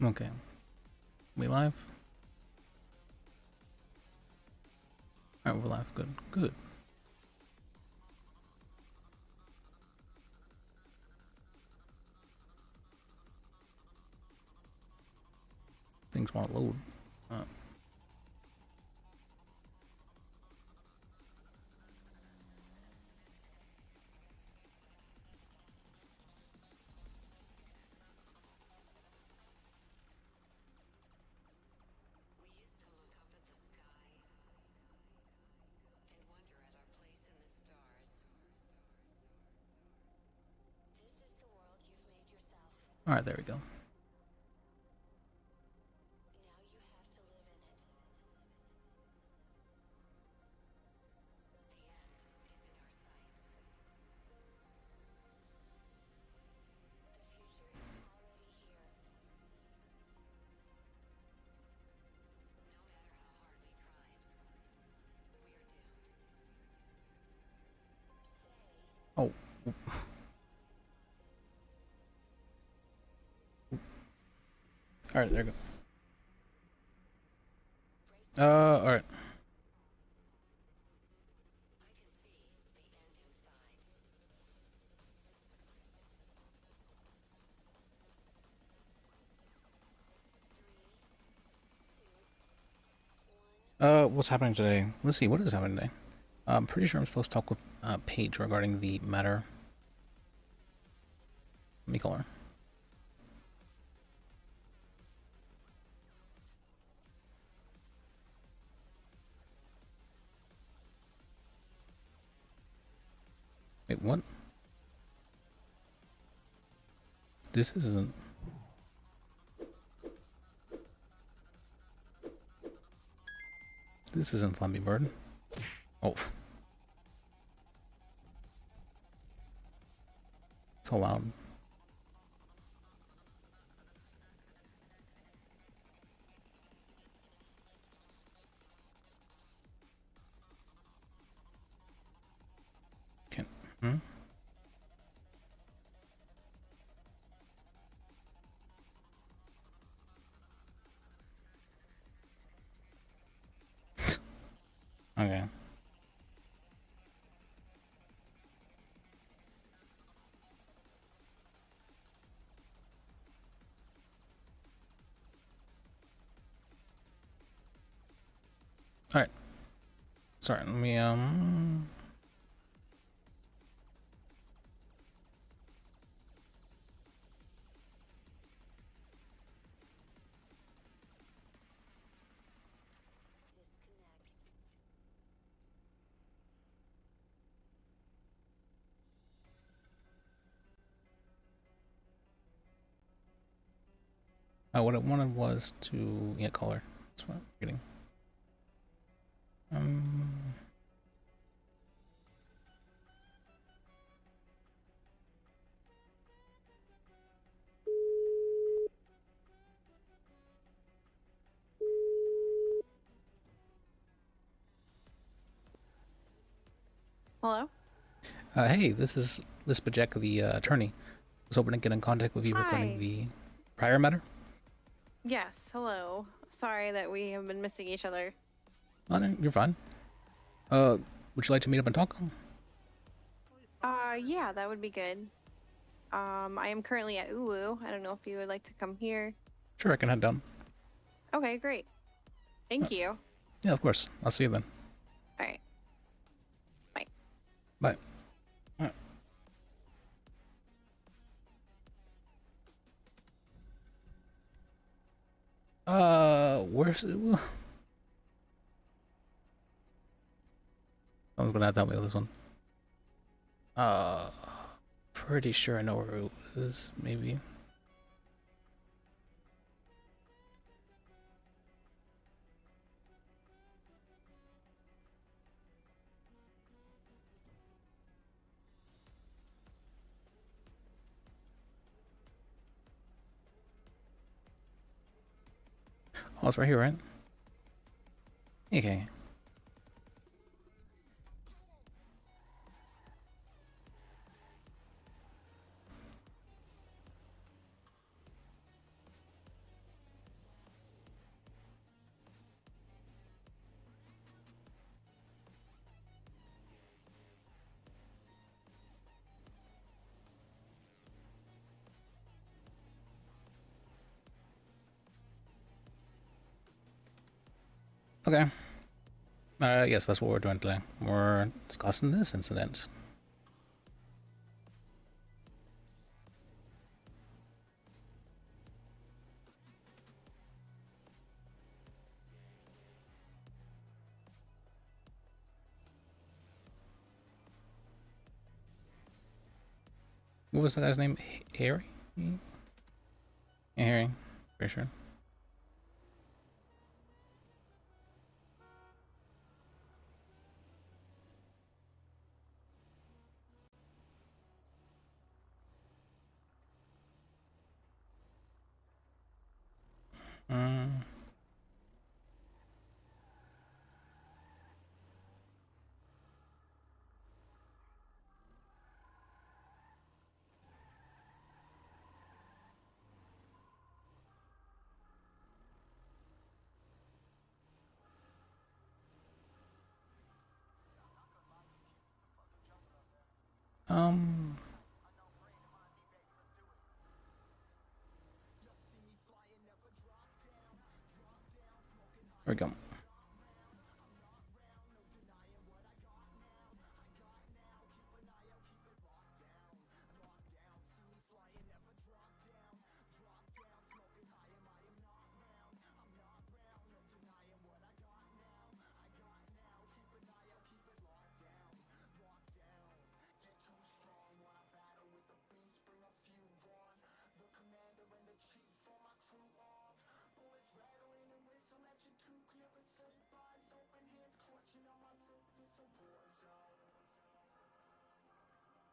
Okay. We live? Alright, we're live. Good. Good. Things want to load. Alright, there we go. Oh. Alright, there we go. Alright. What's happening today? Let's see, what is happening today? I'm pretty sure I'm supposed to talk with Paige regarding the matter. Let me call her. Wait, what? This isn't... This isn't Flappy Bird. Oh. So loud. Can... Hmm? Okay. Alright. Sorry, let me, what I wanted was to... Yeah, call her. That's what I'm getting. Hello? Hey, this is Bajek, the attorney. I was hoping to get in contact with you regarding Hi. the prior matter. Yes, hello. Sorry that we have been missing each other. Oh, no, you're fine. Would you like to meet up and talk? Yeah, that would be good. I am currently at Uwu. I don't know if you would like to come here. Sure, I can head down. Okay, great. Thank you. Yeah, of course. I'll see you then. All right. Bye. Bye. Alright. Where's it? Someone's gonna have to help me with this one. Pretty sure I know where it is, maybe. Oh, it's right here, right? Okay. Okay. Yes, that's what we're doing today. We're discussing this incident. What was the guy's name? Harry? Yeah, Harry. Pretty sure. Mm. Um. There we go.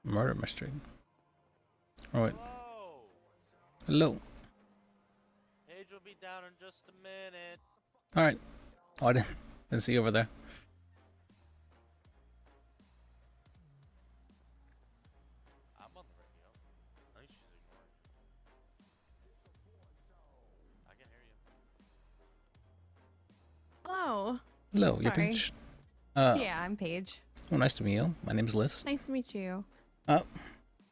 Murder mystery. Oh wait. Hello. Hello. Paige will be down in just a minute. All right. Oh, I didn't see you over there. I'm on the radio. I think she's ignoring. I can hear you. Hello. Hello, your Sorry. page. Yeah, I'm Paige. Oh, nice to meet you. My name's Liz. Nice to meet you. Oh,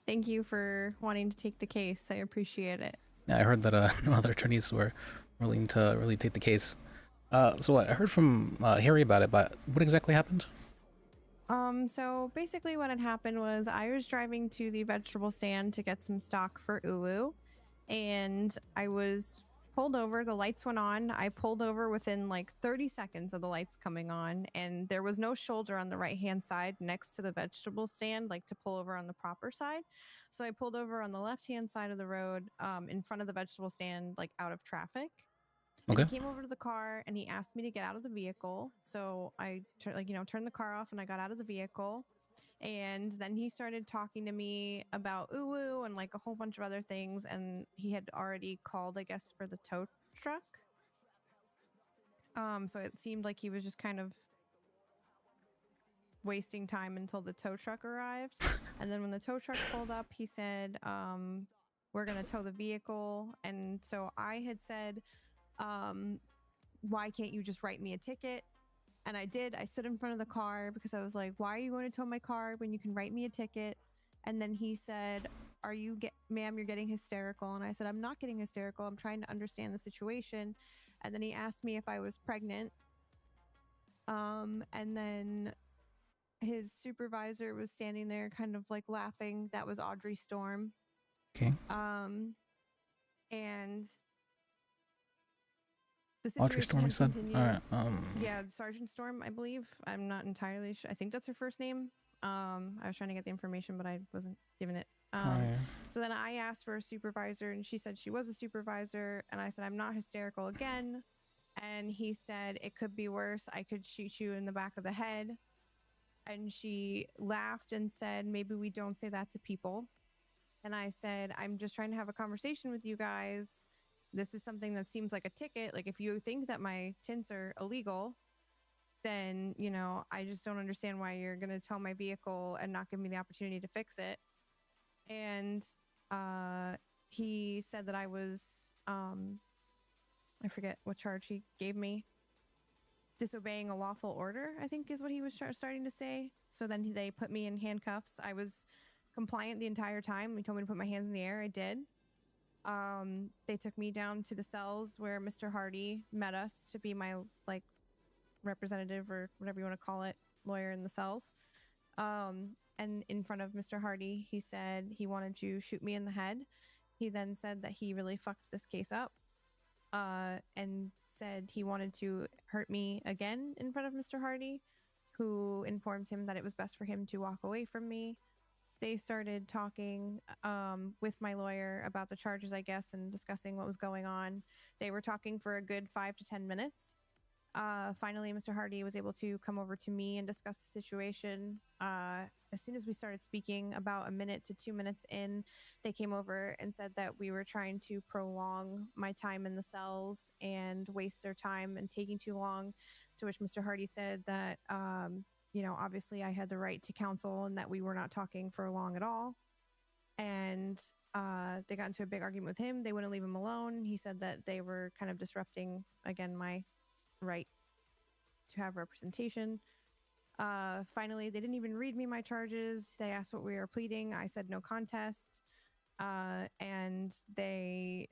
Thank you for wanting to take the case. I appreciate it. yeah, I heard that no other attorneys were willing to really take the case. So what? I heard from Harry about it, but what exactly happened? So basically what had happened was I was driving to the vegetable stand to get some stock for Uwu, and I was pulled over. The lights went on. I pulled over within like 30 seconds of the lights coming on, and there was no shoulder on the right hand side next to the vegetable stand, like to pull over on the proper side. So I pulled over on the left hand side of the road, in front of the vegetable stand, like out of traffic. And Okay. he came over to the car and he asked me to get out of the vehicle. So I turned the car off and I got out of the vehicle. And then he started talking to me about Uwu and like a whole bunch of other things. And he had already called, I guess, for the tow truck. So it seemed like he was just kind of wasting time until the tow truck arrived. And then when the tow truck pulled up, he said, we're going to tow the vehicle. And so I had said, why can't you just write me a ticket? And I did. I stood in front of the car because I was like, why are you going to tow my car when you can write me a ticket? And then he said, ma'am, you're getting hysterical. And I said, I'm not getting hysterical. I'm trying to understand the situation. And then he asked me if I was pregnant. And then his supervisor was standing there kind of like laughing. That was Audrey Storm. Okay. And the Audrey situation Storm, you had said? continued. Alright, Yeah, Sergeant Storm, I believe. I'm not entirely sure. I think that's her first name. I was trying to get the information, but I wasn't given it. alright. So then I asked for a supervisor, and she said she was a supervisor. And I said, I'm not hysterical again. And he said, it could be worse. I could shoot you in the back of the head. And she laughed and said, maybe we don't say that to people. And I said, I'm just trying to have a conversation with you guys. This is something that seems like a ticket. Like, if you think that my tints are illegal, then, I just don't understand why you're going to tow my vehicle and not give me the opportunity to fix it. And he said that I was, I forget what charge he gave me. Disobeying a lawful order, I think is what he was starting to say. So then they put me in handcuffs. I was compliant the entire time. He told me to put my hands in the air. I did. They took me down to the cells where Mr. Hardy met us to be my representative or whatever you want to call it, lawyer in the cells. And in front of Mr. Hardy, he said he wanted to shoot me in the head. He then said that he really fucked this case up, and said he wanted to hurt me again in front of Mr. Hardy, who informed him that it was best for him to walk away from me. They started talking with my lawyer about the charges, I guess, and discussing what was going on. They were talking for a good 5 to 10 minutes. Finally, Mr. Hardy was able to come over to me and discuss the situation. As soon as we started speaking, about a minute to 2 minutes in, they came over and said that we were trying to prolong my time in the cells and waste their time and taking too long, to which Mr. Hardy said that, obviously I had the right to counsel and that we were not talking for long at all. And they got into a big argument with him. They wouldn't leave him alone. He said that they were kind of disrupting, again, my right to have representation. Finally, they didn't even read me my charges. They asked what we were pleading. I said no contest. And they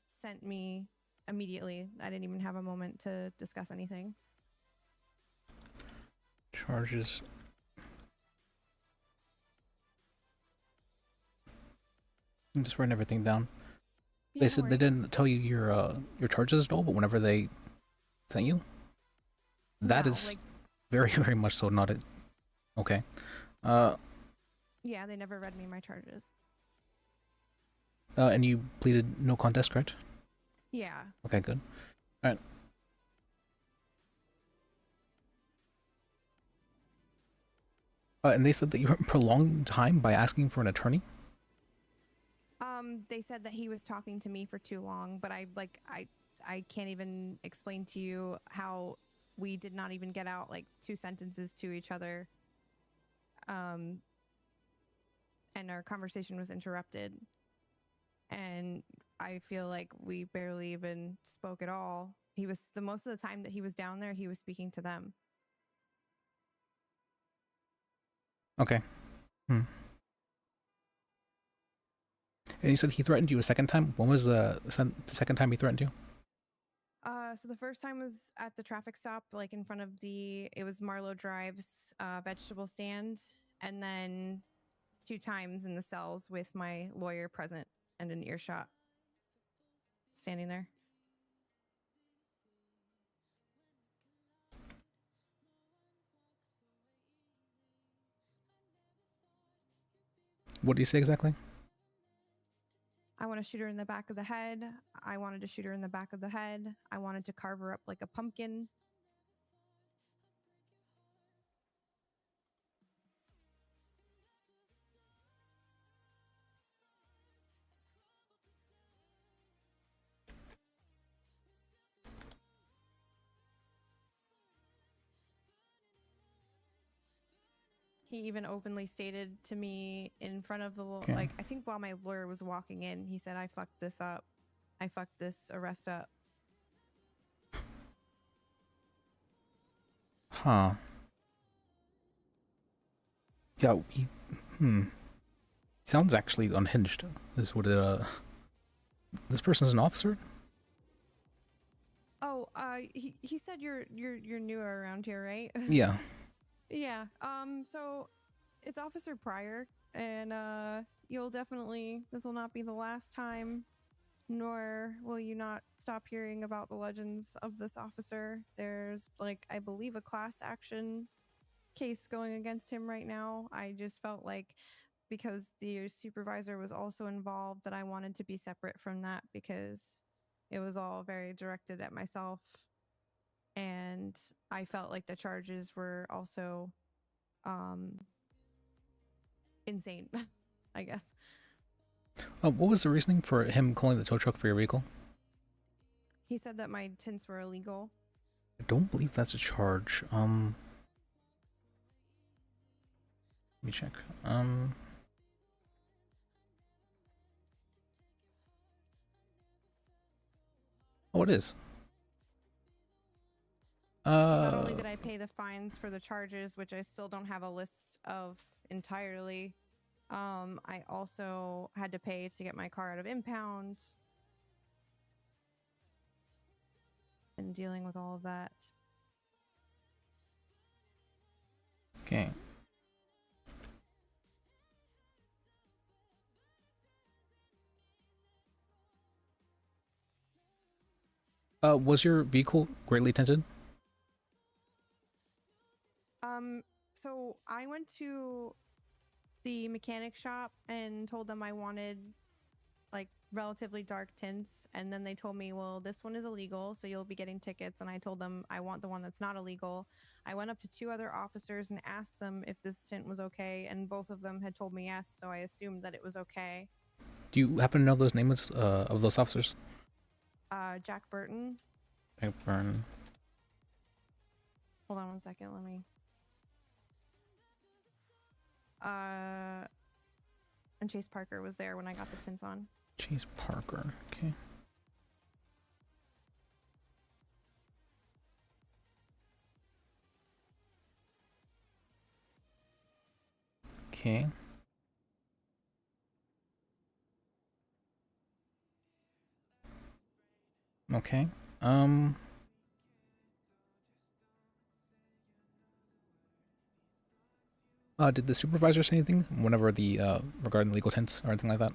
sent me immediately. I didn't even have a moment to discuss anything. Charges. I'm just writing everything down. Yeah, They no said they worries. didn't tell you your charges at all, but whenever they sent you, that No, is like, very, very much so not it. Okay. yeah, they never read me my charges. And you pleaded no contest, correct? Yeah. Okay, good. All right. And they said that you prolonged time by asking for an attorney. They said that he was talking to me for too long, but I can't even explain to you how we did not even get out like 2 sentences to each other. And our conversation was interrupted. And I feel like we barely even spoke at all. The most of the time that he was down there, he was speaking to them. Okay. And he said he threatened you a second time. When was the second time he threatened you? So the first time was at the traffic stop, like in front of it was Marlowe Drive's vegetable stand, and then 2 times in the cells with my lawyer present and an earshot, standing there. What do you say exactly? I want to shoot her in the back of the head. I wanted to shoot her in the back of the head. I wanted to carve her up like a pumpkin. He even openly stated to me in front of the, Okay. like, I think while my lawyer was walking in, he said, I fucked this up. I fucked this arrest up. Huh. Yeah, he sounds actually unhinged. This would this person's an officer? Oh, he said you're newer around here, right? Yeah. Yeah. So it's Officer Pryor, and this will not be the last time, nor will you not stop hearing about the legends of this officer. There's, like, I believe a class action case going against him right now. I just felt like, because the supervisor was also involved, that I wanted to be separate from that, because it was all very directed at myself. And I felt like the charges were also insane, I guess. What was the reasoning for him calling the tow truck for your vehicle? He said that my tints were illegal. I don't believe that's a charge. Let me check. Oh, it is. So not only did I pay the fines for the charges, which I still don't have a list of entirely, I also had to pay to get my car out of impound and dealing with all of that. Okay. Was your vehicle greatly tinted? So I went to the mechanic shop and told them I wanted like relatively dark tints, and then they told me, well, this one is illegal, so you'll be getting tickets. And I told them I want the one that's not illegal. I went up to 2 other officers and asked them if this tint was okay, and both of them had told me yes, so I assumed that it was okay. Do you happen to know those names of those officers? Jack Burton. Blackburn. Hold on one second, let me and Chase Parker was there when I got the tints on. Chase Parker. Okay. Okay. Okay. Did the supervisor say anything whenever the regarding legal tints or anything like that?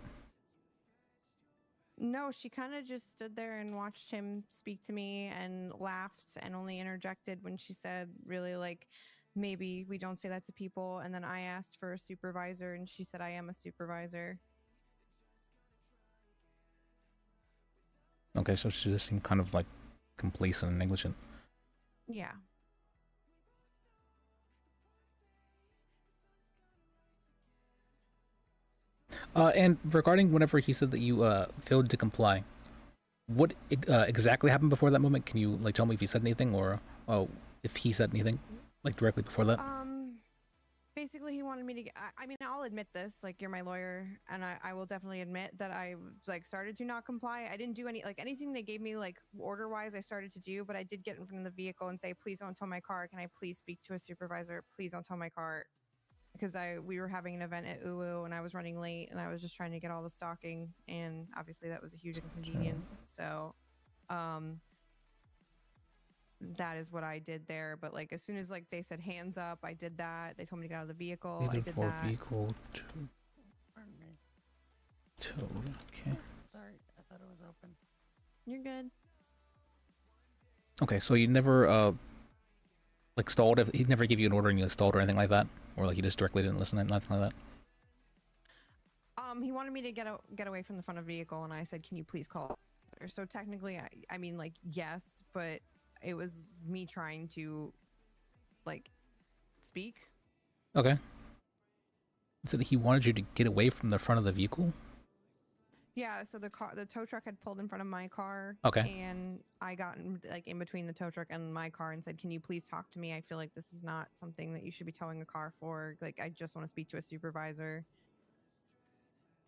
No, she kind of just stood there and watched him speak to me and laughed and only interjected when she said, really, like, maybe we don't say that to people. And then I asked for a supervisor and she said, I am a supervisor. Okay, so she just seemed kind of like complacent and negligent. Yeah. And regarding whenever he said that you failed to comply, what exactly happened before that moment? Can you like tell me if he said anything or if he said anything like directly before that? Basically he wanted me to get, I mean, I'll admit this, like, you're my lawyer, and I will definitely admit that I like started to not comply. I didn't do anything they gave me like order wise I started to do, but I did get in front of the vehicle and say, please don't tow my car, can I please speak to a supervisor, please don't tow my car, because we were having an event at UU and I was running late and I was just trying to get all the stocking, and obviously that was a huge inconvenience. So that is what I did there. But like as soon as like they said hands up, I did that. They told me to get out of the vehicle. I did that. Vehicle Pardon me. towed. Okay. Sorry, I thought it was open. You're good. Okay, so you never like stalled. If he never gave you an order and you stalled or anything like that, or like you just directly didn't listen, nothing like that. He wanted me to get away from the front of the vehicle, and I said, can you please call? So technically, I mean, like, yes, but it was me trying to like speak. Okay. So he wanted you to get away from the front of the vehicle. Yeah, so the tow truck had pulled in front of my car. Okay. And I got in between the tow truck and my car and said, can you please talk to me? I feel like this is not something that you should be towing a car for. Like, I just want to speak to a supervisor.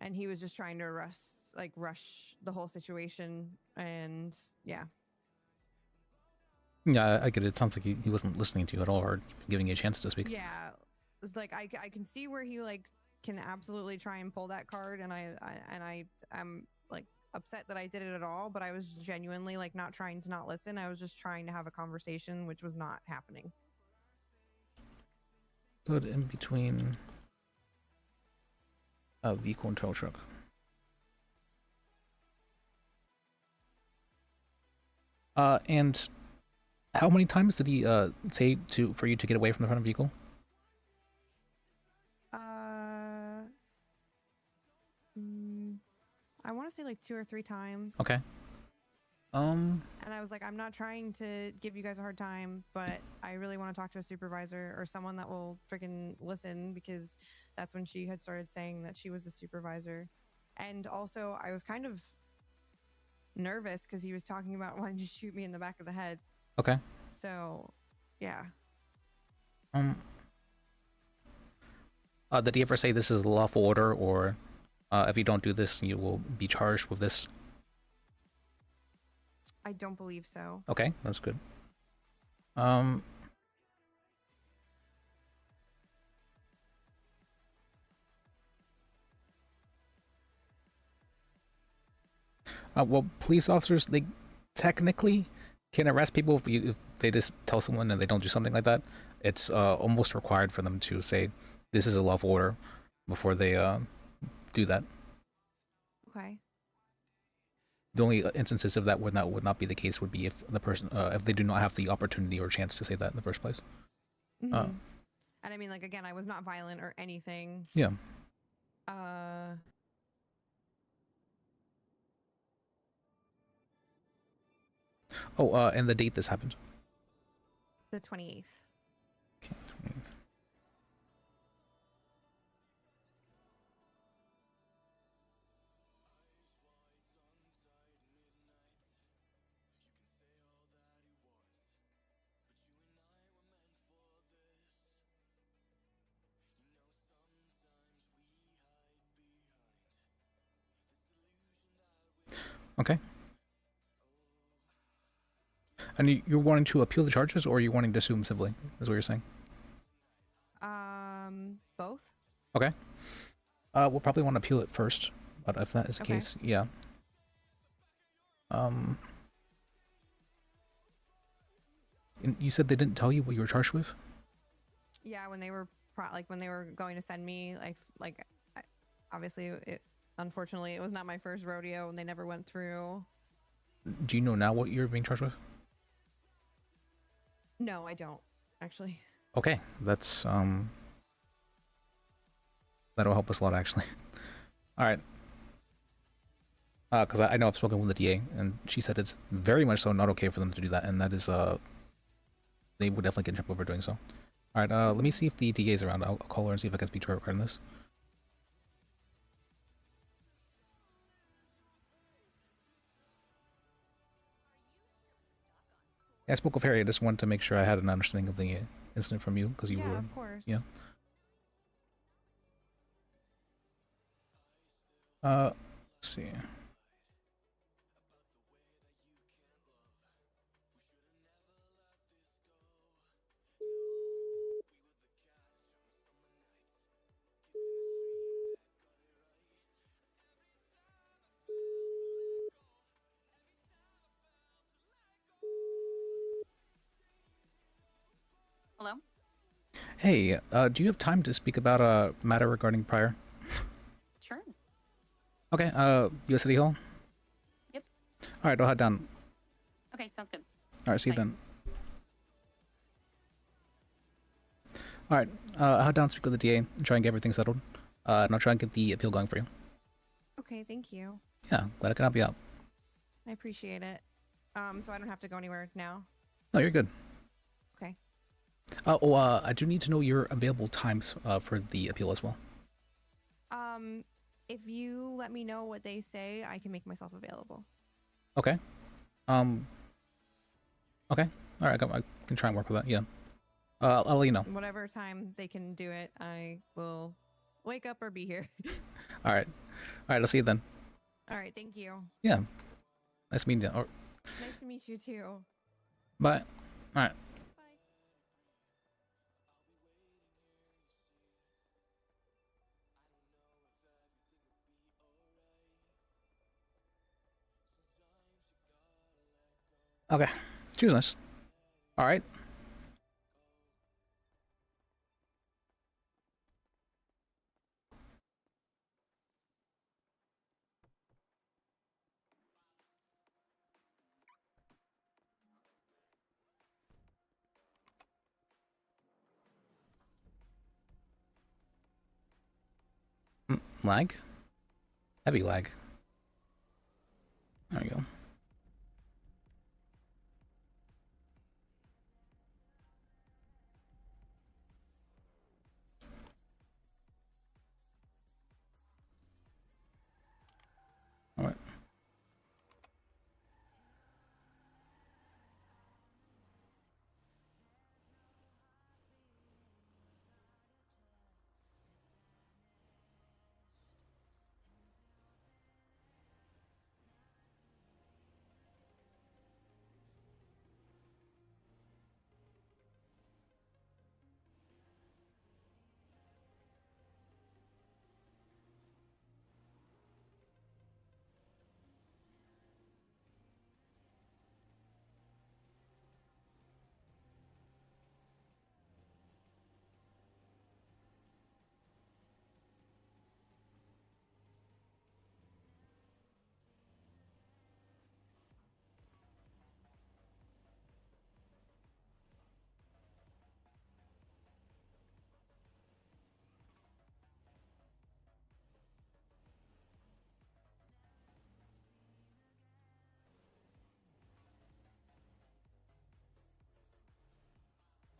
And he was just trying to rush the whole situation. And yeah. Yeah, I get it. It sounds like he wasn't listening to you at all or giving you a chance to speak. Yeah. It's like, I can see where he like can absolutely try and pull that card. And I'm like upset that I did it at all, but I was genuinely like not trying to not listen. I was just trying to have a conversation, which was not happening. Stood in between a vehicle and tow truck. And how many times did he say for you to get away from the front of the vehicle? I want to say like 2 or 3 times. Okay. And I was like, I'm not trying to give you guys a hard time, but I really want to talk to a supervisor or someone that will freaking listen, because that's when she had started saying that she was a supervisor. And also, I was kind of nervous because he was talking about wanting to shoot me in the back of the head. Okay. So, yeah. Did he ever say this is a lawful order, or if you don't do this, you will be charged with this? I don't believe so. Okay, that's good. Well, police officers, they technically can arrest people if they just tell someone and they don't do something like that. It's almost required for them to say this is a lawful order before they do that. Okay. The only instances of that would not be the case would be if the person if they do not have the opportunity or chance to say that in the first place. Mhm. And I mean, like, again, I was not violent or anything. Yeah. Oh, and the date this happened. The 28th. Okay. 28th. Okay. And you're wanting to appeal the charges, or are you wanting to sue him civilly? Is what you're saying? Both. Okay. We'll probably want to appeal it first, but if that is the Okay. case, yeah. And you said they didn't tell you what you were charged with? Yeah, when they were when they were going to send me, obviously, unfortunately, it was not my first rodeo, and they never went through. Do you know now what you're being charged with? No, I don't actually. Okay, that's that'll help us a lot actually. All right. Because I know I've spoken with the DA, and she said it's very much so not okay for them to do that, and that is they would definitely get in trouble for doing so. All right, let me see if the DA is around. I'll call her and see if I can speak to her regarding this. Yeah, I spoke with Harry. I just wanted to make sure I had an understanding of the incident from you, because you were. Of course. Yeah. Let's see. Hello? Hey, do you have time to speak about a matter regarding prior? Sure. Okay, US City Hall? Yep. Alright, I'll head down. Okay, sounds good. Alright, see you Bye. then. Alright, I'll head down and speak with the DA and try and get everything settled. And I'll try and get the appeal going for you. Okay, thank you. Yeah, glad I can help you out. I appreciate it. So I don't have to go anywhere now. No, you're good. Okay. I do need to know your available times for the appeal as well. If you let me know what they say, I can make myself available. Okay. Okay. Alright, I can try and work with that, yeah. I'll let you know. Whatever time they can do it, I will wake up or be here. Alright. Alright, I'll see you then. All right, thank you. Yeah. Nice meeting you. Nice to meet you too. Bye. Alright. Bye. Okay. She was nice. Alright. Lag? Heavy lag. There we go. Alright.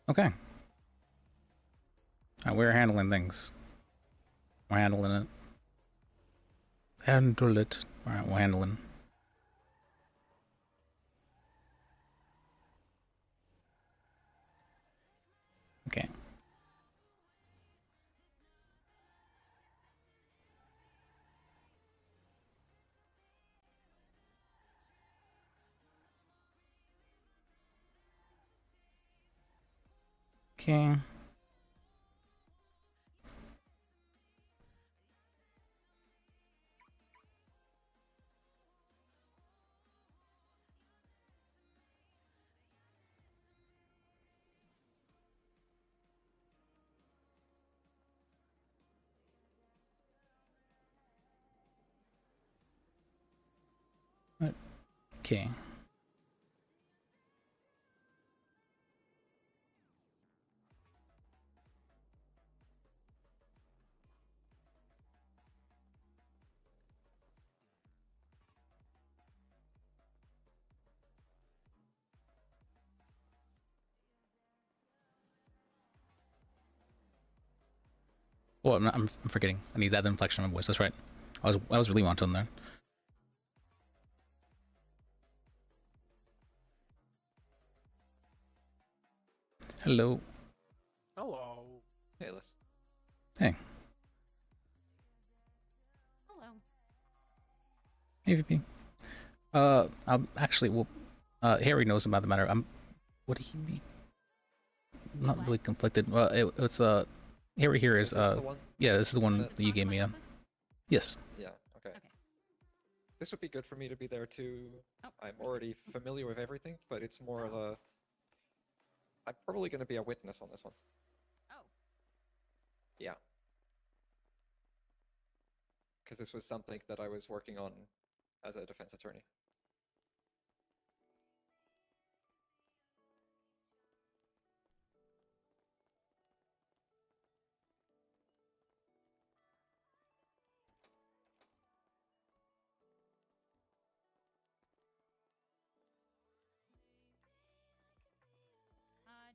Okay. We're handling things. We're handling it. Handle it. Alright, we're handling. Okay. Okay. Okay. Oh, I'm forgetting. I need that inflection in my voice. That's right. I was really wanting there. Hello. Hello. Hey, Liz. Hey. Hello. Hey, VP. I'm actually, well, Harry knows about the matter. Would he be not really conflicted? Well, it's, Harry here is, Is this the one? yeah, this is the one that- that you gave me, yeah. Yes. Yeah, okay. Okay. This would be good for me to be there too. Oh. I'm already familiar with everything, but it's more of a... I'm probably going to be a witness on this one. Oh. Yeah. Because this was something that I was working on as a defense attorney.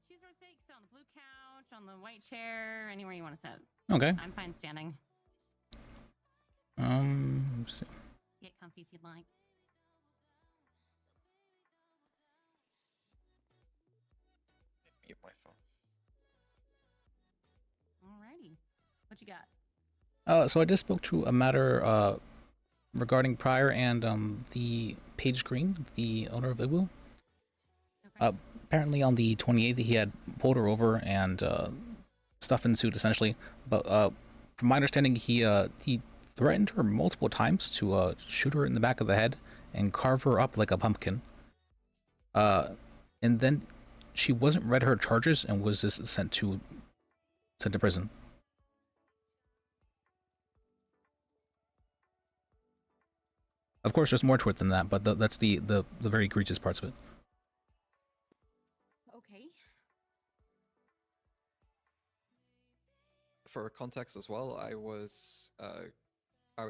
Choose your seat. Sit on the blue couch, on the white chair, anywhere you want to sit. Okay. I'm fine standing. Let's see. Get comfy if you'd like. Mute my phone. Alrighty. What you got? So I just spoke to a matter, regarding Pryor and, the Paige Green, the owner of Igloo. Okay. Apparently on the 28th he had pulled her over and stuff ensued essentially, but from my understanding he threatened her multiple times to shoot her in the back of the head and carve her up like a pumpkin, and then she wasn't read her charges and was just sent to prison. Of course there's more to it than that, but that's the very egregious parts of it. Okay. For context as well, I was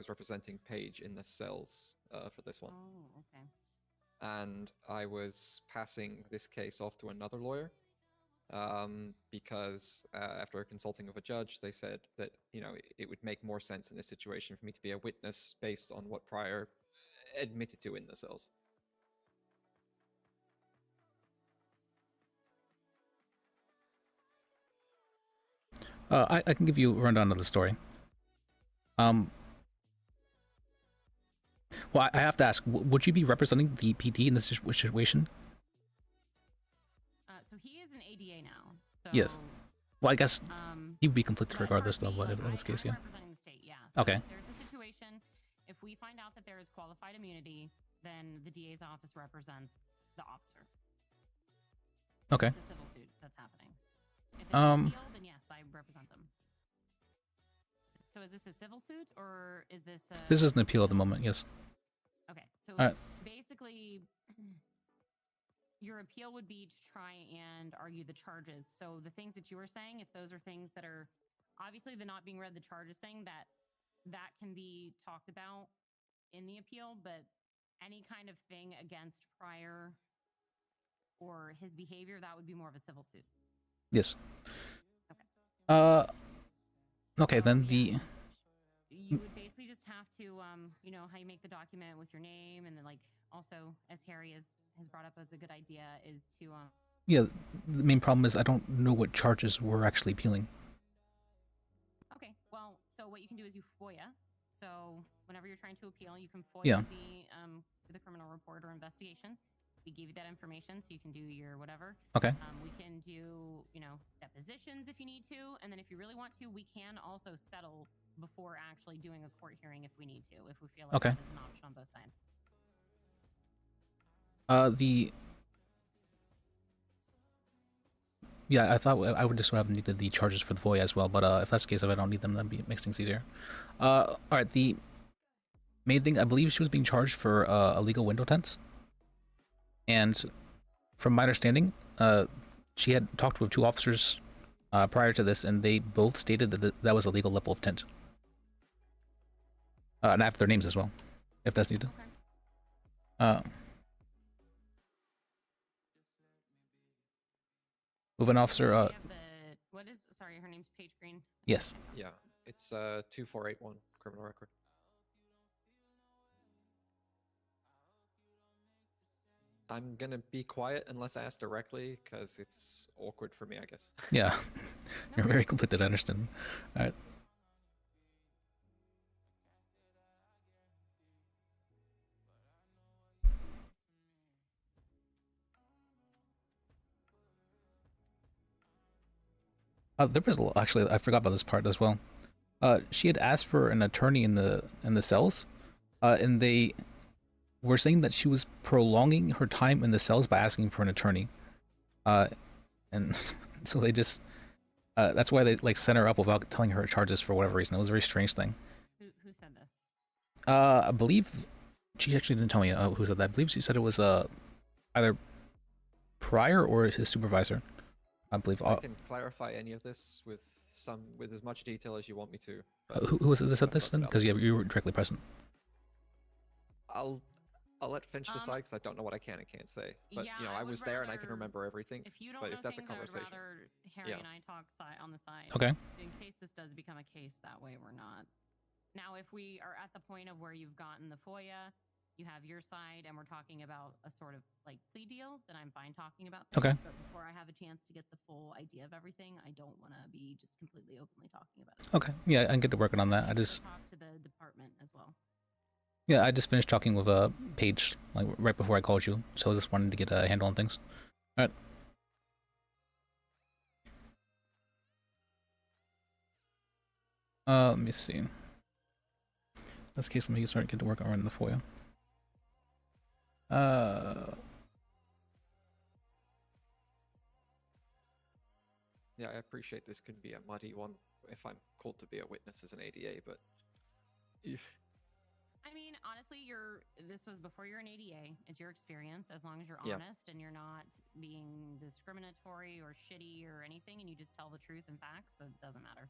representing Paige in the cells for this one. Oh, okay. And I was passing this case off to another lawyer because after consulting with a judge, they said that it would make more sense in this situation for me to be a witness based on what Pryor admitted to in the cells. I can give you a rundown of the story. Well, I have to ask, would you be representing the PD in this situation? So he is an ADA now. So, Yes. Well, I guess he would be conflicted but as regardless, far though, as but me, if that was the case, I'm yeah. representing the state, yeah. So Okay. if there's a situation, if we find out that there is qualified immunity, then the DA's office represents the officer. Okay. It's a civil suit that's happening. If it's an appeal, then yes, I represent them. So is this a civil suit or is this a... This is an appeal at the moment, yes. Okay, so Alright. basically, your appeal would be to try and argue the charges. So the things that you were saying, if those are things that are obviously the not being read the charges thing, that can be talked about in the appeal, but any kind of thing against Pryor or his behavior, that would be more of a civil suit. Yes. Okay. Okay, then Yeah. the You would basically just have to, you know, how you make the document with your name, and then like also, as Harry has brought up as a good idea, is to yeah, the main problem is I don't know what charges we're actually appealing. Okay, well, so what you can do is you FOIA. So whenever you're trying to appeal, you can FOIA Yeah. the criminal report or investigation. We give you that information so you can do your whatever. Okay. We can do, you know, depositions if you need to, and then if you really want to, we can also settle before actually doing a court hearing if we need to, if we feel like Okay. that is an option on both sides. The Yeah, I thought I would just have needed the charges for the FOIA as well, but if that's the case, if I don't need them, that makes things easier. All right, the main thing, I believe she was being charged for illegal window tents, and from my understanding, she had talked with 2 officers prior to this, and they both stated that that was a legal level of tent. And I have their names as well, if that's needed. Okay. With an officer, We have what is, sorry, her name's Paige Green. yes. Yeah, it's 2481 criminal record. I'm gonna be quiet unless asked directly, because it's awkward for me, I guess. Yeah, you're No. very conflicted, I understand. All right. There was actually, I forgot about this part as well. She had asked for an attorney in the cells, and they were saying that she was prolonging her time in the cells by asking for an attorney. And so they just that's why they like sent her up without telling her charges for whatever reason. It was a very strange thing. Who said this? I believe she actually didn't tell me who said that. I believe she said it was either Pryor or his supervisor. I believe. I can clarify any of this with as much detail as you want me to. But Who was it that said I've this got then? it Because you were directly present. I'll let Finch decide, because I don't know what I can and can't say. But Yeah, you know, I I would was there and I can rather- remember everything. If you don't But know if that's a things, I would conversation, rather Harry yeah. and I talk on the side. Okay. In case this does become a case, that way we're not. Now, if we are at the point of where you've gotten the FOIA, you have your side, and we're talking about a sort of like plea deal, then I'm fine talking about things. Okay. But before I have a chance to get the full idea of everything, I don't want to be just completely openly talking about it. Okay. Yeah, I can get to working on that. I just talk to the department as well. Yeah, I just finished talking with Paige like right before I called you, so I was just wanting to get a handle on things. All right. Let me see. In this case, let me start get to work on the FOIA. Yeah, I appreciate this can be a muddy one if I'm called to be a witness as an ADA, but I mean, honestly, this was before you're an ADA. It's your experience. As long as you're Yeah. honest and you're not being discriminatory or shitty or anything, and you just tell the truth and facts, that doesn't matter.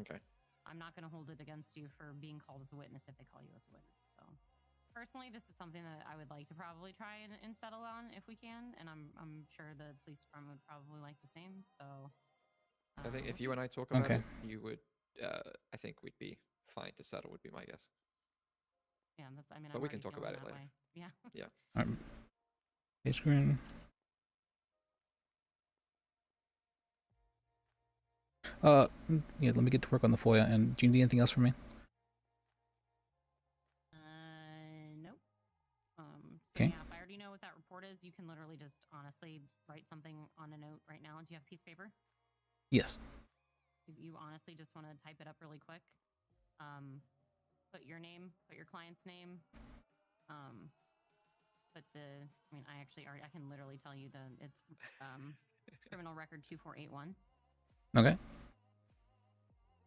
okay. I'm not going to hold it against you for being called as a witness if they call you as a witness. So, personally, this is something that I would like to probably try and settle on if we can, and I'm sure the police department would probably like the same. So, I think if we'll you see. and I talk about Okay. it, you would. I think we'd be fine to settle. Would be my guess. Yeah, that's. I mean, But I'm we can already talk about feeling it that later. way. Yeah. All right. Page screen. Yeah, let me get to work on the FOIA. And do you need anything else from me? Nope. So Okay. yeah, if I already know what that report is, you can literally just honestly write something on a note right now. Do you have a piece of paper? Yes. If you honestly just want to type it up really quick, put your name, put your client's name, I can literally tell you it's criminal record 2481. Okay.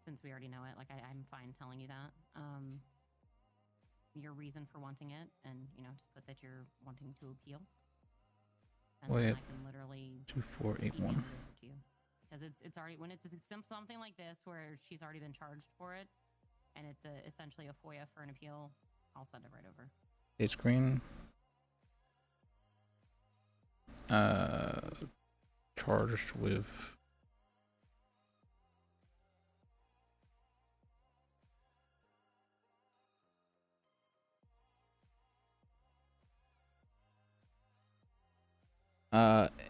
Since we already know it, like I'm fine telling you that. Your reason for wanting it, and just put that you're wanting to appeal. And then Wait. I can literally 2481. email it over to you. Because it's already, when it's something like this where she's already been charged for it, and it's essentially a FOIA for an appeal, I'll send it right over. Page screen. Charged with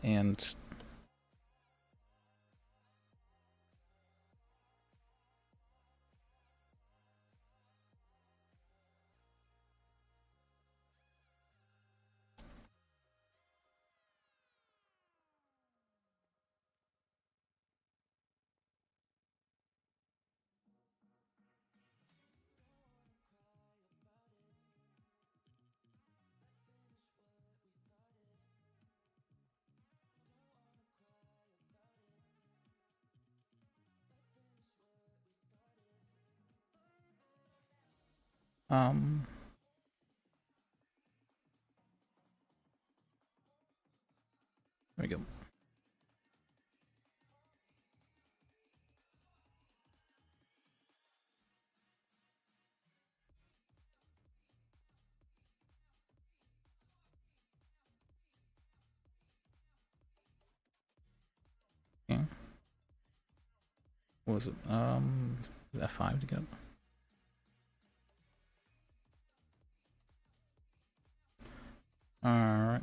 And um, there we go. Okay. What was it? Is it F5 to get? All right.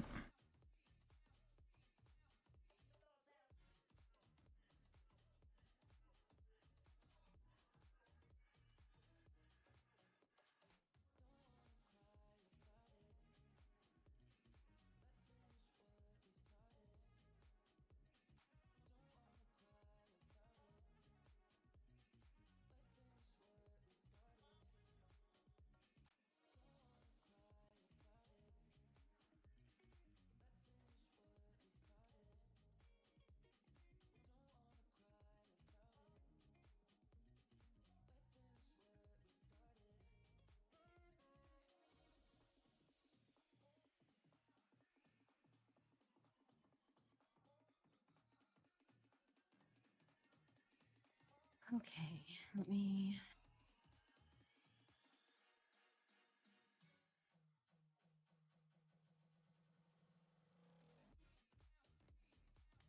Okay, let me.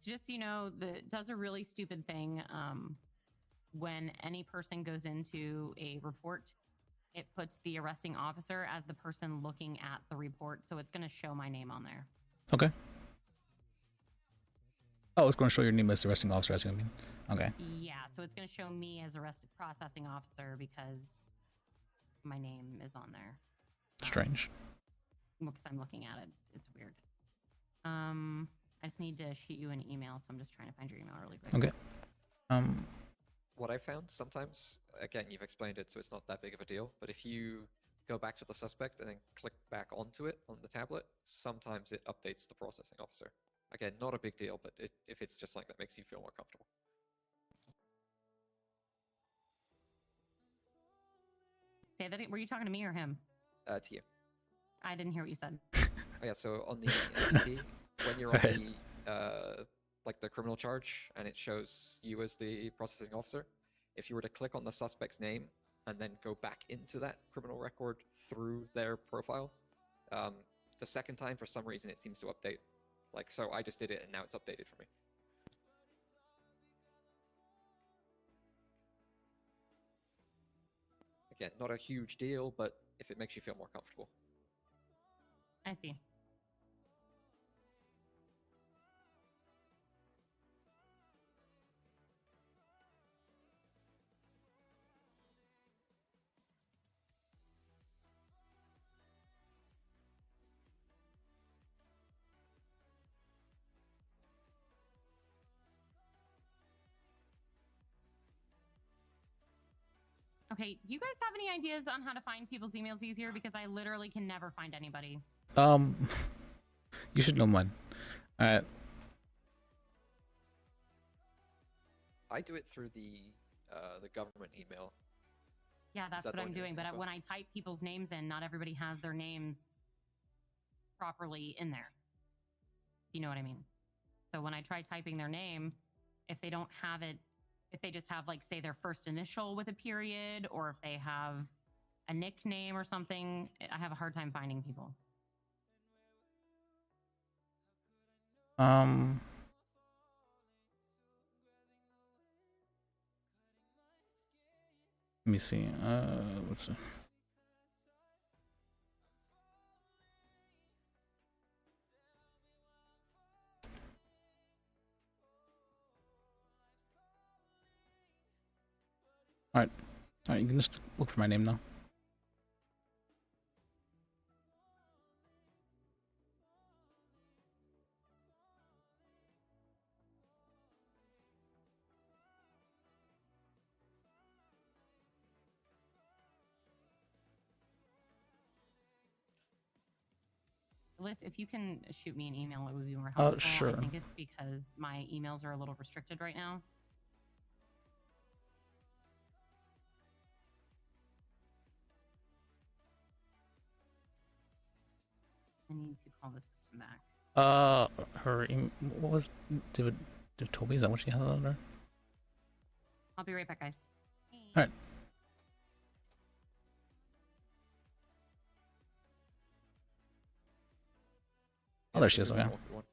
Just so you know, does a really stupid thing. When any person goes into a report, it puts the arresting officer as the person looking at the report, so it's going to show my name on there. Okay. Oh, it's going to show your name as the arresting officer. As you mean. Okay. Yeah, so it's going to show me as arrested processing officer because my name is on there. Strange. Because I'm looking at it. It's weird. I just need to shoot you an email, so I'm just trying to find your email really quick. Okay. What I found sometimes, again, you've explained it, so it's not that big of a deal, but if you go back to the suspect and then click back onto it on the tablet, sometimes it updates the processing officer. Again, not a big deal, but if it's just something that makes you feel more comfortable. Say that. Were you talking to me or him? To you. I didn't hear what you said. Oh yeah, so on the entity, when you're on Right. the like the criminal charge and it shows you as the processing officer, if you were to click on the suspect's name and then go back into that criminal record through their profile, the second time for some reason it seems to update. Like, so I just did it and now it's updated for me. Again, not a huge deal, but if it makes you feel more comfortable. I see. Okay, do you guys have any ideas on how to find people's emails easier? Because I literally can never find anybody. You should know mine. All right. I do it through the government email. Yeah, that's that what the I'm one you're doing. using But as well? when I type people's names in, not everybody has their names properly in there. You know what I mean? So when I try typing their name, if they don't have it, if they just have like, say, their first initial with a period, or if they have a nickname or something, I have a hard time finding people. Let me see. What's it? Alright, you can just look for my name now. Liz, if you can shoot me an email, it would be more helpful. Sure. I think it's because my emails are a little restricted right now. I need to call this person back. What was David Toby? Is that what she had on there? I'll be right back, guys. Hey. All right. Oh, there she is. This Okay. an awkward one.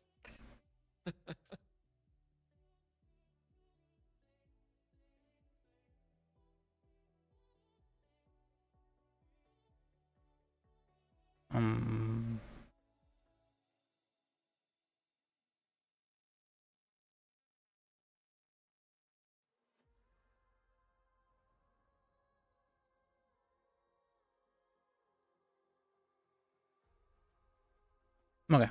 Okay.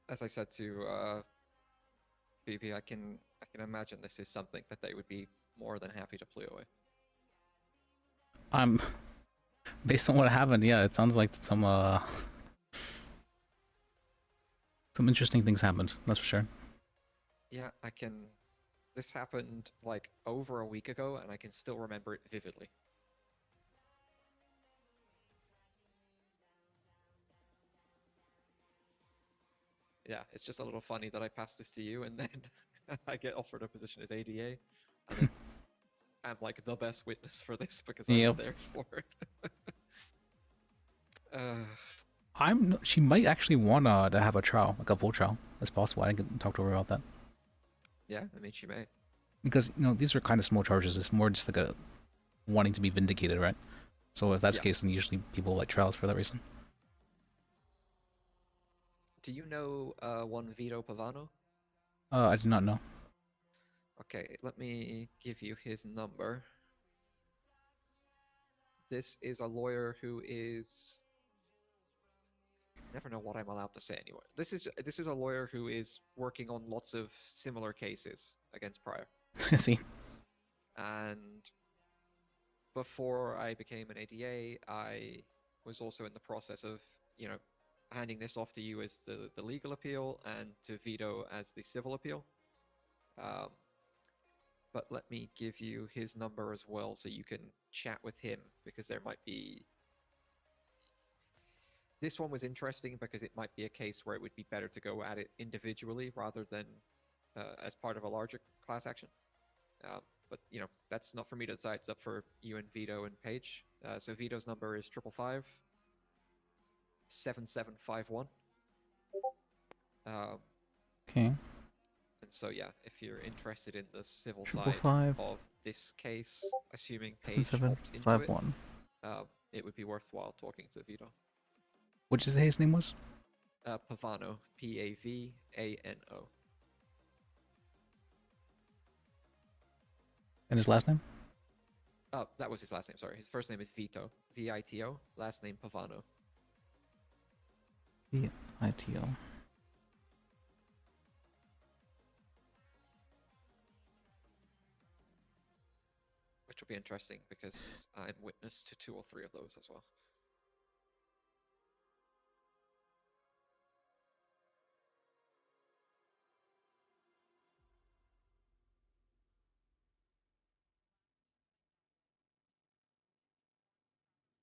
As I said to BB, I can imagine this is something that they would be more than happy to play away. Based on what happened, yeah, it sounds like some interesting things happened. That's for sure. Yeah, I can. This happened like over a week ago, and I can still remember it vividly. Yeah, it's just a little funny that I pass this to you, and then I get offered a position as ADA, and then I'm like the best witness for this because I was Yep. there for it. She might actually want to have a trial, like a full trial. That's possible. I didn't talk to her about that. Yeah, I mean, she may. Because, these are kind of small charges. It's more just like a wanting to be vindicated, right? So if that's the case, then usually people like trials for that reason. Do you know one Vito Pavano? I did not know. Okay, let me give you his number. This is a lawyer who is... Never know what I'm allowed to say anymore. This is a lawyer who is working on lots of similar cases against Pryor. See? And before I became an ADA, I was also in the process of, handing this off to you as the legal appeal and to Vito as the civil appeal. But let me give you his number as well so you can chat with him, because there might be... This one was interesting because it might be a case where it would be better to go at it individually rather than as part of a larger class action. But, that's not for me to decide. It's up for you and Vito and Paige. So Vito's number is 555 7751. Okay. And so, yeah, if you're interested in the civil side 555 of this case, assuming Paige opts into it, 7751. it would be worthwhile talking to Vito. What did you say his name was? Pavano, Pavano. And his last name? Oh, that was his last name, sorry. His first name is Vito, Vito, last name Pavano. V-I-T-O. Which will be interesting because I'm witness to 2 or 3 of those as well.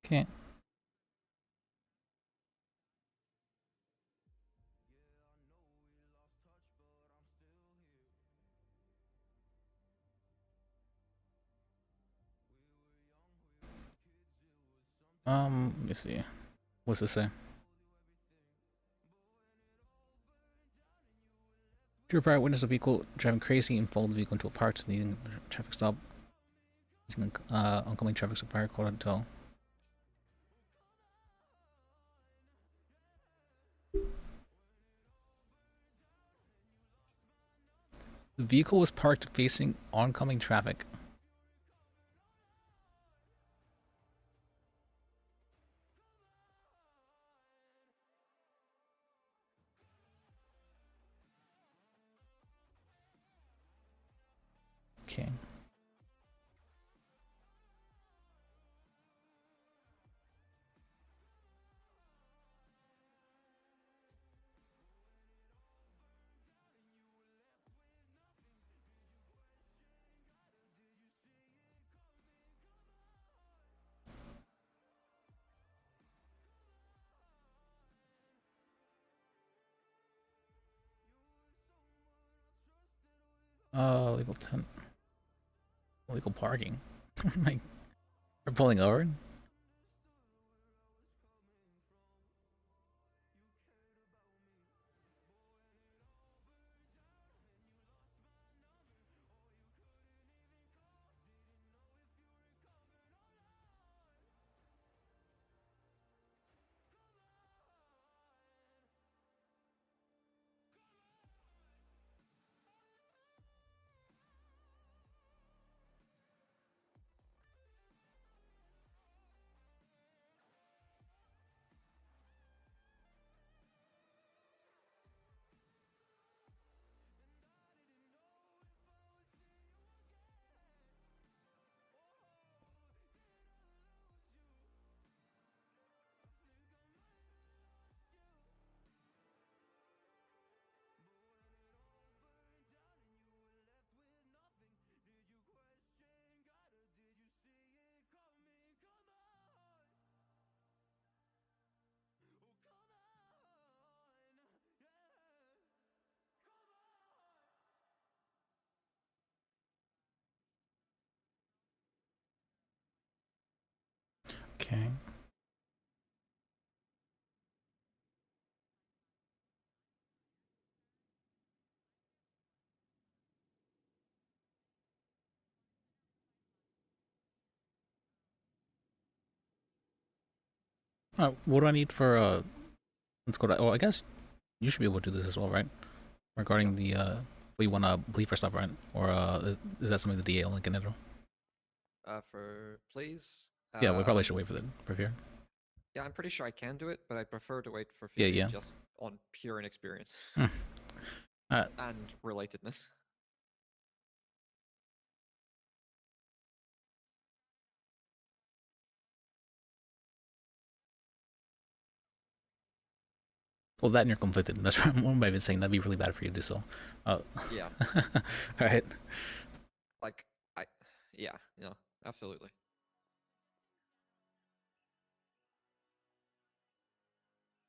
Okay. Let me see. What's this say? True prior witness a vehicle driving crazy and followed the vehicle into a park, needing a traffic stop. Using oncoming traffic supplier called until. The vehicle was parked facing oncoming traffic. Okay. Illegal tent. Illegal parking. Like, we're pulling over? Okay. What do I need for let's go to, oh, I guess you should be able to do this as well, right? Regarding the we want to bleed for stuff, right? Or is that something the DA only can handle? For please. Yeah, we probably should wait for the for fear. Yeah, I'm pretty sure I can do it, but I prefer to wait for Yeah, fear yeah. just on pure inexperience Hmm. and relatedness. Well, that and you're conflicted. That's what I'm even saying. That'd be really bad for you to do so. Yeah. All right. Like, yeah, absolutely.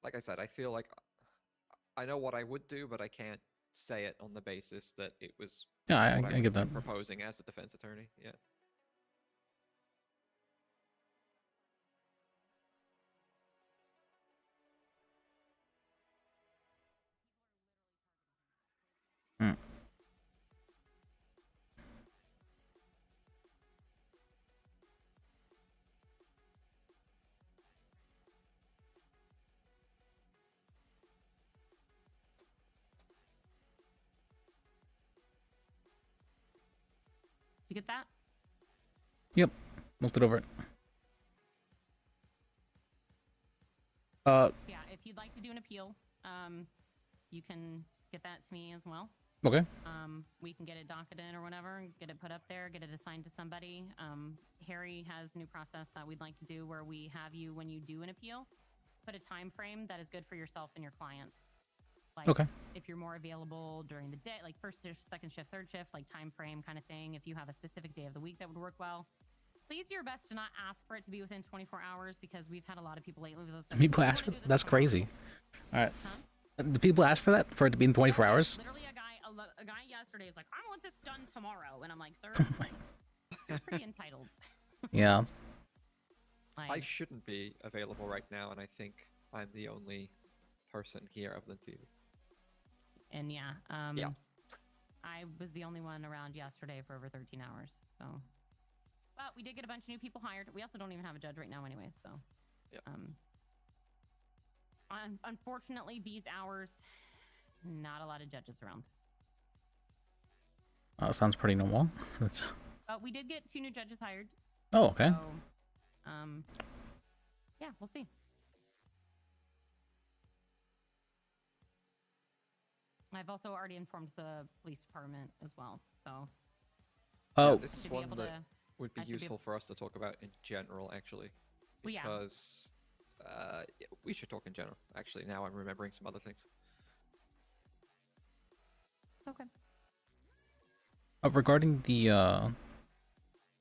Like I said, I feel like I know what I would do, but I can't say it on the basis that it was Yeah, what I get that. proposing as a defense attorney. Yeah. Hmm. You get that? Yep. Looked it over. So yeah, if you'd like to do an appeal, you can get that to me as well. Okay. We can get it docketed or whatever, get it put up there, get it assigned to somebody. Harry has a new process that we'd like to do where we have you, when you do an appeal, put a time frame that is good for yourself and your client. Like, Okay. if you're more available during the day, like first shift, second shift, third shift, like time frame kind of thing. If you have a specific day of the week that would work well, please do your best to not ask for it to be within 24 hours because we've had a lot of people lately with those. People ask for that? That's crazy. All right. Huh? Do people ask for that for it to be in 24 hours? Literally, a guy yesterday is like, "I want this done tomorrow," and I'm like, "Sir, you're pretty entitled." Yeah. Like, I shouldn't be available right now, and I think I'm the only person here other than Phoebe. and yeah, Yeah. I was the only one around yesterday for over 13 hours. So, but we did get a bunch of new people hired. We also don't even have a judge right now, anyways. So, Yep. Unfortunately, these hours, not a lot of judges around. Sounds pretty normal. That's. We did get 2 new judges hired. Oh, okay. So, yeah, we'll see. I've also already informed the police department as well, so Oh, this is should be one able that to. would be I should be useful for us to talk about in general, actually. Well, yeah. Because yeah, we should talk in general. Actually, now I'm remembering some other things. Okay. regarding the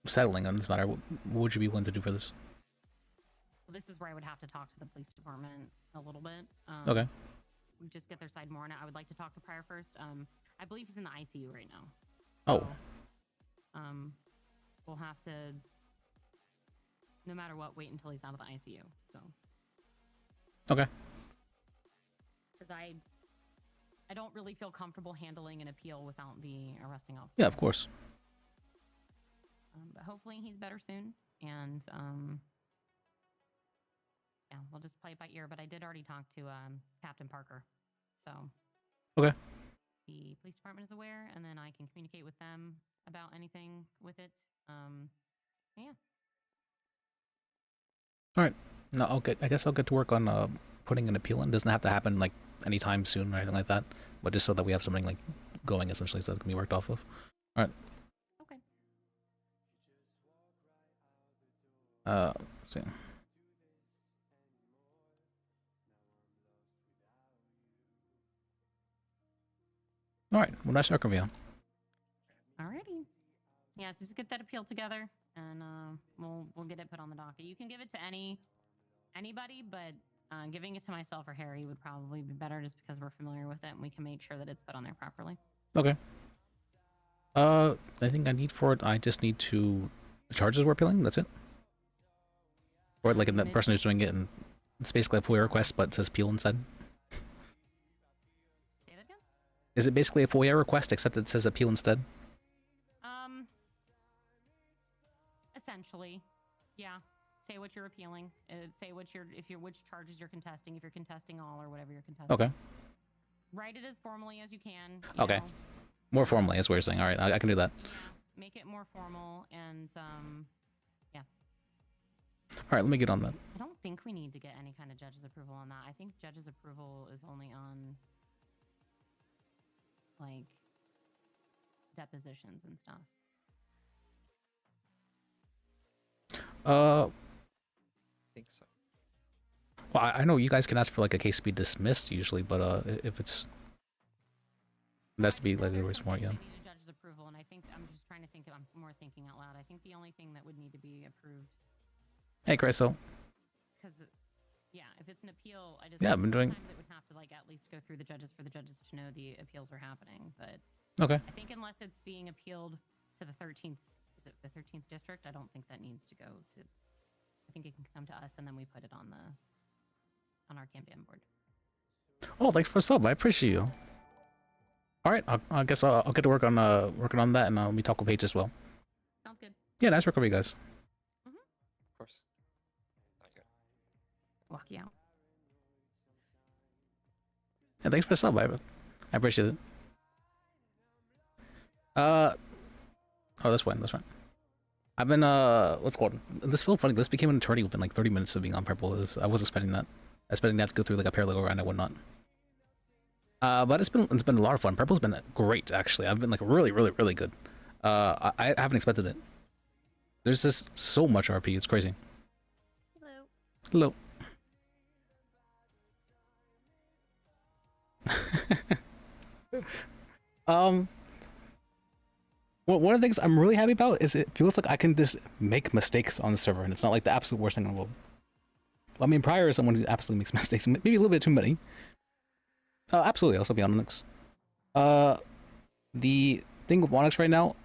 settling on this matter, what would you be willing to do for this? Well, this is where I would have to talk to the police department a little bit. Okay. Just get their side more on it. I would like to talk to Pryor first. I believe he's in the ICU right now. Oh. So, we'll have to, no matter what, wait until he's out of the ICU. So. Okay. Because I don't really feel comfortable handling an appeal without the arresting officer. Yeah, of course. But hopefully he's better soon, and yeah, we'll just play it by ear. But I did already talk to Captain Parker, so Okay. the police department is aware, and then I can communicate with them about anything with it. Yeah. All right. No, okay. I guess I'll get to work on putting an appeal in. It doesn't have to happen like anytime soon or anything like that, but just so that we have something like going essentially, so it can be worked off of. All right. Okay. Let's see. All right. Well, nice working with you. Alrighty. Yeah, so just get that appeal together, and we'll get it put on the docket. You can give it to anybody, but giving it to myself or Harry would probably be better, just because we're familiar with it and we can make sure that it's put on there properly. Okay. I think I need for it. I just need to. The charges we're appealing. That's it. Or like the person who's doing it, and it's basically a FOIA request, but it says appeal instead. Say that again? Is it basically a FOIA request except it says appeal instead? Essentially, yeah. Say what you're appealing. Say what which charges you're contesting. If you're contesting all or whatever you're contesting. Okay. Write it as formally as you can. Okay. Know. More formally, is what you're saying. All right, I can do that. Yeah. Make it more formal, and yeah. All right, let me get on that. I don't think we need to get any kind of judge's approval on that. I think judge's approval is only on like depositions and stuff. I think so. Well, I know you guys can ask for like a case to be dismissed usually, but if it's it has to be like the There's reason some why, things yeah. that need a judge's approval, and I think I'm just trying to think. I'm more thinking out loud. I think the only thing that would need to be approved, Hey, Crystal. because yeah, if it's an appeal, I just Yeah, I've been doing. sometimes it would have to like at least go through the judges for the judges to know the appeals are happening. But Okay. I think unless it's being appealed to the 13th, is it the 13th district? I don't think that needs to go to. I think it can come to us, and then we put it on our campaign board. Oh, thanks for the sub. I appreciate you. All right, I guess I'll get to work on working on that, and let me talk with Paige as well. Sounds good. Yeah, nice work with you guys. Of course. Sounds good. Walk you out. Yeah, thanks for the sub. I appreciate it. Oh, that's fine. That's fine. I've been what's it called? This felt funny. This became an attorney within like 30 minutes of being on Purple. I wasn't expecting that. I was expecting that to go through like a paralegal round and whatnot. But it's been a lot of fun. Purple's been great actually. I've been like really good. I haven't expected it. There's just so much RP. It's crazy. Hello. Hello. Well, one of the things I'm really happy about is it feels like I can just make mistakes on the server, and it's not like the absolute worst thing in the world. I mean, Pryor is someone who absolutely makes mistakes, maybe a little bit too many. Absolutely, I'll still be on Onyx. The thing with Onyx right now,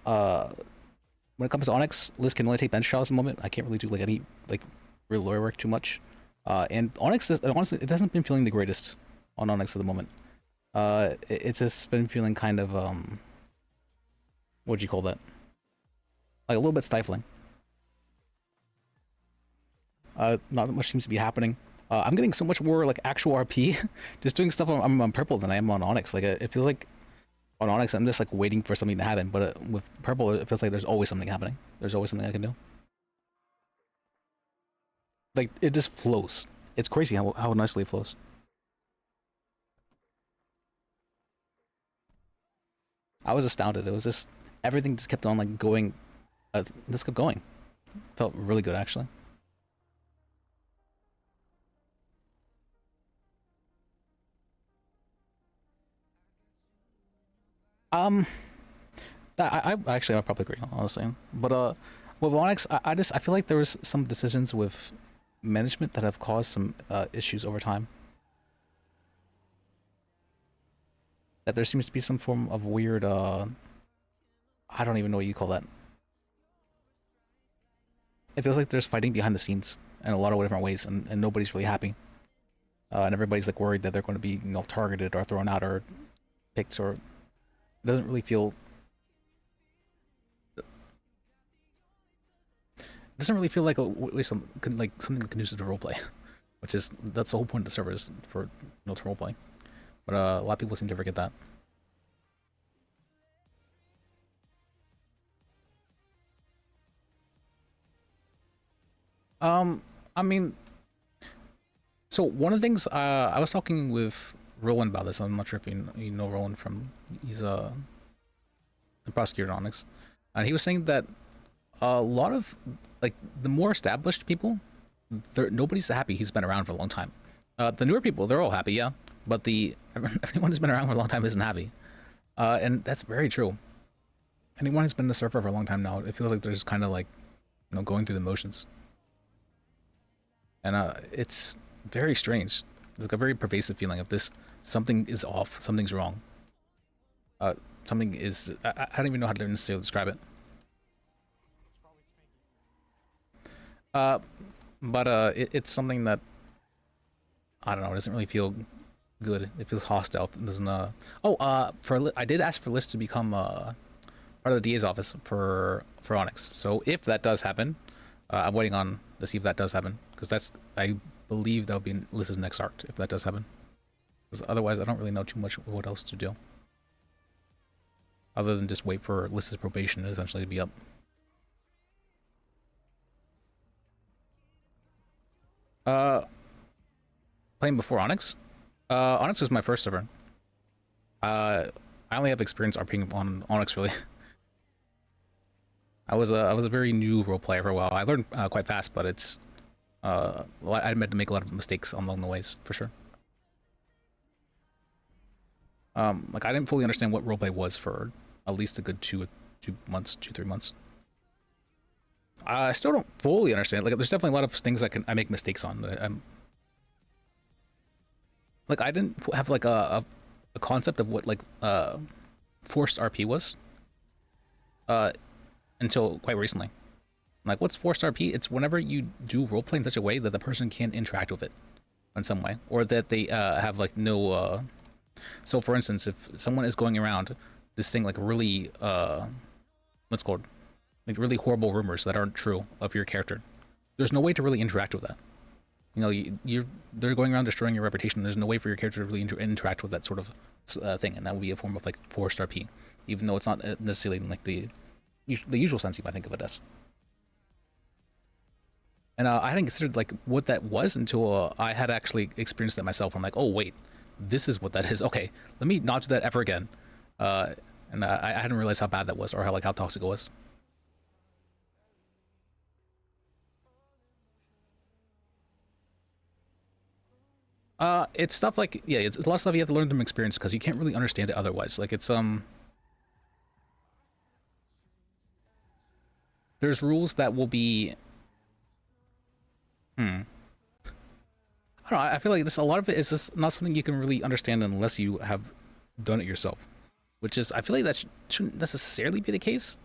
when it comes to Onyx, Liz can only take bench trials at the moment. I can't really do like any like real lawyer work too much. And Onyx is honestly, it hasn't been feeling the greatest on Onyx at the moment. It's just been feeling kind of what'd you call that? Like a little bit stifling. Not that much seems to be happening. I'm getting so much more like actual RP just doing stuff on Purple than I am on Onyx. Like it feels like On Onyx, I'm just like waiting for something to happen, but with Purple, it feels like there's always something happening. There's always something I can do. Like, it just flows. It's crazy how nicely it flows. I was astounded. It was just, everything just kept on like going, this kept going. Felt really good, actually. I actually I probably agree, honestly. But with Onyx, I feel like there was some decisions with management that have caused some issues over time. That there seems to be some form of weird I don't even know what you call that. It feels like there's fighting behind the scenes in a lot of different ways, and nobody's really happy. And everybody's like worried that they're going to be, you know, targeted or thrown out or picked, or it doesn't really feel. It doesn't really feel like something conducive to roleplay, which is that's the whole point of the server, is for, you know, to roleplay. But a lot of people seem to forget that. I mean, so one of the things I was talking with Roland about this. I'm not sure if you know Roland from, he's the prosecutor in Onyx, and he was saying that a lot of like the more established people, nobody's happy he's been around for a long time. The newer people, they're all happy, yeah, but everyone who's been around for a long time isn't happy, and that's very true. Anyone who's been in the server for a long time now, it feels like they're just kind of like, you know, going through the motions. And it's very strange. It's like a very pervasive feeling of this, something is off, something's wrong. Something is, I don't even know how to necessarily describe it. It's something that, I don't know, it doesn't really feel good. It feels hostile. It doesn't, I did ask for List to become part of the DA's office for Onyx. So if that does happen, I'm waiting on to see if that does happen, because I believe that would be List's next arc if that does happen. Because otherwise, I don't really know too much what else to do, other than just wait for List's probation essentially to be up. Playing before Onyx. Onyx was my first server. I only have experience RPing on Onyx, really. I was a very new role player for a while. I learned quite fast, but it's I had to make a lot of mistakes along the ways, for sure. Like I didn't fully understand what roleplay was for at least a good 2-3 months. I still don't fully understand. Like there's definitely a lot of things I make mistakes on. Like I didn't have like a concept of what like forced RP was until quite recently. Like, what's forced RP? It's whenever you do roleplay in such a way that the person can't interact with it in some way, or that they have like no. So, for instance, if someone is going around this thing like really what's called like really horrible rumors that aren't true of your character, there's no way to really interact with that. You know, they're going around destroying your reputation. There's no way for your character to really interact with that sort of thing, and that would be a form of like forced RP, even though it's not necessarily in like the usual sense you might think of it as. And I hadn't considered like what that was until I had actually experienced that myself. I'm like, oh wait, this is what that is. Okay, let me not do that ever again. And I hadn't realized how bad that was, or how toxic it was. It's stuff like, yeah, it's a lot of stuff you have to learn from experience, because you can't really understand it otherwise. Like it's there's rules that will be I don't know, I feel like a lot of it is just not something you can really understand unless you have done it yourself. Which is, I feel like that shouldn't necessarily be the case.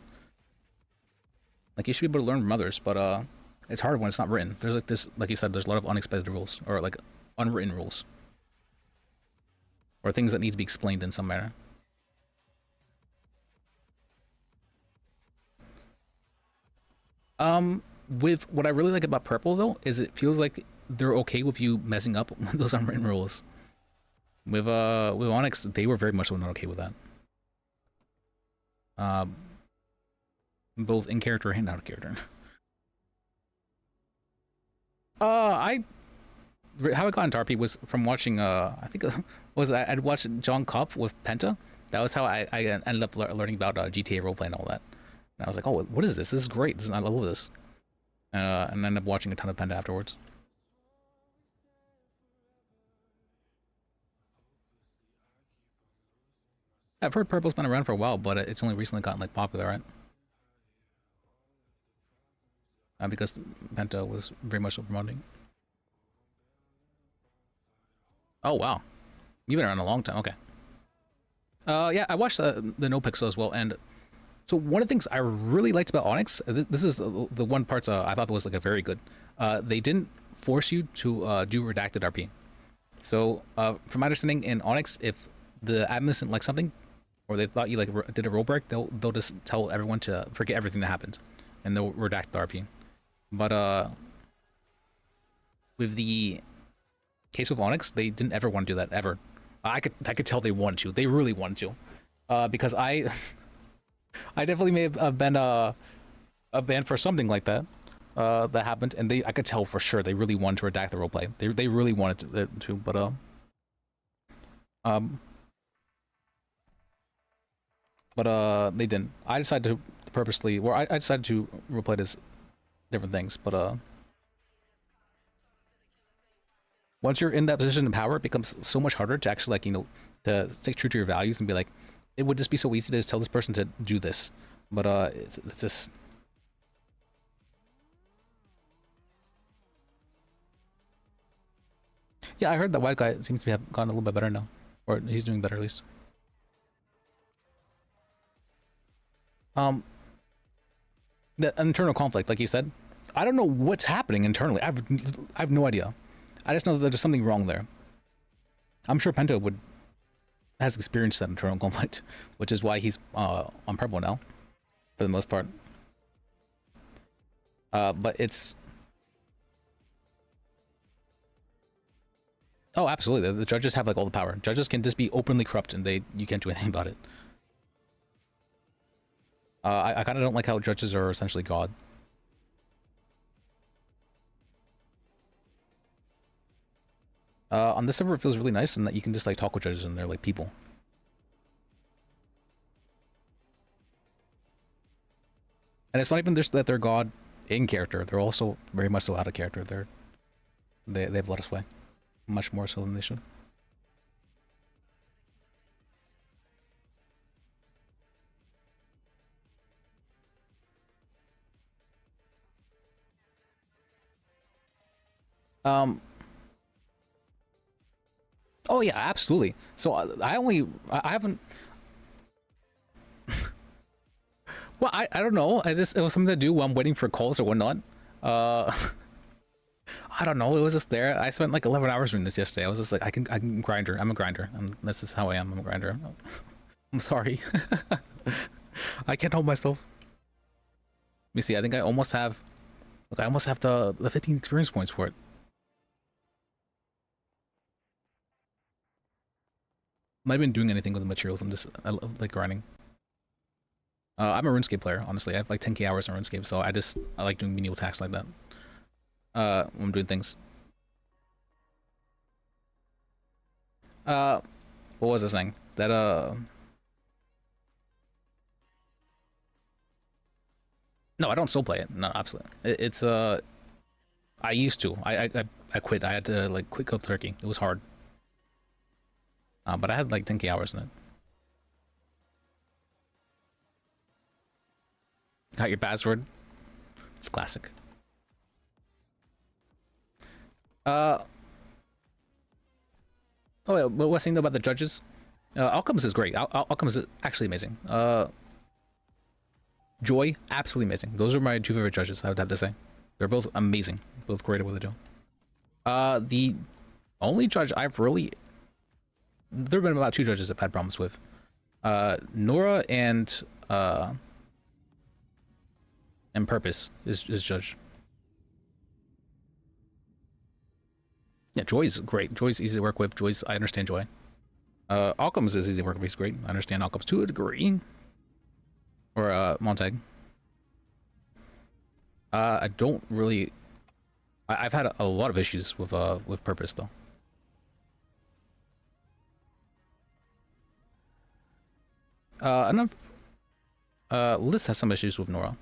Like, you should be able to learn from others, but it's hard when it's not written. There's like this, like you said, there's a lot of unexpected rules, or like unwritten rules. Or things that need to be explained in some manner. With what I really like about Purple, though, is it feels like they're okay with you messing up those unwritten rules. With Onyx, they were very much not okay with that. both in character and out of character. How I got into RP was from watching I think I'd watched John Kopp with Penta. That was how I ended up learning about GTA roleplay and all that. And I was like, oh, what is this? This is great. I love this. And I ended up watching a ton of Penta afterwards. I've heard Purple's been around for a while, but it's only recently gotten like popular, right? Because Penta was very much so promoting. Oh wow, you've been around a long time. Okay. Yeah, I watched the No Pixel as well, and so one of the things I really liked about Onyx, this is the one parts I thought was like a very good. They didn't force you to do redacted RP. So from my understanding in Onyx, if the admins didn't like something, or they thought you like did a role break, they'll just tell everyone to forget everything that happened, and they'll redact the RP. But with the case of Onyx, they didn't ever want to do that ever. I could tell they wanted to. They really wanted to, because I definitely may have been banned for something like that that happened, and I could tell for sure they really wanted to redact the roleplay. They really wanted to, but they didn't. I decided to purposely, or I decided to replay it as different things, but once you're in that position of power, it becomes so much harder to actually, like, to stick true to your values and be like, it would just be so easy to just tell this person to do this, but it's just. Yeah, I heard that white guy seems to have gotten a little bit better now, or he's doing better at least. The internal conflict, like you said, I don't know what's happening internally. I have no idea. I just know that there's something wrong there. I'm sure Penta has experienced that internal conflict, which is why he's on Purple now, for the most part. But it's. Oh, absolutely. The judges have like all the power. Judges can just be openly corrupt, and you can't do anything about it. I kind of don't like how judges are essentially God. On this server, it feels really nice in that you can just like talk with judges and they're like people. And it's not even just that they're God in character; they're also very much so out of character. They've let us sway, much more so than they should. Oh yeah, absolutely. So I haven't. Well, I don't know. It was something to do while I'm waiting for calls or whatnot. I don't know. It was just there. I spent like 11 hours doing this yesterday. I was just like, I can grinder. I'm a grinder. This is how I am. I'm a grinder. I'm sorry. I can't help myself. Let me see. I think I almost have. Look, I almost have the 15 experience points for it. I'm not even doing anything with the materials. I love, like, grinding. I'm a RuneScape player, honestly. I have like 10k hours in RuneScape, so I like doing menial tasks like that. When I'm doing things. What was I saying? That no, I don't still play it. No, absolutely. It's I used to. I quit. I had to like quit cold turkey. It was hard. But I had like 10k hours in it. Got your password? It's classic. Oh yeah, what was I saying though about the judges? Outcomes is great. Outcomes is actually amazing. Joy, absolutely amazing. Those are my two favorite judges, I would have to say. They're both amazing. Both great at what they do. The only judge I've really... There have been about 2 judges I've had problems with. Nora and Purpose is judge. Yeah, Joy's great. Joy's easy to work with. I understand Joy. Alchem's is easy to work with. He's great. I understand Alchem's to a degree. Or Montag. I don't really. I've had a lot of issues with Purpose though. Enough. Liz has some issues with Nora.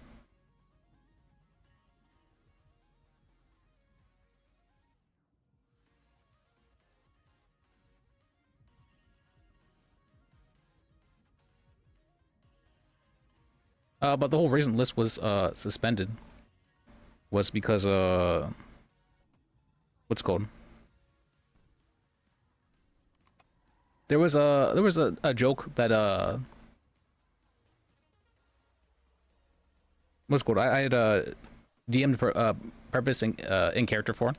But the whole reason Liz was suspended was because what's it called? There was a joke that what's it called? I had DM'd Purpose in character for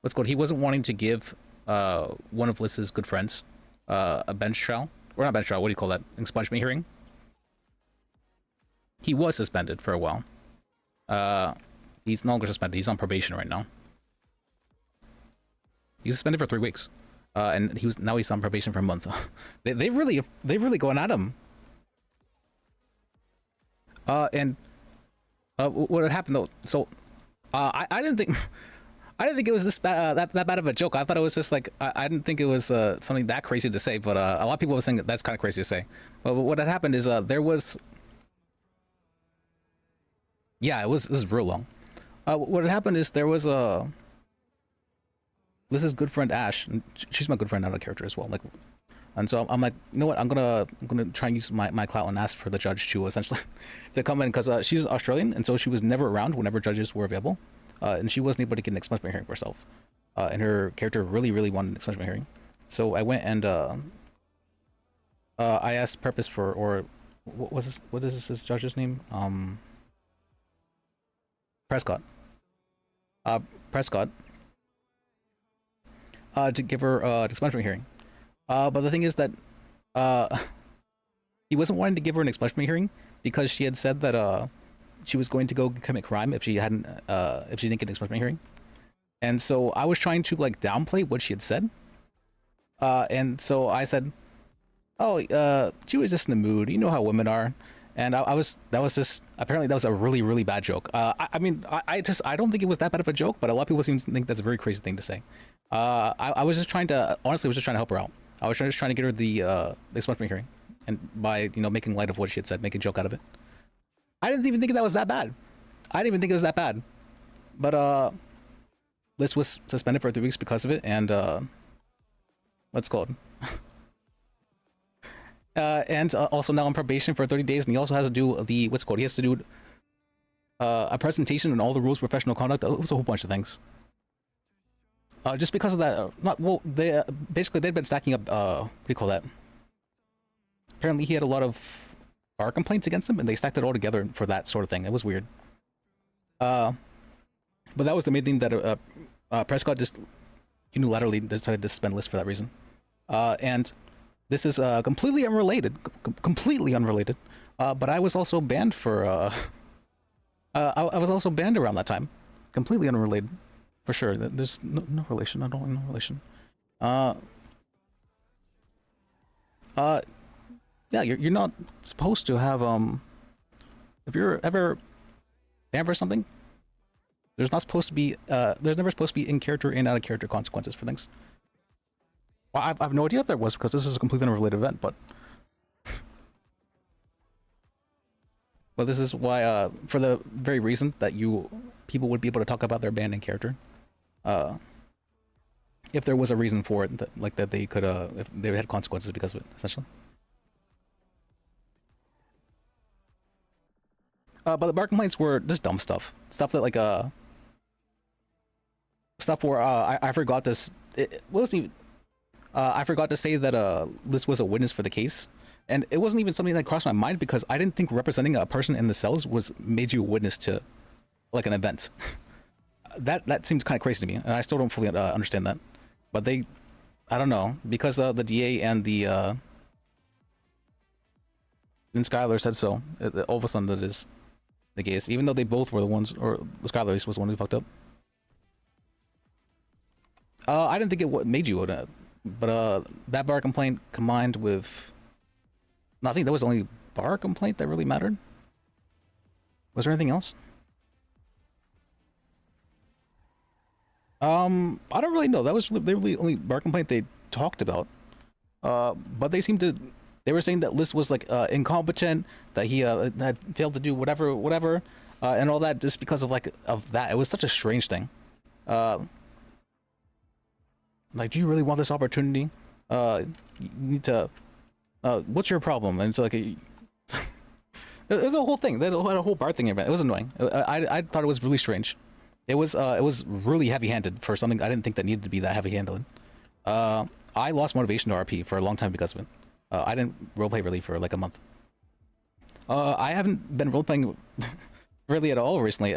what's it called? He wasn't wanting to give one of Liz's good friends a bench trial, or not bench trial, what do you call that? Expungement hearing. He was suspended for a while. He's no longer suspended. He's on probation right now. He was suspended for 3 weeks, and he's on probation for a month. They really going at him. And what had happened though? So, I didn't think. I didn't think it was this that bad of a joke. I thought it was just like I didn't think it was something that crazy to say. But a lot of people were saying that's kind of crazy to say. But what had happened is there was. Yeah, it was real long. What had happened is there was this is good friend Ash, and she's my good friend out of character as well. Like, and so I'm like, you know what? I'm gonna try and use my clout and ask for the judge to essentially to come in because she's Australian, and so she was never around whenever judges were available. And she wasn't able to get an expungement hearing for herself. And her character really wanted an expungement hearing. So I went and I asked Purpose for, or what is this judge's name? Prescott. Prescott. To give her an expungement hearing. But the thing is that he wasn't wanting to give her an expungement hearing because she had said that she was going to go commit crime if she didn't get an expungement hearing. And so I was trying to like downplay what she had said. And so I said, oh, she was just in the mood. You know how women are. And that was just, apparently that was a really bad joke. I mean, I don't think it was that bad of a joke, but a lot of people seem to think that's a very crazy thing to say. I was just trying to, honestly, was just trying to help her out. I was just trying to get her the expungement hearing. And by, making light of what she had said, make a joke out of it. I didn't even think that was that bad. I didn't even think it was that bad. But Liz was suspended for 3 weeks because of it, and what's it called? And also now on probation for 30 days, and he also has to do the what's it called? He has to do a presentation on all the rules of professional conduct. It was a whole bunch of things. Just because of that, they basically they'd been stacking up. What do you call that? Apparently, he had a lot of bar complaints against him, and they stacked it all together for that sort of thing. It was weird. But that was the main thing that Prescott just unilaterally decided to suspend Liz for that reason. And this is completely unrelated. Completely unrelated. But I was also banned for. I was also banned around that time. Completely unrelated, for sure. There's no relation. I don't know relation. Yeah, you're not supposed to have if you're ever banned for something, there's not supposed to be there's never supposed to be in character and out of character consequences for things. Well, I've no idea if there was because this is a completely unrelated event, but this is why for the very reason that people would be able to talk about their ban in character, if there was a reason for it, that they could if they had consequences because of it, essentially. But the bar complaints were just dumb stuff that like stuff where I forgot this. It wasn't even. I forgot to say that Liz was a witness for the case, and it wasn't even something that crossed my mind because I didn't think representing a person in the cells made you a witness to like an event. that seems kind of crazy to me, and I still don't fully understand that. But I don't know, because the DA and the and Skylar said so. All of a sudden that is the case, even though they both were the ones, or Skylar was the one who fucked up. I didn't think it made you But that bar complaint combined with, no, I think that was the only bar complaint that really mattered. Was there anything else? I don't really know. That was the only bar complaint they talked about. But they were saying that Liz was like incompetent, that he had failed to do whatever, and all that just because of that. It was such a strange thing. Like, do you really want this opportunity? You need to. What's your problem? And it's like there's a whole thing. They had a whole bar thing about it. It was annoying. I thought it was really strange. It was really heavy-handed for something I didn't think that needed to be that heavy-handed. I lost motivation to RP for a long time because of it. I didn't roleplay really for like a month. I haven't been roleplaying really at all recently.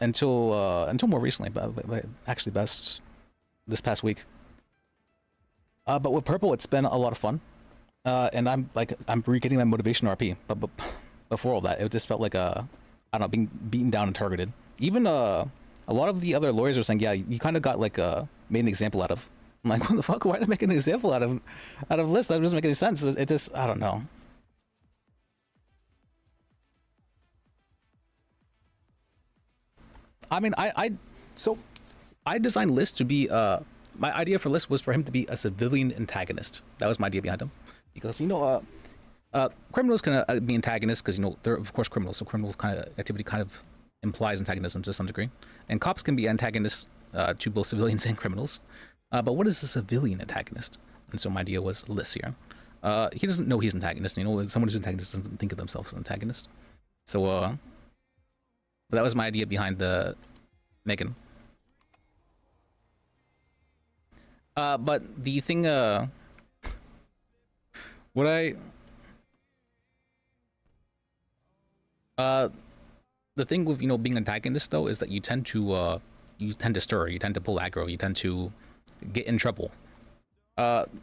Until more recently, but actually this past week. But with Purple, it's been a lot of fun. And I'm re-getting my motivation to RP. But before all that, it just felt like I don't know, being beaten down and targeted. Even a lot of the other lawyers were saying, yeah, you kind of got like made an example out of. I'm like, what the fuck? Why are they making an example out of Liz? That doesn't make any sense. It just, I don't know. I mean, so I designed Liz to be my idea for Liz was for him to be a civilian antagonist. That was my idea behind him, because criminals can be antagonists because they're of course criminals, so criminals kind of activity kind of implies antagonism to some degree, and cops can be antagonists to both civilians and criminals. But what is a civilian antagonist? And so my idea was Liz here. He doesn't know he's an antagonist. Someone who's an antagonist doesn't think of themselves as an antagonist. So but that was my idea behind the Megan. But the thing, the thing with being antagonist though is that you tend to stir, you tend to pull aggro, you tend to get in trouble,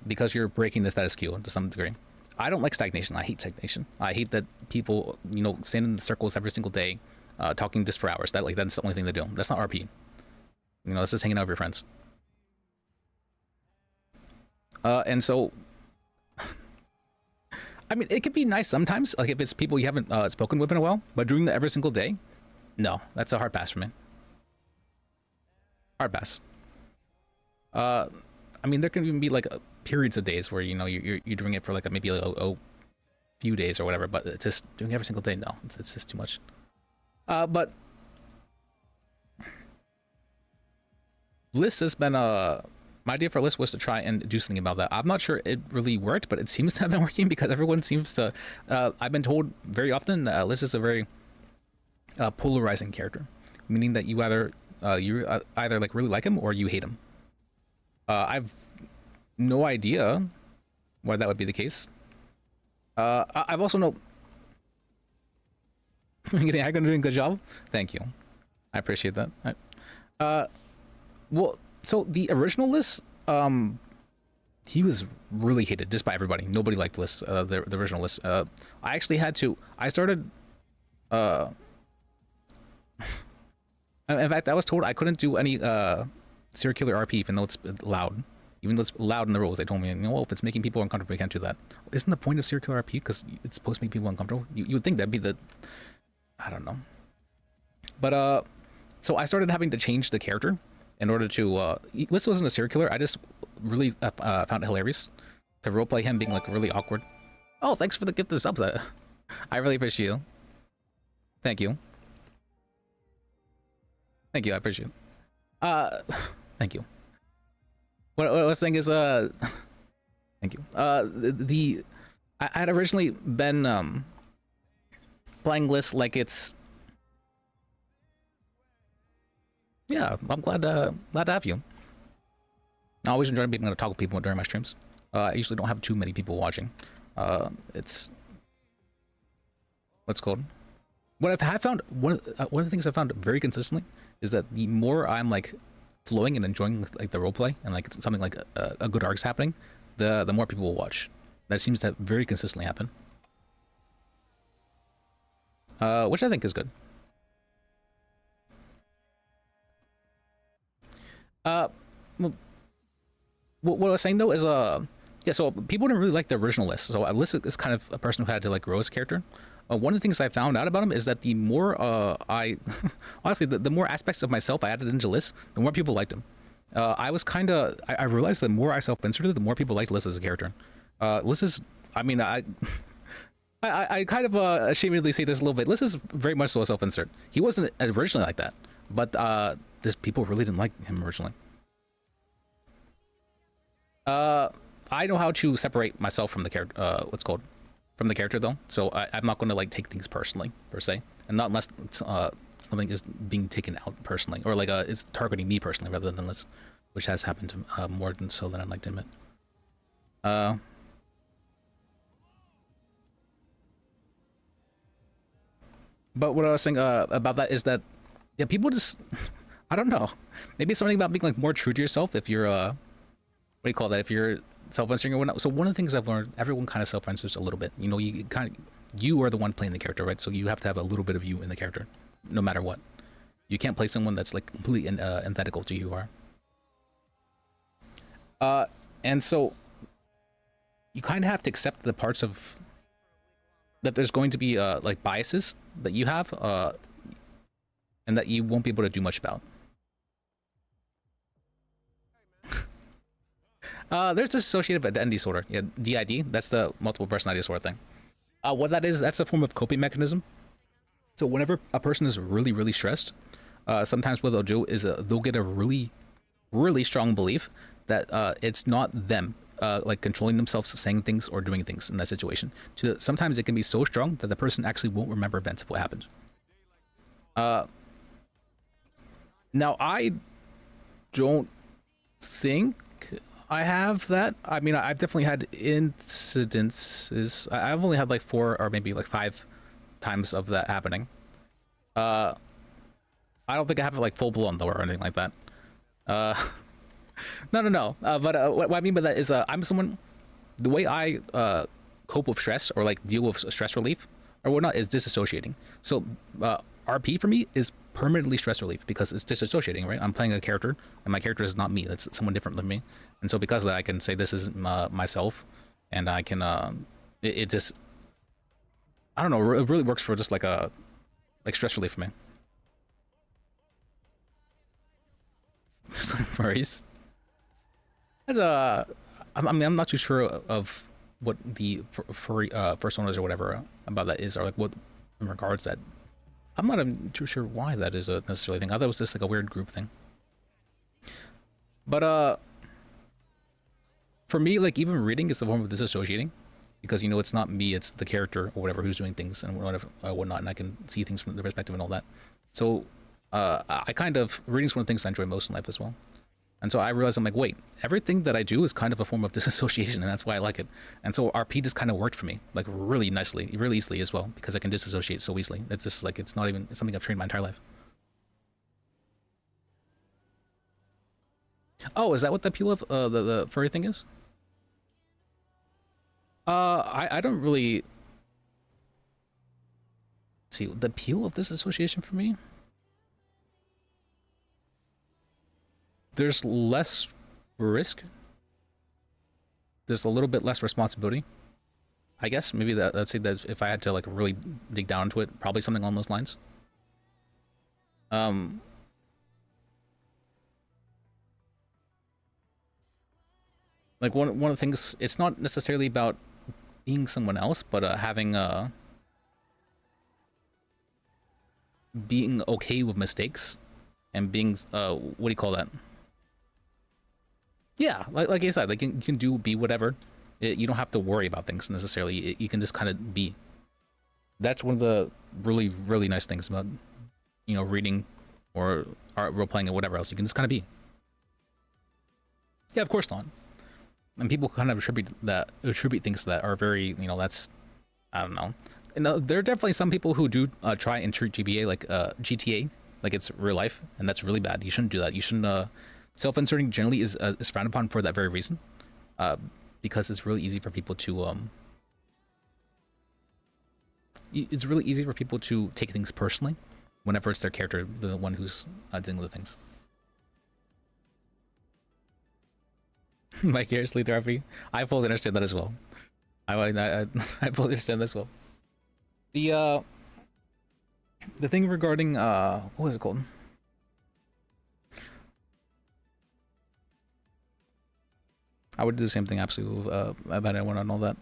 because you're breaking the status quo to some degree. I don't like stagnation. I hate stagnation. I hate that people stand in circles every single day, talking just for hours. That's the only thing they do. That's not RP. That's just hanging out with your friends. And so, I mean, it could be nice sometimes, like if it's people you haven't spoken with in a while, but doing that every single day, no, that's a hard pass for me. Hard pass. I mean, there can even be like periods of days where you're doing it for like maybe a few days or whatever, but just doing it every single day, no, it's just too much. But Bliss has been my idea for Liz was to try and do something about that. I'm not sure it really worked, but it seems to have been working because everyone seems to. I've been told very often Liz is a very polarizing character, meaning that you either like really like him or you hate him. I've no idea why that would be the case. I've also no. I'm doing a good job. Thank you. I appreciate that. Well. So the original Liz, he was really hated just by everybody. Nobody liked Liz, the original Liz. I actually had to. I started. In fact, I was told I couldn't do any circular RP, even though it's loud. Even though it's loud in the rules, they told me, if it's making people uncomfortable, you can't do that. Isn't the point of circular RP because it's supposed to make people uncomfortable? You would think that'd be the. I don't know. But so I started having to change the character. In order to, Liz wasn't a circular. I just really found it hilarious to roleplay him being like really awkward. Oh, thanks for the gift of subs. I really appreciate you. Thank you. Thank you. I appreciate it. Thank you. What I was saying is, thank you. I had originally been playing Liz like it's. Yeah, I'm glad to have you. I always enjoy being able to talk with people during my streams. I usually don't have too many people watching. It's what's called. What I've found one of the things I've found very consistently is that the more I'm like flowing and enjoying like the roleplay and like something like a good arc's happening, the more people will watch. That seems to very consistently happen, which I think is good. Well, what I was saying though is yeah, so people didn't really like the original list. So List is kind of a person who had to like grow his character. One of the things I found out about him is that the more I honestly the more aspects of myself I added into List, the more people liked him. I was kind of I realized the more I self-inserted, the more people liked List as a character. List is, I mean, I kind of ashamedly say this a little bit. List is very much so a self-insert. He wasn't originally like that, but this people really didn't like him originally. I know how to separate myself from the character. From the character though. So I'm not going to like take things personally per se, and not unless something is being taken out personally, or like it's targeting me personally rather than this, which has happened to more than so than I'd like to admit. But what I was saying about that is that yeah, people just I don't know. Maybe it's something about being like more true to yourself if you're what do you call that? If you're self-censoring or whatnot. So one of the things I've learned, everyone kind of self-censors a little bit. You know, you are the one playing the character, right? So you have to have a little bit of you in the character, no matter what. You can't play someone that's like completely antithetical to who you are. And so you kind of have to accept the parts of that there's going to be like biases that you have, and that you won't be able to do much about. There's dissociative identity disorder. Yeah, DID. That's the multiple personality disorder thing. What that is, that's a form of coping mechanism. So whenever a person is really, really stressed, sometimes what they'll do is they'll get a really, really strong belief that it's not them like controlling themselves, saying things or doing things in that situation. Sometimes it can be so strong that the person actually won't remember events of what happened. Now, I don't think I have that. I mean, I've definitely had incidences. I've only had like 4 or maybe like 5 times of that happening. I don't think I have it like full blown though or anything like that. No. But what I mean by that is I'm someone, the way I cope with stress or like deal with stress relief or whatnot is disassociating. So RP for me is permanently stress relief because it's disassociating, right? I'm playing a character and my character is not me. That's someone different than me. And so because of that, I can say this is myself, and I can it just, I don't know, it really works for just like stress relief for me. Just like furries. That's I mean, I'm not too sure of what the furry personas or whatever about that is, or like what in regards that. I'm not too sure why that is a necessarily thing. I thought it was just like a weird group thing. But for me, like even reading is a form of disassociating, because you know it's not me, it's the character or whatever who's doing things and whatever whatnot, and I can see things from the perspective and all that. So I kind of reading's one of the things I enjoy most in life as well. And so I realized I'm like, wait, everything that I do is kind of a form of disassociation, and that's why I like it. And so RP just kind of worked for me, like really nicely, really easily as well, because I can disassociate so easily. It's just like, it's not even, it's something I've trained my entire life. Oh, is that what the appeal of the furry thing is? I don't really see the appeal of disassociation for me. There's less risk. There's a little bit less responsibility. I guess maybe let's say that if I had to like really dig down into it, probably something along those lines. Like one of the things, it's not necessarily about being someone else, but having being okay with mistakes and being what do you call that? Yeah, like I said, like you can be whatever. You don't have to worry about things necessarily. You can just kind of be. That's one of the really, really nice things about, you know, reading or art, role playing or whatever else. You can just kind of be. Yeah, of course not. And people kind of attribute things that are very, you know, that's, I don't know. And there are definitely some people who do try and treat GBA like GTA, like it's real life, and that's really bad. You shouldn't do that. You shouldn't. Self-inserting generally is frowned upon for that very reason, because it's really easy for people to it's really easy for people to take things personally whenever it's their character, the one who's dealing with things. Vicariously therapy. I fully understand that as well. I fully understand that as well. The thing regarding what was it called? I would do the same thing absolutely about anyone and all that.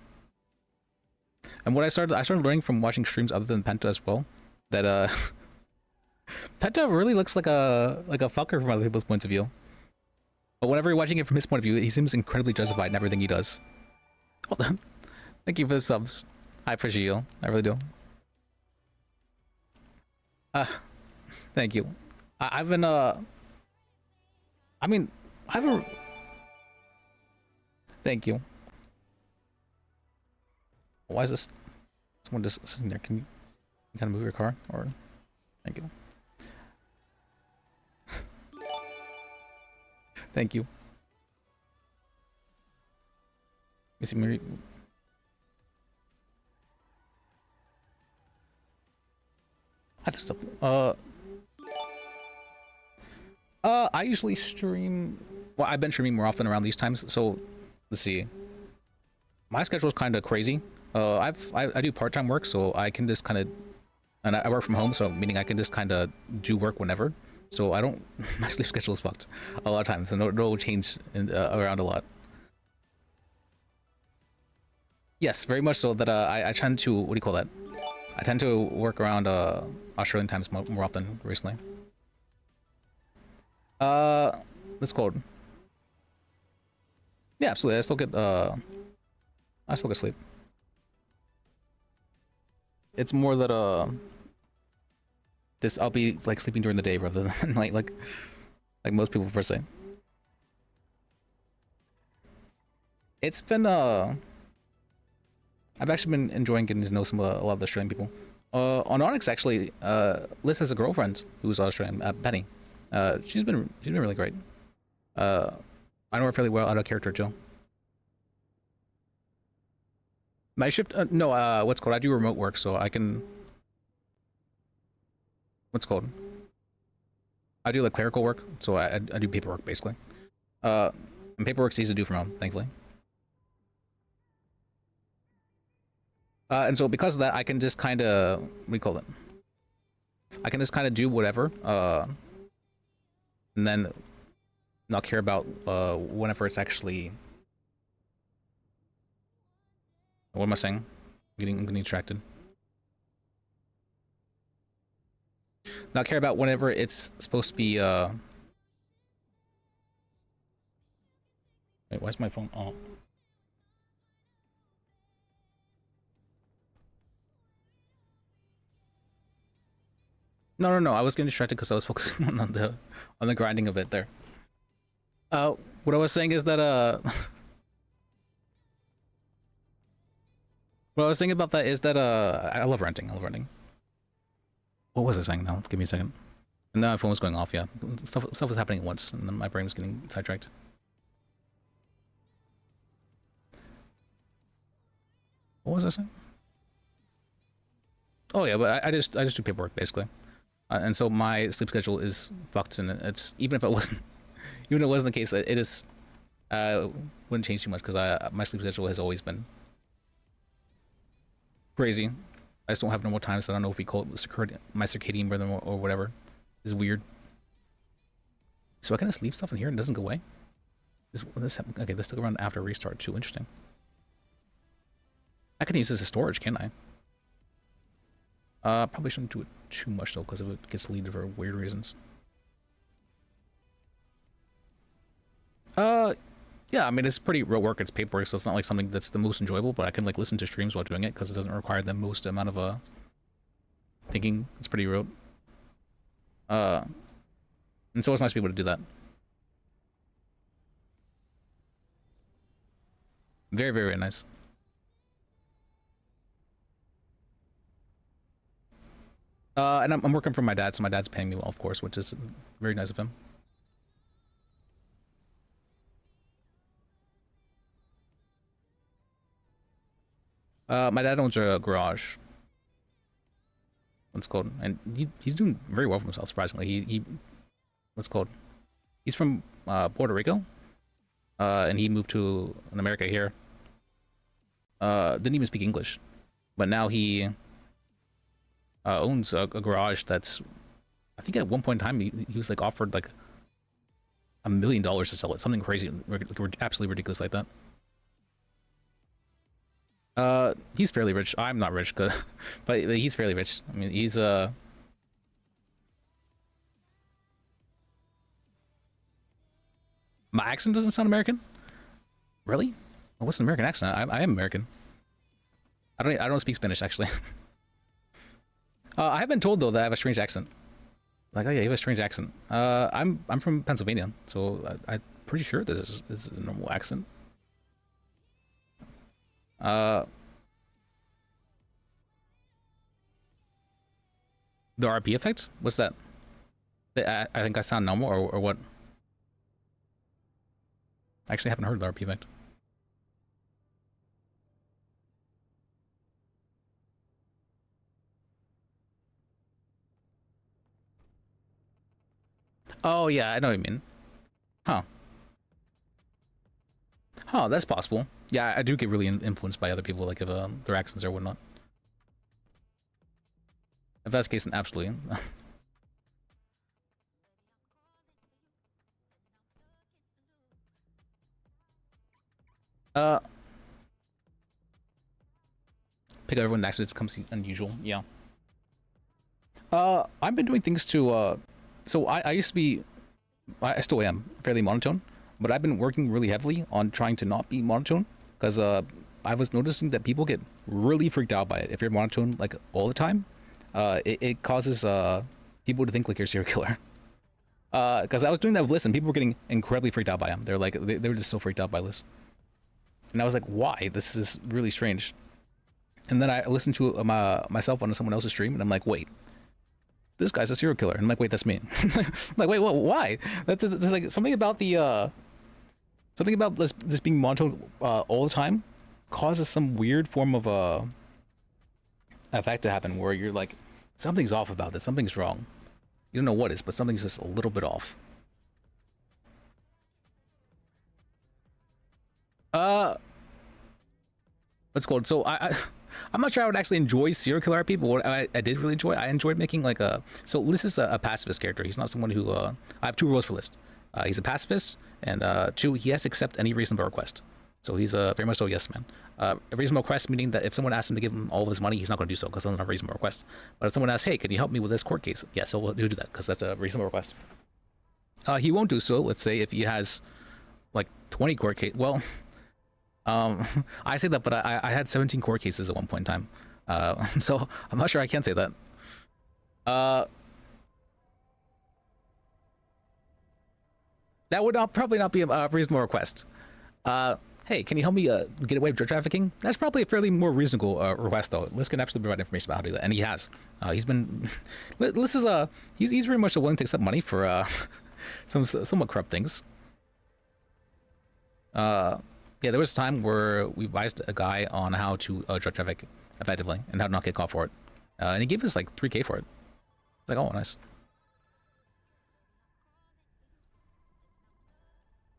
And what I started learning from watching streams other than Penta as well, that Penta really looks like a fucker from other people's points of view. But whenever you're watching it from his point of view, he seems incredibly justified in everything he does. Hold on. Thank you for the subs. I appreciate you. I really do. Thank you. I've been I mean, I haven't. Thank you. Why is this? Someone just sitting there. Can you kind of move your car? Or thank you. Thank you. You see me. I just I usually stream. Well, I've been streaming more often around these times. So let's see. My schedule is kind of crazy. I do part-time work, so I can just kind of, and I work from home, so meaning I can just kind of do work whenever. So I don't. My sleep schedule is fucked a lot of times. So no change around a lot. Yes, very much so. That I tend to, what do you call that? I tend to work around Australian times more often recently. That's cold. Yeah, absolutely. I still get sleep. It's more that I'll be like sleeping during the day rather than like most people per se. It's been I've actually been enjoying getting to know a lot of the Australian people. On Onyx actually, Liz has a girlfriend who's Australian, Penny. She's been really great. I know her fairly well out of character too. My shift, no, what's called? I do remote work, so I can. What's called? I do like clerical work, so I do paperwork basically. And paperwork's easy to do from home, thankfully. And so because of that, I can just kind of, what do you call it? I can just kind of do whatever, and then not care about whenever it's actually. What am I saying? I'm getting distracted. Not care about whenever it's supposed to be. Wait, why is my phone on? No. I was getting distracted because I was focusing on the grinding of it there. What I was saying is that what I was saying about that is that I love renting. What was I saying now? Give me a second. And then my phone was going off. Yeah, stuff was happening at once, and then my brain was getting sidetracked. What was I saying? Oh yeah, but I just do paperwork basically, and so my sleep schedule is fucked, and it's even if it wasn't the case, it is wouldn't change too much because my sleep schedule has always been crazy. I just don't have normal time, so I don't know if we call it my circadian rhythm or whatever. It's weird. So I can just leave stuff in here and it doesn't go away. Okay, this took around after restart too. Interesting. I can use this as storage, can't I? Probably shouldn't do it too much though, because if it gets deleted for weird reasons. Yeah, I mean, it's pretty real work. It's paperwork, so it's not like something that's the most enjoyable, but I can like listen to streams while doing it because it doesn't require the most amount of thinking. It's pretty real. And so it's nice to be able to do that. Very, very, very nice. And I'm working for my dad, so my dad's paying me well, of course, which is very nice of him. My dad owns a garage. What's called, and he's doing very well for himself. Surprisingly, he what's called, he's from Puerto Rico, and he moved to in America here. Didn't even speak English, but now he owns a garage that's, I think at one point in time he was like offered like $1 million to sell it, something crazy, absolutely ridiculous like that. He's fairly rich. I'm not rich, but he's fairly rich. I mean, he's my accent doesn't sound American. Really? What's an American accent? I am American. I don't speak Spanish actually. I have been told though that I have a strange accent. Like, oh yeah, you have a strange accent. I'm from Pennsylvania, so I'm pretty sure this is a normal accent. The RP effect? What's that? I think I sound normal, or what? Actually, I haven't heard the RP effect. Oh yeah, I know what you mean. Huh. Huh, that's possible. Yeah, I do get really influenced by other people, like if their accents or whatnot. If that's the case, then absolutely. Pick up everyone next to it becomes unusual. Yeah. I've been doing things to so I used to be, I still am fairly monotone, but I've been working really heavily on trying to not be monotone, because I was noticing that people get really freaked out by it if you're monotone like all the time. It causes people to think like you're a serial killer. Because I was doing that with Liz and people were getting incredibly freaked out by him. They're like, they were just so freaked out by Liz. And I was like, why? This is really strange. And then I listened to myself on someone else's stream, and I'm like, wait, this guy's a serial killer. And I'm like, wait, that's me. I'm like, wait, what? Why? That's like something about the something about this being monotone all the time causes some weird form of effect to happen where you're like, something's off about this. Something's wrong. You don't know what is, but something's just a little bit off. What's called? So I'm not sure I would actually enjoy serial killer RP, but what I did really enjoy, I enjoyed making like a, so List is a pacifist character. He's not someone who, I have 2 rules for List. He's a pacifist, and 2, he has to accept any reasonable request. So he's very much so yes man. A reasonable request meaning that if someone asks him to give him all of his money, he's not going to do so because that's not a reasonable request. But if someone asks, hey, can you help me with this court case? Yes, he'll do that because that's a reasonable request. He won't do so, let's say, if he has like 20 court case. Well, I say that, but I had 17 court cases at one point in time. So I'm not sure I can say that. That would probably not be a reasonable request. Hey, can you help me get away with drug trafficking? That's probably a fairly more reasonable request, though. Liz can absolutely provide information about how to do that, and he has. He's been. Liz is he's very much willing to accept money for some somewhat corrupt things. Yeah, there was a time where we advised a guy on how to drug traffic effectively and how to not get caught for it, and he gave us like 3K for it. It's like, oh, nice.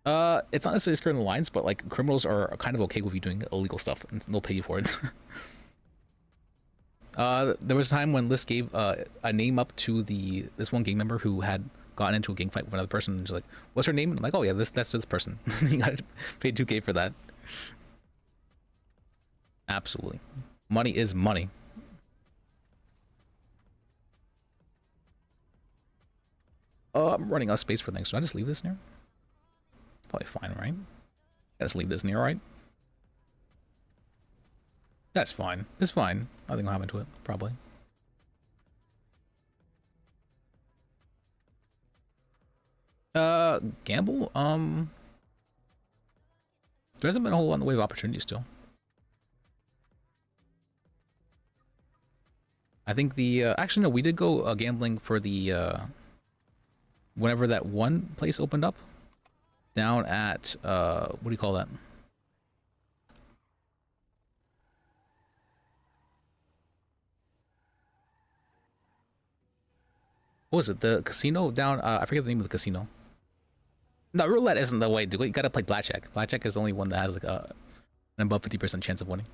It's not necessarily skirting the lines, but like criminals are kind of okay with you doing illegal stuff, and they'll pay you for it. There was a time when Liz gave a name up to this one gang member who had gotten into a gang fight with another person, and just like, what's her name? And I'm like, oh yeah, that's this person. He got paid 2K for that. Absolutely, money is money. I'm running out of space for things. Should I just leave this near? Probably fine, right? I just leave this near, right? That's fine. It's fine. Nothing will happen to it, probably. Gamble? There hasn't been a whole lot in the way of opportunities still. I think actually no, we did go gambling for the whenever that one place opened up down at what do you call that? What was it? The casino down I forget the name of the casino. No, roulette isn't the way to do it. You gotta play blackjack. Blackjack is the only one that has like an above 50% chance of winning.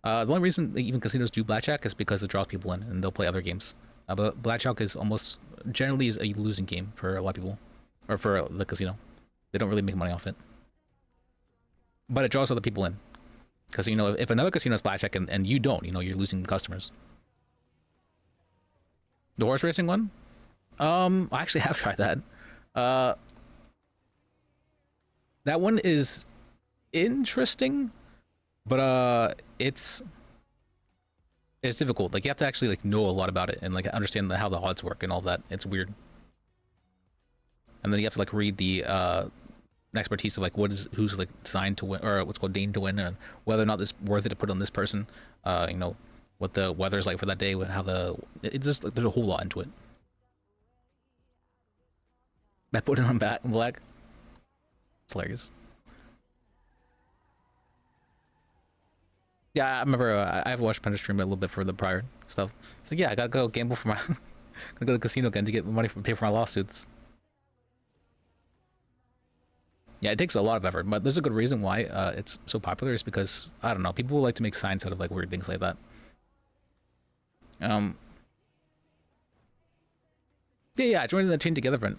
The only reason even casinos do blackjack is because it draws people in, and they'll play other games. But blackjack is almost generally is a losing game for a lot of people, or for the casino. They don't really make money off it. But it draws other people in, because you know if another casino has blackjack and you don't, you know you're losing customers. The horse racing one, I actually have tried that. That one is interesting, but it's difficult. Like you have to actually like know a lot about it and like understand how the odds work and all that. It's weird. And then you have to like read the expertise of like who's like designed to win, or what's called deigned to win, and whether or not it's worth it to put on this person. You know what the weather's like for that day, how it just like, there's a whole lot into it. I put it on black. It's hilarious. Yeah, I remember I've watched Panda stream a little bit for the prior stuff. It's like, yeah, I gotta go gamble for my gotta go to the casino again to get money pay for my lawsuits. Yeah, it takes a lot of effort, but there's a good reason why it's so popular. Is because I don't know, people like to make signs out of like weird things like that. Yeah, I joined the Chain Together event.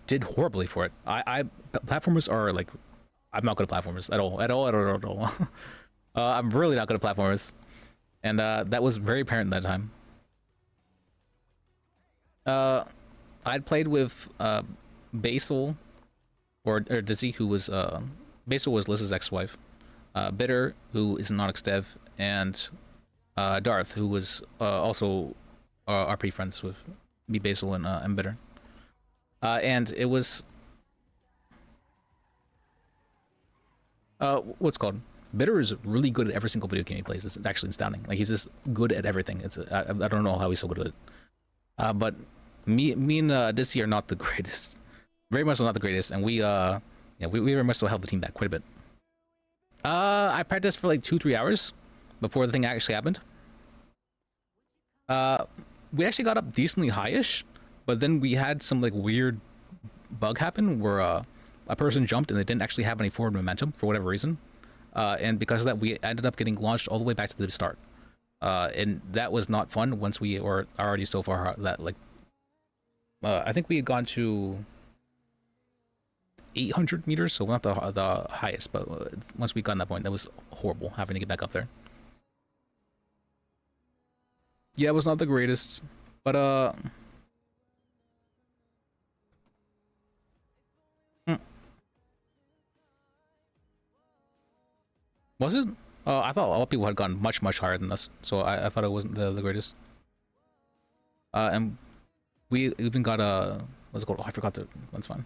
Did horribly for it. Platformers are like, I'm not good at platformers at all. I'm really not good at platformers, and that was very apparent that time. I'd played with Basil or Dizzy, who was Basil was Liz's ex-wife, Bitter, who is an Onyx dev, and Darth, who was also RP friends with me, Basil, and Bitter. And it was what's it called? Bitter is really good at every single video game he plays. It's actually astounding. Like he's just good at everything. I don't know how he's so good at it. But me and Dizzy are not the greatest. Very much not the greatest, and we very much so held the team back quite a bit. I practiced for like 2-3 hours before the thing actually happened. We actually got up decently high-ish, but then we had some like weird bug happen where a person jumped and they didn't actually have any forward momentum for whatever reason. And because of that, we ended up getting launched all the way back to the start. And that was not fun once we were already so far that like, I think we had gone to 800 meters, so not the highest, but once we got to that point, that was horrible having to get back up there. Yeah, it was not the greatest, but was it? I thought a lot of people had gone much higher than us, so I thought it wasn't the greatest. And we even got what's it called? Oh, I forgot that's fine.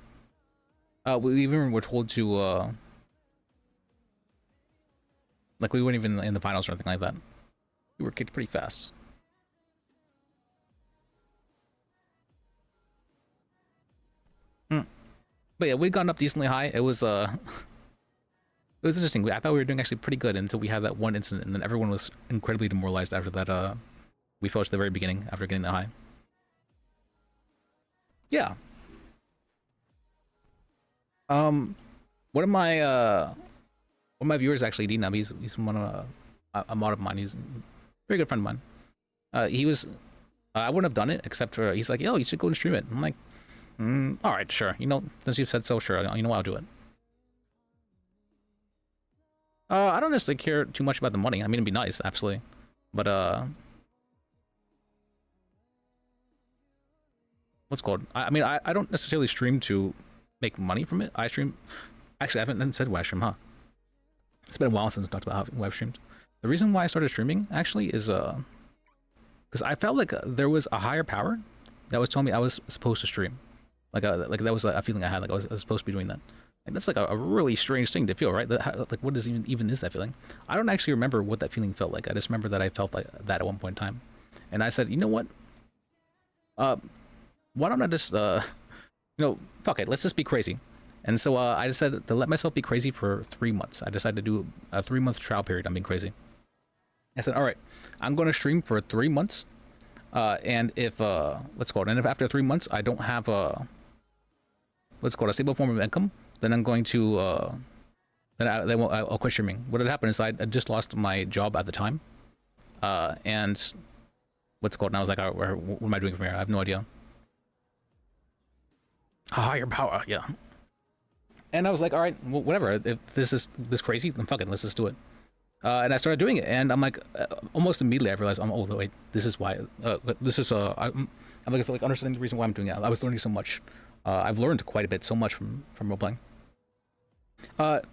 We even were told to like we weren't even in the finals or anything like that. We were kicked pretty fast. But yeah, we'd gotten up decently high. It was it was interesting. I thought we were doing actually pretty good until we had that one incident, and then everyone was incredibly demoralized after that. We fell to the very beginning after getting that high. Yeah. One of my viewers actually, D-Nub, he's one of a mod of mine. He's a very good friend of mine. He was, I wouldn't have done it except for he's like, yo, you should go and stream it. I'm like, all right, sure. You know, since you've said so, sure. You know what, I'll do it. I don't necessarily care too much about the money. I mean, it'd be nice, absolutely, but what's it called? I mean, I don't necessarily stream to make money from it. I stream. Actually, I haven't said why I stream, huh? It's been a while since I talked about why I've streamed. The reason why I started streaming actually is because I felt like there was a higher power that was telling me I was supposed to stream. Like that was a feeling I had. Like I was supposed to be doing that. Like that's like a really strange thing to feel, right? Like what is even is that feeling? I don't actually remember what that feeling felt like. I just remember that I felt like that at one point in time, and I said, you know what? Why don't I just fuck it, let's just be crazy. And so I decided to let myself be crazy for 3 months. I decided to do a 3-month trial period. I'm being crazy. I said, all right, I'm going to stream for 3 months. And if, let's go. And if after 3 months, I don't have what's called a stable form of income, then I'm going to I'll quit streaming. What had happened is I just lost my job at the time, and what's it called, and I was like, "Oh, what am I doing from here? I have no idea." A higher power, yeah. And I was like, all right, well, whatever. If this is this crazy, then fuck it, let's just do it. And I started doing it, and I'm like, almost immediately I realized, oh wait, this is why. This is I'm like understanding the reason why I'm doing it. I was learning so much. I've learned quite a bit, so much from role playing. And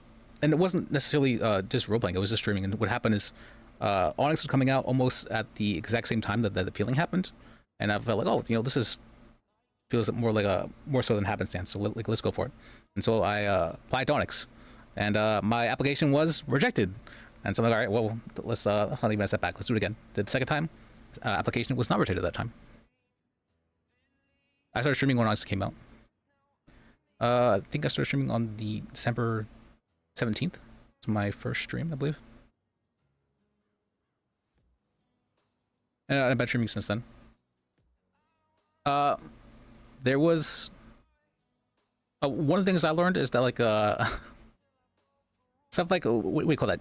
it wasn't necessarily just role playing; it was just streaming. And what happened is, Onyx was coming out almost at the exact same time that the feeling happened, and I felt like, oh, this feels more like more so than happenstance. So let's go for it. And so I applied to Onyx, and my application was rejected. And so I'm like, all right, well, let's not even a setback. Let's do it again. The second time, application was not rejected that time. I started streaming when Onyx came out. I think I started streaming on the December 17th. It's my first stream, I believe. And I've been streaming since then. There was one of the things I learned is that like stuff like what do we call that,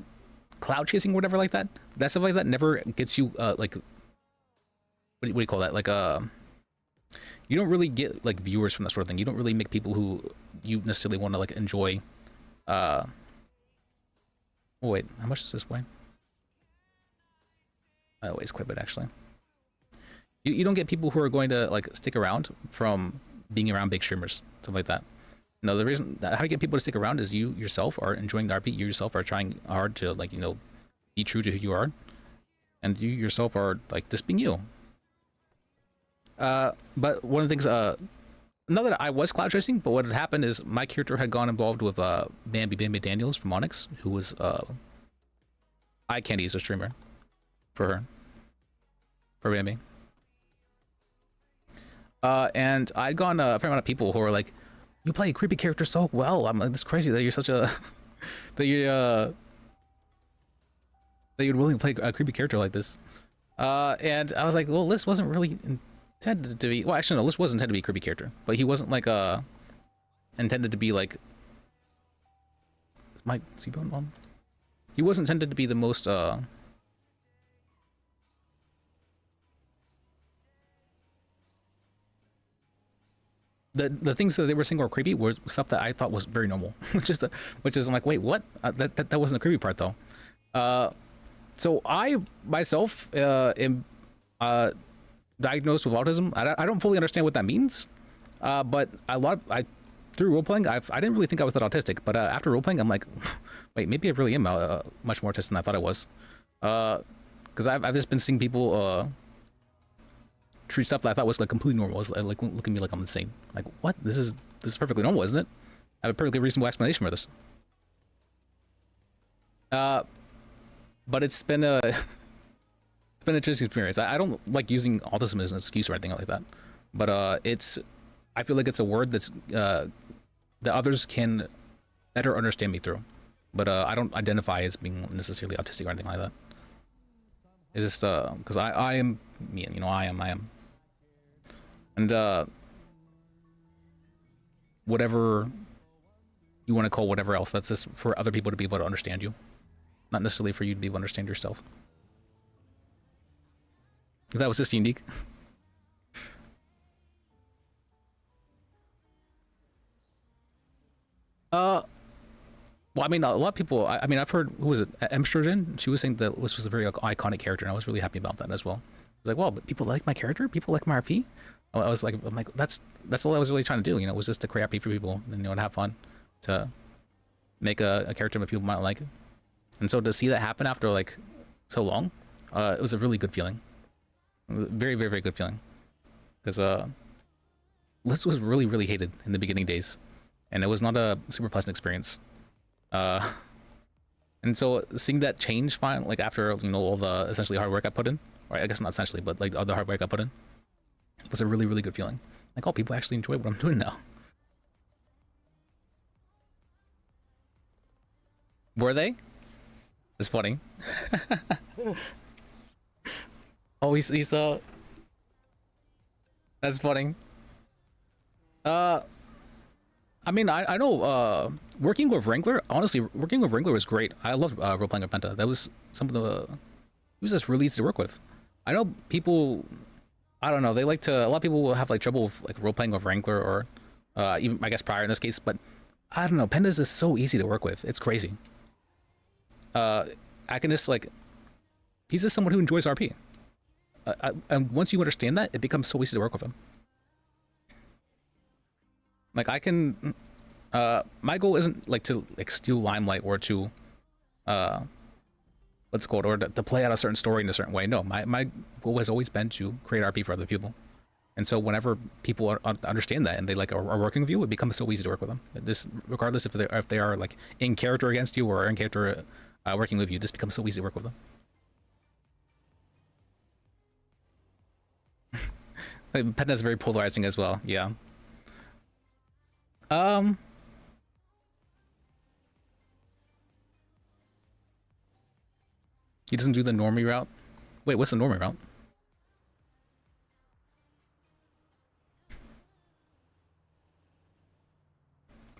cloud chasing or whatever like that. That stuff like that never gets you like what do you call that, like you don't really get like viewers from that sort of thing. You don't really make people who you necessarily want to like enjoy. Oh wait, how much does this weigh? It weighs quite a bit actually. You don't get people who are going to like stick around from being around big streamers, something like that. No, the reason how you get people to stick around is you yourself are enjoying the RP. You yourself are trying hard to like be true to who you are, and you yourself are like just being you. But one of the things, not that I was cloud chasing, but what had happened is my character had gone involved with Bambi Daniels from Onyx, who was eye candy as a streamer for Bambi. And I'd gone a fair amount of people who were like, "You play a creepy character so well." I'm like, "It's crazy that you're such a that you're willing to play a creepy character like this." And I was like, "Well, Liz wasn't really intended to be." Well, actually, no, Liz was intended to be a creepy character, but he wasn't like intended to be like. Is my seatbelt on? He wasn't intended to be the most The things that they were saying were creepy were stuff that I thought was very normal, which is I'm like, wait, what? That wasn't the creepy part though. So I myself am diagnosed with autism. I don't fully understand what that means, but through role playing, I didn't really think I was that autistic. But after role playing, I'm like, wait, maybe I really am much more autistic than I thought I was, because I've just been seeing people treat stuff that I thought was like completely normal. It's like look at me like I'm insane. Like, what? This is perfectly normal, isn't it? I have a perfectly reasonable explanation for this. But it's been an interesting experience. I don't like using autism as an excuse or anything like that. But I feel like it's a word that's that others can better understand me through. But I don't identify as being necessarily autistic or anything like that. It's just because I am me, and I am. And whatever you want to call whatever else, that's just for other people to be able to understand you, not necessarily for you to be able to understand yourself. That was just unique. Well, I mean, a lot of people. I mean, I've heard, who was it? Emstrogen. She was saying that this was a very iconic character, and I was really happy about that as well. I was like, well, but people like my character. People like my RP. I'm like, that's all I was really trying to do. Was just to create RP for people, and and have fun, to make a character that people might like. And so to see that happen after like so long, it was a really good feeling. Very, very, very good feeling. Because Liz was really, really hated in the beginning days, and it was not a super pleasant experience. And so seeing that change fine, like after all the essentially hard work I put in, or I guess not essentially, but like all the hard work I put in, was a really, really good feeling. Like, oh, people actually enjoy what I'm doing now. Were they? It's funny. Oh, he's that's funny. I mean, I know working with Wrangler, honestly, working with Wrangler was great. I loved role playing with Penta. That was some of the, it was just really easy to work with. I know people, I don't know, they like to, a lot of people will have like trouble with like role playing with Wrangler or even, I guess, Prior in this case, but I don't know, Penta's just so easy to work with. It's crazy. I can just like, he's just someone who enjoys RP. And once you understand that, it becomes so easy to work with him. Like I can, my goal isn't like to like steal limelight or to, what's it called, or to play out a certain story in a certain way. No, my goal has always been to create RP for other people. And so whenever people understand that and they like are working with you, it becomes so easy to work with them. This, regardless if they are like in character against you or in character working with you, this becomes so easy to work with them. Like, Penta is very polarizing as well. Yeah. He doesn't do the normie route. Wait, what's the normie route?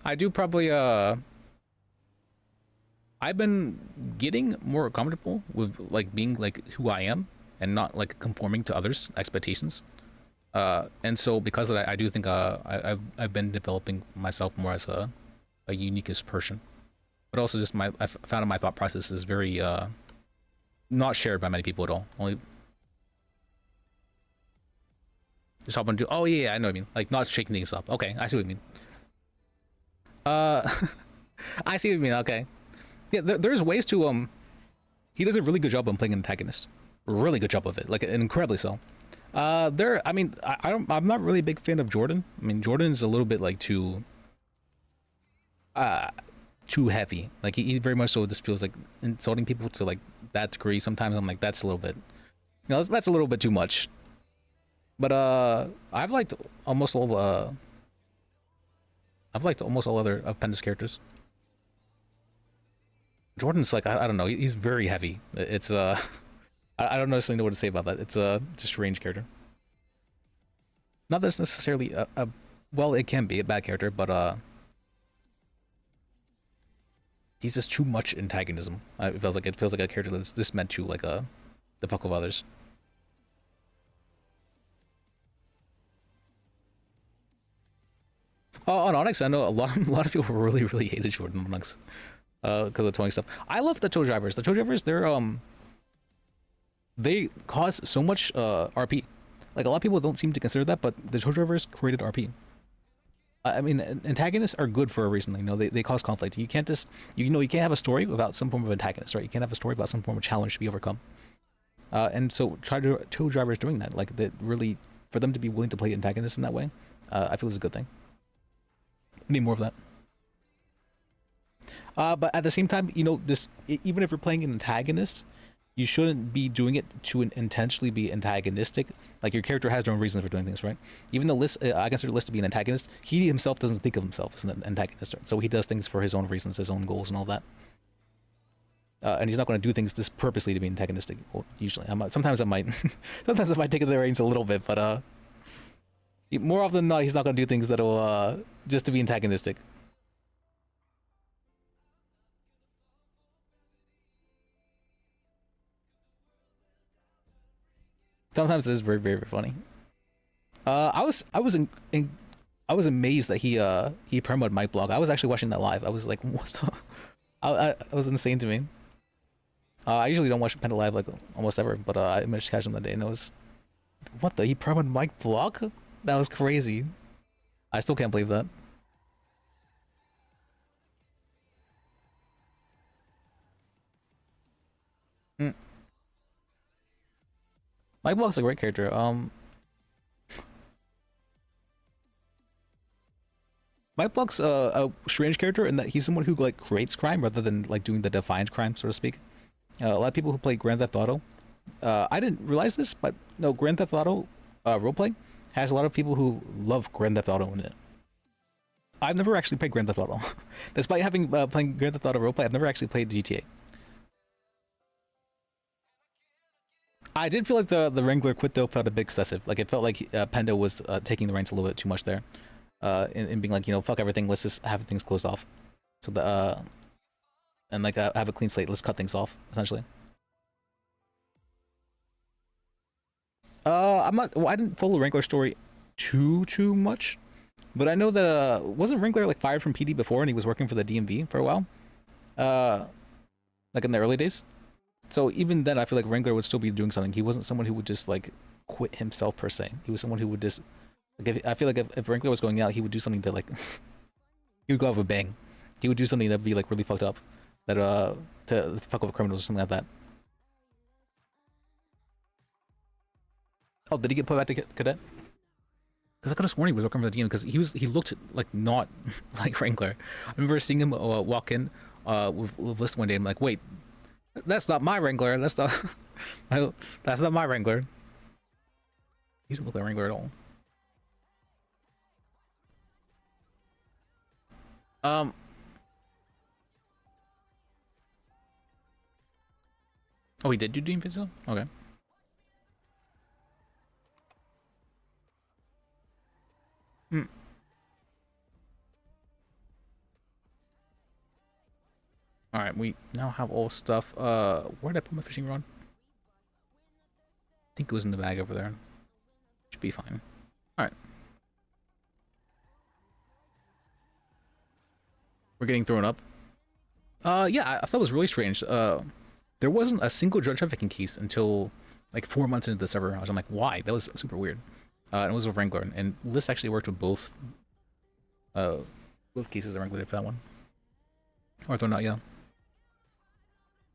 I do probably I've been getting more comfortable with like being like who I am and not like conforming to others' expectations. And so because of that, I do think I've been developing myself more as a uniquest person. But also just I've found my thought process is very not shared by many people at all. Only just hop and do. Oh yeah, I know what you mean. Like not shaking things up. Okay, I see what you mean. I see what you mean. Okay, yeah. There's ways to He does a really good job on playing an antagonist. Really good job of it. Like incredibly so. I mean, I'm not really a big fan of Jordan. I mean, Jordan's a little bit like too heavy. Like he very much so just feels like insulting people to like that degree. Sometimes I'm like, that's a little bit, you know, that's a little bit too much. But I've liked almost all other of Penta's characters. Jordan's like, I don't know, he's very heavy. It's I don't necessarily know what to say about that. It's a strange character. Not that it's necessarily well, it can be a bad character, but he's just too much antagonism. It feels like a character that's just meant to like the fuck with others. On Onyx, I know a lot of people really hated Jordan on Onyx because of towing stuff. I love the tow drivers. The tow drivers, they cause so much RP. Like a lot of people don't seem to consider that, but the tow drivers created RP. I mean, antagonists are good for a reason. You know, they cause conflict. You can't just, you can't have a story without some form of antagonist, right? You can't have a story without some form of challenge to be overcome. And so, tow drivers doing that, like that, really, for them to be willing to play antagonists in that way, I feel is a good thing. We need more of that. But at the same time, you know, even if you're playing an antagonist, you shouldn't be doing it to intentionally be antagonistic. Like your character has their own reason for doing things, right? Even though I consider List to be an antagonist, he himself doesn't think of himself as an antagonist, so he does things for his own reasons, his own goals, and all that. And he's not going to do things just purposely to be antagonistic. Well, usually, sometimes I might take it the reins a little bit, but more often than not, he's not going to do things that'll just to be antagonistic. Sometimes it is very funny. I was amazed that he permoed Mike Blog. I was actually watching that live. I was like, what the? I was insane to me. I usually don't watch Penta live like almost ever, but I managed to catch him that day, and it was, what the? He permoed Mike Blog? That was crazy. I still can't believe that. Mike Block's a great character. Mike Block's a strange character in that he's someone who like creates crime rather than like doing the defiant crime, so to speak. A lot of people who play Grand Theft Auto, I didn't realize this, but no, Grand Theft Auto roleplay has a lot of people who love Grand Theft Auto in it. I've never actually played Grand Theft Auto. Despite having playing Grand Theft Auto roleplay, I've never actually played GTA. I did feel like the Wrangler quit though felt a bit excessive. Like it felt like Pendo was taking the reins a little bit too much there. and being like, you know, fuck everything, let's just have things closed off. So the and like have a clean slate, let's cut things off essentially. I'm not. Well, I didn't follow the Wrangler story too much, but I know that wasn't Wrangler like fired from PD before, and he was working for the DMV for a while, like in the early days. So even then, I feel like Wrangler would still be doing something. He wasn't someone who would just like quit himself per se. He was someone who would just like. I feel like if Wrangler was going out, he would do something to like. He would go out with a bang. He would do something that'd be like really fucked up, that to fuck with criminals or something like that. Oh, did he get put back to cadet? Because I could have sworn he was working for the DM because he looked like not like Wrangler. I remember seeing him walk in with List one day. I'm like, wait, that's not my Wrangler. That's not that's not my Wrangler. He didn't look like Wrangler at all. Oh, he did do Dream Physical? Okay. Hmm. All right, we now have all stuff. Where did I put my fishing rod? I think it was in the bag over there. Should be fine. All right. We're getting thrown up. Yeah, I thought it was really strange. There wasn't a single drug trafficking case until like 4 months into the server. I'm like, why? That was super weird. And it was with Wrangler, and Liz actually worked with both cases that Wrangler did for that one. Or they're not, yeah.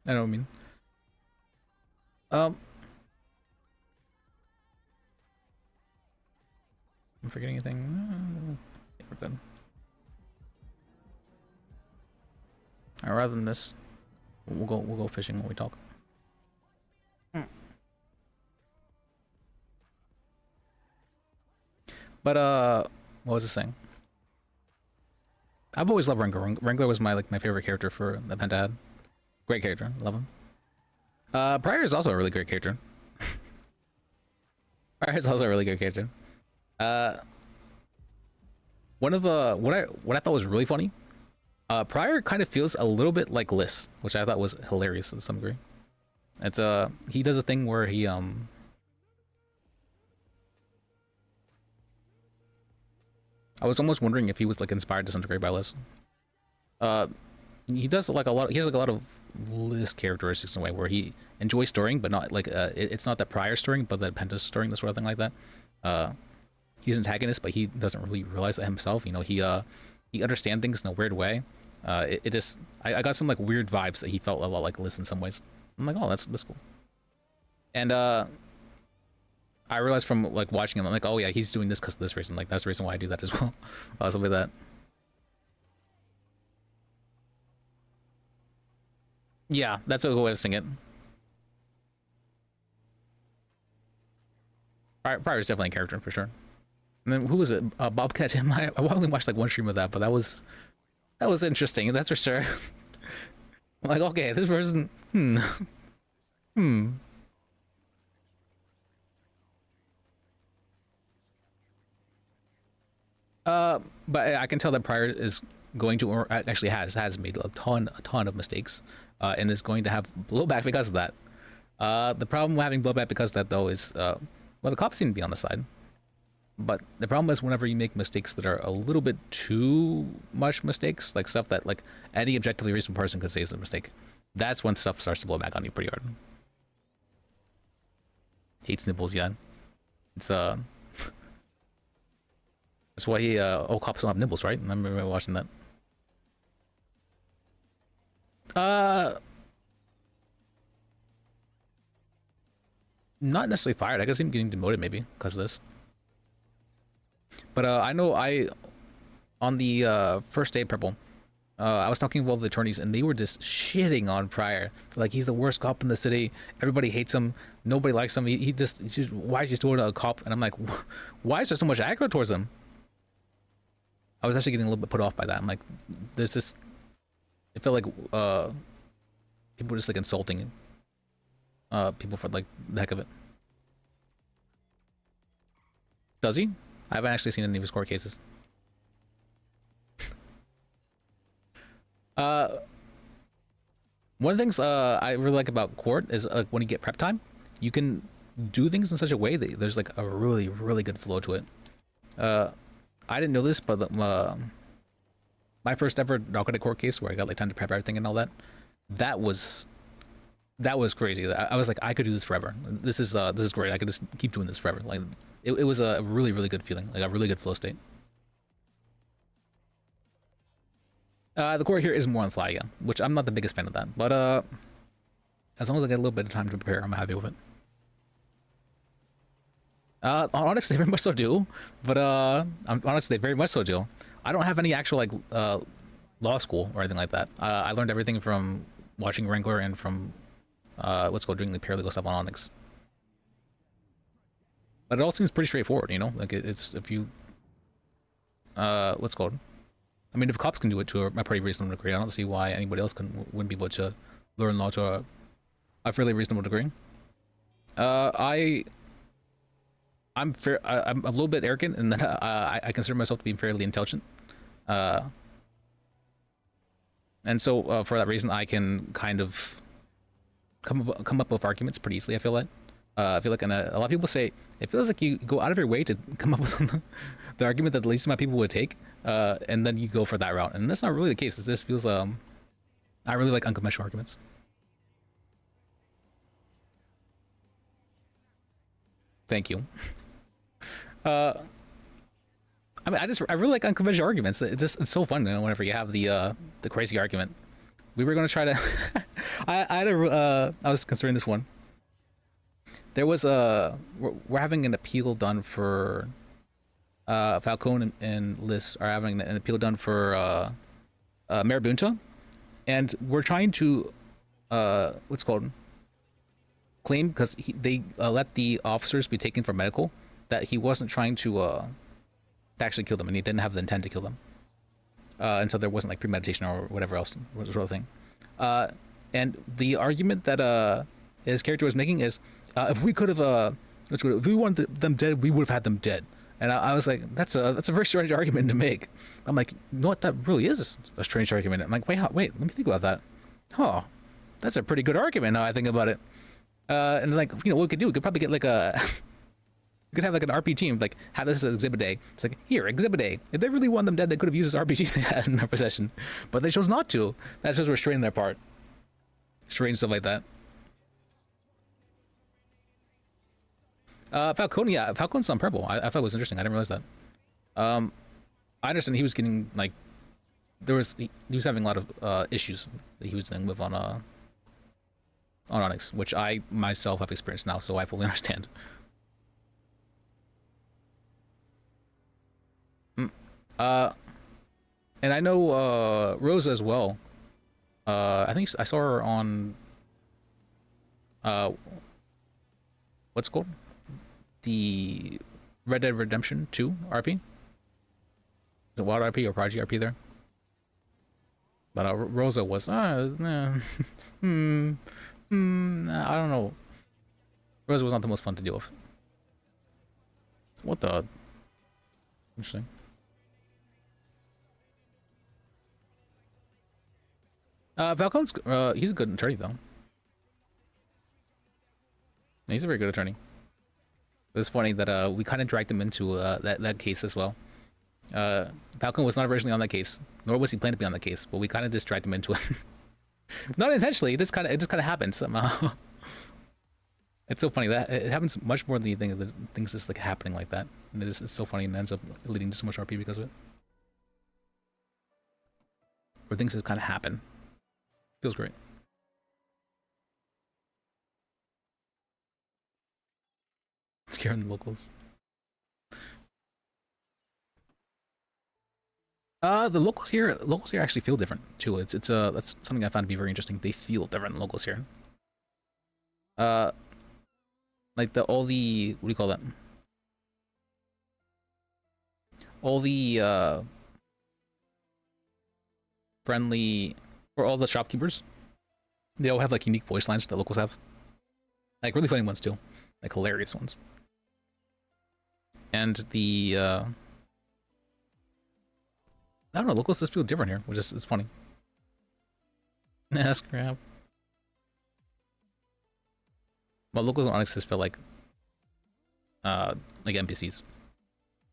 I know what I mean. I'm forgetting anything. Yeah, we're good. Alright, rather than this, we'll go fishing when we talk. But what was I saying? I've always loved Wrangler. Wrangler was my favorite character for the Penta had. Great character, love him. Pryor is also a really great character. Pryor is also a really good character. One of the what I thought was really funny. Pryor kind of feels a little bit like Liz, which I thought was hilarious to some degree. It's he does a thing where he I was almost wondering if he was like inspired to some degree by Liz. He does like a lot. He has like a lot of Liz characteristics in a way where he enjoys storying, but not like it's not that Pryor storying, but that Penta's storying, that sort of thing like that. He's an antagonist, but he doesn't really realize that himself. You know, he understands things in a weird way. It just I got some like weird vibes that he felt a lot like Liz in some ways. I'm like, oh, that's cool. And I realized from like watching him, I'm like, oh yeah, he's doing this because of this reason. Like that's the reason why I do that as well. Something like that. Yeah, that's a good way to sing it. Pryor's definitely a character for sure. And then who was it? Bobcat. I only watched like one stream of that, but that was interesting. That's for sure. I'm like, okay, this person. But I can tell that Pryor is going to, or actually has made a ton of mistakes, and is going to have blowback because of that. The problem with having blowback because of that, though, is well, the cops seem to be on the side. But the problem is whenever you make mistakes that are a little bit too much mistakes, like stuff that like any objectively reasonable person could say is a mistake, that's when stuff starts to blow back on you pretty hard. Hates nibbles, yeah. It's that's why he all cops don't have nibbles, right? I remember watching that. Not necessarily fired. I guess him getting demoted maybe because of this. But I know on the first day of Purple, I was talking with all the attorneys and they were just shitting on Pryor. Like he's the worst cop in the city. Everybody hates him. Nobody likes him. He just why is he still a cop? And I'm like, why is there so much aggro towards him? I was actually getting a little bit put off by that. I'm like, there's this. It felt like people were just like insulting people for like the heck of it. Does he? I haven't actually seen any of his court cases. One of the things I really like about Court is when you get prep time, you can do things in such a way that there's like a really, really good flow to it. I didn't know this, but my first ever narcotic court case where I got like time to prep everything and all that, that was crazy. I was like, I could do this forever. This is great. I could just keep doing this forever. Like it was a really, really good feeling, like a really good flow state. The court here is more on the fly, yeah, which I'm not the biggest fan of that. But as long as I get a little bit of time to prepare, I'm happy with it. Honestly, very much so do. But honestly, very much so do. I don't have any actual like law school or anything like that. I learned everything from watching Wrangler and from what's called doing the paralegal stuff on Onyx. But it all seems pretty straightforward, you know. Like it's if you what's called. I mean, if cops can do it to a pretty reasonable degree, I don't see why anybody else wouldn't be able to learn law to a fairly reasonable degree. I'm a little bit arrogant in that I consider myself to be fairly intelligent, and so for that reason, I can kind of come up with arguments pretty easily. I feel like, and a lot of people say it feels like you go out of your way to come up with the argument that the least amount of people would take, and then you go for that route. And that's not really the case. It just feels I really like unconventional arguments. Thank you. I mean, I really like unconventional arguments. It's so fun, you know, whenever you have the crazy argument. We were gonna try to. I was considering this one. There was we're having an appeal done for Falcone and Liz are having an appeal done for Marabunta, and we're trying to what's it called claim because they let the officers be taken for medical that he wasn't trying to actually kill them and he didn't have the intent to kill them, and so there wasn't like premeditation or whatever else sort of thing. And the argument that his character was making is if we could have if we wanted them dead, we would have had them dead. And I was like, that's a very strange argument to make. I'm like, you know what, that really is a strange argument. I'm like, wait, let me think about that. Huh, that's a pretty good argument now I think about it. And it's like, you know, what we could do, we could probably get like we could have like an RPG and like have this as Exhibit A. It's like, here, Exhibit A. If they really want them dead, they could have used this RPG they had in their possession, but they chose not to. That shows restraining their part. Strange stuff like that. Falcone, yeah, Falcone's on purple. I thought it was interesting. I didn't realize that. I understand he was getting like he was having a lot of issues that he was dealing with on Onyx, which I myself have experienced now, so I fully understand. And I know Rosa as well. I think I saw her on what's it called? The Red Dead Redemption 2 RP. Is it Wild RP or Prodigy RP there? But Rosa was I don't know. Rosa was not the most fun to deal with. What the? Interesting. Falcone's he's a good attorney though. He's a very good attorney. It's funny that we kind of dragged him into that case as well. Falcone was not originally on that case, nor was he planning to be on that case, but we kind of just dragged him into it. Not intentionally, it just kind of happened somehow. It's so funny that it happens much more than you think. Things just like happening like that, and it's so funny and ends up leading to so much RP because of it. Where things just kind of happen. Feels great. Scaring the locals. The locals here actually feel different too. It's that's something I found to be very interesting. They feel different, the locals here. Like all the what do you call that? All the friendly, or all the shopkeepers, they all have like unique voice lines that locals have. Like really funny ones too, like hilarious ones. And the I don't know, locals just feel different here, which is funny. That's crap. Well, locals and Onyx just feel like NPCs.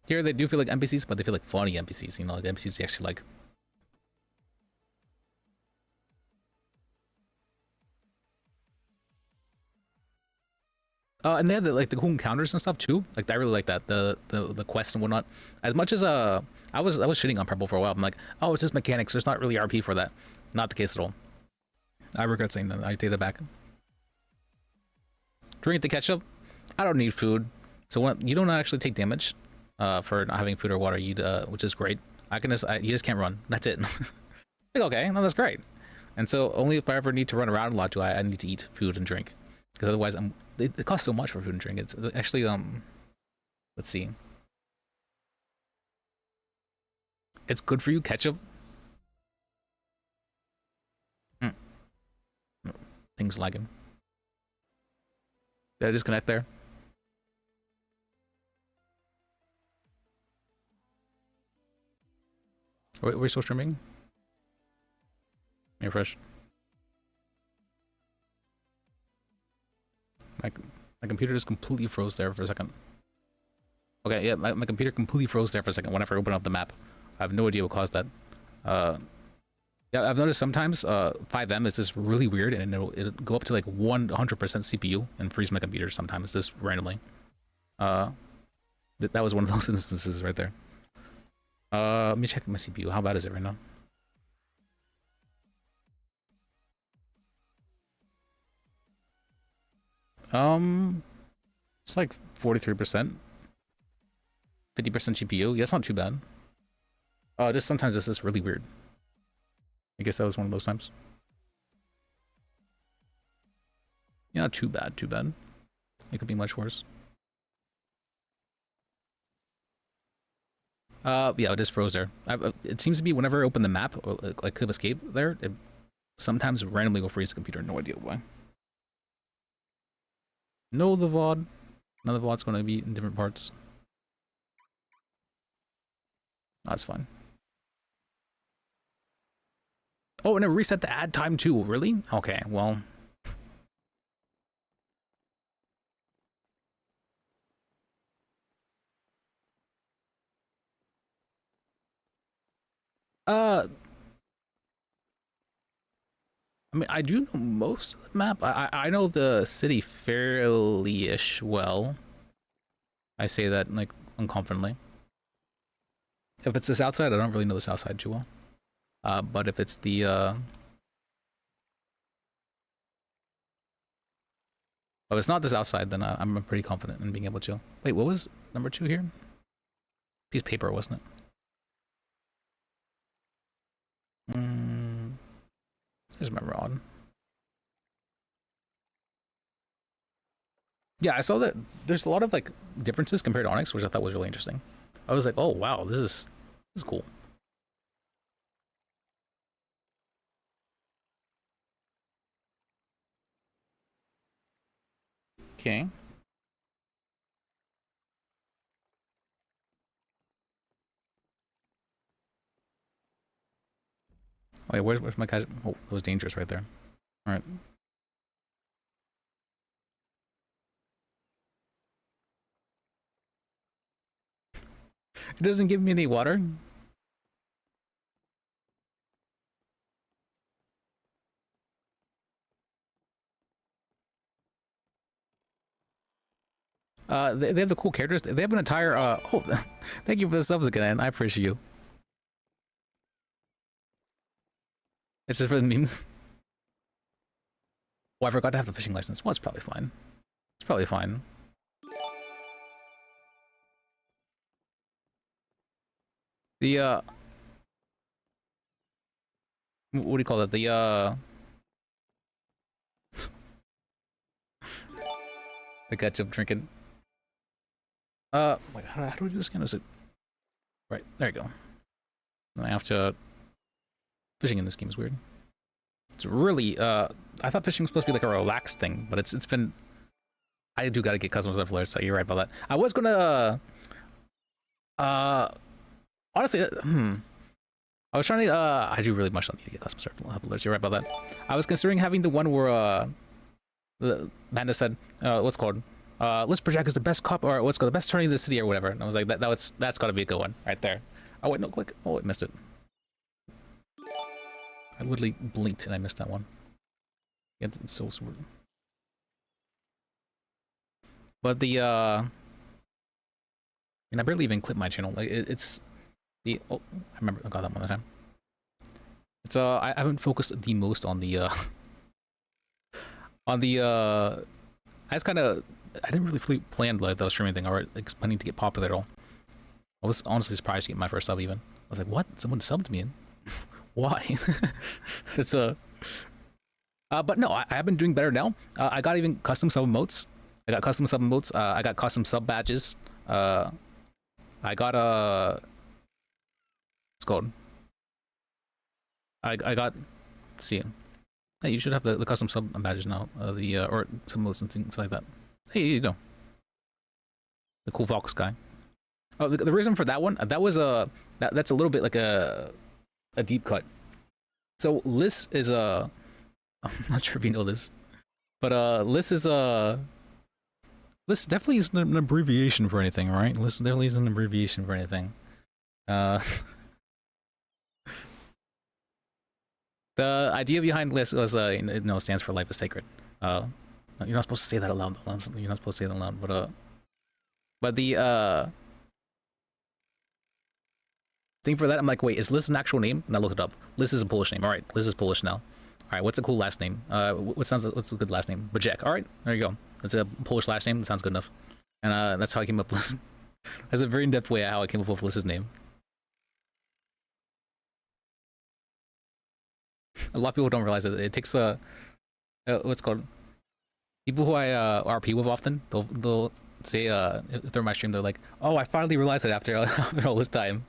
Here they do feel like NPCs, but they feel like funny NPCs. You know, like the NPCs you actually like. And they have the cool encounters and stuff too. Like I really like that the quests and whatnot. As much as I was shitting on Purple for a while. I'm like, oh, it's just mechanics. There's not really RP for that. Not the case at all. I regret saying that. I take that back. Drink the ketchup. I don't need food, so when you don't actually take damage for not having food or water, which is great. You just can't run. That's it. Like, okay, no, that's great. And so only if I ever need to run around a lot do I need to eat food and drink, because otherwise it costs so much for food and drink. It's actually let's see. It's good for you, ketchup. Things lagging. Did I disconnect there? We're still streaming? You're fresh. My computer just completely froze there for a second. Okay, yeah, my computer completely froze there for a second whenever I opened up the map. I have no idea what caused that. Yeah, I've noticed sometimes 5M is just really weird, and it'll go up to like 100% CPU and freeze my computer sometimes just randomly. That was one of those instances right there. Let me check my CPU. How bad is it right now? It's like 43%. 50% GPU. Yeah, it's not too bad. Just sometimes it's just really weird. I guess that was one of those times. Yeah, not too bad, too bad. It could be much worse. Yeah, it just froze there. It seems to be whenever I open the map, or like click escape there, it sometimes randomly will freeze the computer. No idea why. No, the VOD. Now the VOD's going to be in different parts. That's fine. Oh, and it reset the ad time too. Really? Okay, well. I mean, I do know most of the map. I know the city fairly-ish well. I say that, like, unconfidently. If it's the south side, I don't really know the south side too well. But if it's the, if it's not the south side, then I'm pretty confident in being able to. Wait, what was number 2 here? Piece of paper, wasn't it? Here's my rod. Yeah, I saw that there's a lot of like differences compared to Onyx, which I thought was really interesting. I was like, oh wow, this is cool. Okay. Wait, where's my casual? Oh, that was dangerous right there. All right. It doesn't give me any water. They have the cool characters. They have an entire oh, thank you for the subs again. I appreciate you. It's just for the memes. Oh, I forgot to have the fishing license. Well, it's probably fine. It's probably fine. The what do you call that? The the ketchup drinking. Wait, how do we do this again? Is it right? There you go. And I have to. Fishing in this game is weird. It's really I thought fishing was supposed to be like a relaxed thing, but it's been. I do gotta get custom stuff later, so you're right about that. I was gonna honestly I was trying to, I do really much don't need to get custom alerts. You're right about that. I was considering having the one where, the Panda said, what's it called? Bajek is the best cop, or what's called the best attorney in the city, or whatever. And I was like, that's got to be a good one right there. Oh wait, no, click. Oh, I missed it. I literally blinked and I missed that one. Yeah, it's so weird. But the and I barely even clipped my channel. Like it's the I remember I got that one that time. It's I haven't focused the most on the I just kind of I didn't really plan like the streaming thing or like planning to get popular at all. I was honestly surprised to get my first sub even. I was like, what? Someone subbed me in? Why? It's but no, I have been doing better now. I got even custom sub emotes. I got custom sub emotes. I got custom sub badges. I got what's it called? I got. Let's see. Hey, you should have the custom sub badges now. Or some emotes and things like that. Hey, you know. The cool Fox guy. Oh, the reason for that one, that was that's a little bit like a deep cut. So Liz is I'm not sure if you know this, but Liz is Liz definitely isn't an abbreviation for anything, right? Liz definitely isn't an abbreviation for anything. The idea behind Liz was stands for life is sacred. You're not supposed to say that aloud. You're not supposed to say that aloud, but the thing for that, I'm like, wait, is Liz an actual name? And I looked it up. Liz is a Polish name. All right, Liz is Polish now. All right, what's a cool last name? What's a good last name? Bajek. All right, there you go. That's a Polish last name. That sounds good enough. And that's how I came up with Liz. That's a very in-depth way how I came up with Liz's name. A lot of people don't realize it takes what's it called, people who I RP with often, they'll say if they're in my stream, they're like, oh, I finally realized it after all this time.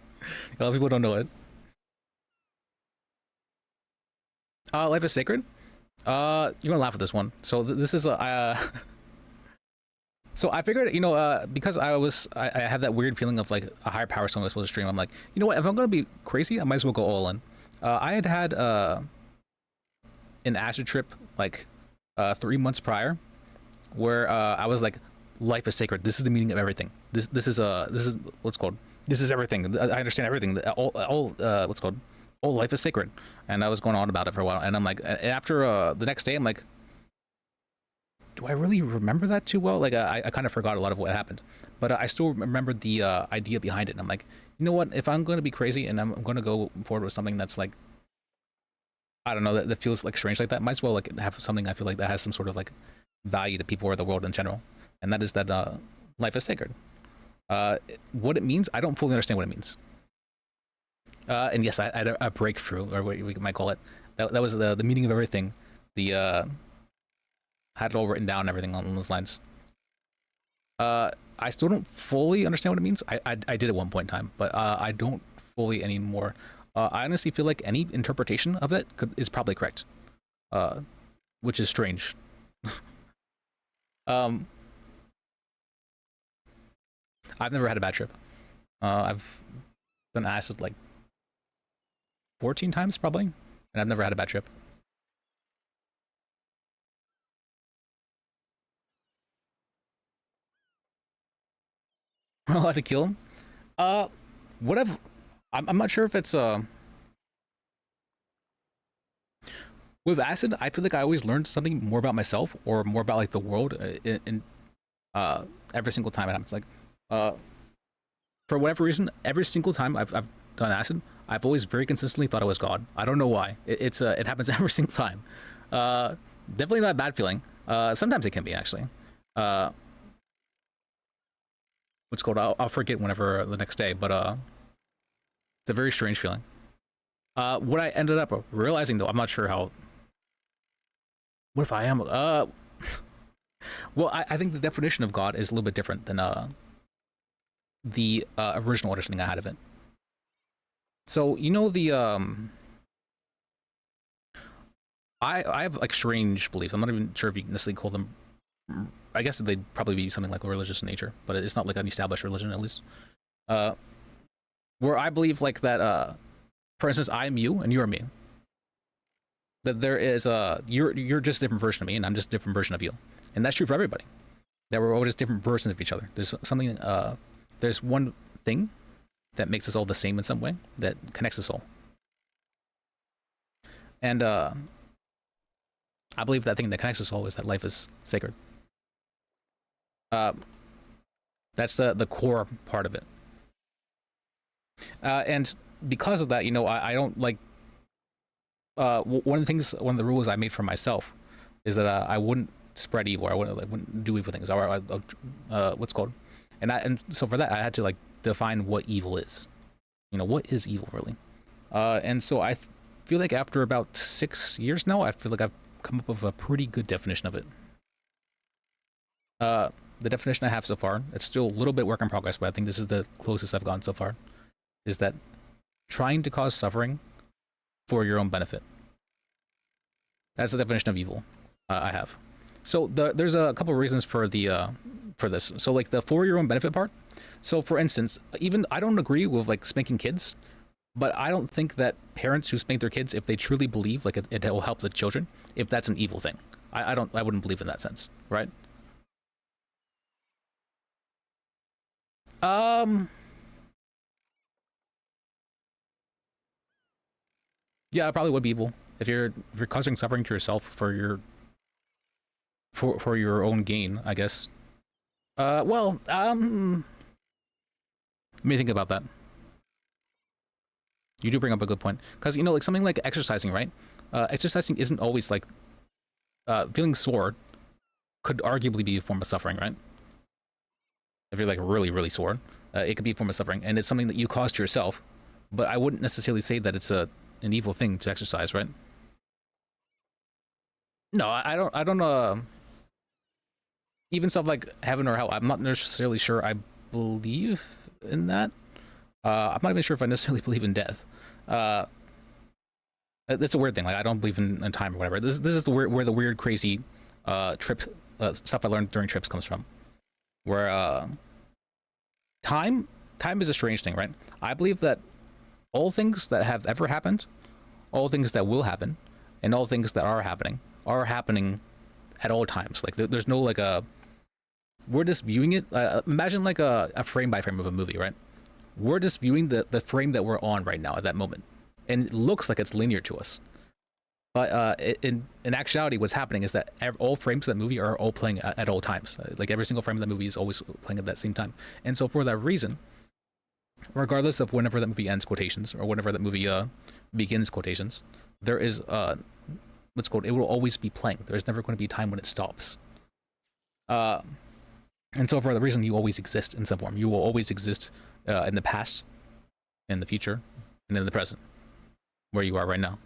A lot of people don't know it. Life is sacred. You're gonna laugh at this one. So this is so I figured, because I had that weird feeling of like a higher power someone was supposed to stream. I'm like, you know what? If I'm gonna be crazy, I might as well go all in. I had an acid trip like 3 months prior, where I was like, life is sacred. This is the meaning of everything. This is what's called. This is everything. I understand everything. All what's called. All life is sacred. And I was going on about it for a while. And I'm like, after the next day, I'm like, do I really remember that too well? Like, I kind of forgot a lot of what happened, but I still remembered the idea behind it. And I'm like, you know what? If I'm going to be crazy and I'm going to go forward with something that's like, I don't know, that feels like strange like that, might as well like have something I feel like that has some sort of like value to people or the world in general. And that is that life is sacred. What it means, I don't fully understand what it means. And yes, I had a breakthrough, or what we might call it. That was the meaning of everything. The had it all written down and everything on those lines. I still don't fully understand what it means. I did at one point in time, but I don't fully anymore. I honestly feel like any interpretation of that is probably correct, which is strange. I've never had a bad trip. I've done acid like 14 times probably, and I've never had a bad trip. Allowed to kill him? What if I'm not sure if it's with acid. I feel like I always learned something more about myself or more about like the world in every single time it happens. Like for whatever reason, every single time I've done acid, I've always very consistently thought I was God. I don't know why. It happens every single time. Definitely not a bad feeling. Sometimes it can be actually. What's called? I'll forget whenever the next day, but it's a very strange feeling. What I ended up realizing though, I'm not sure how. What if I am? Well, I think the definition of God is a little bit different than the original understanding I had of it. So you know the I have like strange beliefs. I'm not even sure if you can necessarily call them. I guess they'd probably be something like religious in nature, but it's not like an established religion at least. Where I believe like that for instance, I'm you and you're me. That there is you're just a different version of me, and I'm just a different version of you, and that's true for everybody. That we're all just different versions of each other. There's something there's one thing that makes us all the same in some way that connects us all. And I believe that thing that connects us all is that life is sacred. That's the core part of it. And because of that, you know, I don't like. One of the rules I made for myself is that I wouldn't spread evil. I wouldn't do evil things. Or what's called, and so for that I had to like define what evil is. You know, what is evil really? And so I feel like after about 6 years now, I feel like I've come up with a pretty good definition of it. The definition I have so far, it's still a little bit work in progress, but I think this is the closest I've gotten so far, is that trying to cause suffering for your own benefit. That's the definition of evil I have. So there's a couple of reasons for this. So like the for your own benefit part. So for instance, even I don't agree with like spanking kids, but I don't think that parents who spank their kids, if they truly believe like it will help the children, if that's an evil thing. I wouldn't believe in that sense, right? Yeah, it probably would be evil if you're causing suffering to yourself for your own gain, I guess. Let me think about that. You do bring up a good point, because you know, like something like exercising, right? Exercising isn't always like feeling sore could arguably be a form of suffering, right? If you're like really, really sore, it could be a form of suffering, and it's something that you caused to yourself. But I wouldn't necessarily say that it's an evil thing to exercise, right? No, I don't. Even stuff like heaven or hell, I'm not necessarily sure I believe in that. I'm not even sure if I necessarily believe in death. That's a weird thing. Like I don't believe in time or whatever. This is where the weird, crazy trip stuff I learned during trips comes from. Where time is a strange thing, right? I believe that all things that have ever happened, all things that will happen, and all things that are happening at all times. Like there's no like we're just viewing it. Imagine like a frame by frame of a movie, right? We're just viewing the frame that we're on right now at that moment, and it looks like it's linear to us. But in actuality, what's happening is that all frames of that movie are all playing at all times. Like every single frame of that movie is always playing at that same time. And so for that reason, regardless of whenever that movie ends quotations or whenever that movie begins quotations, there is what's called, it will always be playing. There's never going to be a time when it stops. And so for the reason, you always exist in some form. You will always exist in the past, in the future, and in the present, where you are right now.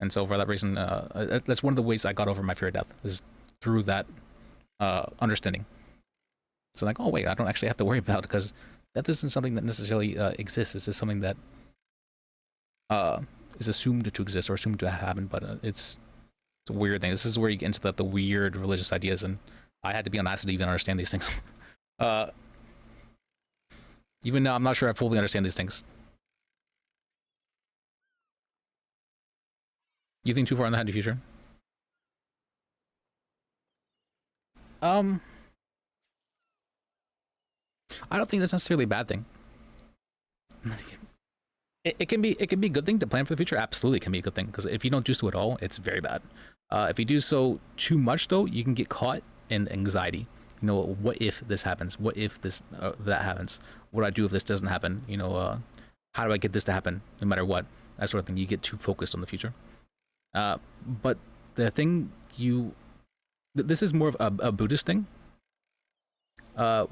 And so for that reason, that's one of the ways I got over my fear of death, is through that understanding. So like, oh wait, I don't actually have to worry about it, because death isn't something that necessarily exists. It's just something that is assumed to exist or assumed to happen, but it's a weird thing. This is where you get into the weird religious ideas, and I had to be on acid to even understand these things. Even now, I'm not sure I fully understand these things. You think too far in the future? I don't think that's necessarily a bad thing. It can be a good thing to plan for the future. Absolutely, it can be a good thing, because if you don't do so at all, it's very bad. If you do so too much, though, you can get caught in anxiety. You know, what if this happens? What if this that happens? What do I do if this doesn't happen? You know, how do I get this to happen? No matter what, that sort of thing. You get too focused on the future. But the thing this is more of a Buddhist thing. You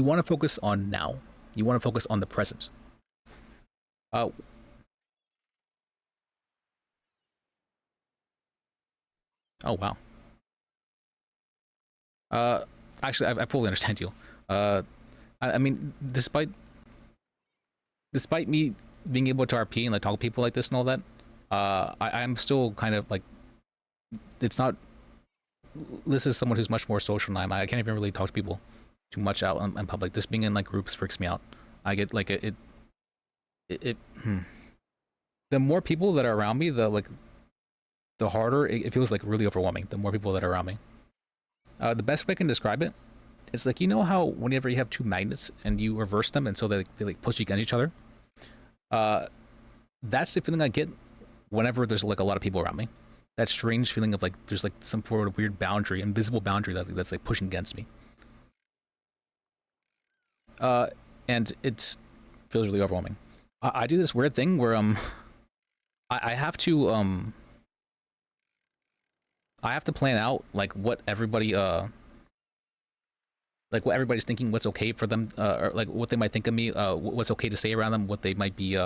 want to focus on now. You want to focus on the present. Oh wow. Actually, I fully understand you. I mean, despite me being able to RP and like talk to people like this and all that, I'm still kind of like, it's not. This is someone who's much more social than I am. I can't even really talk to people too much out in public. Just being in like groups freaks me out. I get like it it the more people that are around me, the harder it feels like really overwhelming. The more people that are around me. The best way I can describe it, it's like, you know how whenever you have two magnets and you reverse them and so they like push against each other. That's the feeling I get whenever there's like a lot of people around me. That strange feeling of like there's like some sort of weird boundary, invisible boundary that's like pushing against me. And it feels really overwhelming. I do this weird thing where I have to plan out like what everybody like what everybody's thinking, what's okay for them, or like what they might think of me, what's okay to say around them, what they might be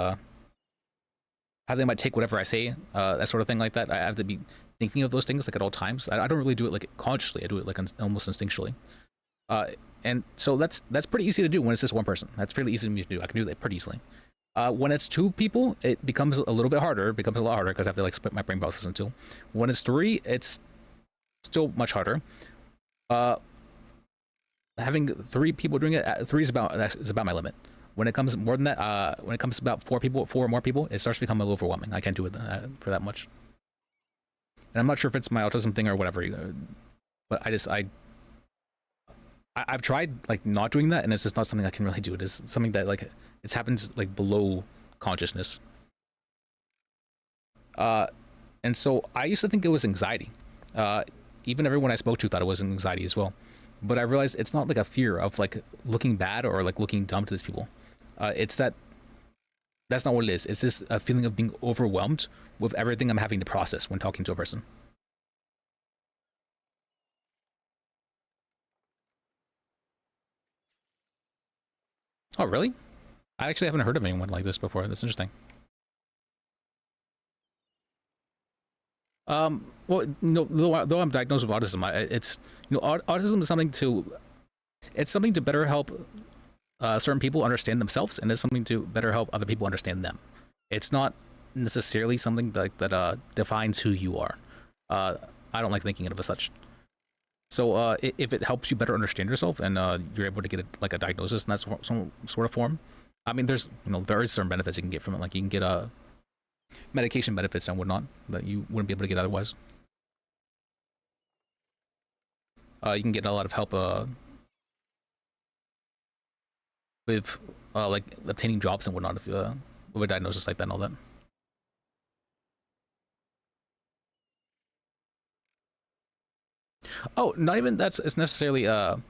how they might take whatever I say, that sort of thing like that. I have to be thinking of those things like at all times. I don't really do it like consciously. I do it like almost instinctually. And so that's pretty easy to do when it's just one person. That's fairly easy for me to do. I can do that pretty easily. When it's two people, it becomes a little bit harder. It becomes a lot harder because I have to like split my brain process in two. When it's three, it's still much harder. Having three people doing it, three is about my limit. When it comes more than that, when it comes about four or more people, it starts to become a little overwhelming. I can't do it for that much. And I'm not sure if it's my autism thing or whatever, but I've tried like not doing that, and it's just not something I can really do. It is something that like it happens like below consciousness. And so I used to think it was anxiety. Even everyone I spoke to thought it was an anxiety as well. But I realized it's not like a fear of like looking bad or like looking dumb to these people. It's that's not what it is. It's just a feeling of being overwhelmed with everything I'm having to process when talking to a person. Oh, really? I actually haven't heard of anyone like this before. That's interesting. Well, no, though I'm diagnosed with autism, it's autism is something to better help certain people understand themselves, and it's something to better help other people understand them. It's not necessarily something that defines who you are. I don't like thinking of it as such. So if it helps you better understand yourself and you're able to get like a diagnosis in that some sort of form, I mean, there is certain benefits you can get from it. Like you can get medication benefits and whatnot that you wouldn't be able to get otherwise. You can get a lot of help with like obtaining jobs and whatnot if with a diagnosis like that and all that. Oh, not even it's necessarily a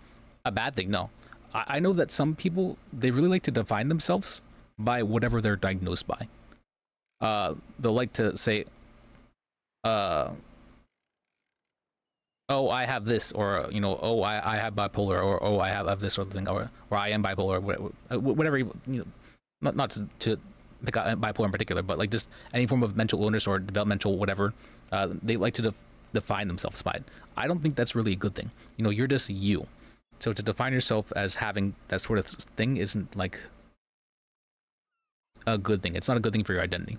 bad thing. No, I know that some people they really like to define themselves by whatever they're diagnosed by. They'll like to say, oh, I have this, or oh, I have bipolar, or oh, I have this sort of thing, or I am bipolar, whatever. Not to pick out bipolar in particular, but like just any form of mental illness or developmental whatever. They like to define themselves by it. I don't think that's really a good thing. You're just you. So to define yourself as having that sort of thing isn't like a good thing. It's not a good thing for your identity.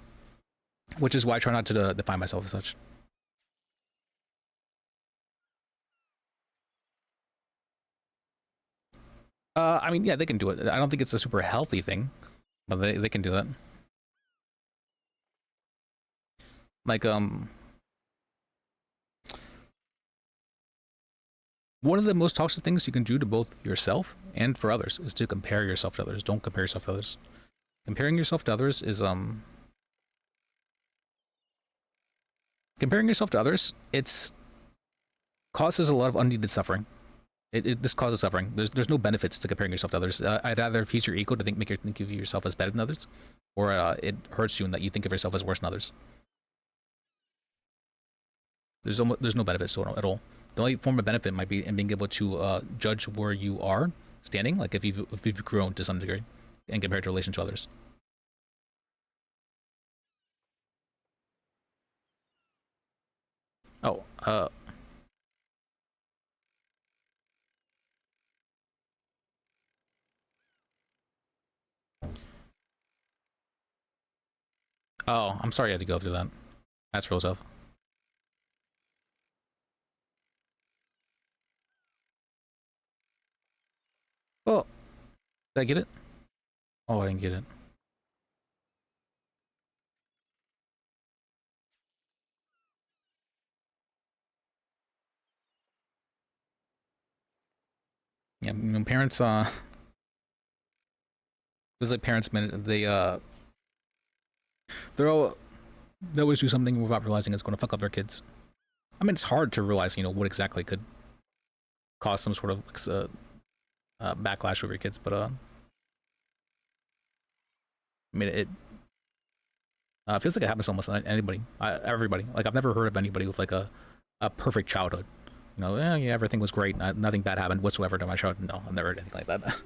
Which is why I try not to define myself as such. I mean, yeah, they can do it. I don't think it's a super healthy thing, but they can do that. Like, one of the most toxic things you can do to both yourself and for others is to compare yourself to others. Don't compare yourself to others. Comparing yourself to others is, comparing yourself to others, it's causes a lot of unneeded suffering. It just causes suffering. There's no benefits to comparing yourself to others. I'd rather if he's your ego to make you think of yourself as better than others, or it hurts you in that you think of yourself as worse than others. There's no benefits to it at all. The only form of benefit might be in being able to judge where you are standing, like if you've grown to some degree, and compared to relation to others. Oh, oh, I'm sorry you had to go through that. That's real tough. Oh, did I get it? Oh, I didn't get it. Yeah, parents, it was like parents minute. They always do something without realizing it's going to fuck up their kids. I mean, it's hard to realize, what exactly could cause some sort of backlash with your kids, but I mean, it feels like it happens to almost anybody, everybody. Like, I've never heard of anybody with like a perfect childhood. Yeah, everything was great, nothing bad happened whatsoever to my childhood. No, I've never heard anything like that.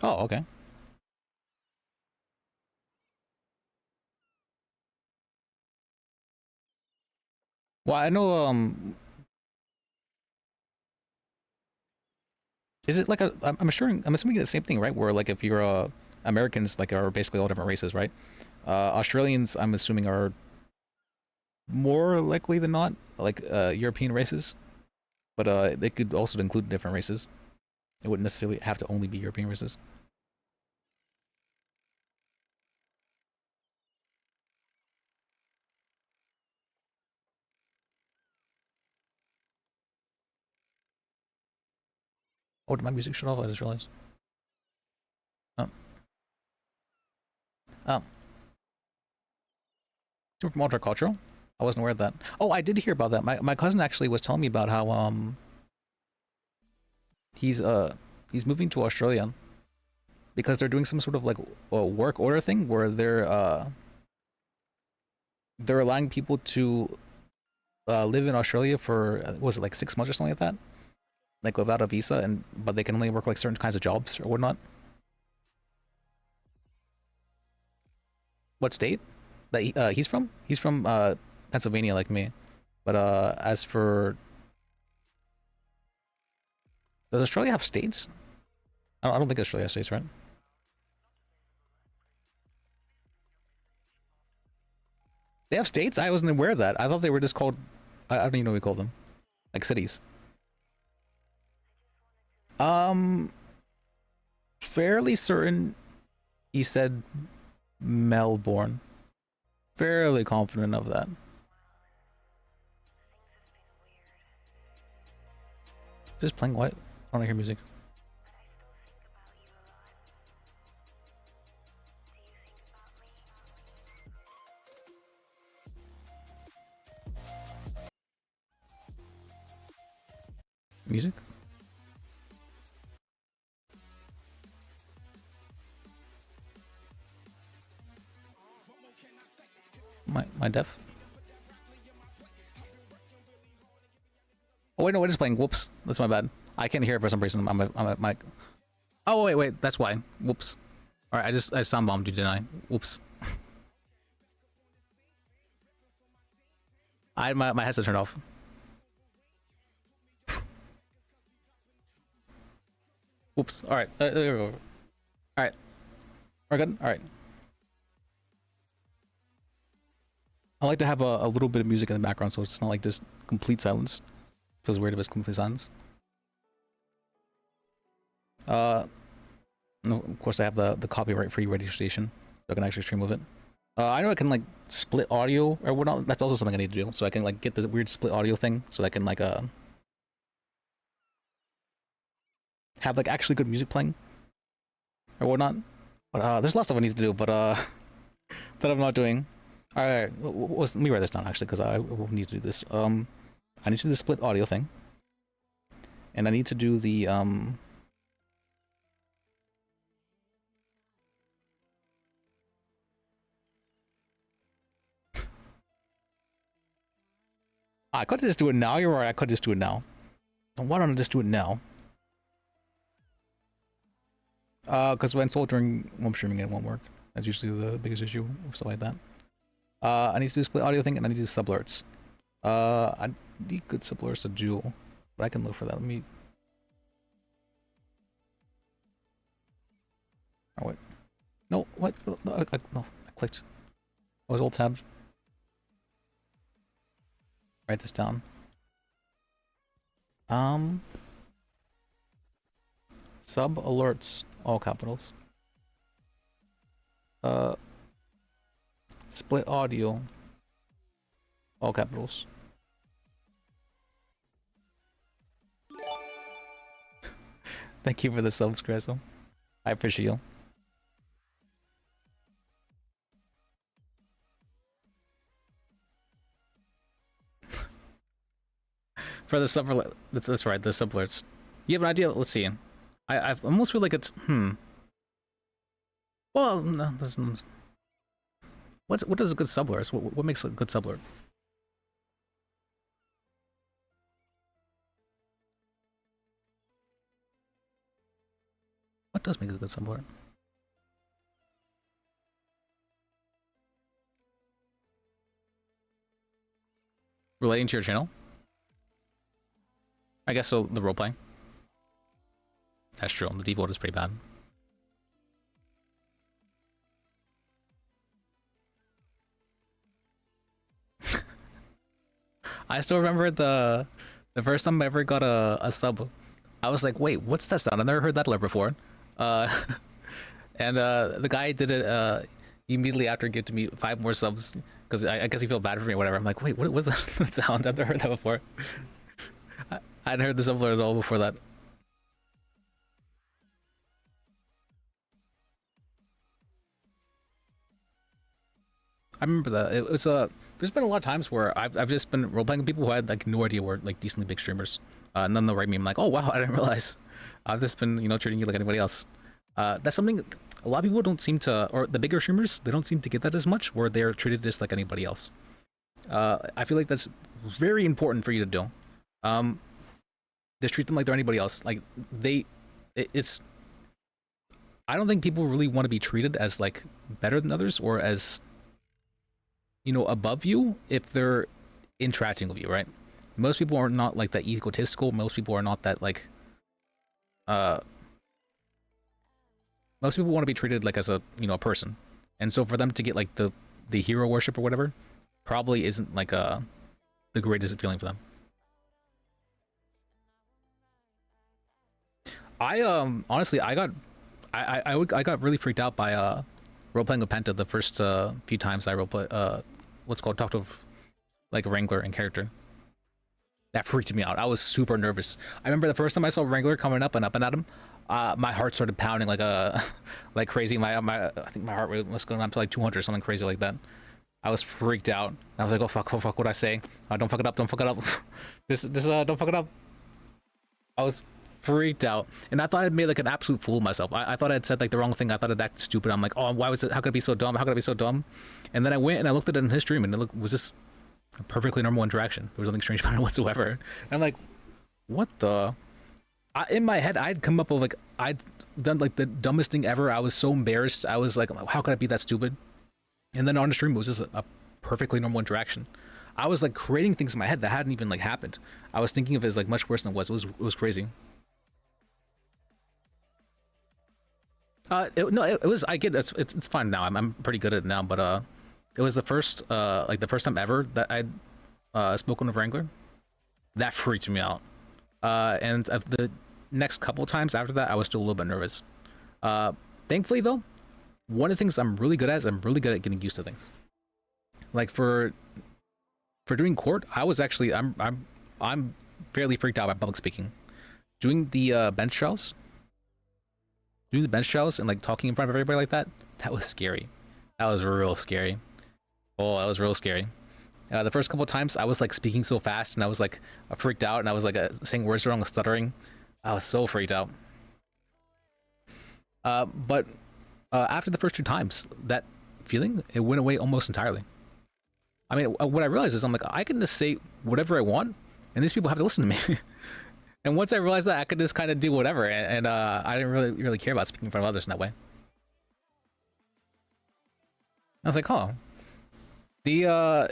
Oh, okay. Well, I know. Is it like a? I'm assuming it's the same thing, right? Where like if you're Americans, like are basically all different races, right? Australians, I'm assuming, are more likely than not like European races, but they could also include different races. It wouldn't necessarily have to only be European races. Oh, did my music shut off? I just realized. Oh. Oh. Super multicultural? I wasn't aware of that. Oh, I did hear about that. My cousin actually was telling me about how he's moving to Australia because they're doing some sort of like a work order thing where they're allowing people to live in Australia for what was it, like 6 months or something like that, like without a visa, and but they can only work like certain kinds of jobs or whatnot. What state that he's from? He's from Pennsylvania, like me. But as for, does Australia have states? I don't think Australia has states, right? They have states? I wasn't aware of that. I thought they were just called, I don't even know what we call them, like cities. Fairly certain he said Melbourne. Fairly confident of that. Is this playing what? I want to hear music. Music? My deaf? Oh wait, no, it is playing. Whoops, that's my bad. I can't hear it for some reason. I'm a mic. Oh wait, that's why. Whoops. All right, I sound bombed you, didn't I? Whoops. I had my headset turned off. Whoops. All right. There we go. All right. We're good. All right. I like to have a little bit of music in the background, so it's not like just complete silence. Feels weird if it's complete silence. No, of course I have the copyright-free radio station, so I can actually stream with it. I know I can like split audio or whatnot. That's also something I need to do, so I can like get this weird split audio thing, so I can like have like actually good music playing or whatnot. But there's lots of stuff I need to do, but that I'm not doing. All right, let me write this down actually, because I will need to do this. I need to do the split audio thing, and I need to do the I could just do it now. You're right. I could just do it now. Why don't I just do it now? Because when soldering, home streaming, it won't work. That's usually the biggest issue with stuff like that. I need to do split audio thing, and I need to do subalerts. I need good subalerts to dual, but I can look for that. Let me. Oh wait. No, what? No, I clicked. I was alt tabbed. Write this down. Sub alerts, all capitals. Split audio, All capitals. Thank you for the subs, Gressel. I appreciate you. For the sub, that's right, the subalerts. You have an idea? Let's see. I almost feel like it's Well, no, what is a good subalert? What makes a good subalert? What does make a good subalert? Relating to your channel? I guess so, the roleplay. That's true, the default is pretty bad. I still remember the first time I ever got a sub. I was like, wait, what's that sound? I've never heard that alert before. And the guy did it immediately after giving to me 5 more subs, because I guess he felt bad for me or whatever. I'm like, wait, what was that sound? I've never heard that before. I hadn't heard the sub alert at all before that. I remember that. It was there's been a lot of times where I've just been roleplaying with people who had like no idea were like decently big streamers, and then they'll write me. I'm like, oh wow, I didn't realize. I've just been treating you like anybody else. That's something a lot of people don't seem to, or the bigger streamers, they don't seem to get that as much, where they're treated just like anybody else. I feel like that's very important for you to do. Just treat them like they're anybody else. Like it's. I don't think people really want to be treated as like better than others or as above you if they're interacting with you, right? Most people are not like that egotistical. Most people are not that like most people want to be treated like as a a person, and so for them to get like the hero worship or whatever probably isn't like the greatest feeling for them. I honestly I got really freaked out by role playing with Penta the first few times I roleplay talked of like Wrangler in character. That freaked me out. I was super nervous. I remember the first time I saw Wrangler coming up and at him, my heart started pounding like crazy. I think my heart rate was going up to like 200 or something crazy like that. I was freaked out. I was like, oh fuck, what I say? Don't fuck it up, don't fuck it up. Don't fuck it up. I was freaked out, and I thought I'd made like an absolute fool of myself. I thought I'd said like the wrong thing. I thought I'd acted stupid. I'm like, oh, why was it? How could it be so dumb? How could I be so dumb? And then I went and I looked at it in his stream, and it was just a perfectly normal interaction. There was nothing strange about it whatsoever. And I'm like, what the? In my head, I'd come up with like I'd done like the dumbest thing ever. I was so embarrassed. I was like, how could I be that stupid? And then on the stream, it was just a perfectly normal interaction. I was like creating things in my head that hadn't even like happened. I was thinking of it as like much worse than it was. It was crazy. It was. I get it. It's fine now. I'm pretty good at it now. But it was the first time ever that I'd spoken with Wrangler. That freaked me out. And the next couple times after that, I was still a little bit nervous. Thankfully, though, one of the things I'm really good at is I'm really good at getting used to things. Like for doing court, I was actually I'm fairly freaked out by public speaking. Doing the bench trials. Doing the bench trials and like talking in front of everybody like that was scary. That was real scary. Oh, that was real scary. The first couple of times I was like speaking so fast and I was like freaked out and I was like saying words wrong, stuttering. I was so freaked out. But after the first 2 times, that feeling, it went away almost entirely. I mean, what I realized is I'm like, I can just say whatever I want and these people have to listen to me. And once I realized that, I could just kind of do whatever, and I didn't really care about speaking in front of others in that way. I was like, oh, there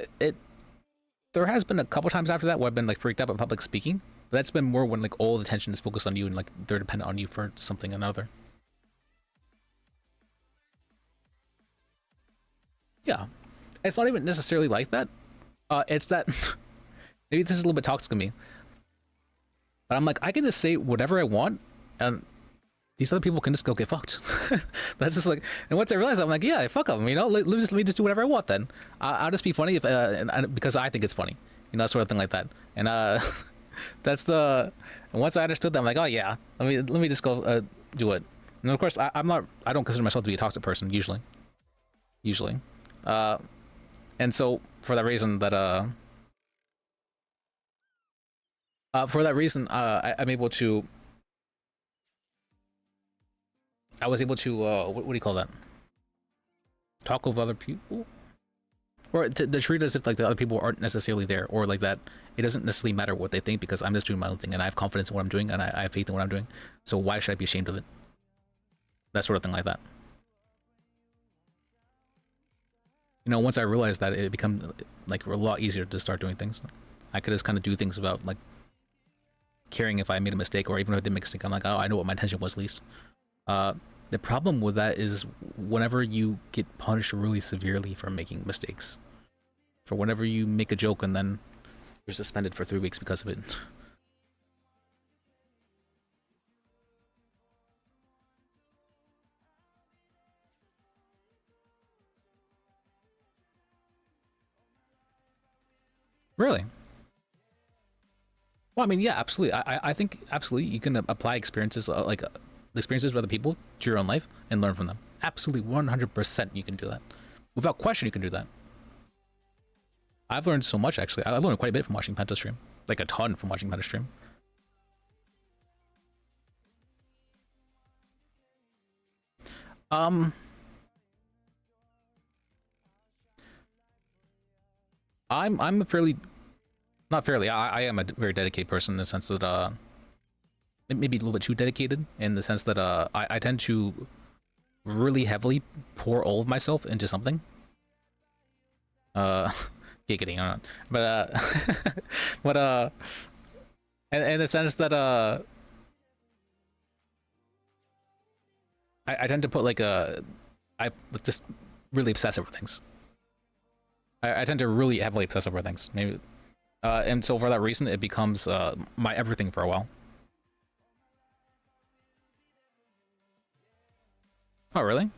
has been a couple times after that where I've been like freaked out by public speaking, but that's been more when like all the attention is focused on you and like they're dependent on you for something or another. Yeah, it's not even necessarily like that. It's that maybe this is a little bit toxic of me. But I'm like, I can just say whatever I want, and these other people can just go get fucked. That's just like, and once I realized, I'm like, yeah, fuck them. You know, let me just do whatever I want. Then I'll just be funny if because I think it's funny, you know, sort of thing like that. And that's the. And once I understood that, I'm like, oh yeah, let me just go do it. And of course, I don't consider myself to be a toxic person usually. And so for that reason I'm able to. I was able to what do you call that? Talk with other people, or to treat as if like the other people aren't necessarily there, or like that it doesn't necessarily matter what they think because I'm just doing my own thing and I have confidence in what I'm doing and I have faith in what I'm doing. So why should I be ashamed of it? That sort of thing like that. You know, once I realized that, it became like a lot easier to start doing things. I could just kind of do things without like caring if I made a mistake, or even if I did make a mistake, I'm like, oh, I know what my intention was at least. The problem with that is whenever you get punished really severely for making mistakes, for whenever you make a joke and then you're suspended for 3 weeks because of it. Really? Well, I mean, yeah, absolutely. I think absolutely you can apply experiences like experiences with other people to your own life and learn from them. Absolutely, 100% you can do that. Without question, you can do that. I've learned so much, actually. I've learned quite a bit from watching Penta stream. Like a ton from watching Penta stream. I'm a fairly, not fairly, I am a very dedicated person in the sense that maybe a little bit too dedicated in the sense that I tend to really heavily pour all of myself into something. Giggity, not. But but in the sense that I tend to put like I just really obsess over things. I tend to really heavily obsess over things. Maybe and so for that reason it becomes my everything for a while. Oh, really?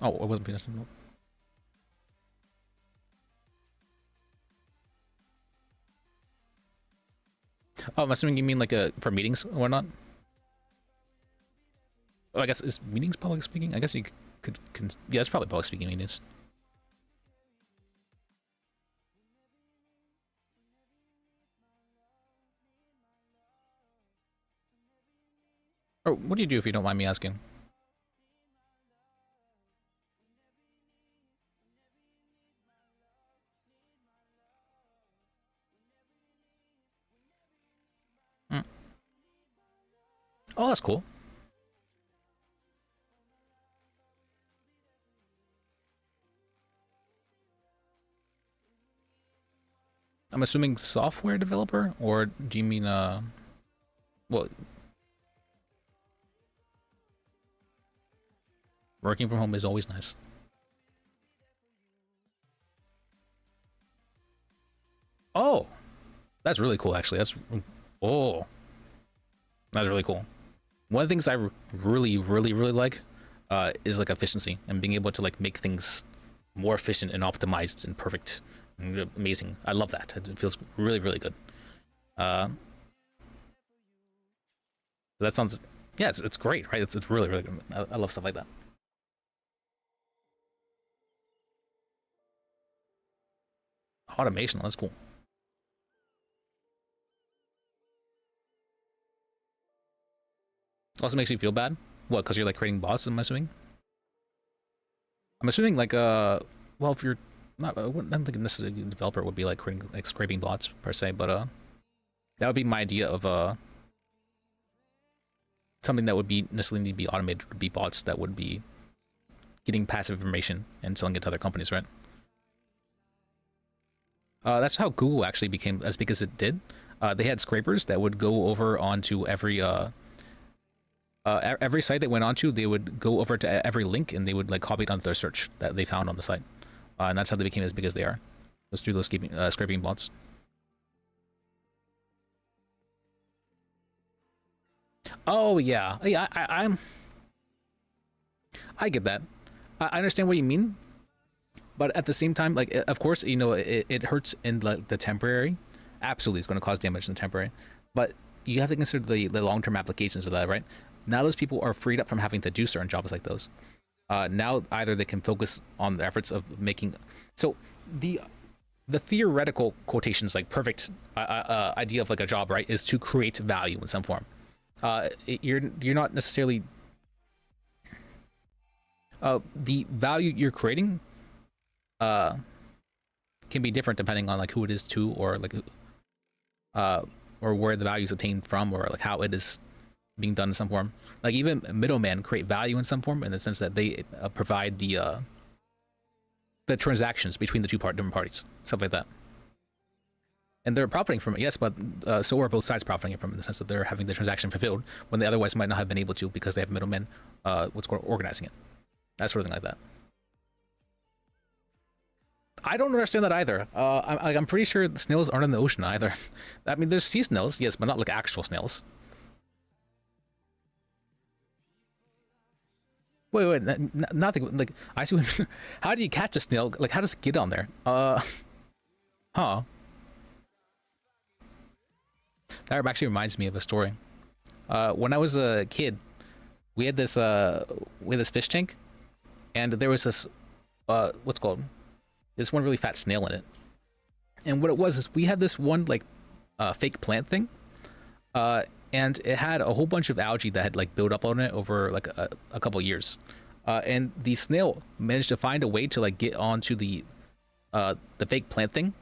Oh, it wasn't penis. Oh, I'm assuming you mean like for meetings or whatnot? Oh, I guess, is meetings public speaking? I guess you could yeah, it's probably public speaking meetings. Or what do you do if you don't mind me asking? Hmm. Oh, that's cool. I'm assuming software developer, or do you mean well, working from home is always nice. Oh, that's really cool actually. Oh, that's really cool. One of the things I really like is like efficiency and being able to like make things more efficient and optimized and perfect. Amazing. I love that. It feels really good. That sounds, yeah, it's great, right? It's really good. I love stuff like that. Automation, that's cool. Also makes you feel bad. What? Because you're like creating bots, I'm assuming. I'm assuming like well, if you're not, I don't think necessarily a developer would be like creating like scraping bots per se, but that would be my idea of something that would be necessarily need to be automated, would be bots that would be getting passive information and selling it to other companies, right? That's how Google actually became as big as it did. They had scrapers that would go over onto every site they went onto. They would go over to every link and they would like copy it onto their search that they found on the site. And that's how they became as big as they are. Was through those scraping bots. Oh yeah, yeah. I get that. I understand what you mean, but at the same time, like of course, you know, it hurts in like the temporary. Absolutely, it's going to cause damage in the temporary, but you have to consider the long-term applications of that, right? Now those people are freed up from having to do certain jobs like those. Now either they can focus on the efforts of making. So the theoretical quotations, like perfect idea of like a job, right, is to create value in some form. You're not necessarily the value you're creating can be different depending on like who it is to, or like or where the value is obtained from, or like how it is being done in some form. Like even middlemen create value in some form in the sense that they provide the transactions between the different parties, stuff like that. And they're profiting from it, yes, but so are both sides profiting from it in the sense that they're having the transaction fulfilled when they otherwise might not have been able to because they have middlemen, what's called organizing it, that sort of thing like that. I don't understand that either. I'm pretty sure the snails aren't in the ocean either. I mean, there's sea snails, yes, but not like actual snails. Wait, nothing. Like, I see. How do you catch a snail? Like, how does it get on there? Huh. That actually reminds me of a story. When I was a kid, we had this fish tank, and there was this what's called this one really fat snail in it. And what it was is we had this one like fake plant thing, and it had a whole bunch of algae that had like built up on it over like a couple years, and the snail managed to find a way to like get onto the fake plant thing,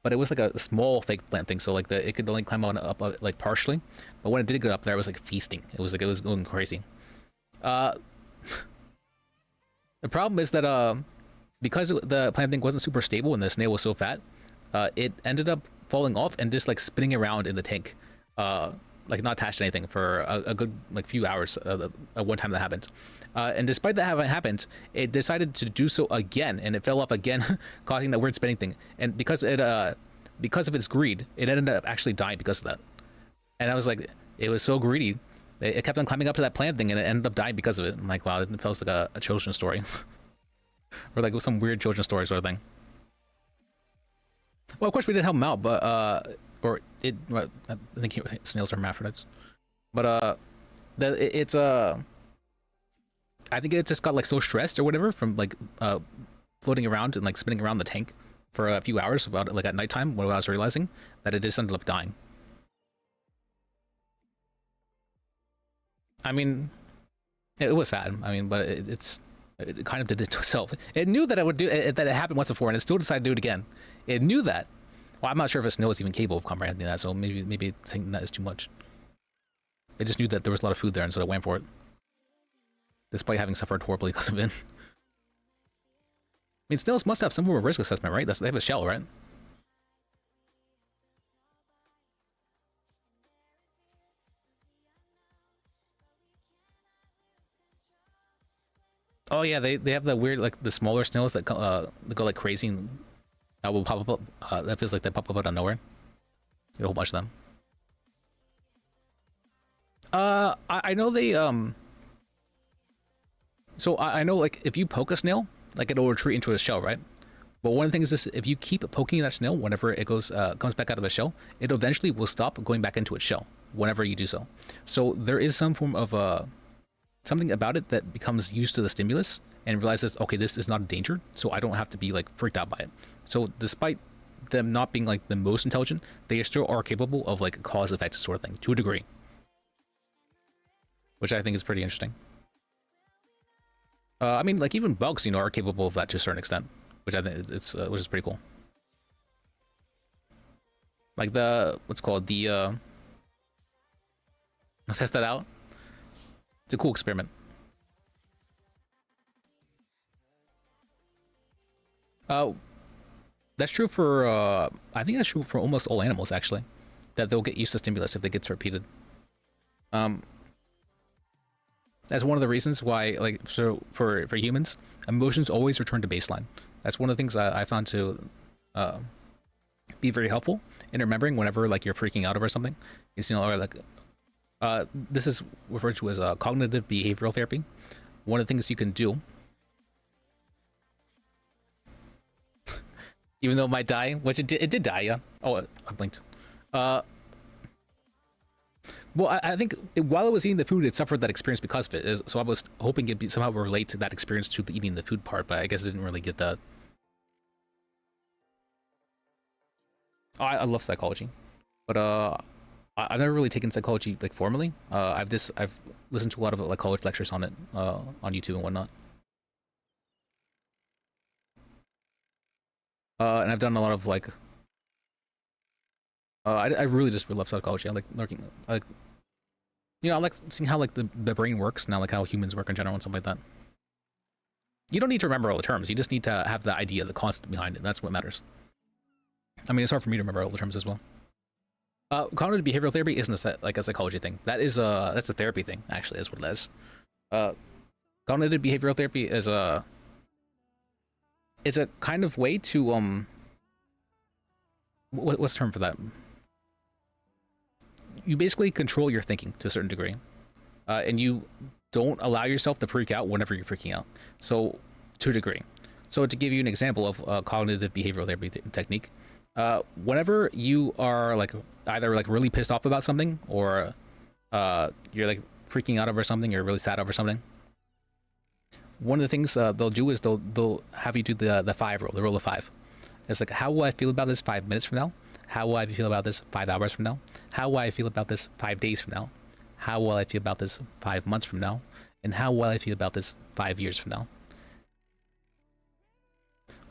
but it was like a small fake plant thing, so like it could only climb on up like partially, but when it did get up there, it was like feasting. It was going crazy. The problem is that because the plant thing wasn't super stable and the snail was so fat, it ended up falling off and just like spinning around in the tank, like not attached to anything for a good like few hours at one time that happened. And despite that having happened, it decided to do so again, and it fell off again, causing that weird spinning thing. And because of its greed, it ended up actually dying because of that. And I was like, it was so greedy, it kept on climbing up to that plant thing, and it ended up dying because of it. I'm like, wow, it feels like a children's story, or like some weird children's story sort of thing. Well, of course we did help him out, but I think snails are hermaphrodites, but it's I think it just got like so stressed or whatever from like floating around and like spinning around the tank for a few hours about like at nighttime when I was realizing that it just ended up dying. I mean, it was sad. I mean, but it kind of did it to itself. It knew that it would do that. It happened once before, and it still decided to do it again. It knew that. Well, I'm not sure if a snail is even capable of comprehending that, so maybe saying that is too much. It just knew that there was a lot of food there, and so it went for it, despite having suffered horribly because of it. I mean, snails must have some form of risk assessment, right? They have a shell, right? Oh yeah, they have the weird like the smaller snails that go like crazy and will pop up. That feels like they pop up out of nowhere. Get a whole bunch of them. I know they So I know like if you poke a snail, like it'll retreat into a shell, right? But one of the things is if you keep poking that snail whenever it goes comes back out of the shell, it eventually will stop going back into its shell whenever you do so. So there is some form of something about it that becomes used to the stimulus and realizes, okay, this is not a danger, so I don't have to be like freaked out by it. So despite them not being like the most intelligent, they still are capable of like cause effect sort of thing to a degree, which I think is pretty interesting. I mean, like even bugs, are capable of that to a certain extent, which I think it's which is pretty cool. Like what's called let's test that out. It's a cool experiment. That's true for I think that's true for almost all animals actually, that they'll get used to stimulus if it gets repeated. That's one of the reasons why, like, so for humans, emotions always return to baseline. That's one of the things I found to be very helpful in remembering whenever like you're freaking out over something. Is or like This is referred to as cognitive behavioral therapy. One of the things you can do, even though it might die, which it did die, yeah. Oh, I blinked. Well, I think while it was eating the food, it suffered that experience because of it. So I was hoping it'd be somehow relate to that experience to the eating the food part, but I guess I didn't really get that. Oh, I love psychology, but I've never really taken psychology like formally. I've listened to a lot of like college lectures on it on YouTube and whatnot. And I've done a lot of like I really just love psychology. I like looking, I like, I like seeing how like the brain works and like how humans work in general and stuff like that. You don't need to remember all the terms. You just need to have the idea, the concept behind it. That's what matters. I mean, it's hard for me to remember all the terms as well. Cognitive behavioral therapy isn't like a psychology thing. That's a therapy thing. Actually, is what it is. Cognitive behavioral therapy is it's a kind of way to what's the term for that? You basically control your thinking to a certain degree, and you don't allow yourself to freak out whenever you're freaking out. So, to a degree. So, to give you an example of cognitive behavioral therapy technique, whenever you are like either like really pissed off about something, or you're like freaking out over something, you're really sad over something, one of the things they'll do is they'll have you do the 5 rule, the rule of 5. It's like, how will I feel about this 5 minutes from now? How will I feel about this 5 hours from now? How will I feel about this 5 days from now? How will I feel about this 5 months from now? And how will I feel about this 5 years from now?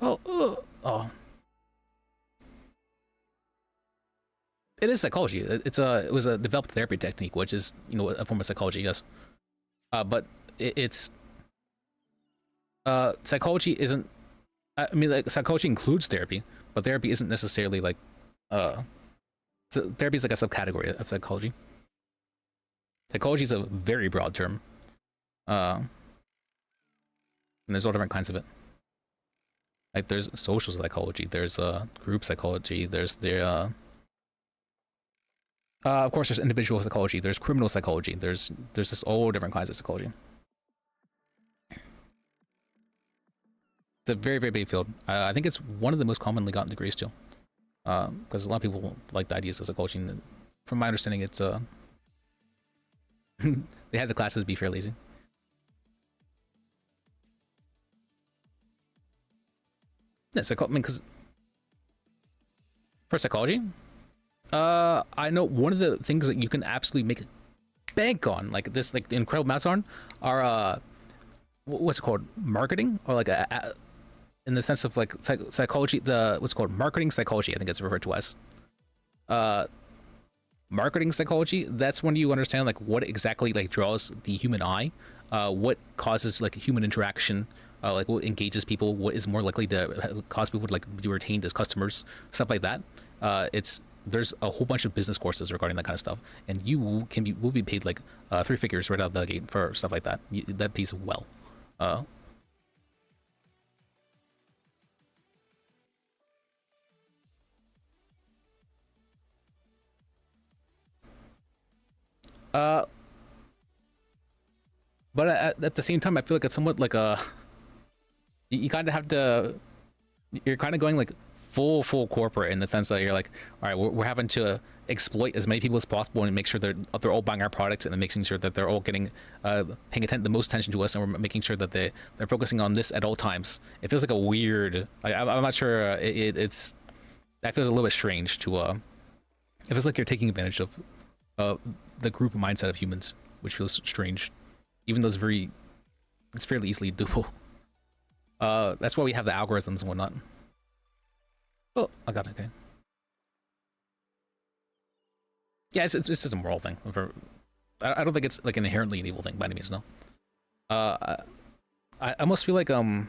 Oh. It is psychology. It was a developed therapy technique, which is a form of psychology, yes. But it's psychology isn't. I mean, like, psychology includes therapy, but therapy isn't necessarily like so therapy is like a subcategory of psychology. Psychology is a very broad term, and there's all different kinds of it. Like, there's social psychology, there's group psychology, there's of course there's individual psychology, there's criminal psychology, there's just all different kinds of psychology. It's a very, very big field. I think it's one of the most commonly gotten degrees too, because a lot of people like the ideas of psychology. And from my understanding, it's they had the classes be fairly easy. Yeah, I mean, because for psychology, I know one of the things that you can absolutely make bank on, like this, like the incredible maths on, are what's it called, marketing, or like in the sense of like psychology, what's it called, marketing psychology, I think it's referred to as. Marketing psychology, that's when you understand like what exactly like draws the human eye, what causes like human interaction, like what engages people, what is more likely to cause people to like be retained as customers, stuff like that. There's a whole bunch of business courses regarding that kind of stuff, and you will be paid like 3 figures right out of the gate for stuff like that. That pays well. But at the same time, I feel like it's somewhat like you kind of have to, you're kind of going like full corporate in the sense that you're like, all right, we're having to exploit as many people as possible and make sure they're all buying our products, and then making sure that they're all getting paying the most attention to us, and we're making sure that they're focusing on this at all times. It feels like a weird, I'm not sure, it's that feels a little bit strange to it feels like you're taking advantage of the group mindset of humans, which feels strange, even though it's fairly easily doable. That's why we have the algorithms and whatnot. Oh, I got it. Okay. Yeah, it's just a moral thing. I don't think it's like an inherently an evil thing by any means. No. I almost feel like you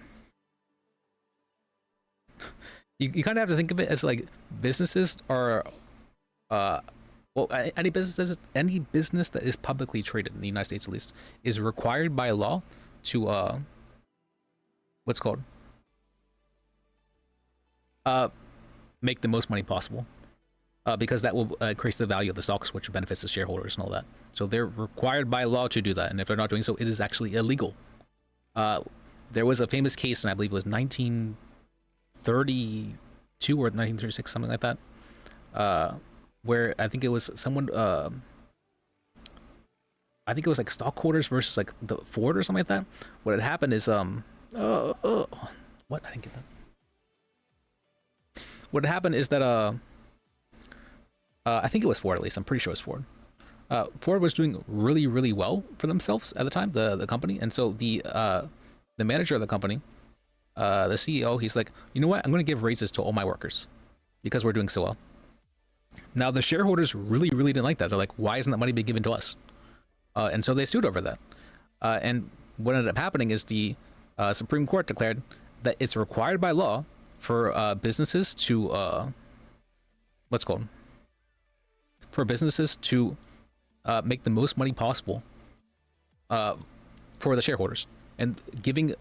kind of have to think of it as like businesses are well, any business that is publicly traded in the United States, at least, is required by law to what's called make the most money possible. because that will increase the value of the stocks, which benefits the shareholders and all that. So they're required by law to do that, and if they're not doing so, it is actually illegal. There was a famous case, and I believe it was 1932 or 1936, something like that, where I think it was someone, I think it was like stockholders versus like the Ford or something like that. What had happened is, what? I didn't get that. What had happened is that, I think it was Ford, at least. I'm pretty sure it was Ford. Ford was doing really, really well for themselves at the time, the company, and so the manager of the company, the CEO, he's like, you know what? I'm going to give raises to all my workers because we're doing so well. Now the shareholders really, really didn't like that. They're like, why isn't that money being given to us? And so they sued over that. And what ended up happening is the Supreme Court declared that it's required by law for businesses to what's called for businesses to make the most money possible for the shareholders, and giving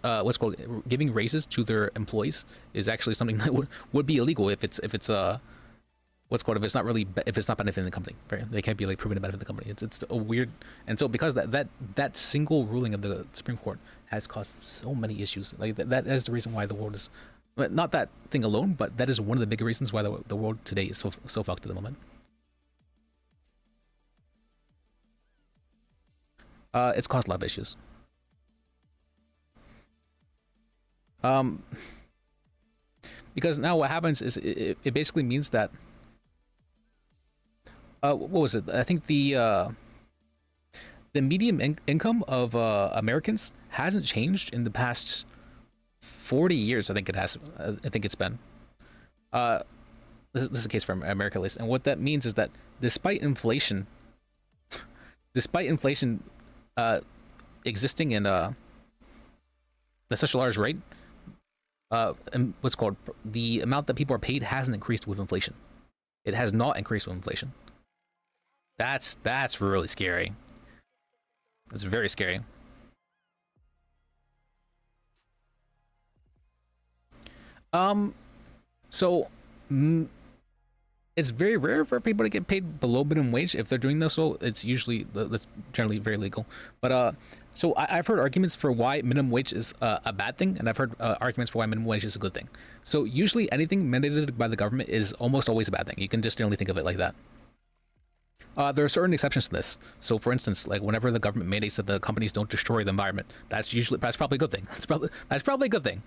giving raises to their employees is actually something that would be illegal if it's if it's not benefiting the company. Right? They can't be like proven to benefit the company. It's a weird, and so because that single ruling of the Supreme Court has caused so many issues. Like that is the reason why the world is, not that thing alone, but that is one of the big reasons why the world today is so fucked at the moment. It's caused a lot of issues. Because now what happens is it basically means that what was it? I think the median income of Americans hasn't changed in the past 40 years. I think it has. I think it's been. This is the case for America at least. And what that means is that despite inflation existing in at such a large rate, and what's called the amount that people are paid hasn't increased with inflation. It has not increased with inflation. That's really scary. It's very scary. So it's very rare for people to get paid below minimum wage. If they're doing this, so it's usually, that's generally very legal. But so I've heard arguments for why minimum wage is a bad thing, and I've heard arguments for why minimum wage is a good thing. So usually anything mandated by the government is almost always a bad thing. You can just generally think of it like that. There are certain exceptions to this. So for instance, like whenever the government mandates that the companies don't destroy the environment, that's probably a good thing. That's probably a good thing.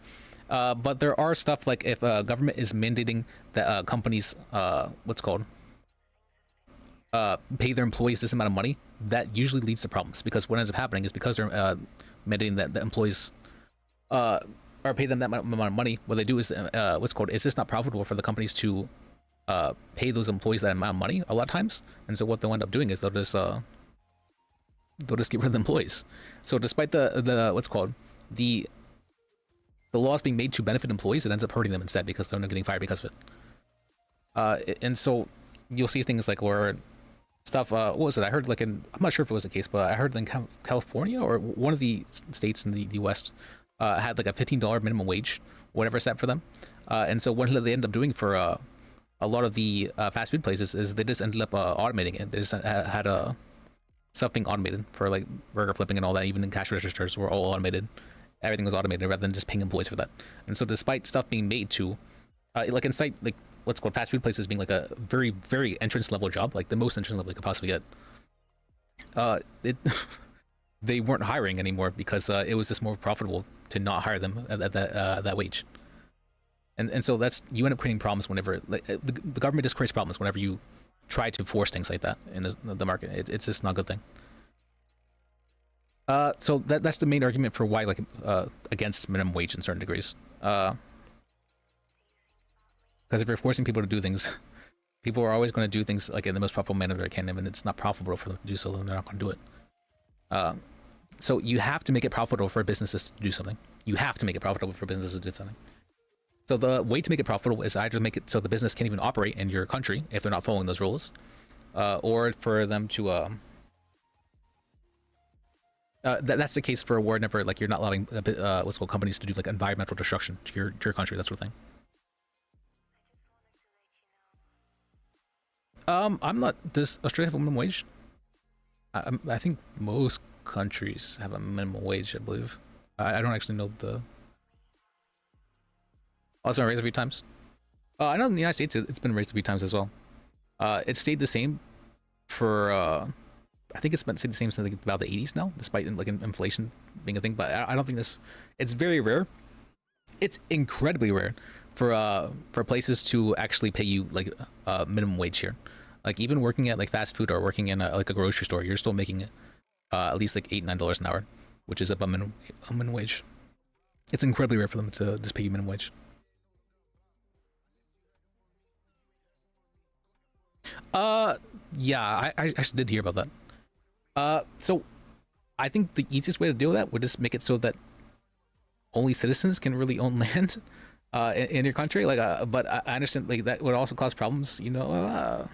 But there are stuff like if government is mandating that companies pay their employees this amount of money, that usually leads to problems, because what ends up happening is because they're mandating that the employees are pay them that amount of money, what they do is it's just not profitable for the companies to pay those employees that amount of money a lot of times. And so what they'll end up doing is they'll just get rid of the employees. So despite the laws being made to benefit employees, it ends up hurting them instead, because they're not getting fired because of it. And so you'll see things like where stuff, what was it? I heard I'm not sure if it was the case, but I heard in California or one of the states in the West had like a $15 minimum wage, whatever set for them. And so what they end up doing for a lot of the fast food places is they just ended up automating it. They just had stuff being automated for like burger flipping and all that. Even in cash registers were all automated. Everything was automated rather than just paying employees for that. And so despite stuff being made to fast food places being like a very, very entrance level job, like the most entrance level you could possibly get, they weren't hiring anymore because it was just more profitable to not hire them at that wage. And so you end up creating problems whenever the government just creates problems whenever you try to force things like that in the market. It's just not a good thing. So that's the main argument for why against minimum wage in certain degrees. Because if you're forcing people to do things, people are always going to do things like in the most profitable manner they can, and it's not profitable for them to do so, then they're not going to do it. So you have to make it profitable for businesses to do something. You have to make it profitable for businesses to do something. So the way to make it profitable is either make it so the business can't even operate in your country if they're not following those rules, or for them to that's the case for whenever you're not allowing companies to do like environmental destruction to your country, that sort of thing. I'm not. Does Australia have a minimum wage? I think most countries have a minimum wage. I believe. I don't actually know the. Oh, it's been raised a few times. I know in the United States it's been raised a few times as well. It stayed the same for. I think it's been stayed the same since like about the 80s now, despite like inflation being a thing. But I don't think this. It's very rare. It's incredibly rare for places to actually pay you like minimum wage here. Like even working at like fast food or working in like a grocery store, you're still making at least like $8-9 an hour, which is above minimum wage. It's incredibly rare for them to just pay you minimum wage. Yeah, I actually did hear about that. So I think the easiest way to deal with that would just make it so that only citizens can really own land in your country. Like, but I understand like that would also cause problems. You know,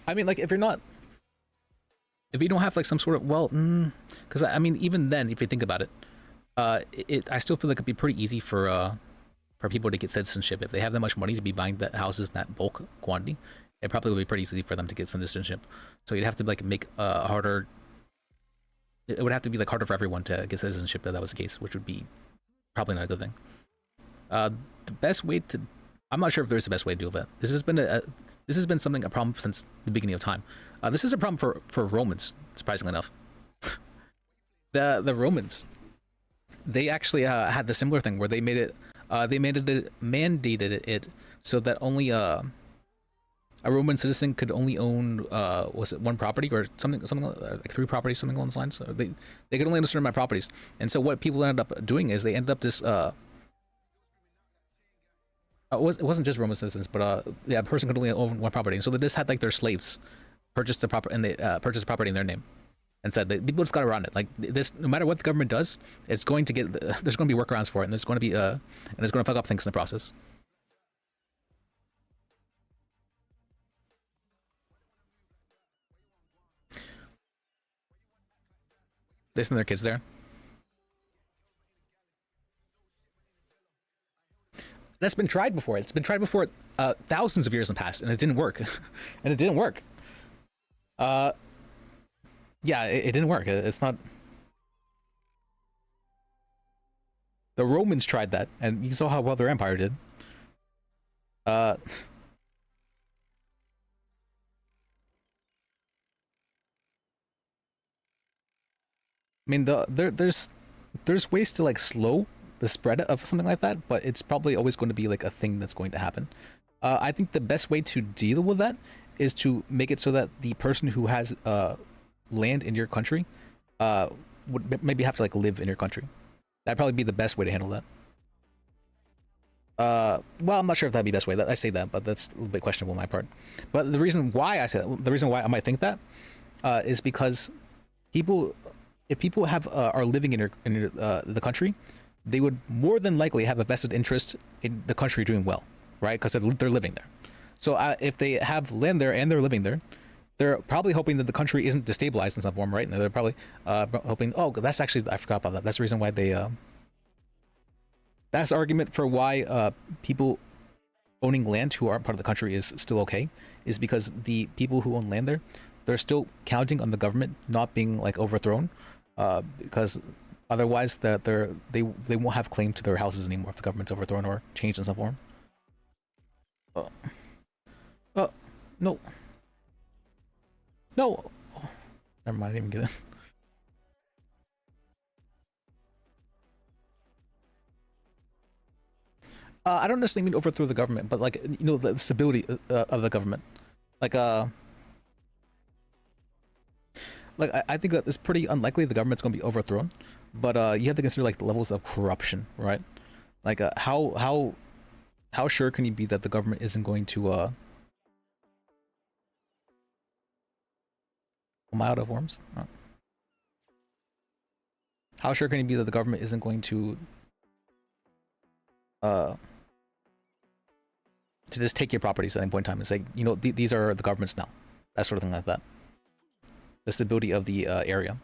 I mean, like if you don't have like some sort of because I mean, even then, if you think about it, I still feel like it'd be pretty easy for people to get citizenship if they have that much money to be buying the houses in that bulk quantity. It probably would be pretty easy for them to get citizenship. So you'd have to like make harder. It would have to be like harder for everyone to get citizenship if that was the case, which would be probably not a good thing. The best way to, I'm not sure if there's a best way to deal with it. This has been something a problem since the beginning of time. This is a problem for Romans, surprisingly enough. The Romans, they actually had the similar thing where they made it, they mandated it so that only a Roman citizen could only own was it one property or something like 3 properties, something along those lines. So they could only own a certain amount of properties. And so what people ended up doing is they ended up just it wasn't just Roman citizens, but yeah, a person could only own one property. And so they just had like their slaves purchase the property, and they purchased the property in their name, and said that people just got around it. Like this, no matter what the government does, it's going to get there's going to be workarounds for it, and there's going to be and it's going to fuck up things in the process. They send their kids there. That's been tried before. It's been tried before thousands of years in the past, and it didn't work. And it didn't work. Yeah, it didn't work. It's not. The Romans tried that, and you saw how well their empire did. I mean, there's ways to like slow the spread of something like that, but it's probably always going to be like a thing that's going to happen. I think the best way to deal with that is to make it so that the person who has land in your country would maybe have to like live in your country. That'd probably be the best way to handle that. Well, I'm not sure if that'd be the best way. I say that, but that's a little bit questionable on my part. But the reason why I say that, the reason why I might think that, is because if people are living in the country, they would more than likely have a vested interest in the country doing well, right? Because they're living there. So if they have land there and they're living there, they're probably hoping that the country isn't destabilized in some form, right? And they're probably hoping, oh, that's actually, I forgot about that. That's the reason why they, that's the argument for why people owning land who aren't part of the country is still okay, is because the people who own land there, they're still counting on the government not being like overthrown, because otherwise they won't have claim to their houses anymore if the government's overthrown or changed in some form. No. No. Oh, never mind, I didn't even get it. I don't necessarily mean overthrow the government, but like, you know, the stability of the government. Like I think that it's pretty unlikely the government's going to be overthrown, but you have to consider like the levels of corruption, right? Like how sure can you be that the government isn't going to am I out of worms? Oh. How sure can you be that the government isn't going to just take your properties at any point in time and say, you know, these are the government's now, that sort of thing like that. The stability of the area,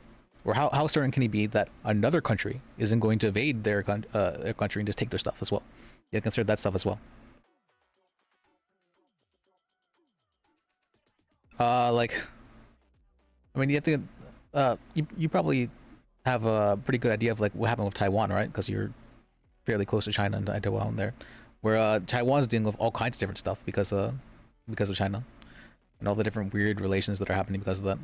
or how certain can he be that another country isn't going to invade their country and just take their stuff as well? You have to consider that stuff as well. Like, I mean, you have to. You probably have a pretty good idea of like what happened with Taiwan, right? Because you're fairly close to China and Taiwan there, where Taiwan's dealing with all kinds of different stuff because of China and all the different weird relations that are happening because of that.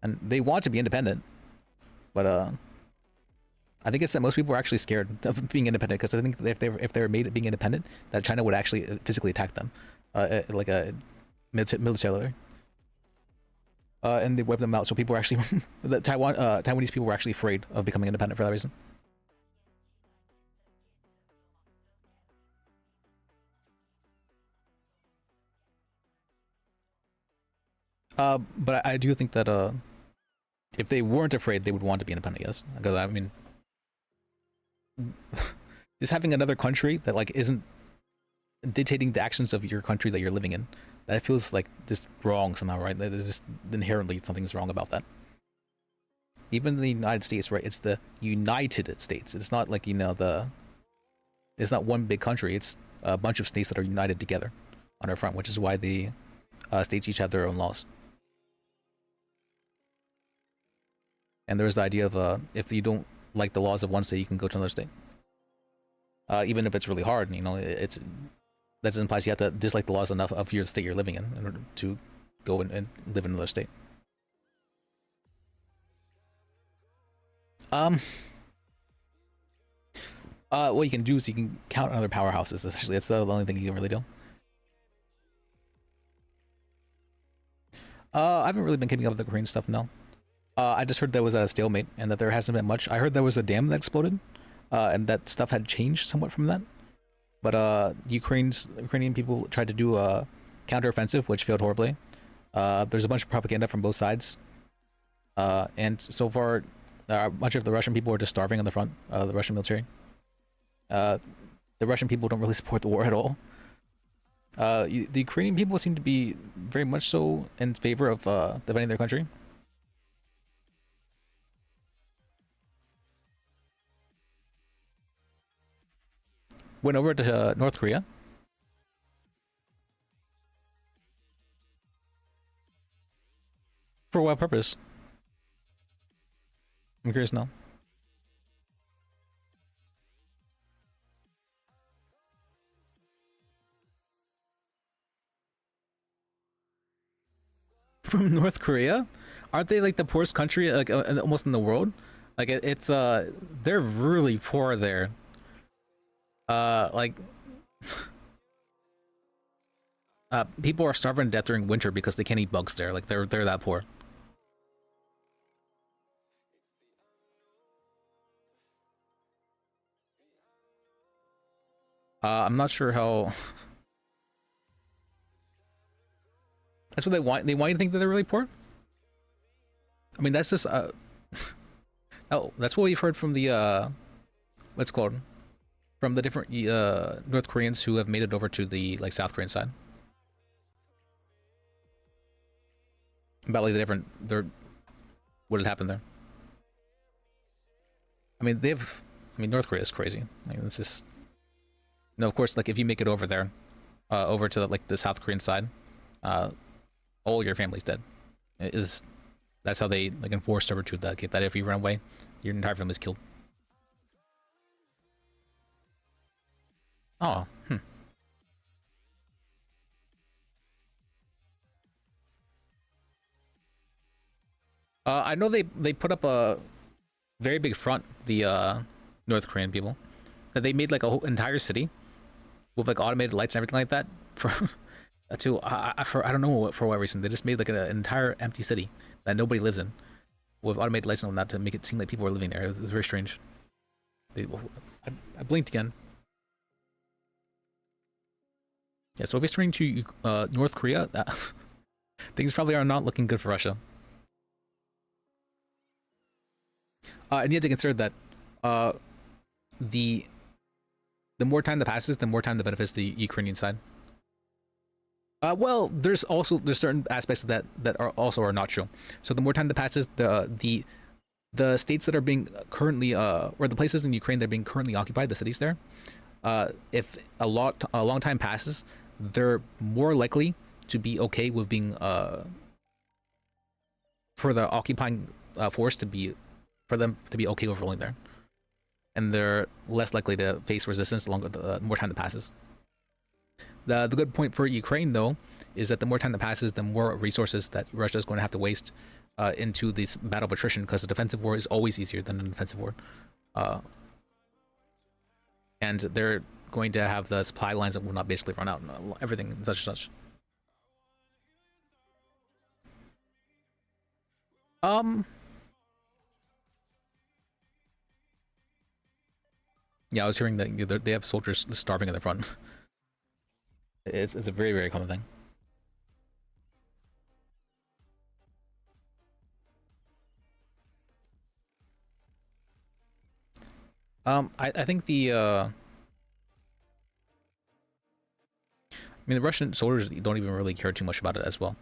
And they want to be independent, but I think it's that most people are actually scared of being independent because I think if they were made it being independent, that China would actually physically attack them, like a militarily. And they wipe them out. So people were actually, the Taiwanese people were actually afraid of becoming independent for that reason. But I do think that if they weren't afraid, they would want to be independent. Yes, because I mean, just having another country that like isn't dictating the actions of your country that you're living in, that feels like just wrong somehow, right? That is just inherently something's wrong about that. Even the United States, right? It's the United States. It's not like, you know, it's not one big country. It's a bunch of states that are united together on our front, which is why the states each have their own laws. And there's the idea of if you don't like the laws of one state, you can go to another state. Even if it's really hard, you know, that implies you have to dislike the laws enough of your state you're living in order to go and live in another state. What you can do is you can count on other powerhouses. Essentially, that's the only thing you can really do. I haven't really been keeping up with the Korean stuff, no. I just heard that was at a stalemate and that there hasn't been much. I heard there was a dam that exploded, and that stuff had changed somewhat from that. But Ukrainian people tried to do a counteroffensive, which failed horribly. There's a bunch of propaganda from both sides, and so far, much of the Russian people are just starving on the front. The Russian military. The Russian people don't really support the war at all. The Ukrainian people seem to be very much so in favor of defending their country. Went over to North Korea. For what purpose? I'm curious now. From North Korea? Aren't they like the poorest country like almost in the world? Like it's they're really poor there. Like people are starving to death during winter because they can't eat bugs there. Like they're that poor. I'm not sure how. That's what they want. They want you to think that they're really poor. I mean, that's just oh, that's what we've heard from the what's it called, from the different North Koreans who have made it over to the like South Korean side. About like what had happened there. I mean, North Korea is crazy. Like it's just, no, of course, like if you make it over there, over to like the South Korean side, all your family's dead. That's how they like enforce servitude. That if you run away, your entire family's killed. Oh, I know they put up a very big front, the North Korean people, that they made like a whole entire city with like automated lights and everything like that for I don't know for what reason. They just made like an entire empty city that nobody lives in with automated lights and all that to make it seem like people were living there. It was very strange. I blinked again. Yeah, so if it's turning to North Korea, things probably are not looking good for Russia. And you have to consider that the more time that passes, the more time that benefits the Ukrainian side. Well, there's certain aspects of that are not true. So the more time that passes, the states that are being currently or the places in Ukraine that are being currently occupied, the cities there, if a long time passes, they're more likely to be okay with being for the occupying force to be for them to be okay with rolling there, and they're less likely to face resistance the longer the more time that passes. The good point for Ukraine though is that the more time that passes, the more resources that Russia is going to have to waste into this battle of attrition, because the defensive war is always easier than an offensive war, and they're going to have the supply lines that will not basically run out and everything and such and such. Yeah, I was hearing that they have soldiers starving in the front. It's a very, very common thing. I think I mean, the Russian soldiers don't even really care too much about it as well.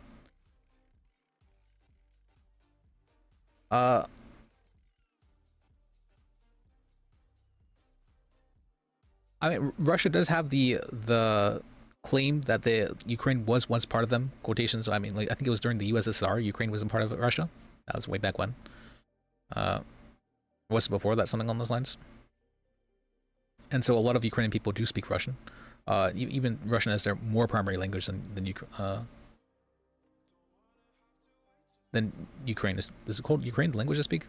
I mean, Russia does have the claim that the Ukraine was once part of them. Quotations. I mean, like I think it was during the USSR, Ukraine wasn't part of Russia. That was way back when. Was it before that, something on those lines? And so a lot of Ukrainian people do speak Russian. Even Russian as their more primary language than Ukraine. Is it called Ukraine, the language they speak?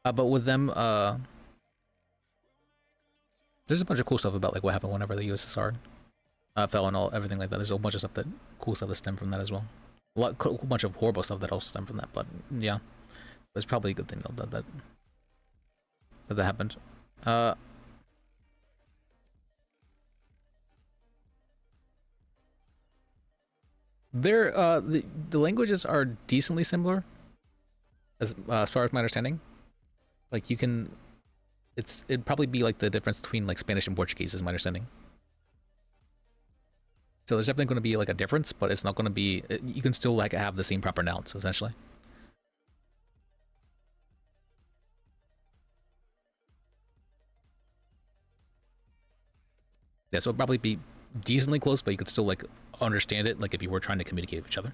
But with them, there's a bunch of cool stuff about like what happened whenever the USSR fell and everything like that. There's a bunch of stuff cool stuff that stem from that as well. A bunch of horrible stuff that also stem from that. But yeah, it's probably a good thing though that happened. The languages are decently similar, as far as my understanding. Like it'd probably be like the difference between like Spanish and Portuguese is my understanding. So there's definitely going to be like a difference, but it's not going to be, you can still like have the same proper nouns essentially. Yeah, so it'd probably be decently close, but you could still like understand it, like if you were trying to communicate with each other.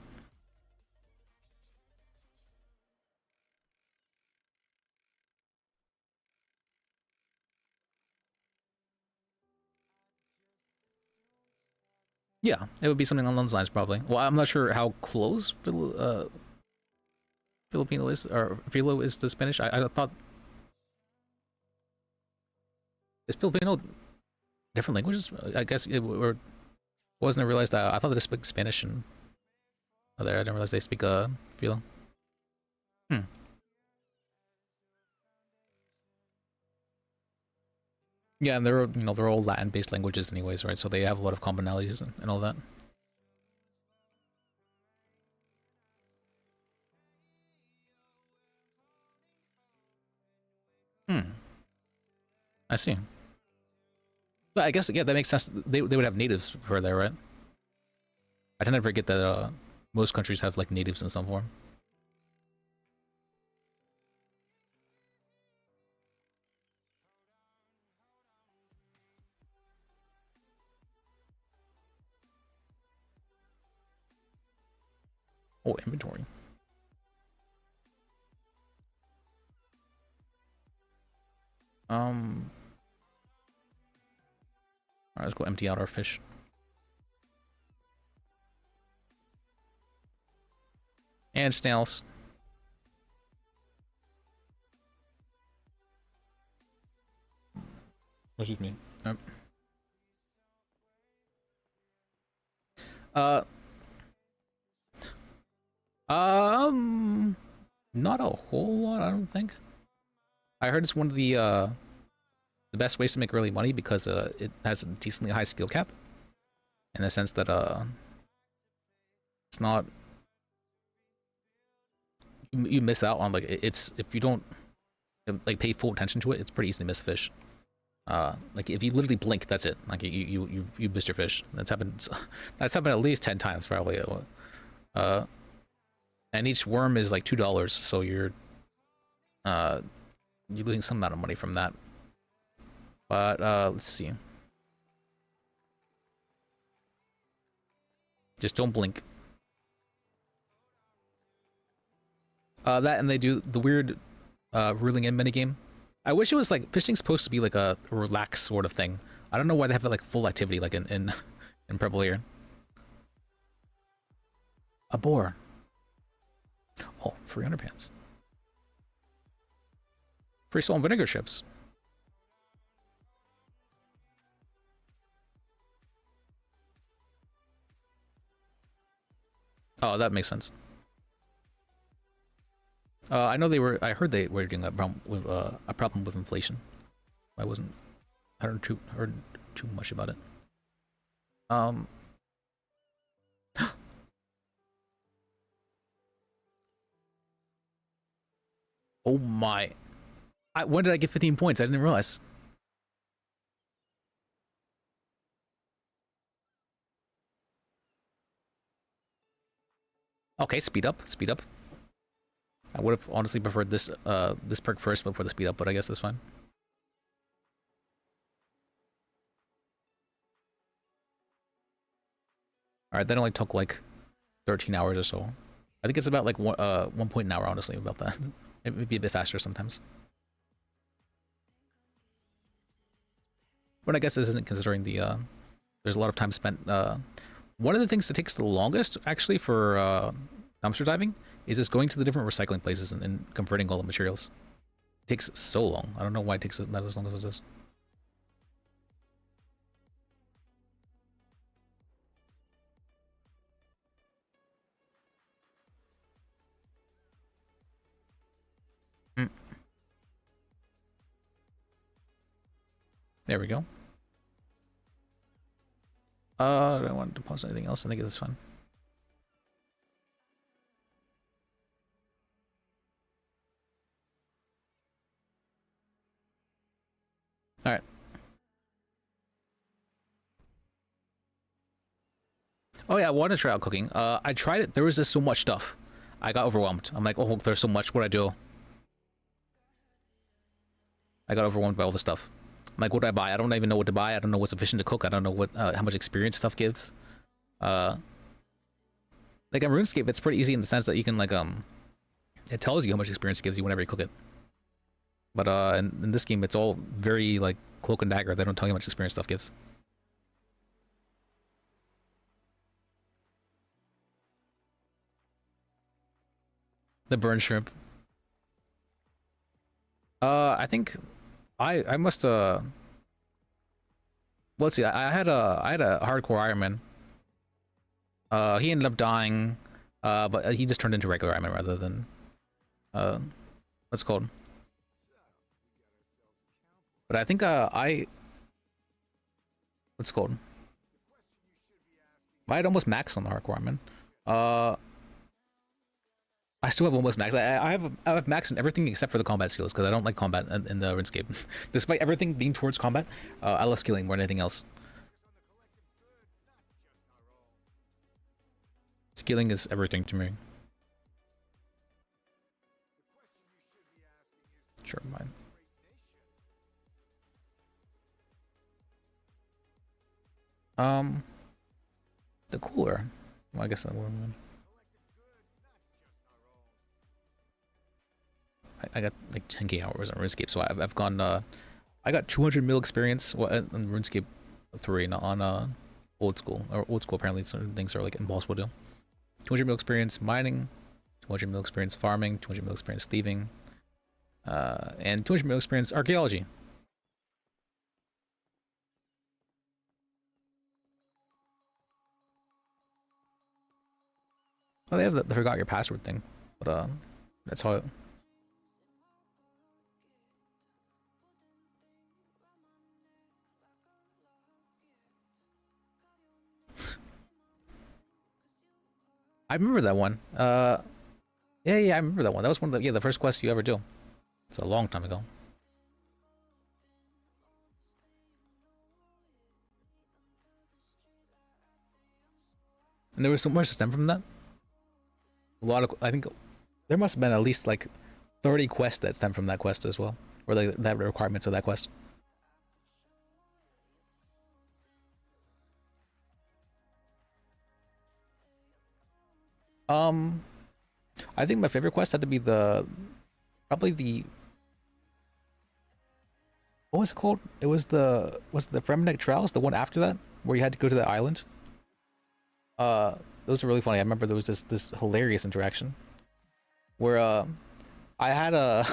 Yeah, it would be something along those lines probably. Well, I'm not sure how close Filipino is, or Filo is to Spanish. I thought, is Filipino different languages? I guess or wasn't I realized that I thought they speak Spanish and there. I didn't realize they speak Filo. Yeah, and they're all Latin-based languages anyways, right? So they have a lot of commonalities and all that. I see. But I guess, yeah, that makes sense. They would have natives for there, right? I tend to forget that most countries have like natives in some form. Oh, inventory. Alright, let's go empty out our fish. And snails. Excuse me. Not a whole lot, I don't think. I heard it's one of the best ways to make early money because it has a decently high skill cap, in the sense that it's not, you miss out on like it's, if you don't like pay full attention to it, it's pretty easy to miss fish. Like if you literally blink, that's it. Like you missed your fish. That's happened at least 10 times probably. and each worm is like $2, so you're losing some amount of money from that. But let's see. Just don't blink. That, and they do the weird ruling in minigame. I wish it was like fishing's supposed to be like a relaxed sort of thing. I don't know why they have like full activity like in Purple here. A boar. Oh, free underpants. Free salt and vinegar chips. Oh, that makes sense. I know they were. I heard they were getting a problem with inflation. I heard too much about it. Oh my! When did I get 15 points? I didn't realize. Okay, speed up, speed up. I would have honestly preferred this this perk first before the speed up, but I guess that's fine. All right, that only took like 13 hours or so. I think it's about like 1 point an hour, honestly, about that. It would be a bit faster sometimes. But I guess this isn't considering the there's a lot of time spent. One of the things that takes the longest actually for dumpster diving is just going to the different recycling places and converting all the materials. It takes so long. I don't know why it takes not as long as it does. There we go. Do I want to post anything else? I think it's fun. All right. Oh yeah, I want to try out cooking. I tried it. There was just so much stuff. I got overwhelmed. I'm like, oh, there's so much. What do I do? I got overwhelmed by all the stuff. I'm like, what do I buy? I don't even know what to buy. I don't know what's sufficient to cook. I don't know what how much experience stuff gives. Like on RuneScape, it's pretty easy in the sense that you can like it tells you how much experience it gives you whenever you cook it. But in this game, it's all very like cloak and dagger. They don't tell you how much experience stuff gives. The burn shrimp. I think I must well, let's see. I had a hardcore Iron Man. He ended up dying, but he just turned into regular Iron Man rather than what's it called? But I think what's it called? I had almost max on the hardcore Iron Man. I still have almost max. I have max in everything except for the combat skills because I don't like combat in the RuneScape. Despite everything being towards combat, I love skilling more than anything else. Skilling is everything to me. Sure, mine. The cooler. Well, I guess that would. I got like 10k hours on RuneScape, so I've gone. I got 200 mil experience on RuneScape 3, not on old school. Or old school, apparently certain things are like impossible to do. 200 mil experience mining, 200 mil experience farming, 200 mil experience thieving, and 200 mil experience archaeology. Oh, they have the forgot your password thing, but that's how. I remember that one. Yeah, I remember that one. That was one of the first quests you ever do. It's a long time ago. And there was so much to stem from that. A lot of, I think there must have been at least like 30 quests that stem from that quest as well, or like that requirements of that quest. I think my favorite quest had to be probably the, what was it called? It was the Fremnek Trials, the one after that, where you had to go to the island. Those were really funny. I remember there was this hilarious interaction where I had a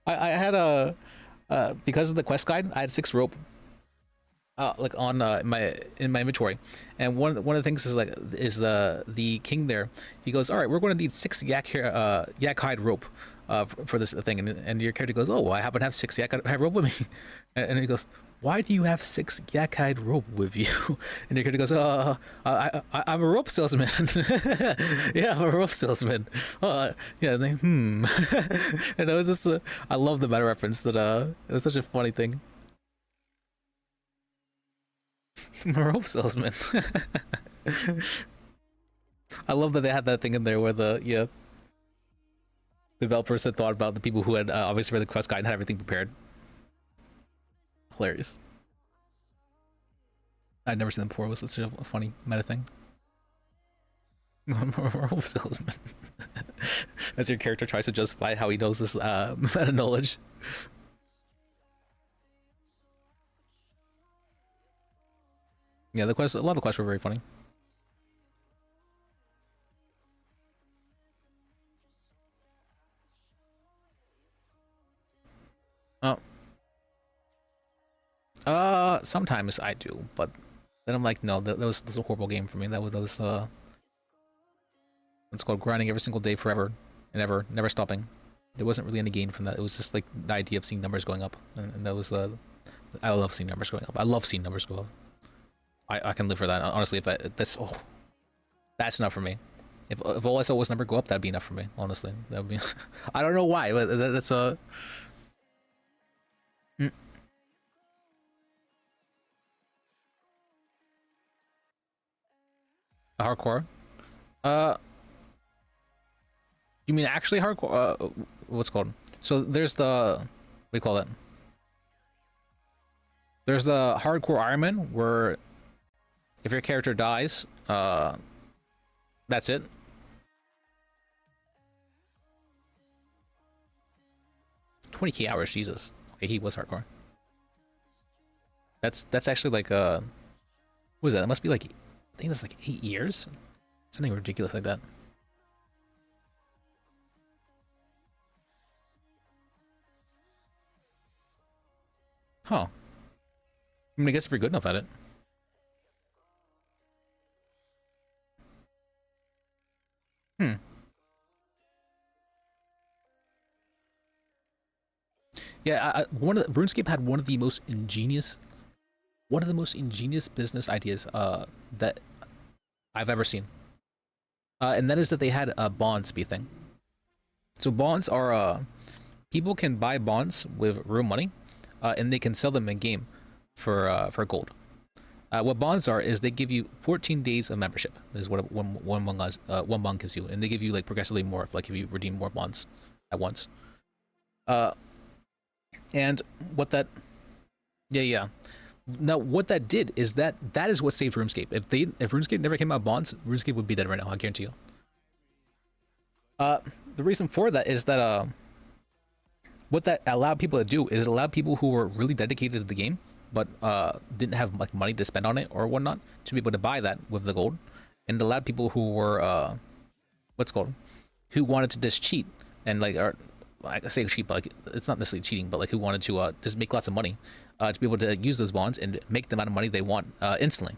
I had a because of the quest guide, I had 6 rope like on my inventory, and one of the things is like the king there. He goes, all right, we're going to need 6 yak hide rope for this thing, and your character goes, oh, I happen to have 6 yak hide rope with me, and he goes, why do you have 6 yak hide rope with you? And your character goes, I'm a rope salesman. Yeah, I'm a rope salesman. Yeah, like, and it was just I love the meta reference that it was such a funny thing. I'm a rope salesman. I love that they had that thing in there where the developers had thought about the people who had obviously read the quest guide and had everything prepared. Hilarious. I'd never seen them before. It was such a funny meta thing. I'm a rope salesman. As your character tries to justify how he knows this meta knowledge. Yeah, a lot of the quests were very funny. Oh. Sometimes I do, but then I'm like, no, that was a horrible game for me. That was it's called grinding every single day forever and ever, never stopping. There wasn't really any gain from that. It was just like the idea of seeing numbers going up, and that was I love seeing numbers going up. I love seeing numbers go up. I can live for that. Honestly, if that's enough for me. If all I saw was number go up, that'd be enough for me. Honestly, that would be. I don't know why, but that's a. Hardcore. You mean actually hardcore? What's it called? So there's the, what do you call it? There's the hardcore Ironman where if your character dies, that's it. $20K hours, Jesus. Okay, he was hardcore. That's actually like what is that? That must be like, I think that's like 8 years, something ridiculous like that. Huh. I mean, I guess if you're good enough at it. Yeah, RuneScape had one of the most ingenious business ideas that I've ever seen. And that is that they had a bonds be a thing. So bonds are people can buy bonds with real money, and they can sell them in game for gold. What bonds are is they give you 14 days of membership. Is what one bond gives you, and they give you like progressively more if you redeem more bonds at once. And what that, yeah. Now what that did is that is what saved RuneScape. If RuneScape never came out bonds, RuneScape would be dead right now. I guarantee you. The reason for that is that what that allowed people to do is it allowed people who were really dedicated to the game but didn't have like money to spend on it or whatnot to be able to buy that with the gold, and it allowed people who were who wanted to just cheat and like, or I say cheat, but like it's not necessarily cheating, but like who wanted to just make lots of money to be able to use those bonds and make the amount of money they want instantly.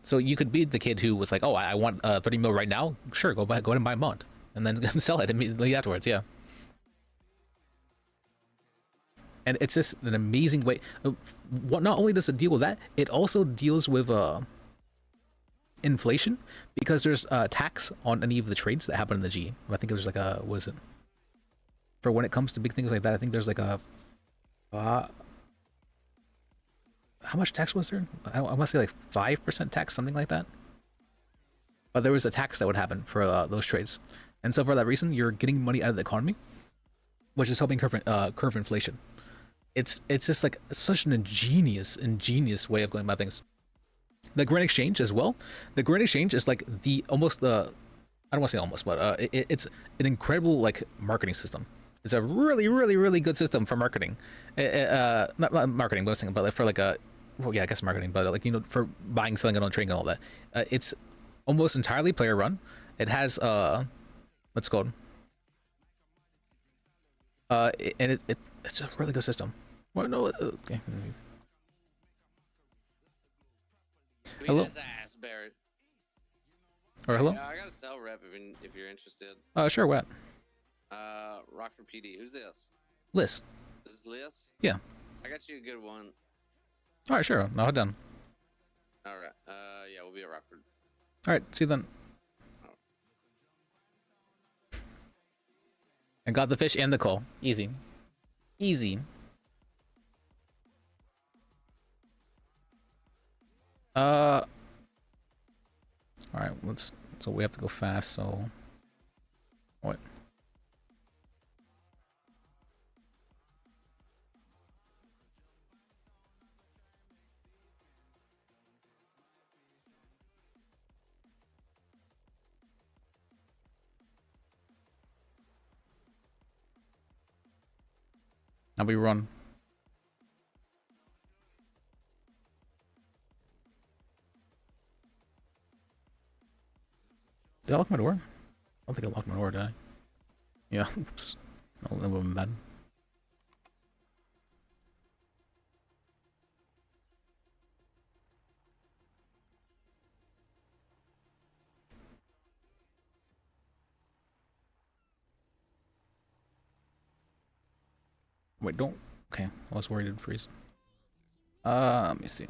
So you could be the kid who was like, oh, I want 30 mil right now. Sure, go ahead and buy a bond and then sell it immediately afterwards. Yeah. And it's just an amazing way. Not only does it deal with that, it also deals with inflation, because there's tax on any of the trades that happen in the G. I think it was like what is it? For when it comes to big things like that, I think there's like a how much tax was there? I want to say like 5% tax, something like that. but there was a tax that would happen for those trades, and so for that reason, you're getting money out of the economy, which is helping curve inflation. It's just like such an ingenious way of going about things. The grain exchange as well. The grain exchange is like the almost the I don't want to say almost, but it's an incredible like marketing system. It's a really good system for marketing. Not marketing, but I was saying, but like for like a well, yeah, I guess marketing, but like for buying, selling, and trading and all that. It's almost entirely player run. It has what's it called? And it's a really good system. Well, no, okay. Hello. Beat his ass, Barrett. Or hello. Yeah, I got a cell rep if you're interested. Sure. What? Rockford PD. Who's this? Liz. This is Liz? Yeah. I got you a good one. All right, sure. Now done. All right. Yeah, we'll be at Rockford. All right. See you then. I got the fish and the coal. Easy. Easy. All right. So we have to go fast. So what? Now we run. Did I lock my door? I don't think I locked my door, did I? Yeah, oops. No, that would have been bad. Wait, don't. Okay, I was worried it'd freeze. Let me see.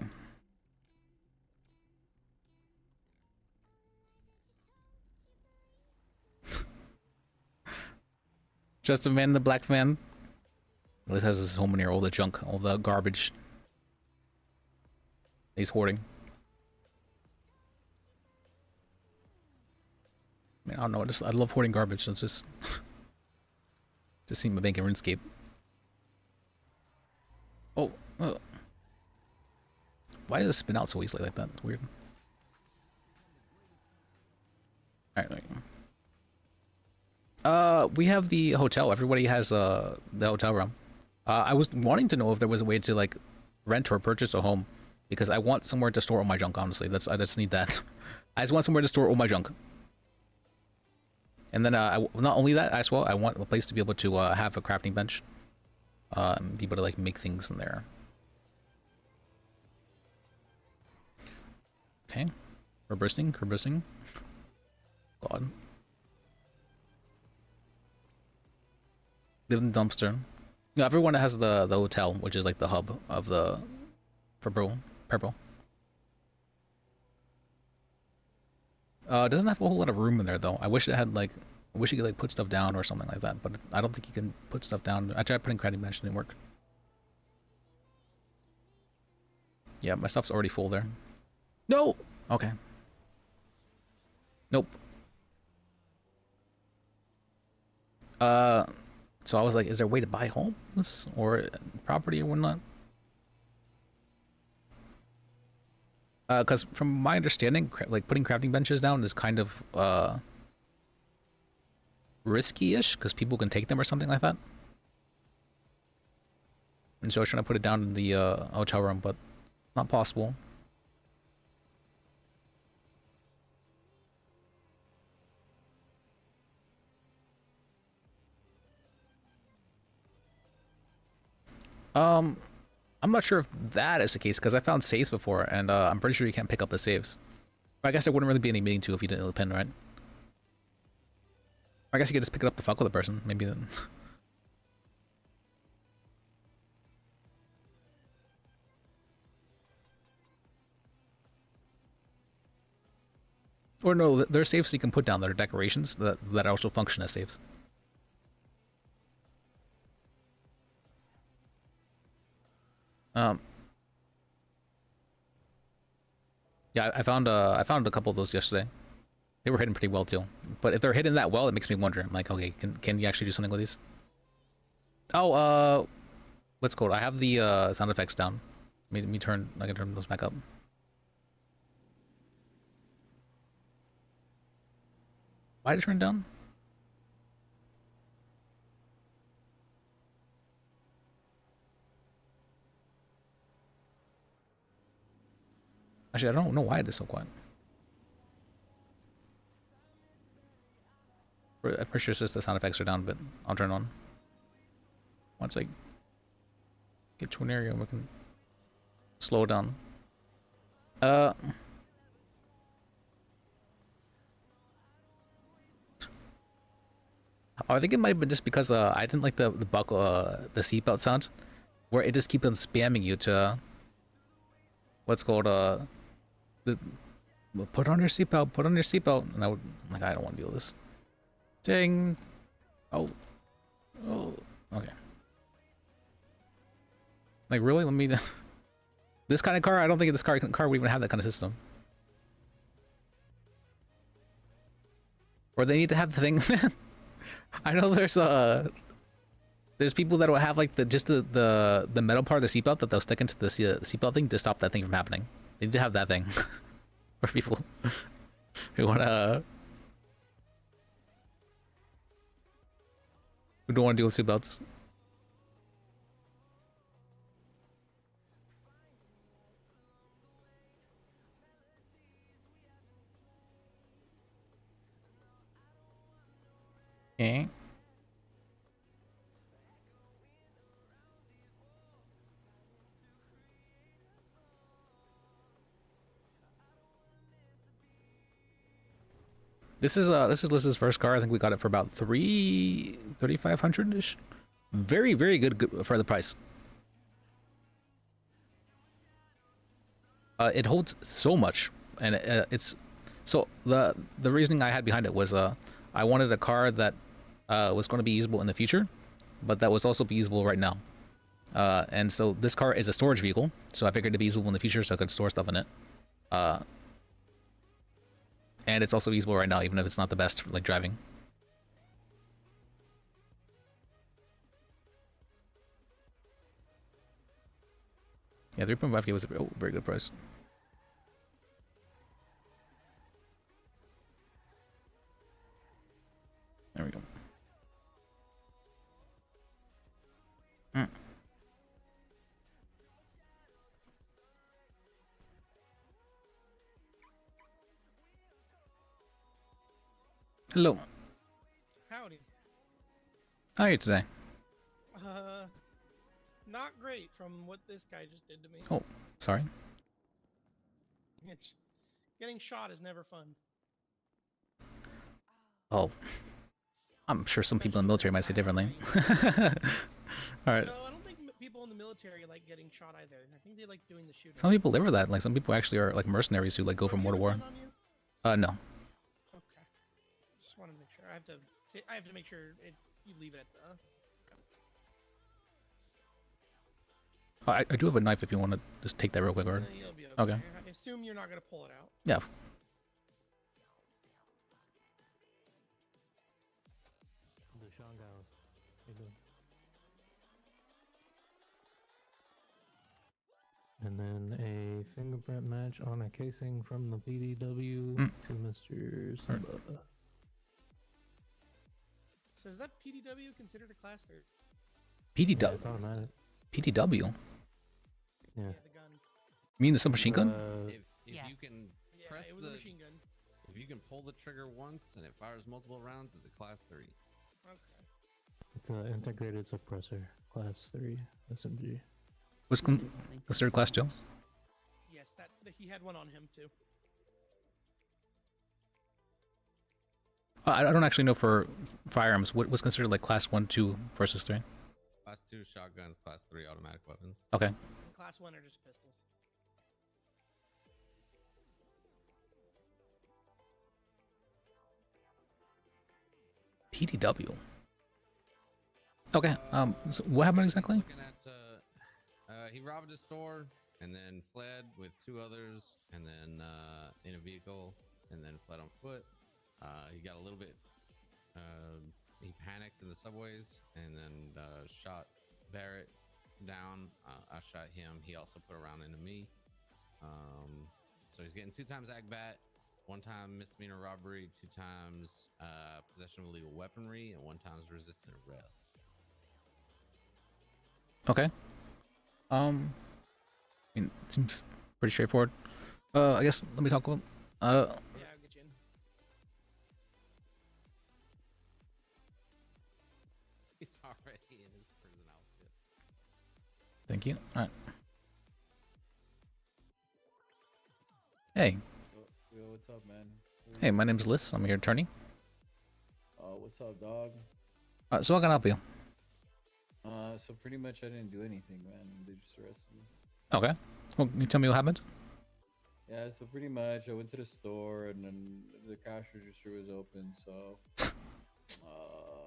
Just a man, the black man. Liz has his home in here, all the junk, all the garbage. He's hoarding. Man, I don't know. I love hoarding garbage. It's just see my bank in RuneScape. Oh, why does it spin out so easily like that? It's weird. All right. We have the hotel. Everybody has the hotel room. I was wanting to know if there was a way to like rent or purchase a home because I want somewhere to store all my junk. Honestly, I just need that. I just want somewhere to store all my junk. And then not only that as well, I want a place to be able to have a crafting bench, be able to like make things in there. Okay, we're bursting. God. Live in the dumpster. You know, everyone has the hotel, which is like the hub of the purple. It doesn't have a whole lot of room in there though. I wish it had like, I wish you could like put stuff down or something like that, but I don't think you can put stuff down. I tried putting crafting bench, didn't work. Yeah, my stuff's already full there. No. Okay. Nope. So I was like, is there a way to buy homes or property or whatnot? Because from my understanding, like putting crafting benches down is kind of risky-ish because people can take them or something like that. And so I was trying to put it down in the hotel room, but not possible. I'm not sure if that is the case because I found saves before, and I'm pretty sure you can't pick up the saves. But I guess there wouldn't really be any meaning to if you didn't pin, right? I guess you could just pick it up to fuck with the person, maybe then. Or no, there are saves you can put down that are decorations that also function as saves. Yeah, I found a couple of those yesterday. They were hidden pretty well too. But if they're hidden that well, it makes me wonder. I'm like, okay, can you actually do something with these? Oh, what's called? I have the sound effects down. Let me turn. I can turn those back up. Why did it turn down? Actually, I don't know why it is so quiet. I'm pretty sure it's just the sound effects are down, but I'll turn on. Once I get to an area, we can slow it down. I think it might have been just because I didn't like the buckle, the seatbelt sound, where it just keeps on spamming you to what's called the put on your seatbelt, put on your seatbelt, and I'm like, I don't want to deal with this. Ding. Oh, okay. Like really? Let me. This kind of car? I don't think this car would even have that kind of system. Or they need to have the thing. I know there's people that will have like the metal part of the seatbelt that they'll stick into the seatbelt thing to stop that thing from happening. They need to have that thing for people who wanna who don't want to deal with seatbelts. Okay. This is Liz's first car. I think we got it for about 3,500 ish. Very good for the price. It holds so much, and it's so the reasoning I had behind it was I wanted a car that was going to be usable in the future, but that was also be usable right now. And so this car is a storage vehicle, so I figured it'd be usable in the future, so I could store stuff in it. And it's also usable right now, even if it's not the best for like driving. Yeah, 3.5K was a very good price. There we go. Hello. Howdy. How are you today? Not great from what this guy just did to me. Oh, sorry. Getting shot is never fun. Oh, I'm sure some people in the military might say differently. All right. No, I don't think people in the military like getting shot either. I think they like doing the shooting. Some people live with that. Like some people actually are like mercenaries who like go from war to war. No. Okay. Just want to make sure. I have to make sure you leave it at the. I do have a knife if you want to just take that real quick, or You'll be okay. I assume you're not gonna pull it out. Yeah. And then a fingerprint match on a casing from the PDW to Mr. Simba. So is that PDW considered a class 3? PDW. Yeah, it's automatic. PDW. Yeah. The gun. You mean the submachine gun? If Yes. you can Yeah, press it was a machine gun. if you can pull the trigger once and it fires multiple rounds, it's a class 3. Okay. It's an integrated suppressor, class 3 SMG. Was considered class 2? Yes, he had one on him too. I don't actually know for firearms what was considered like class 1, 2 versus 3. Class 2 shotguns, class 3 automatic weapons. Okay. And class 1 are just pistols. PDW. Okay. So what happened exactly? Looking at, he robbed a store and then fled with 2 others, and then in a vehicle, and then fled on foot. He got a little bit. He panicked in the subways and then shot Barrett down. I shot him. He also put a round into me. So he's getting 2 times agbat, 1 time misdemeanor robbery, 2 times possession of illegal weaponry, and 1 times resistant arrest. Okay. I mean, it seems pretty straightforward. I guess let me talk with him. Yeah, I'll get you in. He's already in his prison outfit. Thank you. All right. Hey. Yo, what's up, man? Hey, my name's Liz. I'm your attorney. What's up, dog? So how can I help you? So pretty much I didn't do anything, man. They just arrested me. Okay. Well, can you tell me what happened? Yeah, so pretty much I went to the store and then the cash register was open, so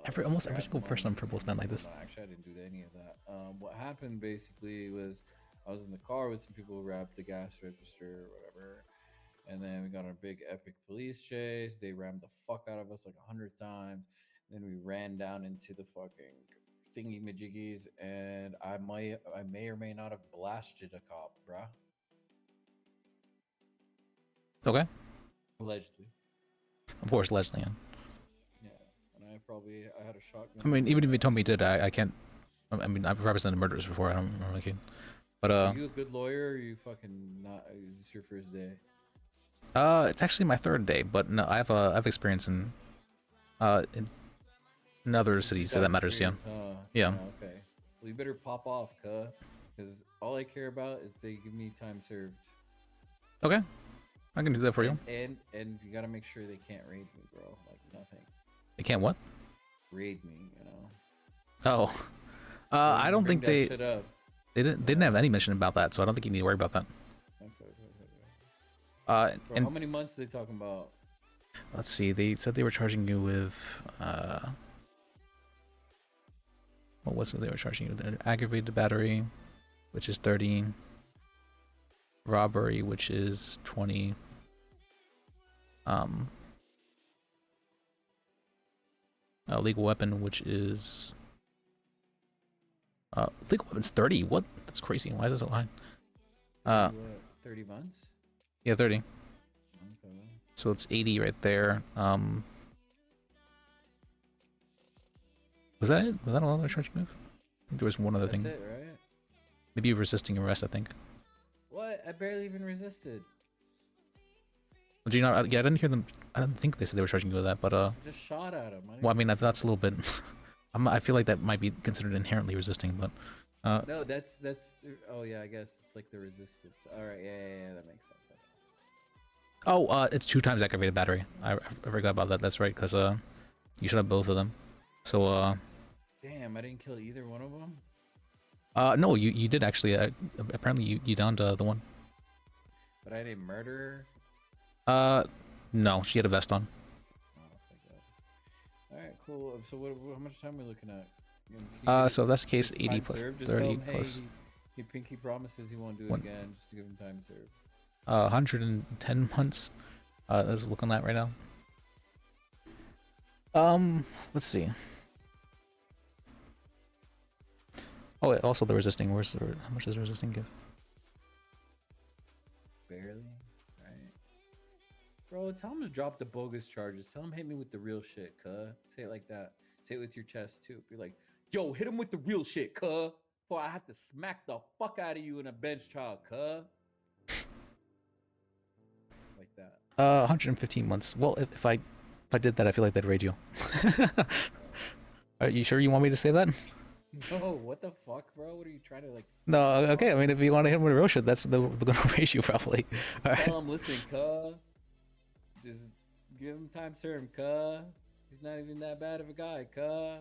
Almost every grabbed single person on money. Purple's been like this. No, actually I didn't do any of that. What happened basically was I was in the car with some people who robbed the gas register or whatever, and then we got a big epic police chase. They rammed the fuck out of us like 100 times. Then we ran down into the fucking thingy majiggies, and I may or may not have blasted a cop, bruh. Okay. Allegedly. Of course, Leslie. Yeah, and I had a shotgun. I mean, even if you told me you did, I can't. I mean, I've represented murderers before. I don't really care. But Are you a good lawyer? Or are you fucking not? Is this your first day? It's actually my 3rd day, but no, I've experience in other cities, so that matters. Yeah. Yeah. Okay. Well, you better pop off, cuh, because all I care about is they give me time served. Okay. I can do that for you. And you gotta make sure they can't raid me, bro. Like nothing. They can't what? Raid me, you know. Oh. I don't think they Shit up. they didn't have any mention about that, so I don't think you need to worry about that. Okay. Uh, Bro, and how many months are they talking about? let's see. They said they were charging you with what was it they were charging you with? Aggravated battery, which is 30. Robbery, which is 20. Legal weapon, which is legal weapon's 30. What? That's crazy. Why is it so high? 30 months? Yeah, 30. Okay. So it's 80 right there. Was that it? Was that all they're charging with? I think there was one other That's thing. it, right? Maybe resisting arrest, I think. What? I barely even resisted. Did you not? Yeah, I didn't hear them. I didn't think they said they were charging you with that, but I just shot at him. well, I mean that's a little bit. I feel like that might be considered inherently resisting, but No, that's. Oh yeah, I guess it's like the resistance. All right, yeah, that makes sense. oh, it's 2 times aggravated battery. I forgot about that. That's right, because you should have both of them. So Damn, I didn't kill either one of them. no, you did actually. Apparently you downed the one. But I didn't murder her. No, she had a vest on. Oh, thank God. All right, cool. So how much time are we looking at? So that's the case, Just 80 time plus served? Just tell 30 him, hey, plus he pinky promises he won't do it One- again. Just to give him time served. 110 months. That's looking at right now. Let's see. Oh, wait, also the resisting. How much does resisting give? Barely, right? Bro, tell him to drop the bogus charges. Tell him hit me with the real shit, cuh. Say it like that. Say it with your chest too. Be like, yo, hit him with the real shit, cuh. Before I have to smack the fuck out of you in a bench trial, cuh. Like that. 115 months. Well, if I did that, I feel like they'd raid you. Are you sure you want me to say that? No, what the fuck, bro? What are you trying to like? No, okay. I mean, if you want to hit him with real shit, they're gonna raise you probably. All right. Tell him, listen, cuh. Just give him time served, cuh. He's not even that bad of a guy, cuh.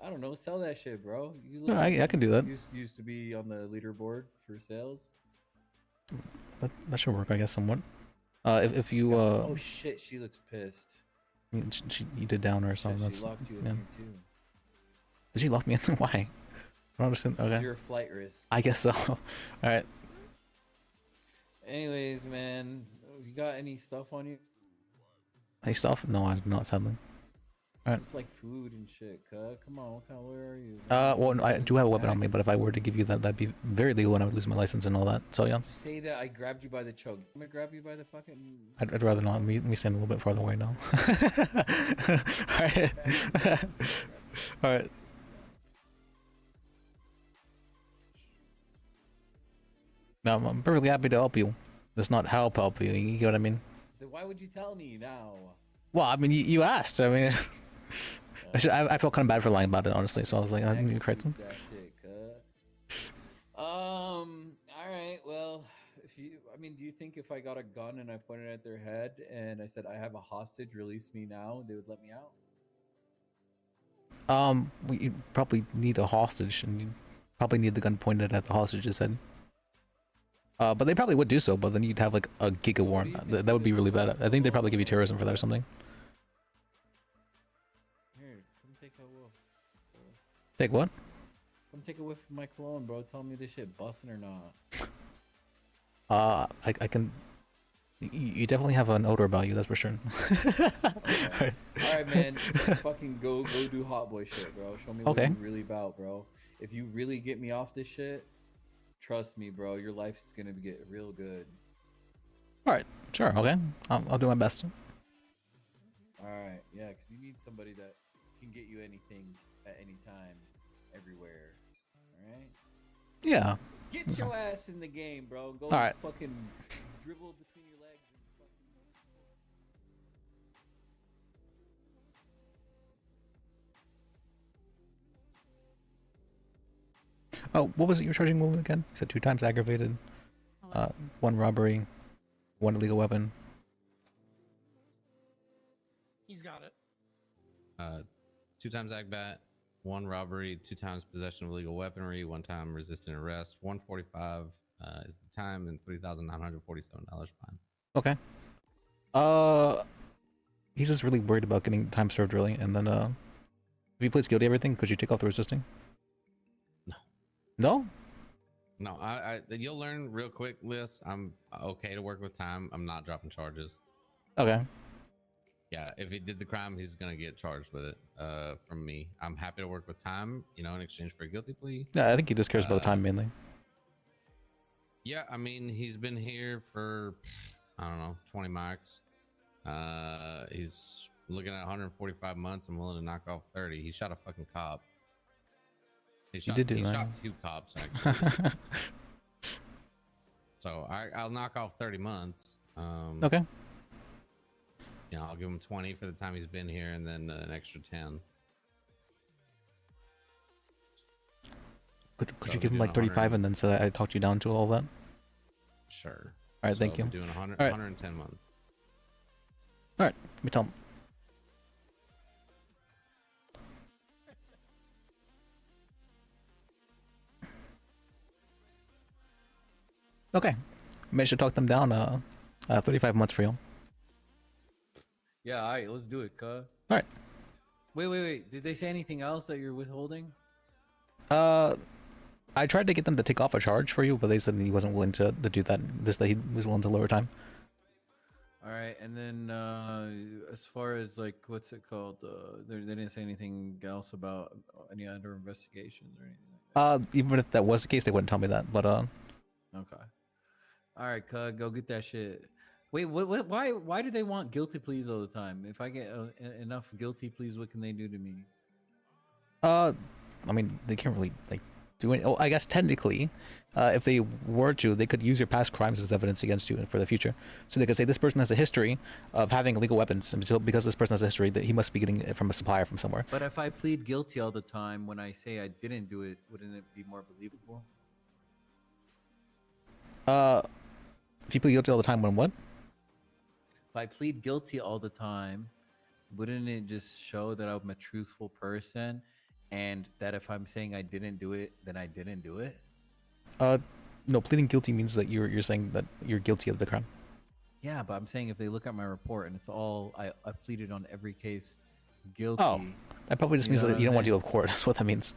I don't know. Sell that shit, bro. You No, I can do that. Used to be on the leaderboard for sales. That should work, I guess, somewhat. If you oh shit, she looks pissed. I mean, you did down her or something. She That's locked you in yeah. here too. Did she lock me in? Why? I don't understand. Okay. You're a flight risk. I guess so. All right. Anyways, man, you got any stuff on you? Hey, stuff? No, I do not, sadly. Alright. It's like food and shit, cuz. Come on, what kind of lawyer are you? Well, no, I do have a weapon on me, Snacks? but if I were to give you that, that'd be very legal and I would lose my license and all that. So, yeah. Just say that I grabbed you by the choke. I'm gonna grab you by the fucking. I'd rather not. We stand a little bit farther away now. Alright. Alright. No, I'm perfectly happy to help you. That's not help you, you get what I mean? Then why would you tell me now? Well, I mean, you asked. I mean, I felt kind of bad for lying about it, honestly. So I was like, I'm gonna correct him. That shit, cuz. All right. Well, if you, I mean, do you think if I got a gun and I pointed at their head and I said I have a hostage, release me now, they would let me out? You probably need a hostage, and you probably need the gun pointed at the hostage's head. But they probably would do so, but then you'd have like a giga warrant. That would be really bad. I think they'd probably give you terrorism for that or something. Here, come take a whiff. Take what? Come take a whiff of my cologne, bro. Tell me this shit busting or not. I can. You definitely have an odor about you, that's for sure. All right, man. Fucking go do hot boy shit, bro. Show me what Okay. you really about, bro. If you really get me off this shit, trust me, bro. Your life is gonna get real good. All right, sure, okay. I'll do my best. All right, yeah, because you need somebody that can get you anything at any time, everywhere. All right. Yeah. Get your ass in the game, bro. Go All right. fucking dribble between your legs and fucking. Oh, what was it you were charging me with again? You said 2 times aggravated, 1 robbery, 1 illegal weapon. He's got it. 2 times agbat, 1 robbery, 2 times possession of illegal weaponry, 1 time resisting arrest, 145 is the time, and $3,947 fine. Okay. He's just really worried about getting time served, really. And then, if he pleads guilty to everything, could you take off the resisting? No. No? No, you'll learn real quick, Liz. I'm okay to work with time. I'm not dropping charges. Okay. Yeah, if he did the crime, he's gonna get charged with it. From me, I'm happy to work with time. You know, in exchange for a guilty plea. Yeah, I think he just cares about the time mainly. Yeah, I mean, he's been here for, I don't know, 20 max. He's looking at 145 months. I'm willing to knock off 30. He shot a fucking cop. He shot 2 cops, actually. So I'll knock off 30 months. Okay. You know, I'll give him 20 for the time he's been here, and then an extra 10. Could you give him like 35 and then so that I talked you down to all that? Sure. All right, thank you. We're doing 100, all right. 110 months. All right, let me tell him. Okay, managed to talk them down. 35 months for you. Yeah, all right, let's do it, cuz. All right. Wait. Did they say anything else that you're withholding? I tried to get them to take off a charge for you, but they said he wasn't willing to do that. That he was willing to lower time. All right, and then as far as like what's it called? They didn't say anything else about any other investigations or anything like that. Even if that was the case, they wouldn't tell me that. But Okay. All right, cuz, go get that shit. Wait, what? Why do they want guilty pleas all the time? If I get enough guilty pleas, what can they do to me? I mean, they can't really like do it. Oh, I guess technically, if they were to, they could use your past crimes as evidence against you for the future. So they could say this person has a history of having illegal weapons, and so because this person has a history, that he must be getting it from a supplier from somewhere. But if I plead guilty all the time when I say I didn't do it, wouldn't it be more believable? If you plead guilty all the time, when what? If I plead guilty all the time, wouldn't it just show that I'm a truthful person, and that if I'm saying I didn't do it, then I didn't do it? No, pleading guilty means that you're saying that you're guilty of the crime. Yeah, but I'm saying if they look at my report and it's all I pleaded on every case guilty. Oh, that probably just means that you don't want to deal with court. That's what that means.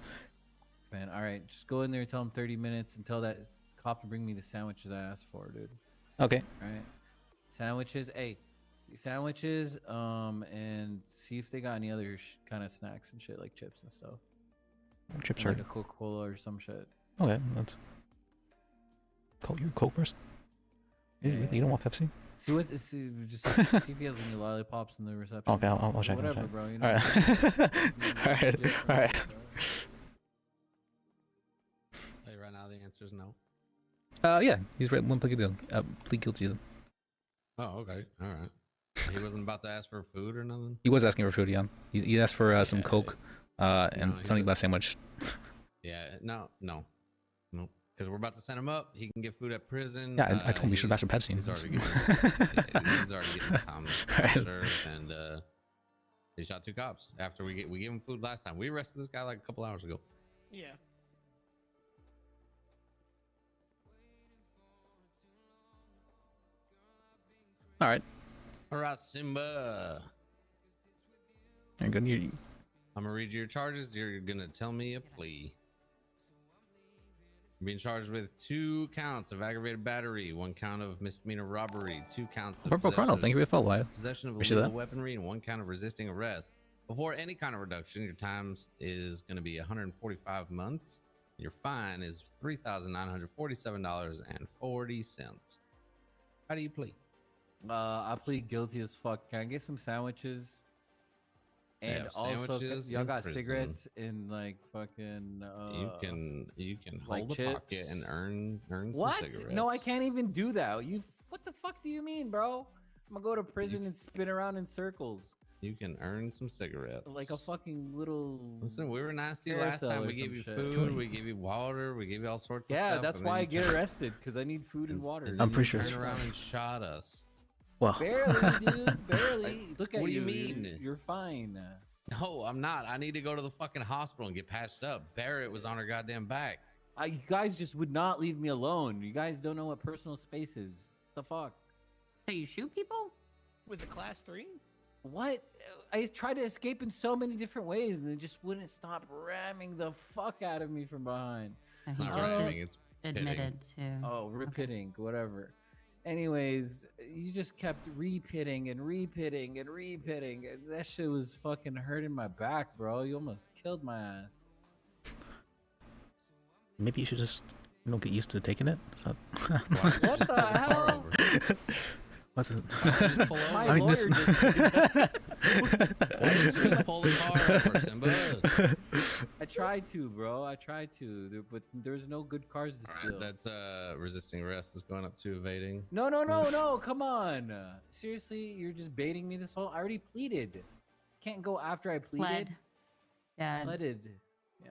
Man, all right, just go in there, tell them 30 minutes, and tell that cop to bring me the sandwiches I asked for, dude. Okay. All right, sandwiches. Hey, sandwiches, and see if they got any other kind of snacks and shit like chips and stuff. Chips Like are a Coca-Cola or some shit. okay. That's Coke. You're a Coke person. You don't want Pepsi? See what? See, just see if he has any lollipops in the reception. Okay, I'll check. Whatever, I'll check. bro. You know. All right. All right. Tell you right now, the answer is no. Yeah, he's right. One plead guilty. Oh, okay. All right. He wasn't about to ask for food or nothing. He was asking for food. Yeah, he asked for some Yeah, Coke, and he's something about a sandwich. Yeah. No. Because we're about to send him up. He can get food at prison. Yeah, I told him he should ask for Pepsi. He's already getting, he's already getting time Right. served, and he shot 2 cops after we gave him food last time. We arrested this guy like a couple hours ago. Yeah. All right. All right, Simba. You're good. I'm gonna read you your charges. You're gonna tell me a plea. You're being charged with 2 counts of aggravated battery, 1 count of misdemeanor robbery, 2 counts of Purple Colonel, thank you for the follow. possession of Appreciate illegal that. weaponry, and 1 count of resisting arrest. Before any kind of reduction, your times is going to be 145 months. Your fine is $3,947.40. How do you plead? I plead guilty as fuck. Can I get some sandwiches? They And have also, sandwiches y'all in got prison. cigarettes in like fucking. You can like hold a pocket chips? and earn some What? cigarettes. No, I can't even do that. What the fuck do you mean, bro? I'm gonna go to prison and spin around in circles You can earn some cigarettes. like a fucking little. Listen, we were nasty last carousel time. or We gave some you shit. food, Joey. we gave you water, we gave you all sorts of Yeah, stuff. that's and why then I you get turned- arrested because I need food and water. and I'm then pretty you sure it's turned around fine. and shot us. Well, Barely, dude. Barely. Look at What do you you. mean? You're fine. No, I'm not. I need to go to the fucking hospital and get patched up. Barrett was on her goddamn back. You guys just would not leave me alone. You guys don't know what personal space is. The fuck? So you shoot people? With the class 3? What? I tried to escape in so many different ways, and they just wouldn't stop ramming the fuck out of me from behind. So It's he not just ramming, it's admitted to. Oh, rip-hitting, whatever. Anyways, you just kept re-pitting and re-pitting and re-pitting. And that shit was fucking hurting my back, bro. You almost killed my ass. maybe you should just get used to taking it. Is that... What the hell? What's it? Why don't you just pull over? My I mean, lawyer this- just said that. Why don't you just pull the car over, Simba? I tried to, bro. I tried to, but there's no good cars to All steal. right, that's resisting arrest is going up to evading. No. Come on. Seriously, you're just baiting me this whole. I already pleaded. Can't go after I pleaded. Pled. Yeah. Pleaded. Yeah.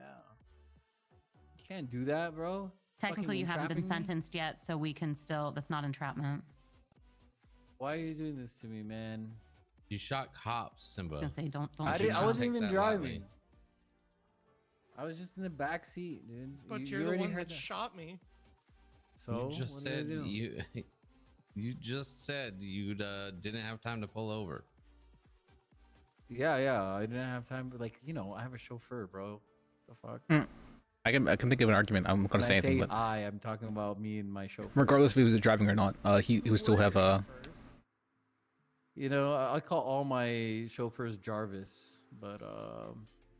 You can't do that, bro. Technically, Fucking you haven't been entrapping me? sentenced yet, so we can still. That's not entrapment. Why are you doing this to me, man? You shot cops, I Simba. was gonna say, don't. I should didn't. I not wasn't take even that driving. lightly. I was just in the back seat, dude. But you you're the already one heard that shot me. So You just what did I said do? you just said you didn't have time to pull over. Yeah. I didn't have time. But I have a chauffeur, bro. The fuck. I can think of an argument. I'm not gonna When say I anything, say but I'm talking about me and my chauffeur. regardless if he was driving or not, he would still have I call all my chauffeurs Jarvis, but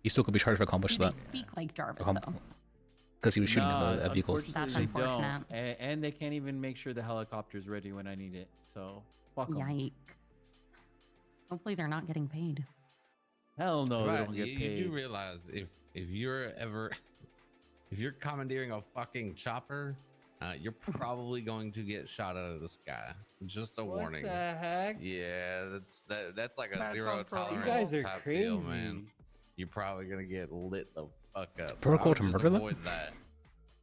he still could be charged for accomplishing They that speak like Jarvis, Um, though. because he was shooting nah, at vehicles. unfortunately, That's they don't. unfortunate. And they can't even make sure the helicopter's ready when I need it. So fuck 'em. Yikes. Hopefully, they're not getting paid. Hell no, they Right, don't get you paid. do realize if you're ever if you're commandeering a fucking chopper, you're probably going to get shot out of the sky. Just a What warning. the heck? Yeah, that's like a That's zero on pro. tolerance. You guys are type crazy. deal, man. You're probably gonna get lit the fuck up. Protocol I would to just murder them? avoid that.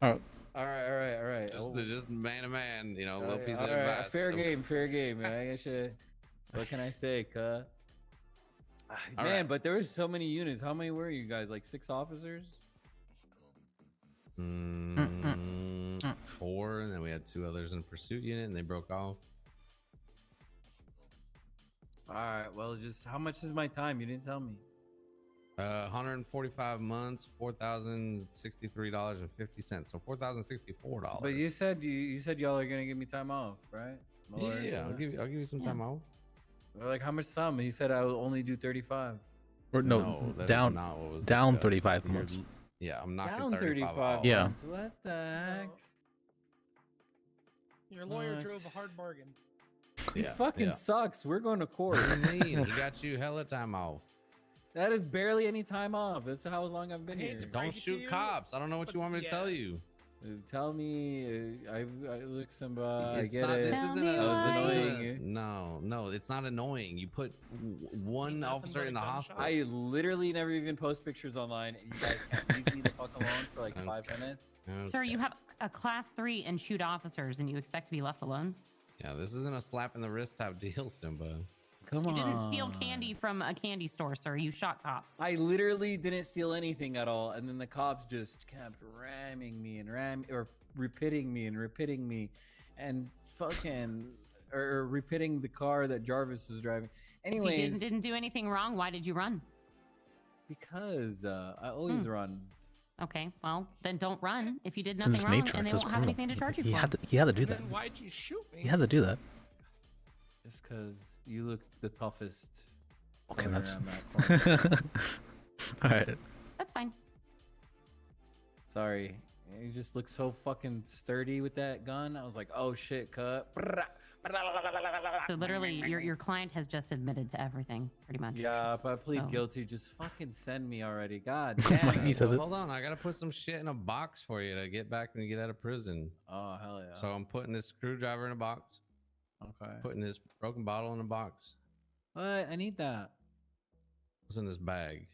Oh, All right. Just man to man, a little Okay, piece of all right, advice. fair game, man. I guess what can I say, cuh? All Man, right. but there were so many units. How many were you guys? Like 6 officers? 4, and then we had 2 others in pursuit unit, and they broke off. All right. Well, just how much is my time? You didn't tell me. 145 months, $4,063.50. So $4,064. But you said y'all are gonna give me time off, right? Yeah, I'll give you some time off. We're like, how much time? He said I will only do 35. Or no, that is down not what was down discussed. 35 You're- months. Yeah, I'm knocking Down 35 35 off. Yeah. months. What the heck? Your lawyer What? drove a hard bargain. He Yeah, fucking yeah. sucks. We're going to court. What do you mean? He got you hella time off. That is barely any time off. That's how long I've been I hate here. to Don't break it to shoot you, cops. I don't know what you want me to tell yeah. you. Tell me, I look Simba. I It's get not, it. This Tell isn't me a, why. this isn't Annoying you. no, it's not annoying. You put one nothing officer but in a the gunshot. hospital. I literally never even post pictures online, and you guys can't leave me the fuck alone for like 5 minutes. Sir, you Okay. have a class 3 and shoot officers, and you expect to be left alone? Yeah, this isn't a slap in the wrist type deal, Simba. Come You on. didn't steal candy from a candy store, sir. You shot cops. I literally didn't steal anything at all, and then the cops just kept ramming me and repeating me, and fucking or repeating the car that Jarvis was driving. If Anyways, you didn't do anything wrong, why did you run? because I always run. Okay, well, then don't run if you did It's in nothing his wrong, nature. and they It's his won't have criminal. anything to charge you He for. had to do And that. then why'd you shoot me? He had to do that. Just because you look the toughest. Okay, owner that's on that corner. all right. That's fine. Sorry. You just look so fucking sturdy with that gun. I was like, oh shit, cut. So literally, your client has just admitted to everything, pretty much. Yeah, if I plead So- guilty, just fucking send me already. God Mike, damn he it. said it. Hold on, I gotta put some shit in a box for you to get back when you get out of prison. Oh, hell yeah. So I'm putting this screwdriver in a box, Okay. putting this broken bottle in a box. What? I need that. What's in this bag?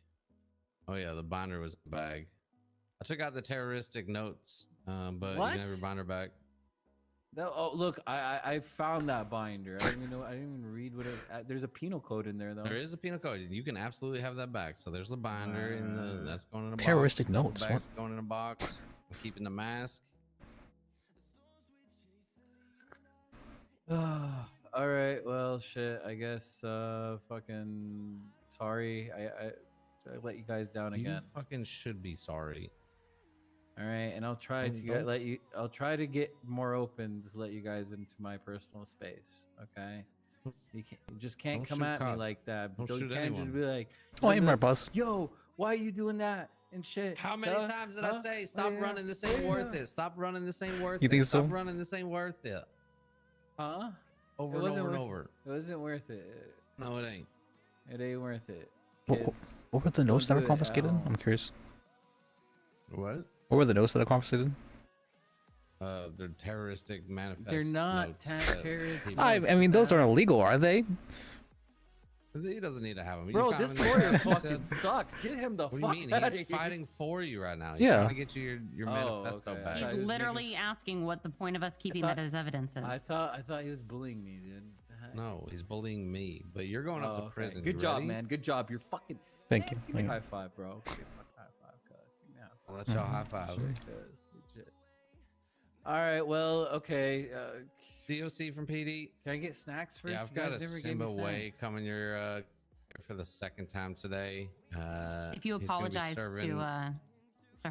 Oh yeah, the binder was in the bag. I took out the terroristic notes, but you What? can have your binder back. Oh, look, I found that binder. I didn't even know. I didn't even read what it. There's a penal code in there though. There is a penal code. You can absolutely have that back. So there's the binder, and that's going in a Terroristic box. notes, The bag's going in a box. I'm keeping the mask. All right. Well, shit. I guess. Fucking. Sorry. I let you guys down You again. fucking should be sorry. All right, and I'll try to Don't- let you. I'll try to get more open to let you guys into my personal space. Okay. You just can't Don't come shoot at me cops. like that. Don't You shoot can't just anyone. be like, Oh, you'll hey, be my like, boss. Yo, why are you doing that and shit? How many Huh? times did Huh? I say stop Yeah. running? This Yeah. ain't worth it. Stop running. This ain't worth You it. think Stop so? running. This ain't worth it. Huh? Over It and wasn't over and worth over. It wasn't worth it. No, it ain't. It ain't worth it. What, Kids. what were the notes that do were it at confiscated? home. I'm curious. What? What were the notes that are confiscated? They're terroristic manifest. They're not notes that terrorist he- I mean, those aren't illegal, are they? He doesn't need to have them. You Bro, found this him in the lawyer trash, you fucking said? sucks. Get him the What do fuck you mean? out of He's here. fighting for you right now. He's Yeah. trying to get you your Oh, manifesto okay. back. I He's was literally asking what the point of us keeping thought- that as evidence is. I thought he was bullying me, dude. The heck? No, he's bullying me. But you're going up Oh, to okay. prison. Good You job, ready? man. Good job. You're fucking. Thank you. Give me a Thank you. high five, bro. Give me a fucking high five, cuz. Give me a high I'll let y'all high five. five. Good shit. All right. Well, okay. DOC from PD. Can I get snacks first? Yeah, I've You got guys a never gave me Simba way snacks. coming your for the second time today. if you he's gonna be apologize serving- to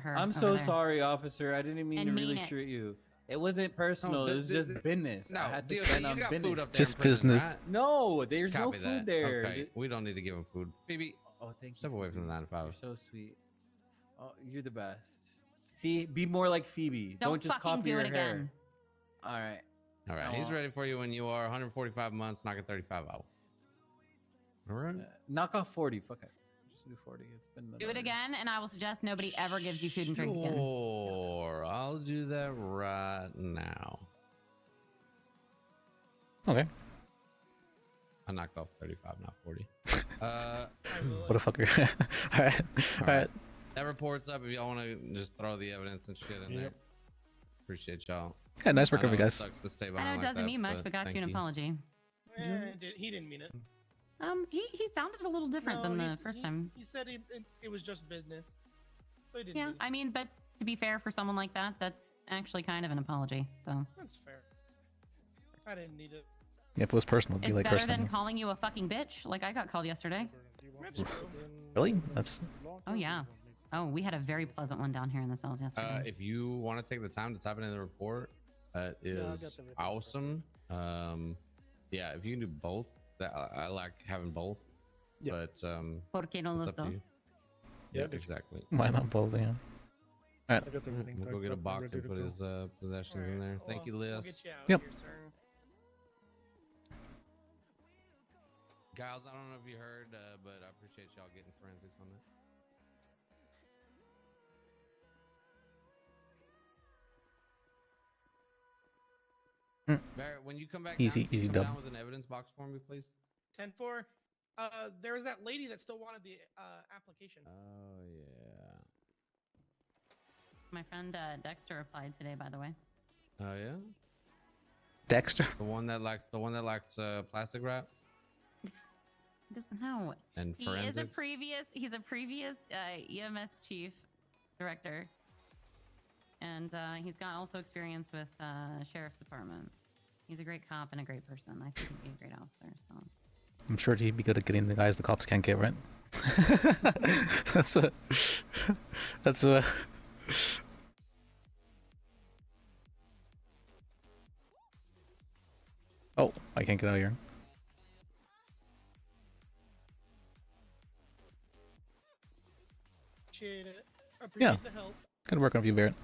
her. I'm over so there. sorry, officer. I didn't mean And to mean really it. shoot you. It wasn't personal. No, it was just business. No, I had to DOC, spend you on got business. food up there. Just in prison, business. right? No, there's no Copy food that. there. Okay, we don't need to give him food. Phoebe, Oh, thank you. step away from the 9 to 5. You're so sweet. Oh, you're the best. See, be more like Phoebe. Don't just fucking copy do her it hair. again. All right. All right, No, he's ready for you when you are 145 months, knocking 35 out. All right. Knock off 40. Fuck it. Just do 40. It's been Do it again, and I will suggest nobody ever gives you food and drink again. Sure, I'll do that right now. Okay. I knocked off 35, not 40. What a fucker. All right. All right. That report's up if y'all want to just throw the evidence and shit in there. Appreciate y'all. Yeah, nice I work, know it guys. sucks to stay I know behind it like doesn't that, mean much, but got thank you an apology. He didn't mean it. He sounded a little different No, than the he's- first he- time. He said it was just business. So he didn't Yeah, mean it. I mean, but to be fair, for someone like that, that's actually kind of an apology. So That's fair. I didn't need it. If it was personal, it'd be it's like better personal. than calling you a fucking bitch, like I got called yesterday. That's true. Really? That's Oh yeah. Oh, we had a very pleasant one down here in the cells yesterday. If you want to take the time to type it in the report, that is awesome. Yeah, if you can do both, that I like having both. Yeah. But ¿Por qué no it's los up to you. dos? Yeah, Yeah, bitch. exactly. Why not both? Yeah. I got everything We'll go typed get a up and box ready and to put go. his possessions in Alright, there. well, Thank you, We'll Liz. get you out Yep. here, sir. Giles, I don't know if you heard, but I appreciate y'all getting forensics on that. Mm. Barrett, when you come back Easy- down, can you easy come dub. down with an evidence box for me, please? 10-4. There was that lady that still wanted the application. Oh yeah. My friend Dexter applied today, by the way. Oh yeah. Dexter. The one that likes plastic wrap Doesn't know. and He forensics. is he's a previous EMS chief director, and he's got also experience with sheriff's department. He's a great cop and a great person. I think he'd be a great officer. So I'm sure he'd be good at getting the guys the cops can't get, right? That's a. That's a. Oh, I can't get out of here. Appreciate it. Appreciate the help. Good work on you, Barrett.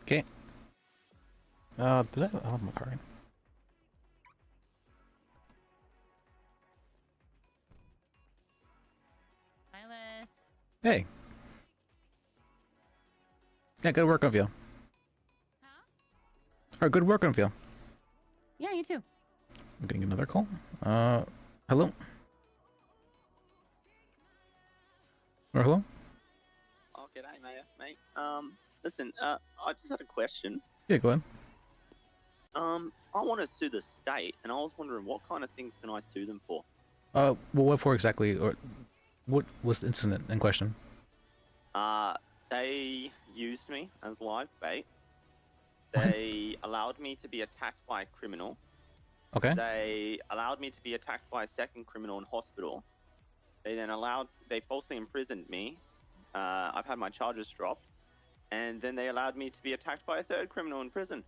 Okay. Did I have my card? Silas. Hey. Yeah, good work on you. Huh? Or good work on you. Yeah, you too. I'm getting another call. Hello? Or hello? Oh, g'day, mate. Listen, I just had a question. Yeah, go ahead. I want to sue the state, and I was wondering what kind of things can I sue them for? Well, what for exactly? Or what was the incident in question? They used me as live bait. They allowed me to be attacked by a criminal. Okay. They allowed me to be attacked by a second criminal in hospital. They falsely imprisoned me. I've had my charges dropped. And then they allowed me to be attacked by a third criminal in prison.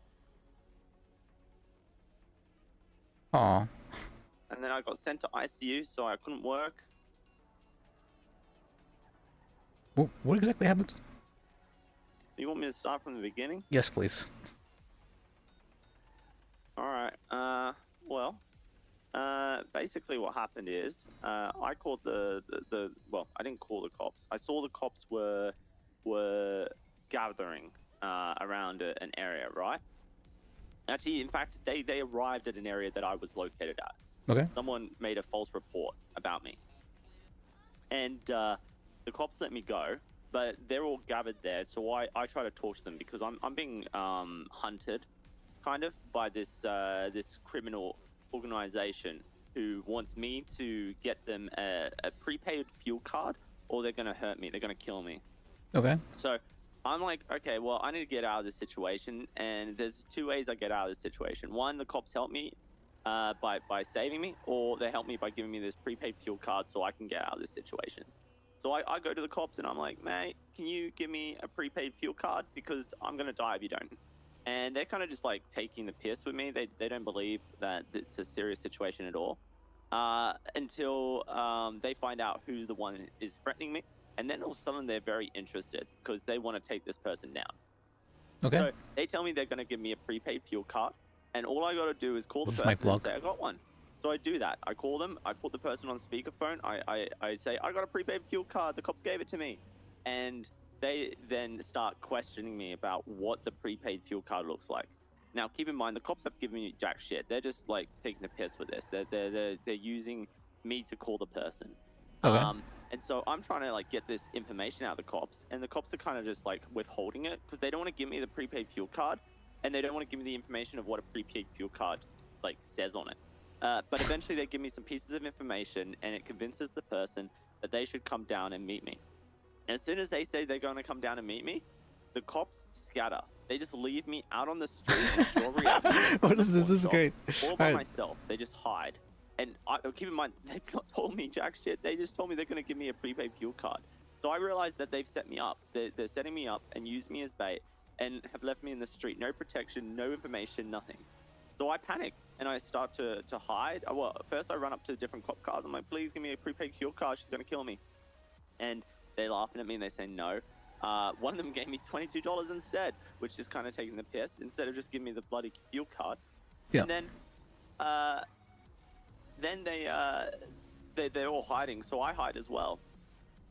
Aw. And then I got sent to ICU, so I couldn't work. What exactly happened? You want me to start from the beginning? Yes, please. Alright, basically what happened is, I called well, I didn't call the cops. I saw the cops were gathering around an area, right? Actually, in fact, they arrived at an area that I was located at. Okay. Someone made a false report about me. And the cops let me go, but they're all gathered there, so I try to talk to them because I'm being hunted, kind of, by this criminal organization who wants me to get them a prepaid fuel card, or they're gonna hurt me, they're gonna kill me. Okay. So I'm like, okay, well, I need to get out of this situation, and there's two ways I get out of this situation. One, the cops help me by saving me, or they help me by giving me this prepaid fuel card so I can get out of this situation. So I go to the cops and I'm like, mate, can you give me a prepaid fuel card? Because I'm going to die if you don't. And they're kind of just like taking the piss with me. They don't believe that it's a serious situation at all until they find out who the one is threatening me. And then all of a sudden they're very interested because they want to take this person down. Okay. So they tell me they're going to give me a prepaid fuel card. And all I got to do is call the This is my person and vlog. say I got one. So I do that. I call them. I put the person on speakerphone. I say, I got a prepaid fuel card. The cops gave it to me. And they then start questioning me about what the prepaid fuel card looks like. Now, keep in mind, the cops have given me jack shit. They're just like taking the piss with this. They're using me to call the person. Okay. And so I'm trying to like get this information out of the cops, and the cops are kind of just like withholding it because they don't want to give me the prepaid fuel card, and they don't want to give me the information of what a prepaid fuel card like says on it. But eventually they give me some pieces of information, and it convinces the person that they should come down and meet me. And as soon as they say they're going to come down and meet me, the cops scatter. They just leave me out on the street in Strawberry Avenue. What is this? This is Shop, great. all by Alright. myself. They just hide. And keep in mind, they've not told me jack shit. They just told me they're going to give me a prepaid fuel card. So I realized that they've set me up. They're setting me up and used me as bait and have left me in the street. No protection, no information, nothing. So I panic and I start to hide. Well, first I run up to different cop cars. I'm like, please give me a prepaid fuel card. She's going to kill me. And they're laughing at me and they say no. One of them gave me $22 instead, which is kind of taking the piss, instead of just giving me the bloody fuel card. Yeah. And then they're all hiding, so I hide as well.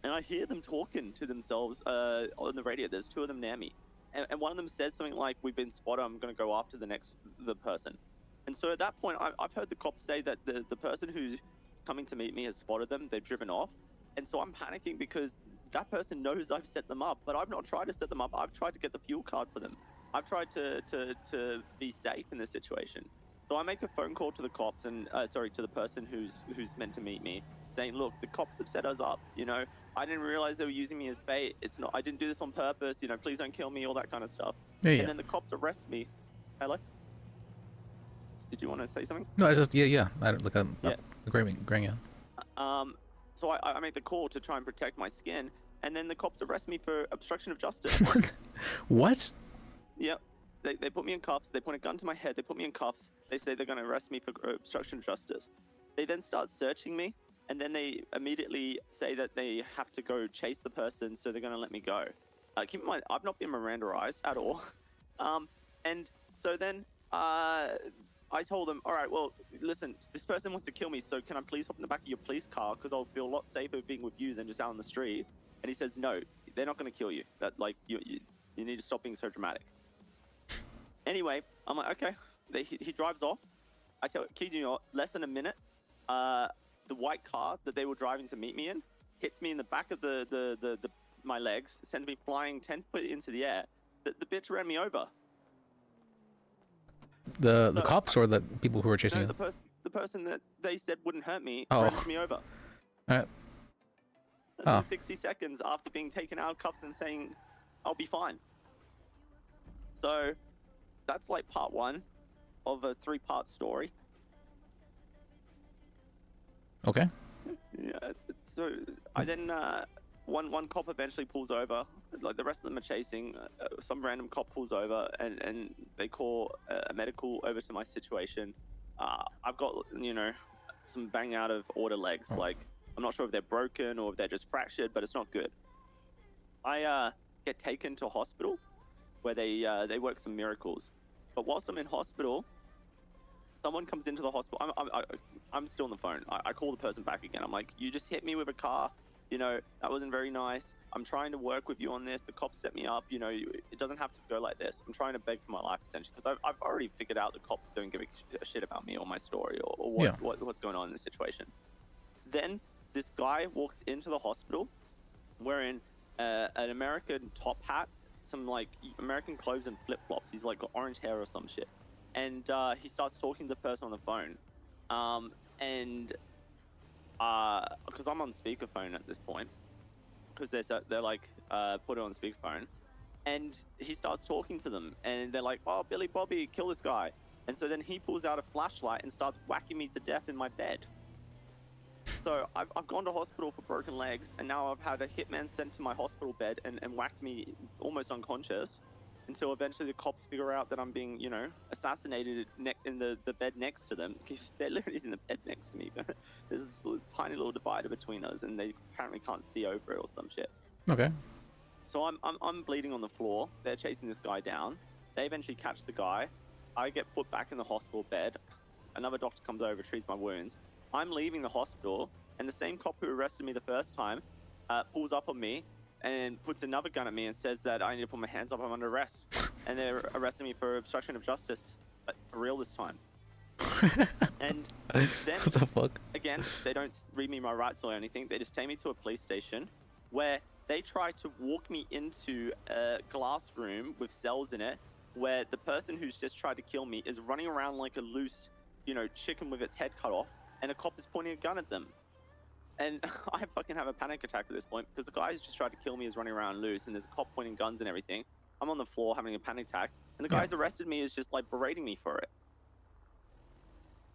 And I hear them talking to themselves on the radio. There's two of them near me. And one of them says something like, we've been spotted, I'm going to go after the person. And so at that point, I've heard the cops say that the person who's coming to meet me has spotted them. They've driven off. And so I'm panicking because that person knows I've set them up, but I've not tried to set them up. I've tried to get the fuel card for them. I've tried to be safe in this situation. So I make a phone call to the cops and to the person who's meant to meet me, saying, look, the cops have set us up. You know, I didn't realize they were using me as bait. I didn't do this on purpose. You know, please don't kill me, all that kind of stuff. Yeah. And then the cops arrest me. Hello? Did you want to say something? No, it's just yeah. I don't Yeah. agreeing, yeah. So I made the call to try and protect my skin, and then the cops arrest me for obstruction of justice. What? Yep. They put me in cuffs. They point a gun to my head. They put me in cuffs. They say they're going to arrest me for obstruction of justice. They then start searching me, and then they immediately say that they have to go chase the person, so they're going to let me go. Keep in mind, I've not been Mirandaized at all. And so then I told them, all right, well, listen, this person wants to kill me, so can I please hop in the back of your police car? Because I'll feel a lot safer being with you than just out on the street. And he says, no, they're not going to kill you. That, like, you need to stop being so dramatic. Anyway, I'm like, okay. He drives off. I tell kid you not, less than a minute, the white car that they were driving to meet me in hits me in the back of my legs, sends me flying 10 feet into the air. The bitch ran me over. The cops or the people who were chasing No, you? the person that they said wouldn't hurt me Oh. ran me over. Alright. Less than 60 seconds after being taken out of cuffs and saying, I'll be fine. So that's like part one of a 3-part story. Okay. Yeah. So I then one cop eventually pulls over. Like the rest of them are chasing. Some random cop pulls over and they call a medical over to my situation. I've got some bang out of order legs. Like I'm not sure if they're broken or if they're just fractured, but it's not good. I get taken to a hospital where they work some miracles. But whilst I'm in hospital, someone comes into the hospital. I'm still on the phone. I call the person back again. I'm like, you just hit me with a car. That wasn't very nice. I'm trying to work with you on this. The cops set me up. It doesn't have to go like this. I'm trying to beg for my life, essentially, because I've already figured out the cops don't give a shit about me or my story or what's going on in this situation. Then this guy walks into the hospital wearing an American top hat, some like American clothes and flip-flops. He's like got orange hair or some shit. And he starts talking to the person on the phone. Because I'm on speakerphone at this point, because they're like put it on speakerphone, and he starts talking to them, and they're like, "Oh, Billy Bobby, kill this guy!" And so then he pulls out a flashlight and starts whacking me to death in my bed. So I've gone to hospital for broken legs, and now I've had a hitman sent to my hospital bed and whacked me almost unconscious, until eventually the cops figure out that I'm being, assassinated in the bed next to them. They're literally in the bed next to me. There's this tiny little divider between us, and they apparently can't see over it or some shit. Okay. So I'm bleeding on the floor. They're chasing this guy down. They eventually catch the guy. I get put back in the hospital bed. Another doctor comes over, treats my wounds. I'm leaving the hospital, and the same cop who arrested me the first time pulls up on me and puts another gun at me and says that I need to put my hands up, I'm under arrest. And they're arresting me for obstruction of justice, but for real this time. And then, What the fuck? again, they don't read me my rights or anything. They just take me to a police station where they try to walk me into a glass room with cells in it, where the person who's just tried to kill me is running around like a loose, chicken with its head cut off, and a cop is pointing a gun at them. And I fucking have a panic attack at this point, because the guy who's just tried to kill me is running around loose, and there's a cop pointing guns and everything. I'm on the floor having a panic attack, and the guy who's arrested me is just like berating me for it.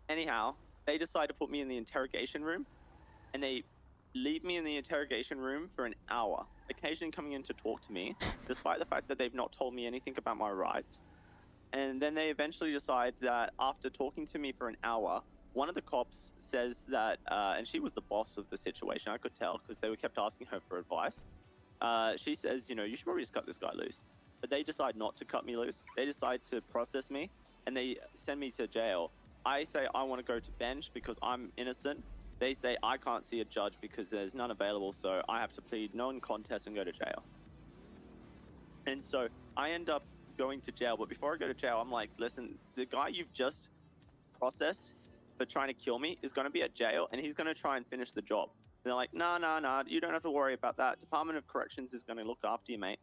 Anyhow, they decide to put me in the interrogation room, and they leave me in the interrogation room for an hour, occasionally coming in to talk to me, despite the fact that they've not told me anything about my rights. And then they eventually decide that after talking to me for an hour, one of the cops says that, and she was the boss of the situation, I could tell, because they were kept asking her for advice. She says, you should probably just cut this guy loose. But they decide not to cut me loose. They decide to process me, and they send me to jail. I say I want to go to bench because I'm innocent. They say I can't see a judge because there's none available, so I have to plead non-contest and go to jail. And so I end up going to jail, but before I go to jail, I'm like, listen, the guy you've just processed for trying to kill me is going to be at jail, and he's going to try and finish the job. And they're like, nah, you don't have to worry about that. Department of Corrections is going to look after you, mate.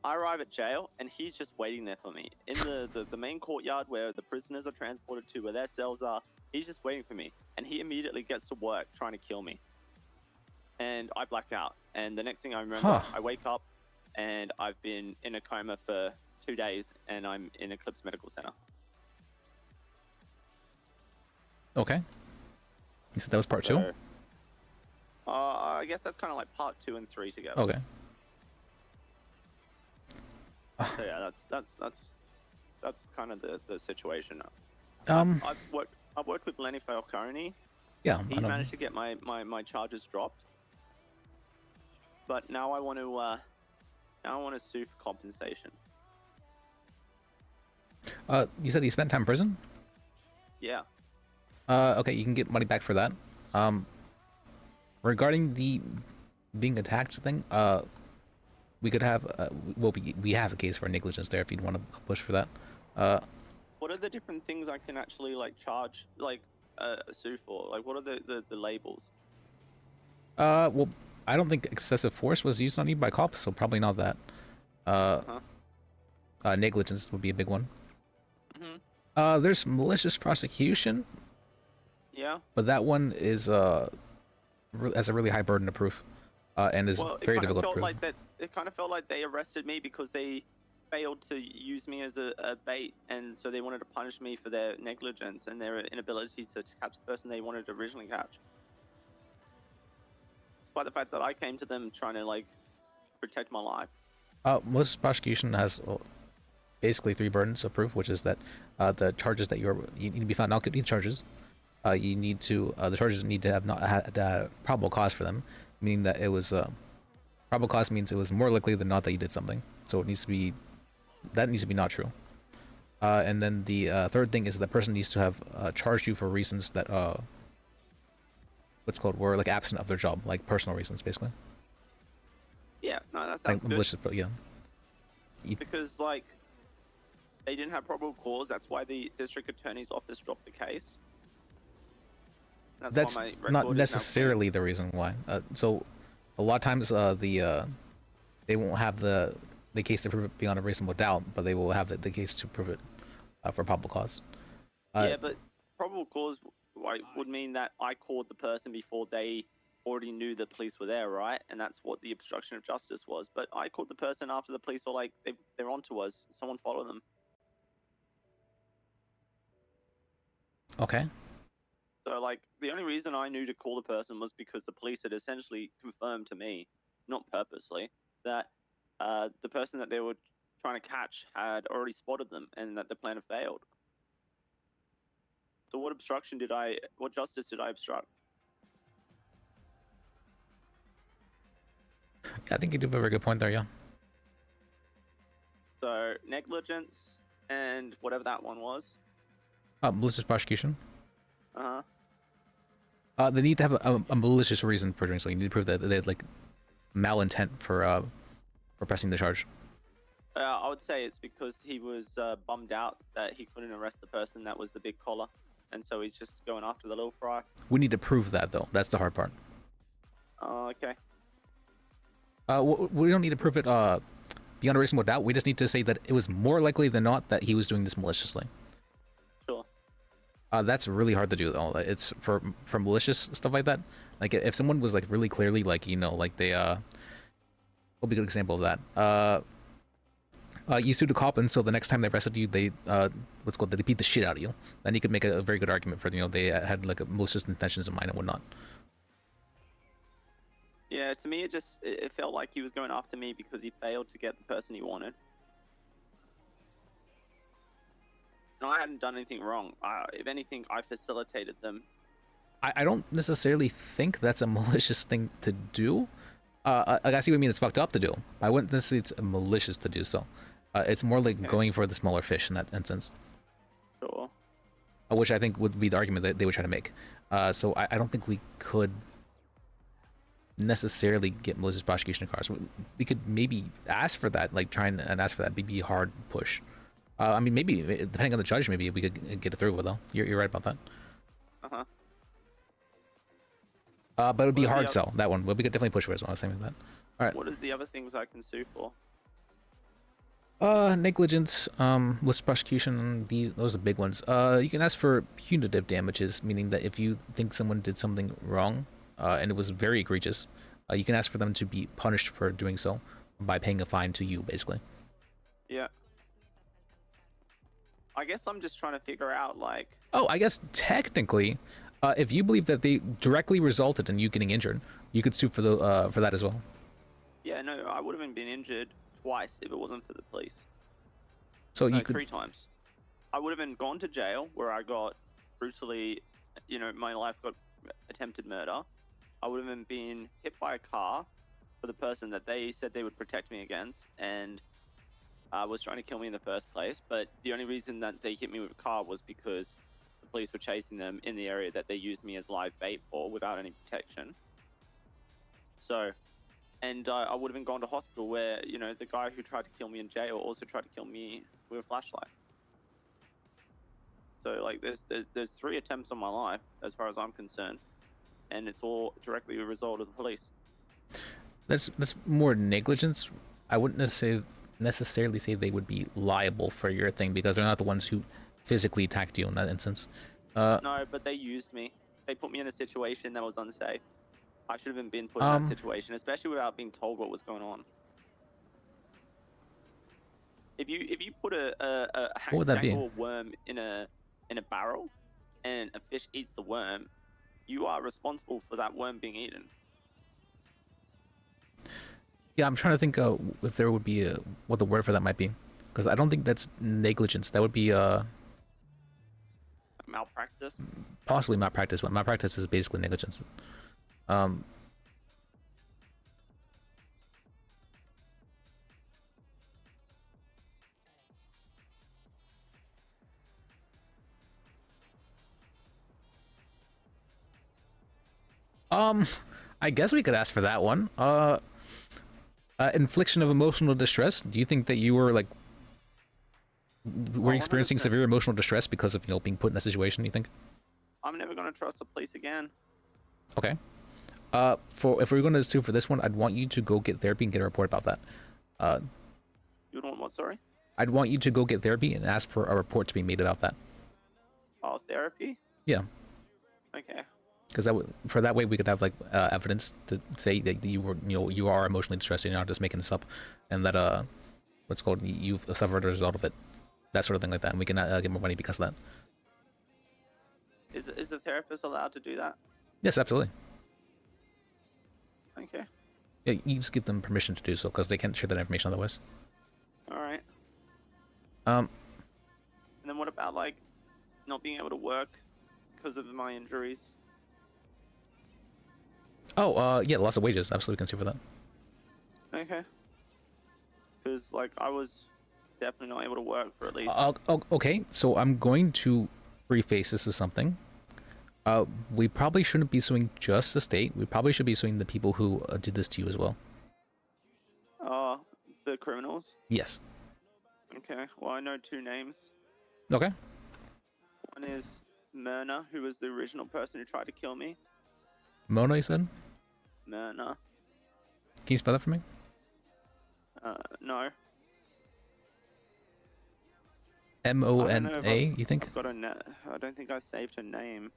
I arrive at jail, and he's just waiting there for me. In the main courtyard where the prisoners are transported to, where their cells are, he's just waiting for me. And he immediately gets to work trying to kill me. And I black out. And the next thing I remember, I wake up, and I've been in a coma for 2 days, and I'm in Eclipse Medical Center. Okay. You said that was part 2? I guess that's kind of like part 2 and 3 together. Okay. So yeah, that's kind of the situation. I've worked with Lenny Falcone. Yeah, He's managed to get my charges dropped. But now I want to sue for compensation. You said you spent time in prison? Yeah. Okay, you can get money back for that. Regarding the being attacked thing, we could have, we have a case for negligence there if you'd want to push for that. What are the different things I can actually charge, sue for? Like, what are the labels? Well, I don't think excessive force was used on you by cops, so probably not that. Negligence would be a big one. Mm-hmm. There's malicious prosecution. Yeah. But that one is has a really high burden of proof, and is very difficult to prove. It kind of felt like they arrested me because they failed to use me as a bait, and so they wanted to punish me for their negligence and their inability to catch the person they wanted to originally catch. Despite the fact that I came to them trying to protect my life. Malicious prosecution has basically 3 burdens of proof, which is that the charges that you need to be found not guilty of charges. You need to the charges need to have not had probable cause for them, meaning that it was probable cause means it was more likely than not that you did something. So it needs to be not true. And then the third thing is the person needs to have charged you for reasons that were absent of their job, like personal reasons, basically. Yeah, no, that sounds good. Malicious, but yeah. Because they didn't have probable cause. That's why the district attorney's office dropped the case. That's not necessarily the reason why. So a lot of times they won't have the case to prove it beyond a reasonable doubt, but they will have the case to prove it for probable cause. Yeah, but probable cause would mean that I called the person before they already knew the police were there, right? And that's what the obstruction of justice was. But I called the person after the police were they're onto us. Someone follow them. Okay. So the only reason I knew to call the person was because the police had essentially confirmed to me, not purposely, that the person that they were trying to catch had already spotted them and that the plan had failed. So what justice did I obstruct? I think you do have a very good point there, yeah. So negligence and whatever that one was. Malicious prosecution. Uh-huh. They need to have a malicious reason for doing so. You need to prove that they had malintent for pressing the charge. I would say it's because he was bummed out that he couldn't arrest the person that was the big collar, and so he's just going after the little fry. We need to prove that, though. That's the hard part. Oh, okay. We don't need to prove it beyond a reasonable doubt. We just need to say that it was more likely than not that he was doing this maliciously. Sure. That's really hard to do, though. It's for malicious stuff like that. Like if someone was really clearly they what would be a good example of that? You sued a cop, and so the next time they arrested you, they they beat the shit out of you. Then you could make a very good argument for they had like malicious intentions in mind and whatnot. Yeah, to me, it felt like he was going after me because he failed to get the person he wanted. And I hadn't done anything wrong. If anything, I facilitated them. I don't necessarily think that's a malicious thing to do. I see what you mean. It's fucked up to do. I wouldn't necessarily say it's malicious to do so. It's more like going for the smaller fish in that instance. Sure. Which I think would be the argument that they would try to make. So I don't think we could necessarily get malicious prosecution cards. We could maybe ask for that, like try and ask for that. Maybe a hard push. I mean, maybe depending on the judge, maybe we could get it through with though. You're right about that. Uh-huh. But it would be a hard sell, that one. But we could definitely push for it as well. Same with that. All right. What is the other things I can sue for? Negligence, malicious prosecution, those are big ones. You can ask for punitive damages, meaning that if you think someone did something wrong, and it was very egregious, you can ask for them to be punished for doing so by paying a fine to you, basically. Yeah. I guess I'm just trying to figure out, like... Oh, I guess technically, if you believe that they directly resulted in you getting injured, you could sue for that as well. Yeah, no, I would have been injured twice if it wasn't for the police. So no, you could... 3 times. I would have been gone to jail where I got brutally, my life got attempted murder. I would have been hit by a car for the person that they said they would protect me against and was trying to kill me in the first place. But the only reason that they hit me with a car was because the police were chasing them in the area that they used me as live bait for without any protection. So, and I would have been gone to hospital where, the guy who tried to kill me in jail also tried to kill me with a flashlight. So, like, there's 3 attempts on my life, as far as I'm concerned, and it's all directly a result of the police. That's more negligence. I wouldn't necessarily say they would be liable for your thing because they're not the ones who physically attacked you in that instance. No, but they used me. They put me in a situation that was unsafe. I should have been put in that situation, especially without being told what was going on. If you put a dangle worm in a barrel and a fish eats the worm, you are responsible for that worm being eaten. Yeah, I'm trying to think if there would be what the word for that might be, because I don't think that's negligence. That would be malpractice. Possibly malpractice, but malpractice is basically negligence. I guess we could ask for that one. Infliction of emotional distress. Do you think that you were were you experiencing 100%. severe emotional distress because of being put in that situation? You think? I'm never gonna trust the police again. Okay. If we're going to sue for this one, I'd want you to go get therapy and get a report about that. You want what? Sorry. I'd want you to go get therapy and ask for a report to be made about that. Oh, therapy. Yeah. Okay. Because for that way we could have evidence to say that you were you are emotionally distressed and you're not just making this up, and that what's called you've suffered as a result of it, that sort of thing like that, and we can get more money because of that. Is the therapist allowed to do that? Yes, absolutely. Okay. Yeah, you just give them permission to do so because they can't share that information otherwise. All right. And then what about not being able to work because of my injuries? Oh, yeah, loss of wages. Absolutely, can sue for that. Okay. Because I was definitely not able to work for at least. Okay, so I'm going to preface this with something. We probably shouldn't be suing just the state. We probably should be suing the people who did this to you as well. The criminals? Yes. Okay, well, I know 2 names. Okay. One is Myrna, who was the original person who tried to kill me. Mona, you said? Myrna. Can you spell that for me? No. M-O-N-A, you think? I don't think I saved her name.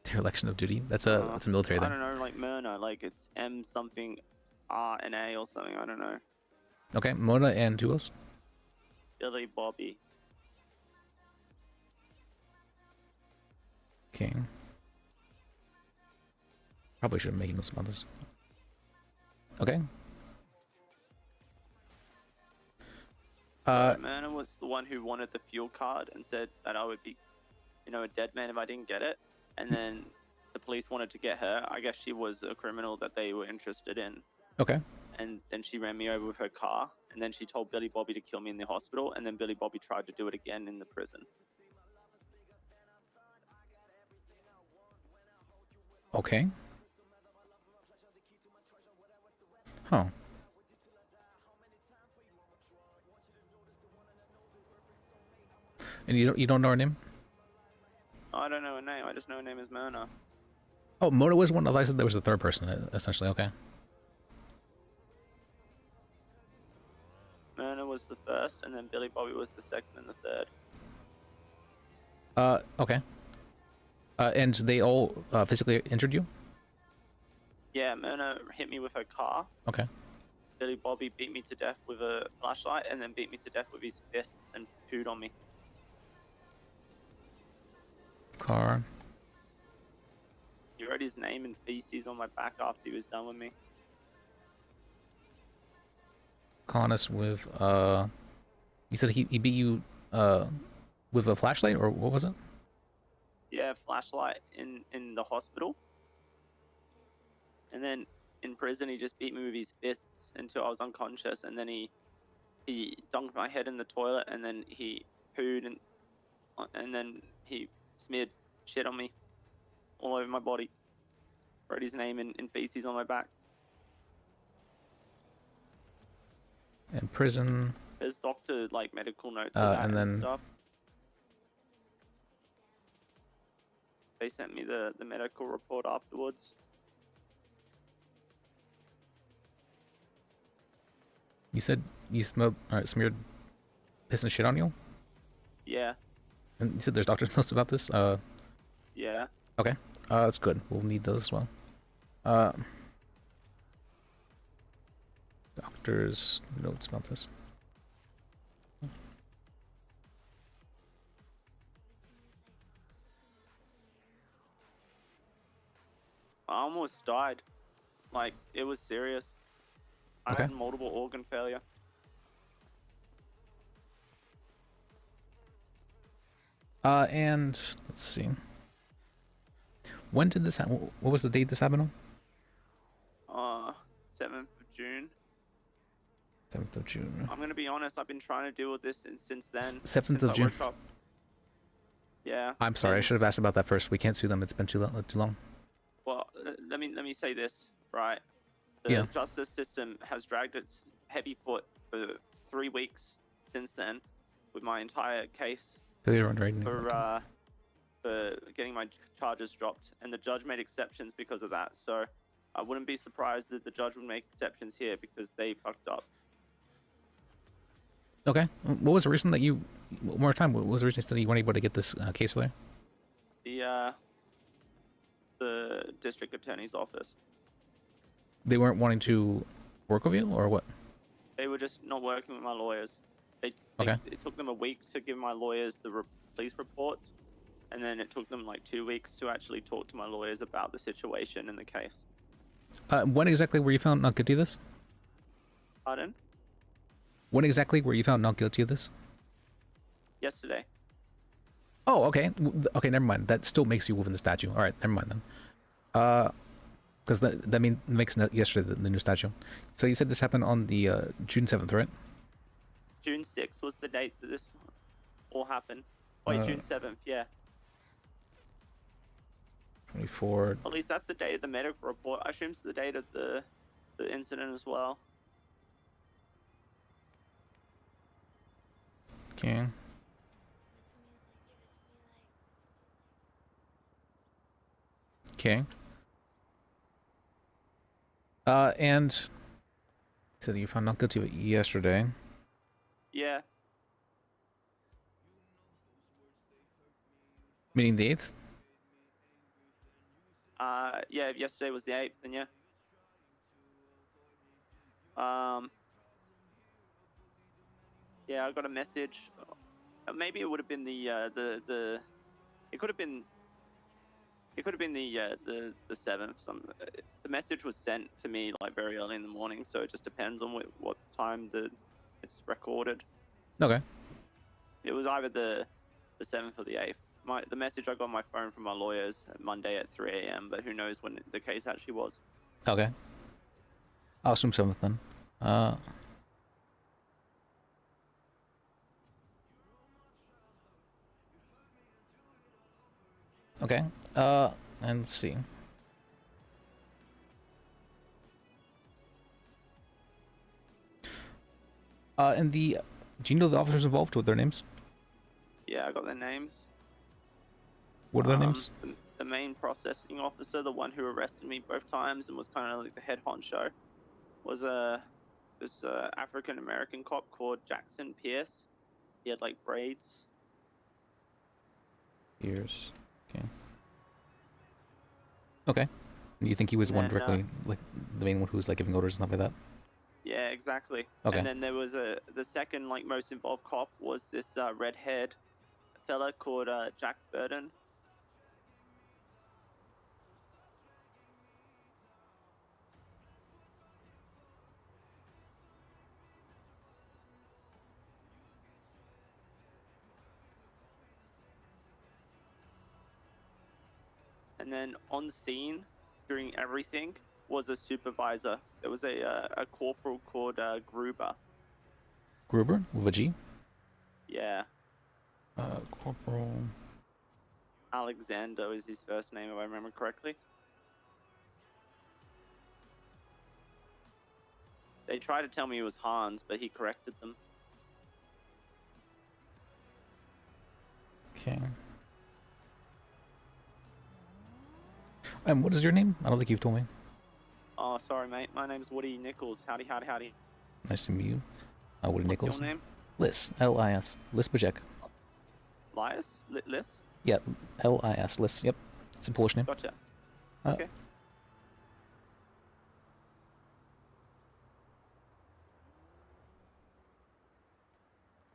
Dereliction of duty? That's a military thing. I don't know, Myrna, it's M something R and A or something, I don't know. Okay, Mona and who else? Billy Bobby. Okay. Probably should have made those others. Okay. Myrna was the one who wanted the fuel card and said that I would be, a dead man if I didn't get it. And then the police wanted to get her. I guess she was a criminal that they were interested in. Okay. And then she ran me over with her car. And then she told Billy Bobby to kill me in the hospital. And then Billy Bobby tried to do it again in the prison. Okay. Huh. And you don't know her name? I don't know her name. I just know her name is Myrna. Oh, Mona was one. I said there was a third person, essentially. Okay. Myrna was the first, and then Billy Bobby was the second and the third. Okay. And they all physically injured you? Yeah, Myrna hit me with her car. Okay. Billy Bobby beat me to death with a flashlight, and then beat me to death with his fists and pooed on me. Car. He wrote his name in feces on my back after he was done with me. Connus with you said he beat you with a flashlight, or what was it? Yeah, flashlight in the hospital. And then in prison he just beat me with his fists until I was unconscious, and then he dunked my head in the toilet, and then he pooed and then he smeared shit on me all over my body. Wrote his name in feces on my back. In prison. There's doctor medical notes and then stuff. They sent me the medical report afterwards. you said you smeared piss and shit on you? Yeah. And you said there's doctor's notes about this? Yeah. Okay. That's good. We'll need those as well. Doctor's notes about this. I almost died. It was serious. I Okay. had multiple organ failure. And let's see. When did this happen? What was the date this happened on? 7th of June. 7th of June. I'm gonna be honest. I've been trying to deal with this since then. 7th since of I June. woke up. Yeah. I'm sorry. I should have asked about that first. We can't sue them. It's been too long. Well, let me say this, right? The Yeah. justice system has dragged its heavy foot for 3 weeks since then, with my entire case Failure on writing. for getting my charges dropped, and the judge made exceptions because of that. So I wouldn't be surprised that the judge would make exceptions here because they fucked up. Okay. What was the reason that you? One more time. What was the reason that you weren't able to get this case there? The district attorney's office. They weren't wanting to work with you, or what? They were just not working with my lawyers. Okay. It took them a week to give my lawyers the police reports, and then it took them 2 weeks to actually talk to my lawyers about the situation and the case. When exactly were you found not guilty of this? Pardon? When exactly were you found not guilty of this? Yesterday. Oh, okay. Okay, never mind. That still makes you within the statute. All right, never mind then. Because that makes yesterday the new statute. So you said this happened on the June 7th, right? June 6th was the date that this all happened. Wait, June 7th, yeah. 24. At least that's the date of the medical report. I assume it's the date of the incident as well. Okay. Okay. And so you found not guilty of it yesterday. Yeah. Meaning the 8th? Yeah, if yesterday was the 8th, then yeah. Yeah, I got a message. Maybe it would have been the. It could have been. It could have been the 7th. The message was sent to me like very early in the morning, so it just depends on what time it's recorded. Okay. It was either the 7th or the 8th. The message I got on my phone from my lawyers Monday at 3 a.m. But who knows when the case actually was. Okay. I'll assume 7th then. Okay. And let's see. And do you know the officers involved with their names? Yeah, I got their names. What are their names? The main processing officer, the one who arrested me both times and was kind of like the head honcho, was this African American cop called Jackson Pierce. He had like braids. Years. Okay. Okay. And you think he was And one then, directly, like the main one who was like giving orders and stuff like that? Yeah, exactly. Okay. And then there was the second like most involved cop was this red-haired fella called Jack Burton. And then on scene during everything was a supervisor. There was a corporal called Gruber. Gruber with a G? Yeah, Corporal. Alexander is his first name if I remember correctly. They tried to tell me it was Hans, but he corrected them. Okay. And what is your name? I don't think you've told me. Oh, sorry, mate. My name's Woody Nichols. Howdy, howdy, howdy. Nice to meet you. Woody What's Nichols. your name? Liz. L-I-S. Liz Bajek. Lias? Liss? Yeah. L-I-S. Liz. Yep. It's a Polish name. Gotcha. Uh, Okay.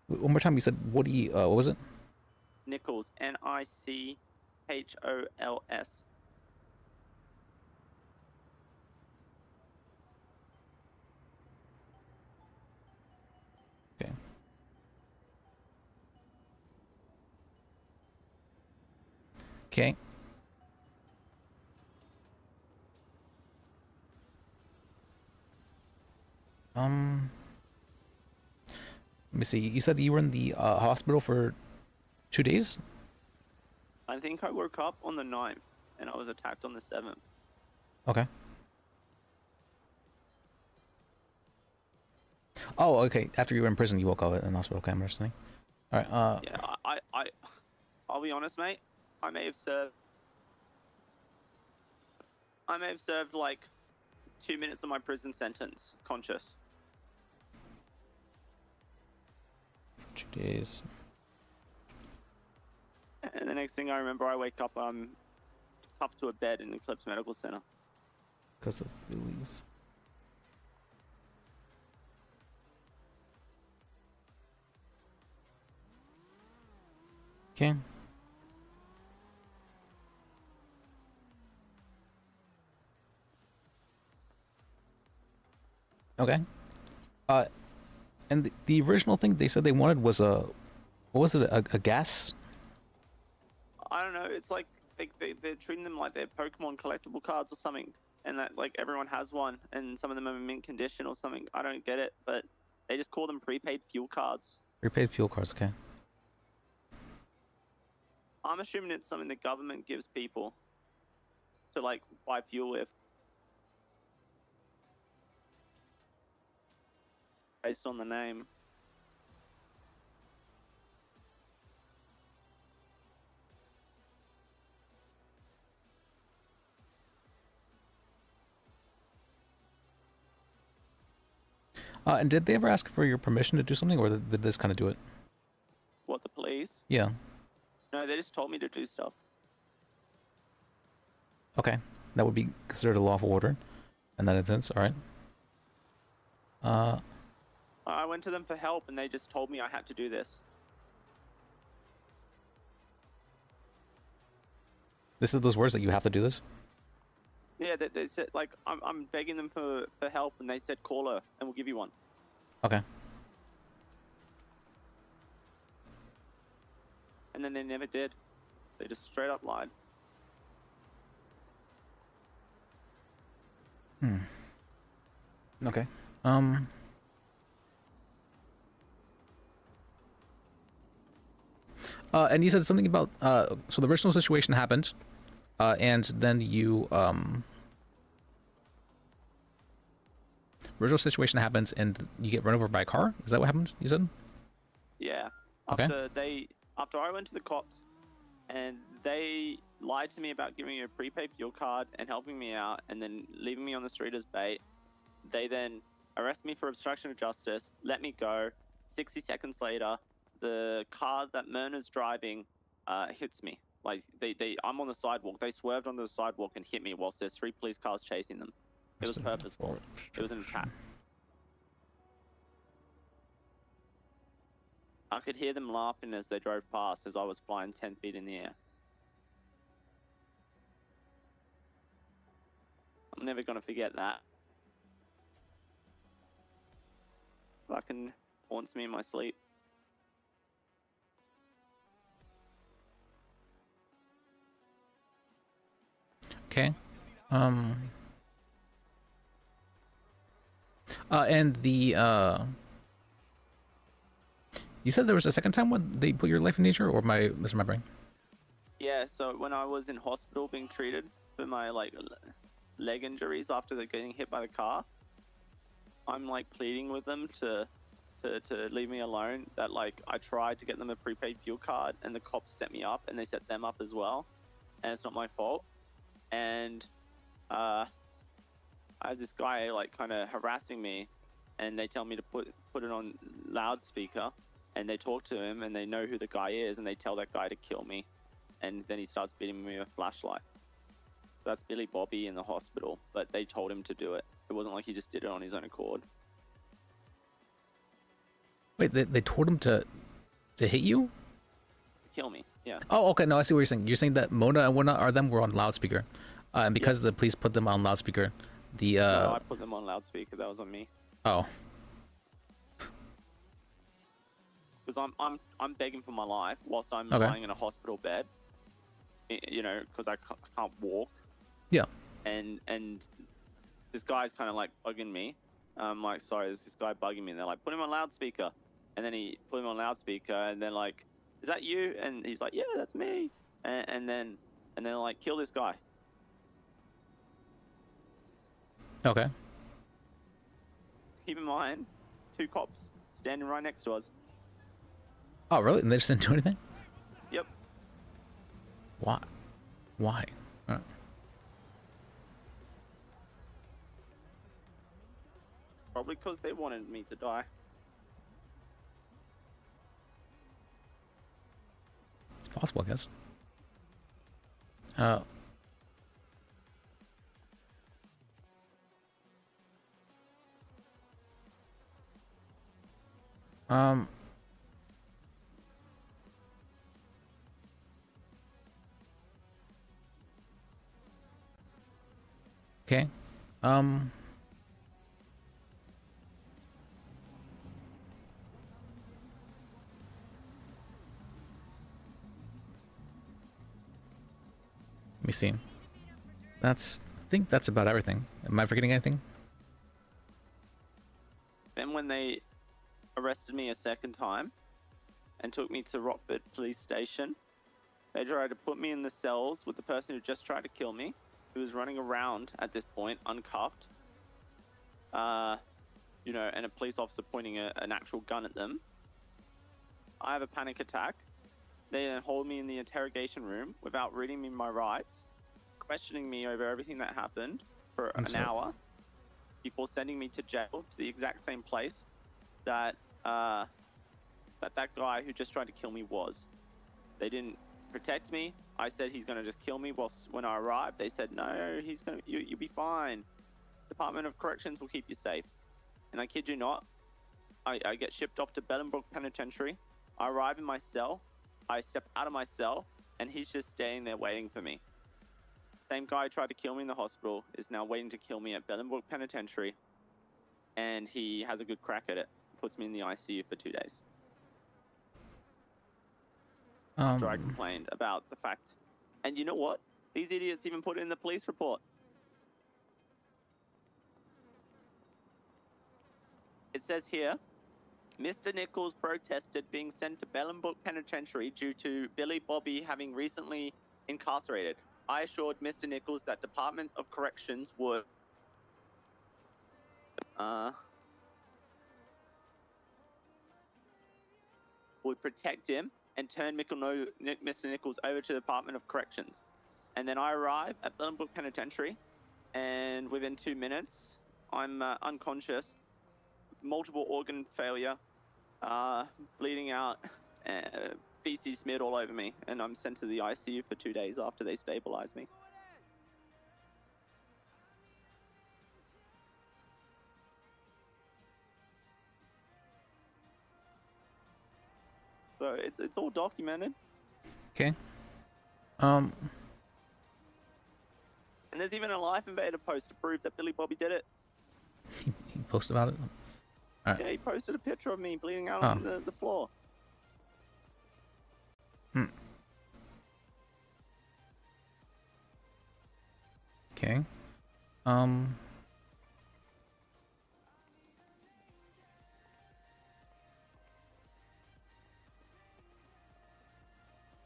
One more time, you said Woody, what was it? Nichols. Nichhols. Okay. Okay. Let me see. You said you were in the hospital for 2 days? I think I woke up on the 9th and I was attacked on the 7th. Okay. Oh, okay. After you were in prison, you woke up in the hospital. Okay, I'm understanding. All right. Yeah, I'll be honest, mate. I may have served like 2 minutes of my prison sentence, conscious. For 2 days. And the next thing I remember, I wake up, I'm cuffed to a bed in Eclipse Medical Center. Because of Billy's. Okay. Okay. And the original thing they said they wanted was what was it? A gas? I don't know. It's like they're treating them like they're Pokemon collectible cards or something, and that like everyone has one, and some of them are in mint condition or something. I don't get it, but they just call them prepaid fuel cards. Prepaid fuel cards. Okay. I'm assuming it's something the government gives people to like buy fuel with, based on the name. And did they ever ask for your permission to do something, or did this kind of do it? What, the police? Yeah. No, they just told me to do stuff. Okay. That would be considered a lawful order in that instance. All right. I went to them for help, and they just told me I had to do this. They said those words that you have to do this. Yeah, they said like I'm begging them for help, and they said call her, and we'll give you one. Okay. And then they never did. They just straight up lied. Okay. And you said something about so the original situation happened, and then you original situation happens and you get run over by a car. Is that what happened? You said? Yeah. Okay. After I went to the cops, and they lied to me about giving me a prepaid fuel card and helping me out, and then leaving me on the street as bait. They then arrest me for obstruction of justice, let me go. 60 seconds later, the car that Myrna's driving hits me. Like I'm on the sidewalk. They swerved onto the sidewalk and hit me whilst there's 3 police cars chasing them. It was purposeful. It was an attack. I could hear them laughing as they drove past as I was flying 10 feet in the air. I'm never gonna forget that. Fucking haunts me in my sleep. Okay. And the you said there was a second time when they put your life in danger, or am I misremembering? Yeah, so when I was in hospital being treated for my like leg injuries after getting hit by the car, I'm like pleading with them to leave me alone. That like I tried to get them a prepaid fuel card, and the cops set me up, and they set them up as well, and it's not my fault. And I have this guy like kind of harassing me, and they tell me to put it on loudspeaker, and they talk to him, and they know who the guy is, and they tell that guy to kill me, and then he starts beating me with a flashlight. That's Billy Bobby in the hospital, but they told him to do it. It wasn't like he just did it on his own accord. Wait, they told him to hit you? Kill me, yeah. Oh, okay. No, I see what you're saying. You're saying that Mona and whatnot are them were on loudspeaker, and because the police put them on loudspeaker, the No, I put them on loudspeaker. That was on me. Oh. Because I'm begging for my life whilst I'm Okay. lying in a hospital bed. You know, because I can't walk. Yeah. And this guy's kind of like bugging me. I'm like, sorry, there's this guy bugging me. And they're like, put him on loudspeaker. And then he put him on loudspeaker, and then like, is that you? And he's like, yeah, that's me. And then like, kill this guy. Okay. Keep in mind, 2 cops standing right next to us. Oh, really? And they just didn't do anything? Yep. Why? Why? Probably because they wanted me to die. It's possible, I guess. Okay. Let me see. I think that's about everything. Am I forgetting anything? Then when they arrested me a second time and took me to Rockford Police Station, they tried to put me in the cells with the person who just tried to kill me, who was running around at this point, uncuffed. You know, and a police officer pointing an actual gun at them. I have a panic attack. They then hold me in the interrogation room without reading me my rights, questioning me over everything that happened for an hour, before sending me to jail, to the exact same place that that guy who just tried to kill me was. They didn't protect me. I said he's gonna just kill me when I arrived. They said no, you'll be fine. Department of Corrections will keep you safe. And I kid you not, I get shipped off to Bellenbrook Penitentiary. I arrive in my cell. I step out of my cell, and he's just staying there waiting for me. Same guy who tried to kill me in the hospital is now waiting to kill me at Bellenbrook Penitentiary, and he has a good crack at it. Puts me in the ICU for 2 days. After I complained about the fact. And you know what? These idiots even put it in the police report. It says here, Mr. Nichols protested being sent to Bellenbrook Penitentiary due to Billy Bobby having recently incarcerated. I assured Mr. Nichols that Department of Corrections would protect him and turn Mr. Nichols over to the Department of Corrections. And then I arrive at Bellenbrook Penitentiary, and within 2 minutes, I'm unconscious, multiple organ failure, bleeding out, feces smeared all over me, and I'm sent to the ICU for 2 days after they stabilize me. So it's all documented. Okay. And there's even a Life Invader post to prove that Billy Bobby did it. He posted about it. All right. Yeah, he posted a picture of me bleeding out on the floor. Okay. All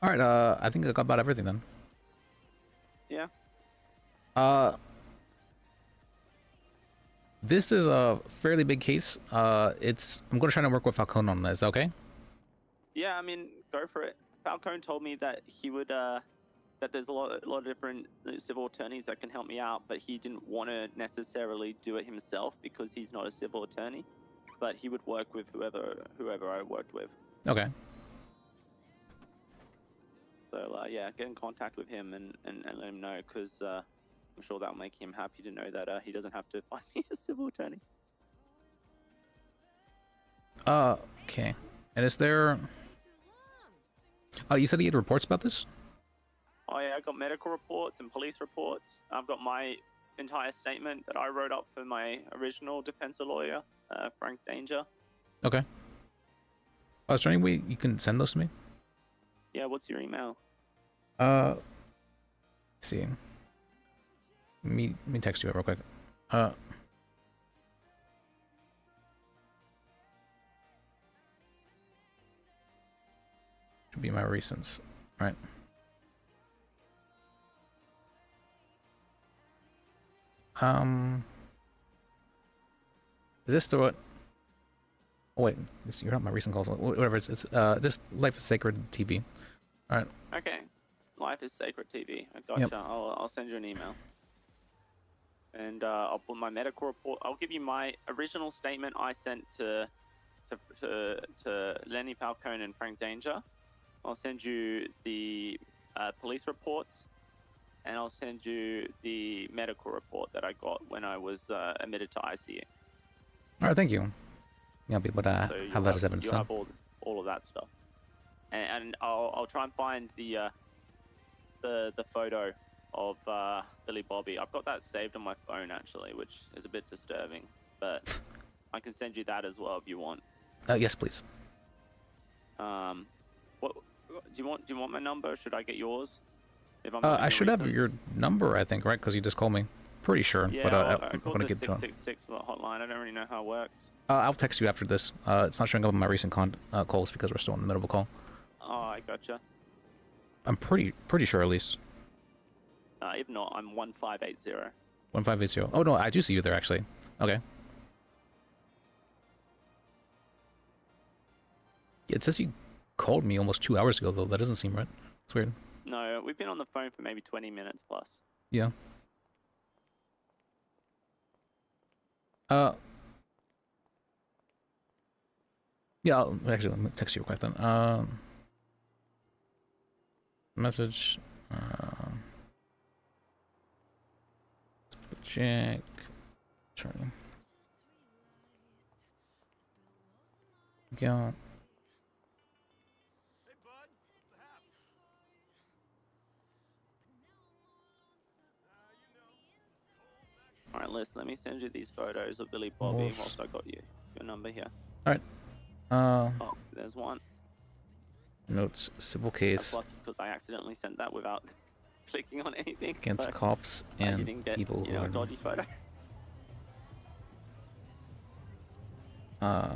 right. I think I got about everything then. Yeah. This is a fairly big case. I'm going to try to work with Falcone on this. Okay. Yeah, I mean, go for it. Falcone told me that he would, that there's a lot of different civil attorneys that can help me out, but he didn't want to necessarily do it himself because he's not a civil attorney. But he would work with whoever I worked with. Okay. So yeah, get in contact with him and let him know, because I'm sure that'll make him happy to know that he doesn't have to find me a civil attorney. Okay. And is there... Oh, you said he had reports about this? Oh yeah, I got medical reports and police reports. I've got my entire statement that I wrote up for my original defense lawyer, Frank Danger. Okay. Is there any way you can send those to me? Yeah, what's your email? Let's see. Let me text you real quick. Should be my recents. All right. Is this the what? Oh wait, you're not my recent calls. Whatever. It's this Life is Sacred TV. All right. Okay. Life is Sacred TV. I gotcha. Yep. I'll send you an email. And I'll put my medical report. I'll give you my original statement I sent to Lenny Falcone and Frank Danger. I'll send you the police reports, and I'll send you the medical report that I got when I was admitted to ICU. All right. Thank you. Yeah, I'll be able to So have that as evidence. You have all of that stuff, and I'll try and find the photo of Billy Bobby. I've got that saved on my phone actually, which is a bit disturbing, but I can send you that as well if you want. Yes, please. What do you want my number? Should I get yours? If I'm I should have your number, I think, right? Because you just called me. Pretty sure. Yeah, but I I'm called gonna the get to it. 666 hotline. I don't really know how it works. I'll text you after this. It's not showing up on my recent calls because we're still in the middle of a call. Oh, I gotcha. I'm pretty sure at least. If not, I'm 1580. 1580. Oh no, I do see you there actually. Okay. It says you called me almost 2 hours ago though. That doesn't seem right. It's weird. No, we've been on the phone for maybe 20 minutes plus. Yeah. Yeah, actually, let me text you real quick then. Message. Check. Turn. Yeah. All right, Liz, let me send you these photos of Billy Bobby Wolf. whilst I got your number here. All right. Oh, there's one. Notes. Civil That's case lucky because I accidentally sent that without clicking on anything. against so cops you and didn't get, people who a are. dodgy photo. Oh,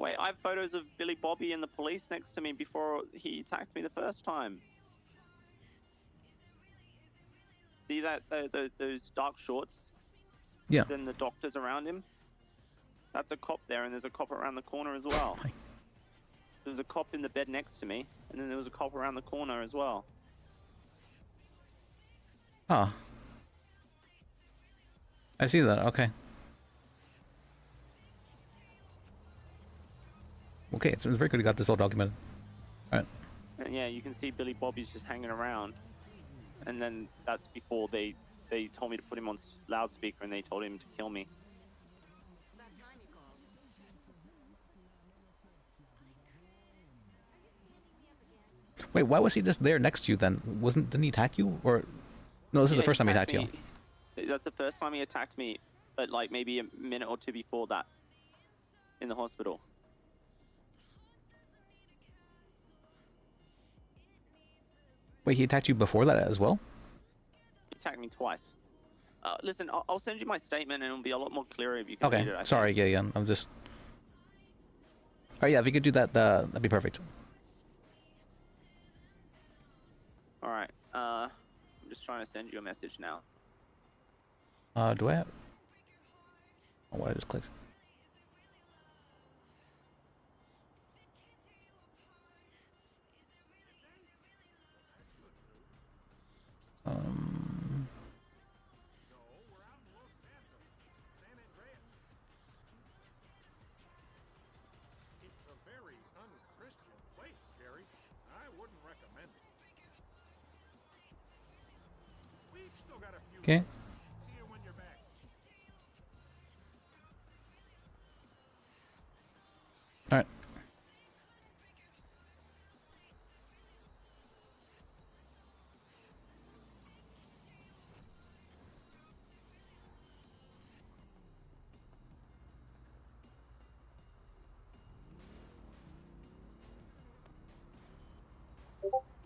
wait, I have photos of Billy Bobby and the police next to me before he attacked me the first time. See that those dark shorts? Yeah. Then the doctors around him. That's a cop there, and there's a cop around the corner as well. There was a cop in the bed next to me, and then there was a cop around the corner as well. Oh. I see that. Okay. Okay, it's very good you got this all documented. Alright. And yeah, you can see Billy Bobby's just hanging around. And then that's before they told me to put him on loudspeaker, and they told him to kill me. Wait, why was he just there next to you then? Didn't he attack you? Or no, this is the first time he attacked you. That's the first time he attacked me, but like maybe a minute or two before that in the hospital. Wait, he attacked you before that as well? He attacked me twice. Listen, I'll send you my statement, and it'll be a lot more clearer if you can read it. Okay, sorry, yeah, I'm just... Alright, yeah, if you could do that, that'd be perfect. Alright, I'm just trying to send you a message now. Do I have... Oh, what I just clicked? It's a very unchristian place, Jerry. I wouldn't recommend it. We've still got a few. Okay. See you when you're back. Alright.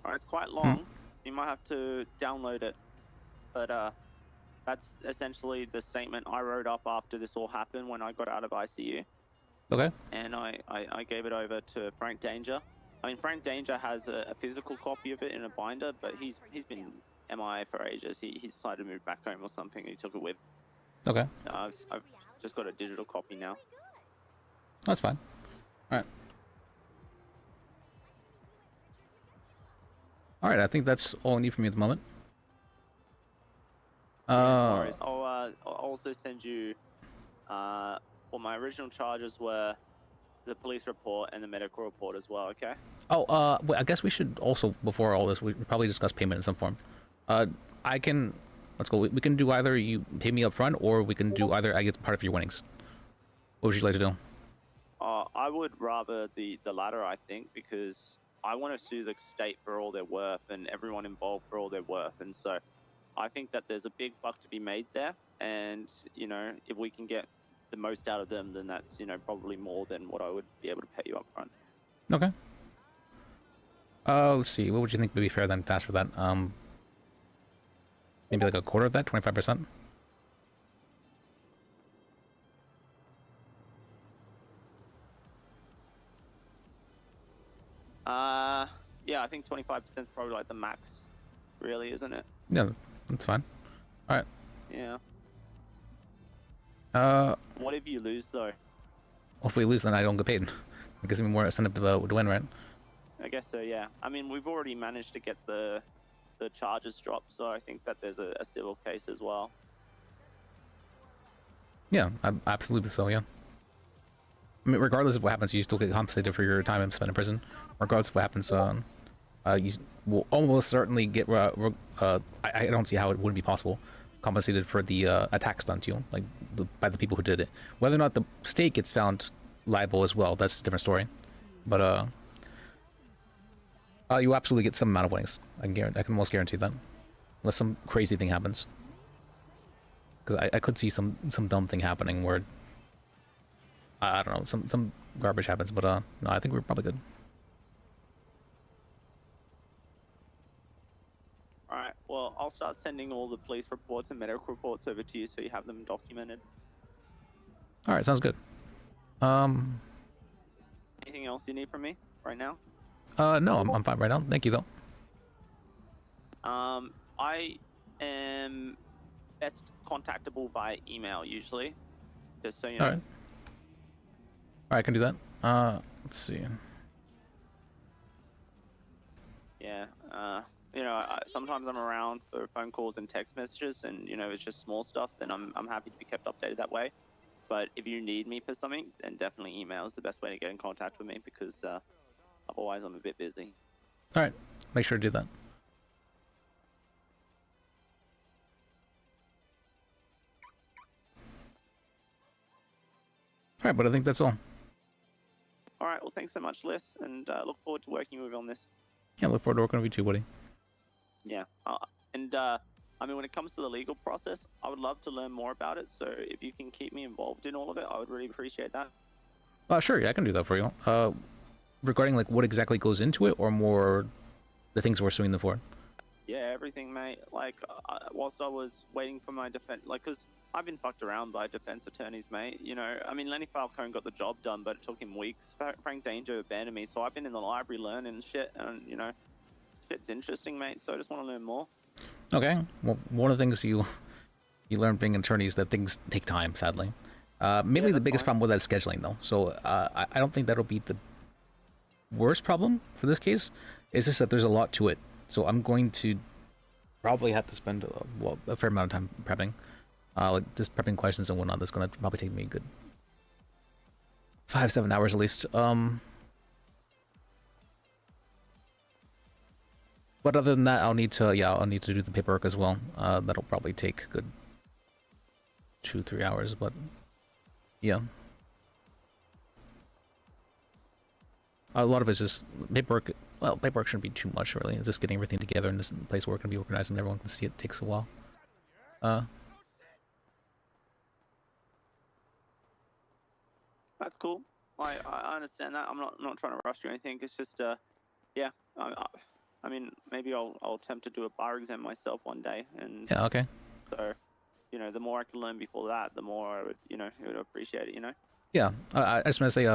Alright, it's quite long. You might have to download it. But that's essentially the statement I wrote up after this all happened when I got out of ICU. Okay. And I gave it over to Frank Danger. I mean, Frank Danger has a physical copy of it in a binder, but he's been MIA for ages. He decided to move back home or something. He took it with. Okay. I've just got a digital copy now. That's fine. Alright. Alright, I think that's all I need from you at the moment. No worries. I'll also send you what my original charges were, the police report, and the medical report as well, okay? Oh, wait, I guess we should also, before all this, we probably discuss payment in some form. I can, let's go, we can do either you pay me up front, or we can do either I get part of your winnings. What would you like to do? I would rather the latter, I think, because I want to sue the state for all their worth and everyone involved for all their worth. And so I think that there's a big buck to be made there. And, you know, if we can get the most out of them, then that's, you know, probably more than what I would be able to pay you up front. Okay. Let's see. What would you think would be fair then to ask for that? Maybe like a quarter of that, 25%? Yeah, I think 25% is probably like the max, really, isn't it? Yeah, that's fine. All right. Yeah. What if you lose, though? If we lose, then I don't get paid. It gives me more incentive to win, right? I guess so, yeah. I mean, we've already managed to get the charges dropped, so I think that there's a civil case as well. Yeah, absolutely so, yeah. I mean, regardless of what happens, you still get compensated for your time spent in prison. Regardless of what happens, will almost certainly get. I don't see how it wouldn't be possible compensated for the attacks done to you, like by the people who did it. Whether or not the state gets found liable as well, that's a different story. But you absolutely get some amount of winnings. I can almost guarantee that, unless some crazy thing happens. Because I could see some dumb thing happening where I don't know, some garbage happens. But no, I think we're probably good. All right. Well, I'll start sending all the police reports and medical reports over to you so you have them documented. All right, sounds good. Anything else you need from me right now? No, I'm fine right now. Thank you though. I am best contactable via email usually, just so you know. All right. All right, I can do that. Let's see. Yeah. You know, sometimes I'm around for phone calls and text messages, and you know, it's just small stuff. Then I'm happy to be kept updated that way. But if you need me for something, then definitely email is the best way to get in contact with me because otherwise I'm a bit busy. All right, make sure to do that. All right, but I think that's all. All right. Well, thanks so much, Liz, and look forward to working with you on this. Yeah, look forward to working with you too, buddy. Yeah. I mean, when it comes to the legal process, I would love to learn more about it. So if you can keep me involved in all of it, I would really appreciate that. Sure, yeah, I can do that for you. Regarding like what exactly goes into it, or more the things we're suing them for. Yeah, everything, mate. Like, whilst I was waiting for my defense, like, because I've been fucked around by defense attorneys, mate. You know, I mean, Lenny Falcone got the job done, but it took him weeks. Frank Danger abandoned me, so I've been in the library learning shit, and, you know, shit's interesting, mate, so I just want to learn more. Okay, well, one of the things you learn being an attorney is that things take time, sadly. Mainly the biggest problem with that is scheduling, though. So I don't think that'll be the worst problem for this case. It's just that there's a lot to it. So I'm going to probably have to spend a fair amount of time prepping. Like just prepping questions and whatnot. That's going to probably take me a good 5-7 hours at least. But other than that, I'll need to do the paperwork as well. That'll probably take a good 2-3 hours, but yeah. A lot of it's just paperwork. Well, paperwork shouldn't be too much, really. It's just getting everything together in this place where it can be organized and everyone can see it. Takes a while. That's cool. I understand that. I'm not trying to rush you or anything. It's just, yeah. I mean, maybe I'll attempt to do a bar exam myself one day. And yeah, okay. So, you know, the more I can learn before that, the more I would, you know, appreciate it, you know? Yeah, I just want to say,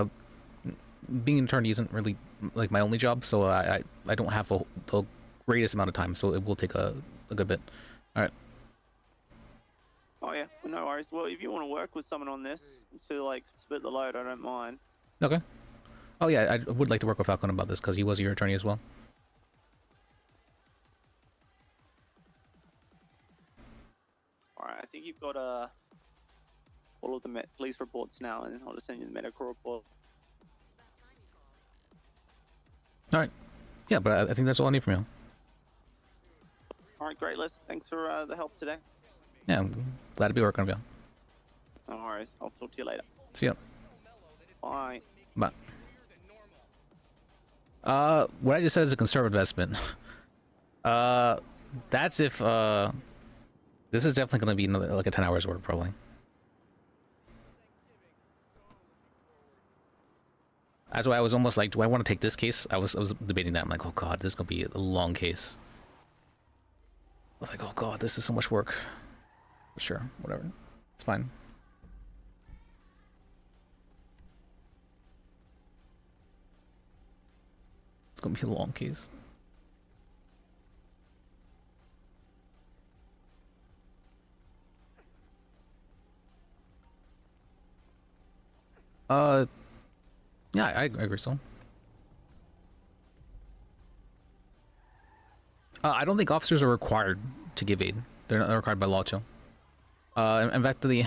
being an attorney isn't really like my only job, so I don't have the greatest amount of time, so it will take a good bit. All right. Oh yeah, well, no worries. Well, if you want to work with someone on this to like split the load, I don't mind. Okay. Oh yeah, I would like to work with Falcon about this because he was your attorney as well. All right, I think you've got all of the police reports now, and I'll just send you the medical report. All right. Yeah, but I think that's all I need from you. All right, great, Liz. Thanks for the help today. Yeah, I'm glad to be working with you. No worries. I'll talk to you later. See ya. Bye. Bye. What I just said is a conservative investment. That's if this is definitely going to be another, like a 10 hours work probably. That's why I was almost like, do I want to take this case? I was debating that. I'm like, oh god, this is going to be a long case. I was like, oh god, this is so much work. But sure, whatever. It's fine. It's going to be a long case. Yeah, I agree so. I don't think officers are required to give aid. They're not required by law to. In fact, in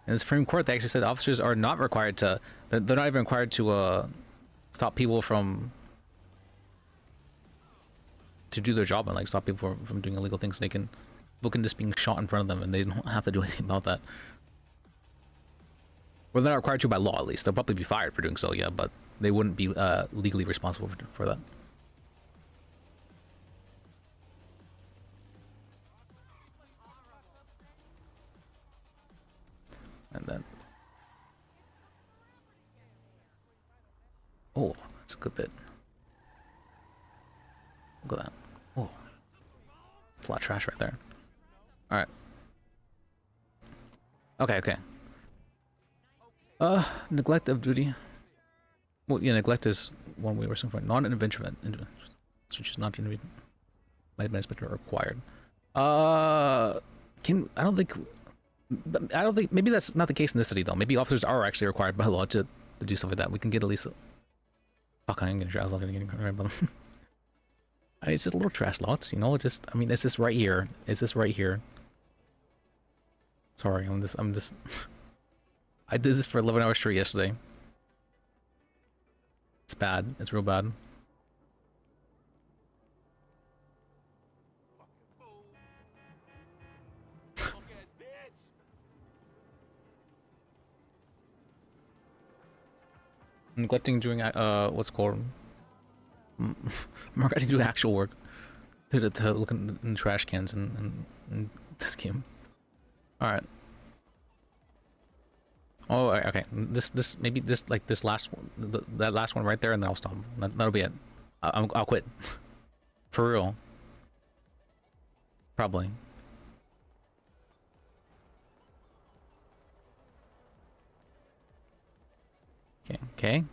the Supreme Court, they actually said officers are not required to. They're not even required to stop people from to do their job and like stop people from doing illegal things. People can just being shot in front of them and they don't have to do anything about that. Well, they're not required to by law, at least. They'll probably be fired for doing so, yeah, but they wouldn't be legally responsible for that. And then... Oh, that's a good bit. Look at that. Oh. It's a lot of trash right there. Alright. Okay. Neglect of duty. Well, yeah, neglect is one way we're saying for non-intervention. Which is not intervention. Might have been inspector required. I don't think, maybe that's not the case in this city though. Maybe officers are actually required by law to do stuff like that. We can get at least. Fuck, I'm gonna try. I was not gonna get right about them. I mean, it's just little trash lots, you know. It's this right here. It's this right here. Sorry, I'm this. I did this for 11 hours straight yesterday. It's bad. It's real bad. Neglecting doing what's it called? Neglecting doing actual work to look in the trash cans in this game. All right. Oh, okay. This maybe this like this last one, that last one right there, and then I'll stop. That'll be it. I'll quit. For real. Probably. Okay.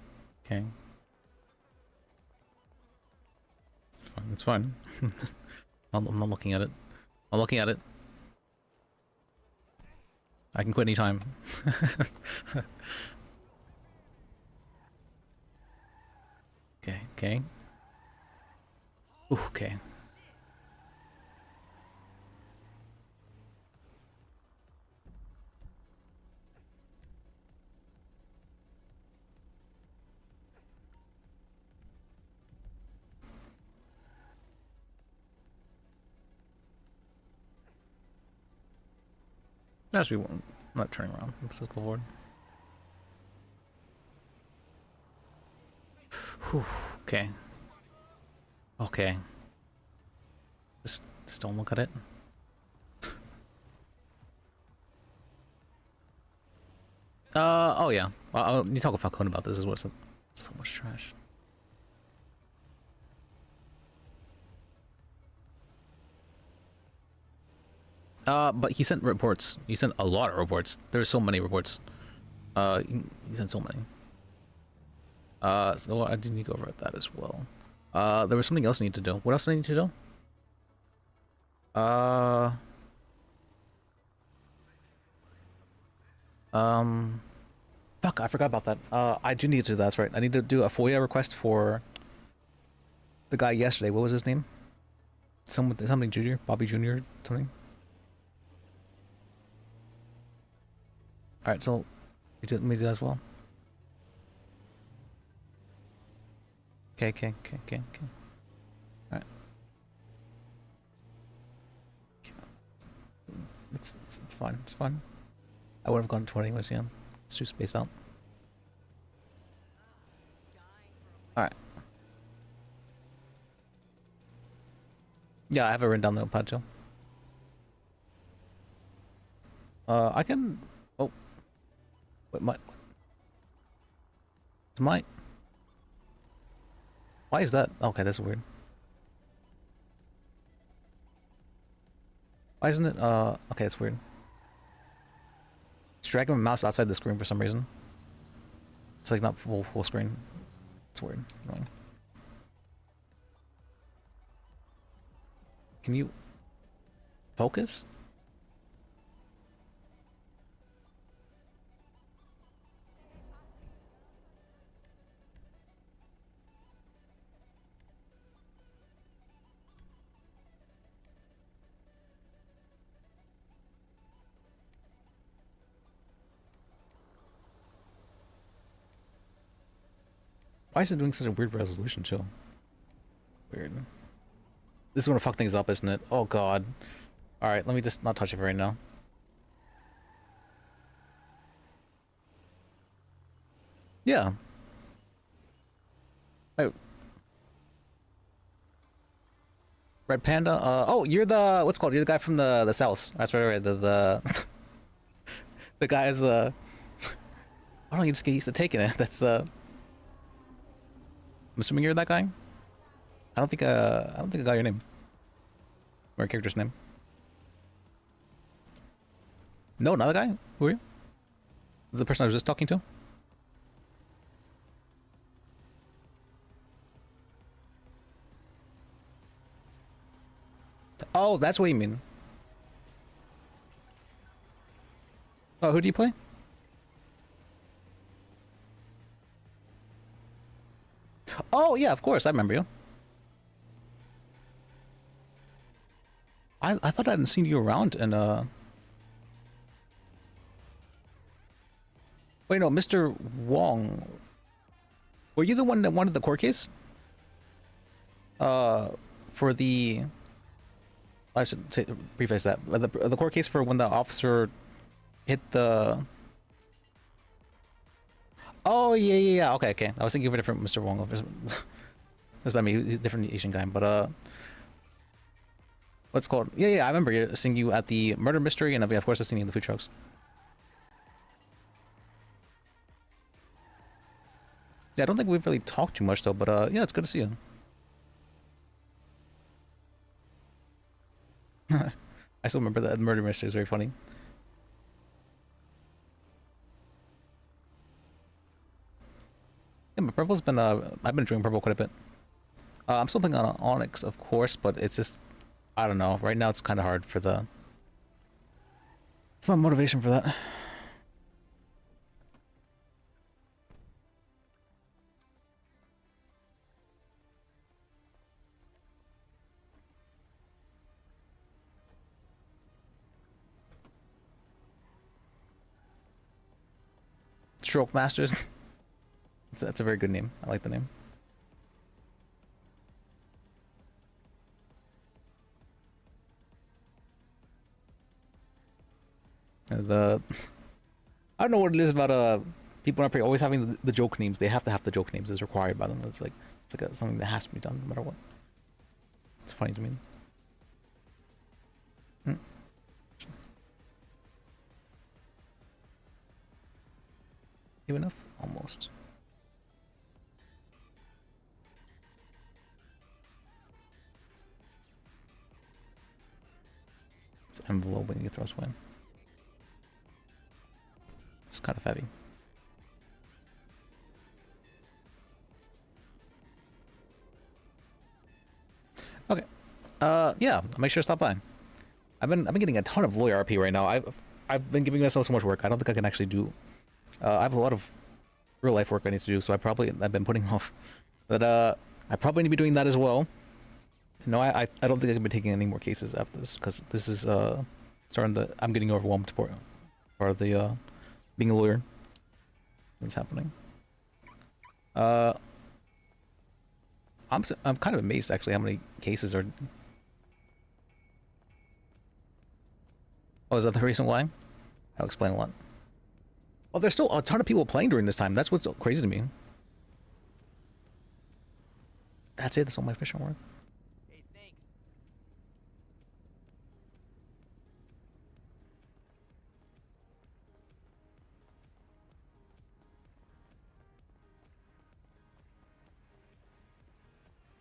It's fine. I'm not looking at it. I'm looking at it. I can quit anytime. Okay. Ooh, okay. That's be one. I'm not turning around. Let's just go forward. Whew, okay. Okay. Just don't look at it. Oh yeah. I'll need to talk with Falcone about this as well. So much trash. But he sent reports. He sent a lot of reports. There's so many reports. He sent so many. So I do need to go over that as well. There was something else I need to do. What else do I need to do? Fuck, I forgot about that. I do need to do that, that's right. I need to do a FOIA request for the guy yesterday. What was his name? Something Junior? Bobby Junior? Something? Alright, so let me do that as well. Okay. Alright. It's fine. It's fine. I would have gone 20 anyways, yeah. It's too spaced out. Alright. Yeah, I have it written down the notepad too. I can... Oh. Wait, why is that? Okay, that's weird. Why isn't it, okay, it's weird. It's dragging my mouse outside the screen for some reason. It's like not full screen. It's weird. Wrong. Can you focus? Why is it doing such a weird resolution too? Weird. This is gonna fuck things up, isn't it? Oh god. Alright, let me just not touch it for right now. Yeah. Oh. Red Panda? Oh, you're the, what's it called? You're the guy from the south. That's right, the the guy is, I don't know, you just get used to taking it. That's, I'm assuming you're that guy? I don't think I got your name. Or your character's name. No, not the guy? Who are you? The person I was just talking to? Oh, that's what you mean. Oh, who do you play? Oh, yeah, of course, I remember you. I thought I hadn't seen you around and wait, no, Mr. Wong. Were you the one that wanted the court case? For the... I should preface that. The court case for when the officer hit the... Oh, yeah. Okay. I was thinking of a different Mr. Wong. That's about me. He's a different Asian guy, but what's it called? Yeah, I remember seeing you at the murder mystery, and of course I've seen you in the food trucks. Yeah, I don't think we've really talked too much though, but yeah, it's good to see you. I still remember that murder mystery is very funny. Yeah, but Purple's been I've been enjoying Purple quite a bit. I'm still playing on Onyx, of course, but it's just, I don't know. Right now it's kind of hard for the motivation for that. Stroke Masters. That's a very good name. I like the name. I don't know what it is about people in RP always having the joke names. They have to have the joke names. It's required by them. It's like something that has to be done no matter what. It's funny to me. You enough? Almost. It's envelope when you throw swing. It's kind of heavy. Okay. Yeah, I'll make sure to stop by. I've been getting a ton of lawyer RP right now. I've been giving myself so much work. I don't think I can actually do. I have a lot of real life work I need to do, so I've been putting off. But I probably need to be doing that as well. No, I don't think I can be taking any more cases after this, because this is I'm getting overwhelmed for part of the being a lawyer that's happening. I'm kind of amazed actually how many cases are. Oh, is that the reason why? I'll explain a lot. Oh, there's still a ton of people playing during this time. That's what's so crazy to me. That's it. That's all my fish are worth. Hey, thanks.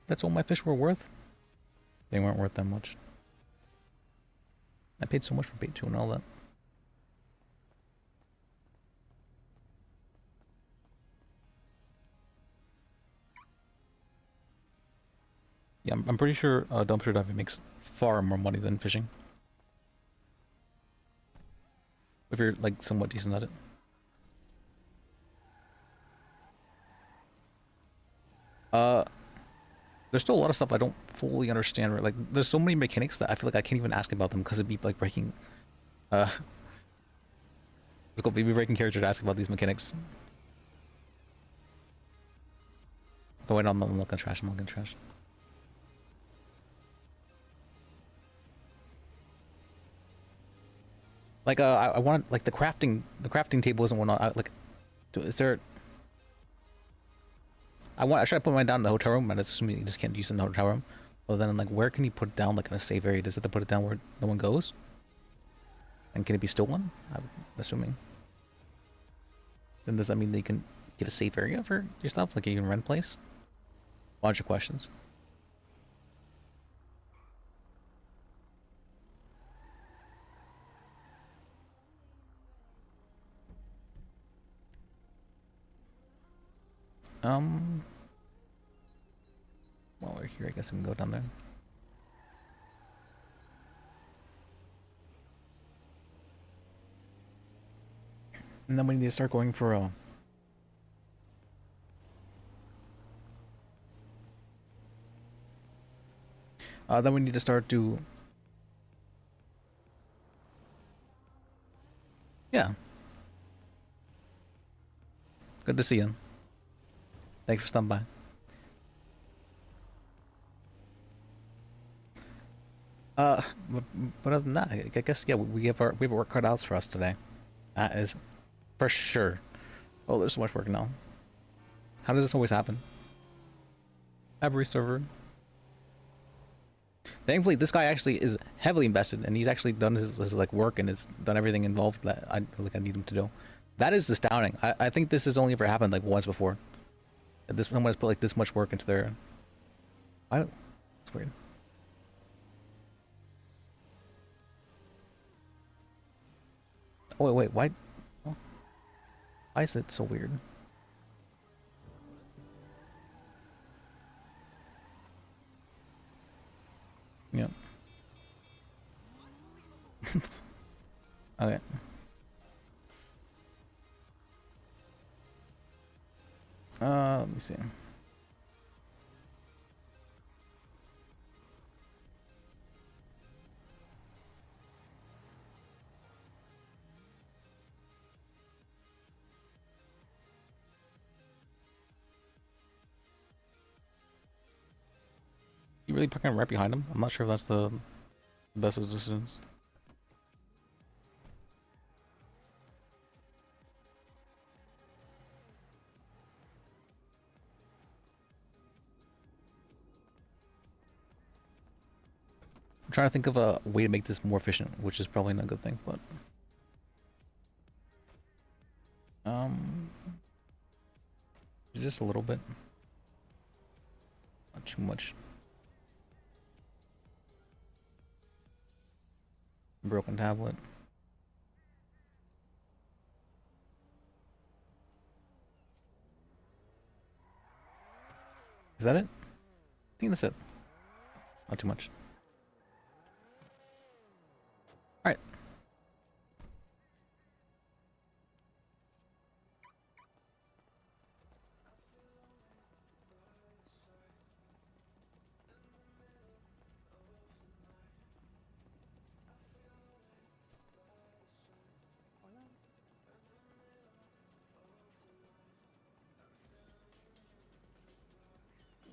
That's all my fish were worth? They weren't worth that much. I paid so much for bait 2 and all that. Yeah, I'm pretty sure dumpster diving makes far more money than fishing. If you're like somewhat decent at it. There's still a lot of stuff I don't fully understand. Right? Like, there's so many mechanics that I feel like I can't even ask about them because it'd be like breaking. It's gonna be breaking character to ask about these mechanics. Oh wait, no, I'm not gonna trash. I'm not gonna trash. Like I want like the crafting table isn't one on like. Is there? I try to put mine down in the hotel room, and it's assuming you just can't use it in the hotel room. Well, then like where can you put it down like in a safe area? Does it have to put it down where no one goes? And can it be stolen? I'm assuming. Then does that mean that you can get a safe area for your stuff? Like you can rent a place? Bunch of questions. While we're here, I guess we can go down there. And then we need to start going for a... then we need to start to... Yeah. Good to see you. Thanks for stopping by. But other than that, I guess, yeah, we have work cut out for us today. That is for sure. Oh, there's so much work now. How does this always happen? Every server. Thankfully, this guy actually is heavily invested, and he's actually done his like work and has done everything involved that I need him to do. That is astounding. I think this has only ever happened like once before. That someone has put like this much work into their... It's weird. Oh wait, why is it so weird? Yep. Okay. Let me see. You really picking right behind him? I'm not sure if that's the best of decisions. I'm trying to think of a way to make this more efficient, which is probably not a good thing, but just a little bit. Not too much. Broken tablet. Is that it? I think that's it. Not too much. Alright.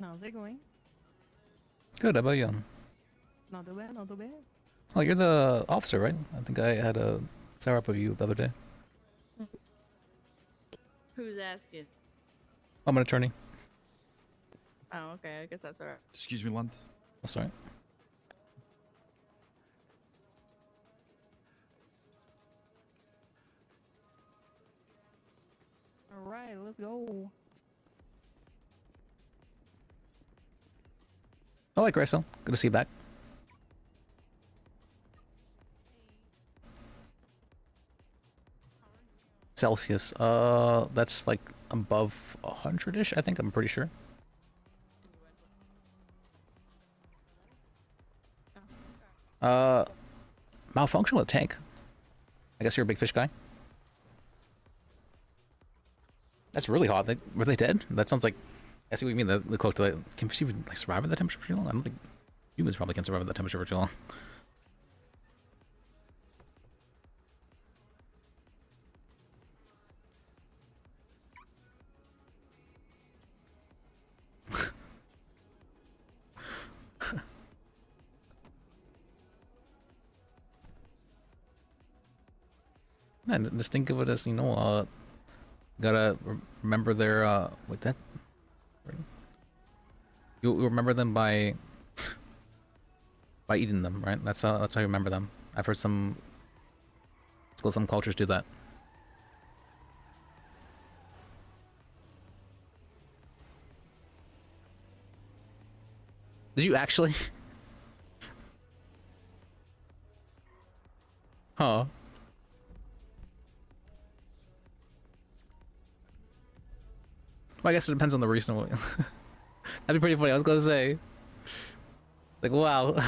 How's it going? Good, how about you? Not too bad, not too bad. Oh, you're the officer, right? I think I had a sour up of you the other day. Who's asking? I'm an attorney. Oh, okay, I guess that's alright. Excuse me, Lund. That's all right. Alright, let's go. Oh, hi, Crystal. Good to see you back. Celsius. That's like above 100-ish, I think. I'm pretty sure. Malfunction with a tank. I guess you're a big fish guy. That's really hot. Were they dead? That sounds like... I see what you mean. The cook, can fish even like survive at that temperature for too long? I don't think humans probably can survive at that temperature for too long. And just think of it as, you know, gotta remember their wait, that you remember them by eating them, right? That's how you remember them. I've heard some cultures do that. Did you actually? Huh. Well, I guess it depends on the reason. That'd be pretty funny. I was gonna say, like, wow.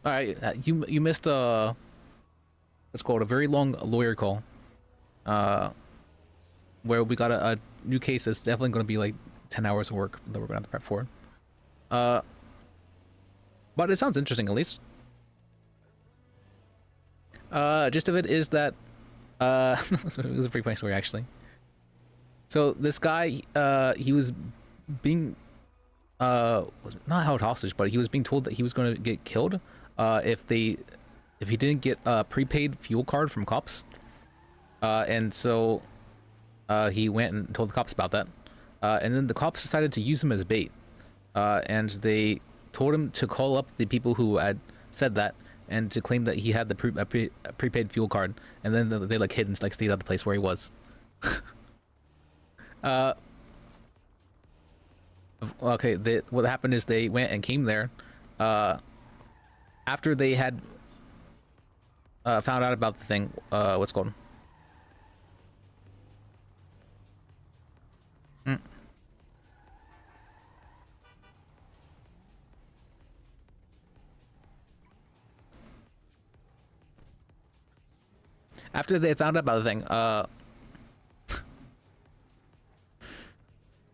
All right, you missed it's called a very long lawyer call, where we got a new case that's definitely going to be like 10 hours of work that we're going to have to prep for. But it sounds interesting at least. Gist of it is that it was a pretty funny story actually. So this guy, he was being was not held hostage, but he was being told that he was going to get killed if he didn't get a prepaid fuel card from cops. And so he went and told the cops about that. And then the cops decided to use him as bait. And they told him to call up the people who had said that and to claim that he had the prepaid fuel card. And then they like hid and like stayed at the place where he was. Okay, what happened is they went and came there after they had found out about the thing. What's it called? After they found out about the thing,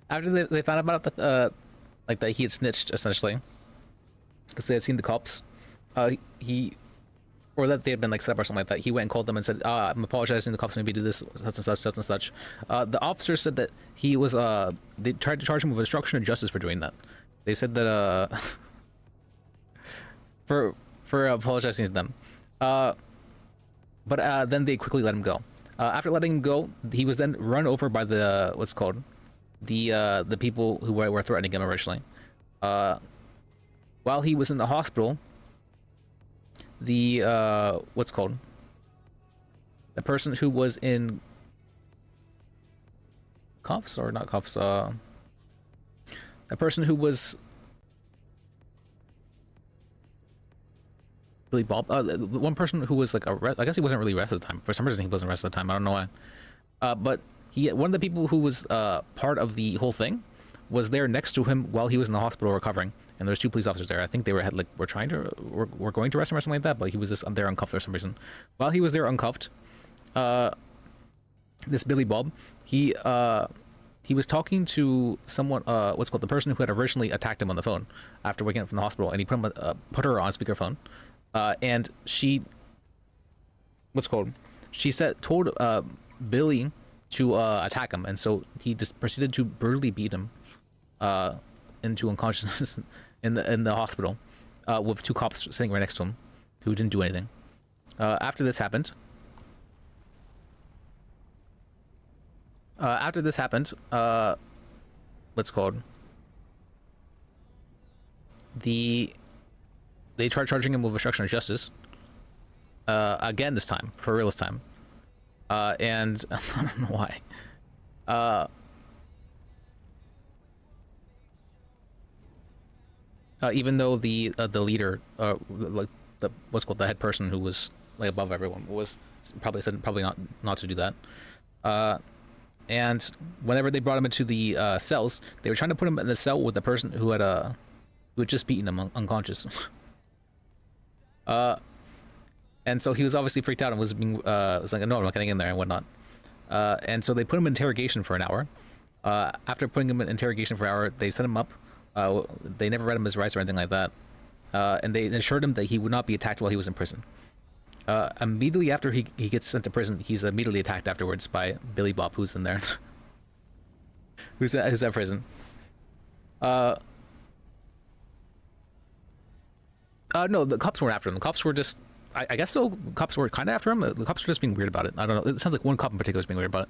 after they found out about the, like that he had snitched essentially, because they had seen the cops, or that they had been like set up or something like that. He went and called them and said, "I'm apologizing. The cops made me do this, such and such, such and such." The officer said that he was, they tried to charge him with obstruction of justice for doing that. They said that, for apologizing to them. But then they quickly let him go. After letting him go, he was then run over by the what's it called, the people who were threatening him originally. While he was in the hospital, the what's it called, the person who was in cuffs or not cuffs, the person who was Billy Bob, the one person who was like I guess he wasn't really arrested at the time. For some reason, he wasn't arrested at the time. I don't know why. But one of the people who was part of the whole thing was there next to him while he was in the hospital recovering. And there's 2 police officers there. I think they were going to arrest him or something like that. But he was just there uncuffed for some reason. While he was there uncuffed, this Billy Bob, he was talking to someone, what's called, the person who had originally attacked him on the phone after waking up from the hospital, and he put her on speakerphone. And she, what's called, she told Billy to attack him, and so he just proceeded to brutally beat him into unconsciousness in the hospital, with 2 cops sitting right next to him who didn't do anything. After this happened, what's called, they tried charging him with obstruction of justice. Again this time, for real this time. And I don't know why. Even though the leader, like the what's called, the head person who was like above everyone, was probably said not to do that. And whenever they brought him into the cells, they were trying to put him in the cell with the person who had just beaten him unconscious. And so he was obviously freaked out and was like, no, I'm not getting in there and whatnot. And so they put him in interrogation for an hour. After putting him in interrogation for an hour, they set him up. They never read him his rights or anything like that. And they assured him that he would not be attacked while he was in prison. Immediately after he gets sent to prison, he's immediately attacked afterwards by Billy Bob, who's in there. who's at prison. No, the cops weren't after him. The cops were just, I guess the cops were kind of after him. The cops were just being weird about it. I don't know. It sounds like one cop in particular is being weird about it.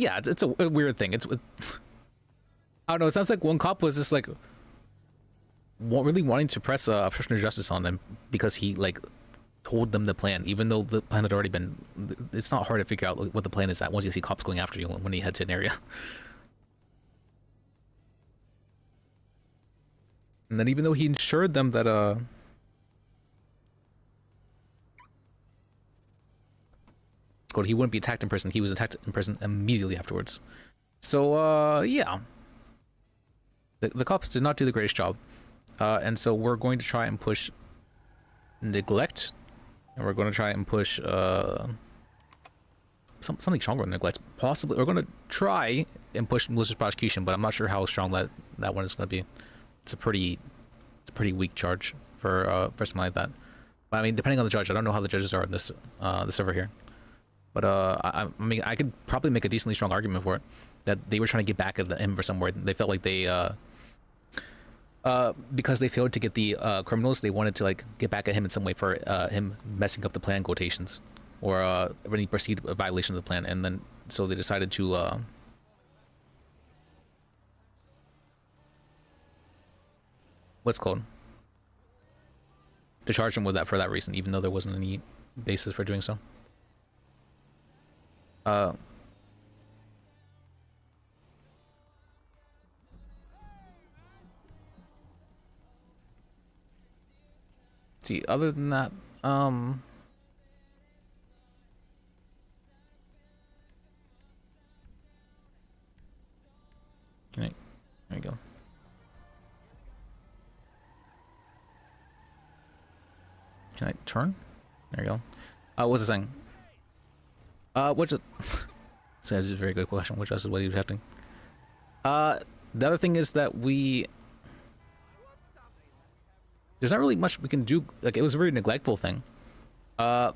Yeah, it's a weird thing. It's I don't know. It sounds like one cop was just like really wanting to press obstruction of justice on them because he like told them the plan, even though the plan had already been. It's not hard to figure out what the plan is at once you see cops going after you when you head to an area. And then even though he assured them that he wouldn't be attacked in person, he was attacked in person immediately afterwards. So yeah, the cops did not do the greatest job, and so we're going to try and push neglect, and we're going to try and push something stronger than neglect. Possibly we're going to try and push malicious prosecution, but I'm not sure how strong that one is going to be. It's a pretty weak charge for something like that. But I mean, depending on the judge, I don't know how the judges are in this server here. But I mean, I could probably make a decently strong argument for it that they were trying to get back at him for somewhere. They felt like they because they failed to get the criminals, they wanted to like get back at him in some way for him messing up the plan quotations or any perceived violation of the plan, and then so they decided to. What's called to charge him with that for that reason, even though there wasn't any basis for doing so. See, other than that, right, there you go. Can I turn? There you go. What was I saying? Which so that's a very good question. Which is what he was having. The other thing is that there's not really much we can do. Like, it was a very neglectful thing. But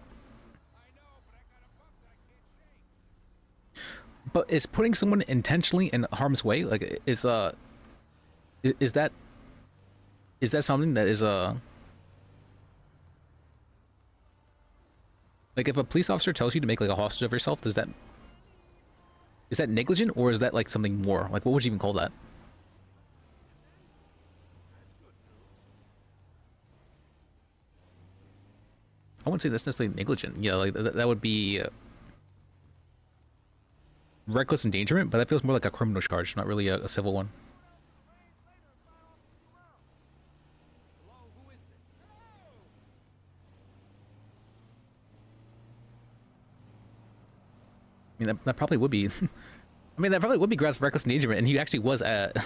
is putting someone intentionally in harm's way, like, is that something that is like, if a police officer tells you to make like a hostage of yourself, is that negligent, or is that like something more? Like, what would you even call that? I wouldn't say that's necessarily negligent. Yeah, like that would be reckless endangerment, but that feels more like a criminal charge, not really a civil one. I mean, that probably would be. I mean, that probably would be grounds for reckless endangerment, and he actually was at.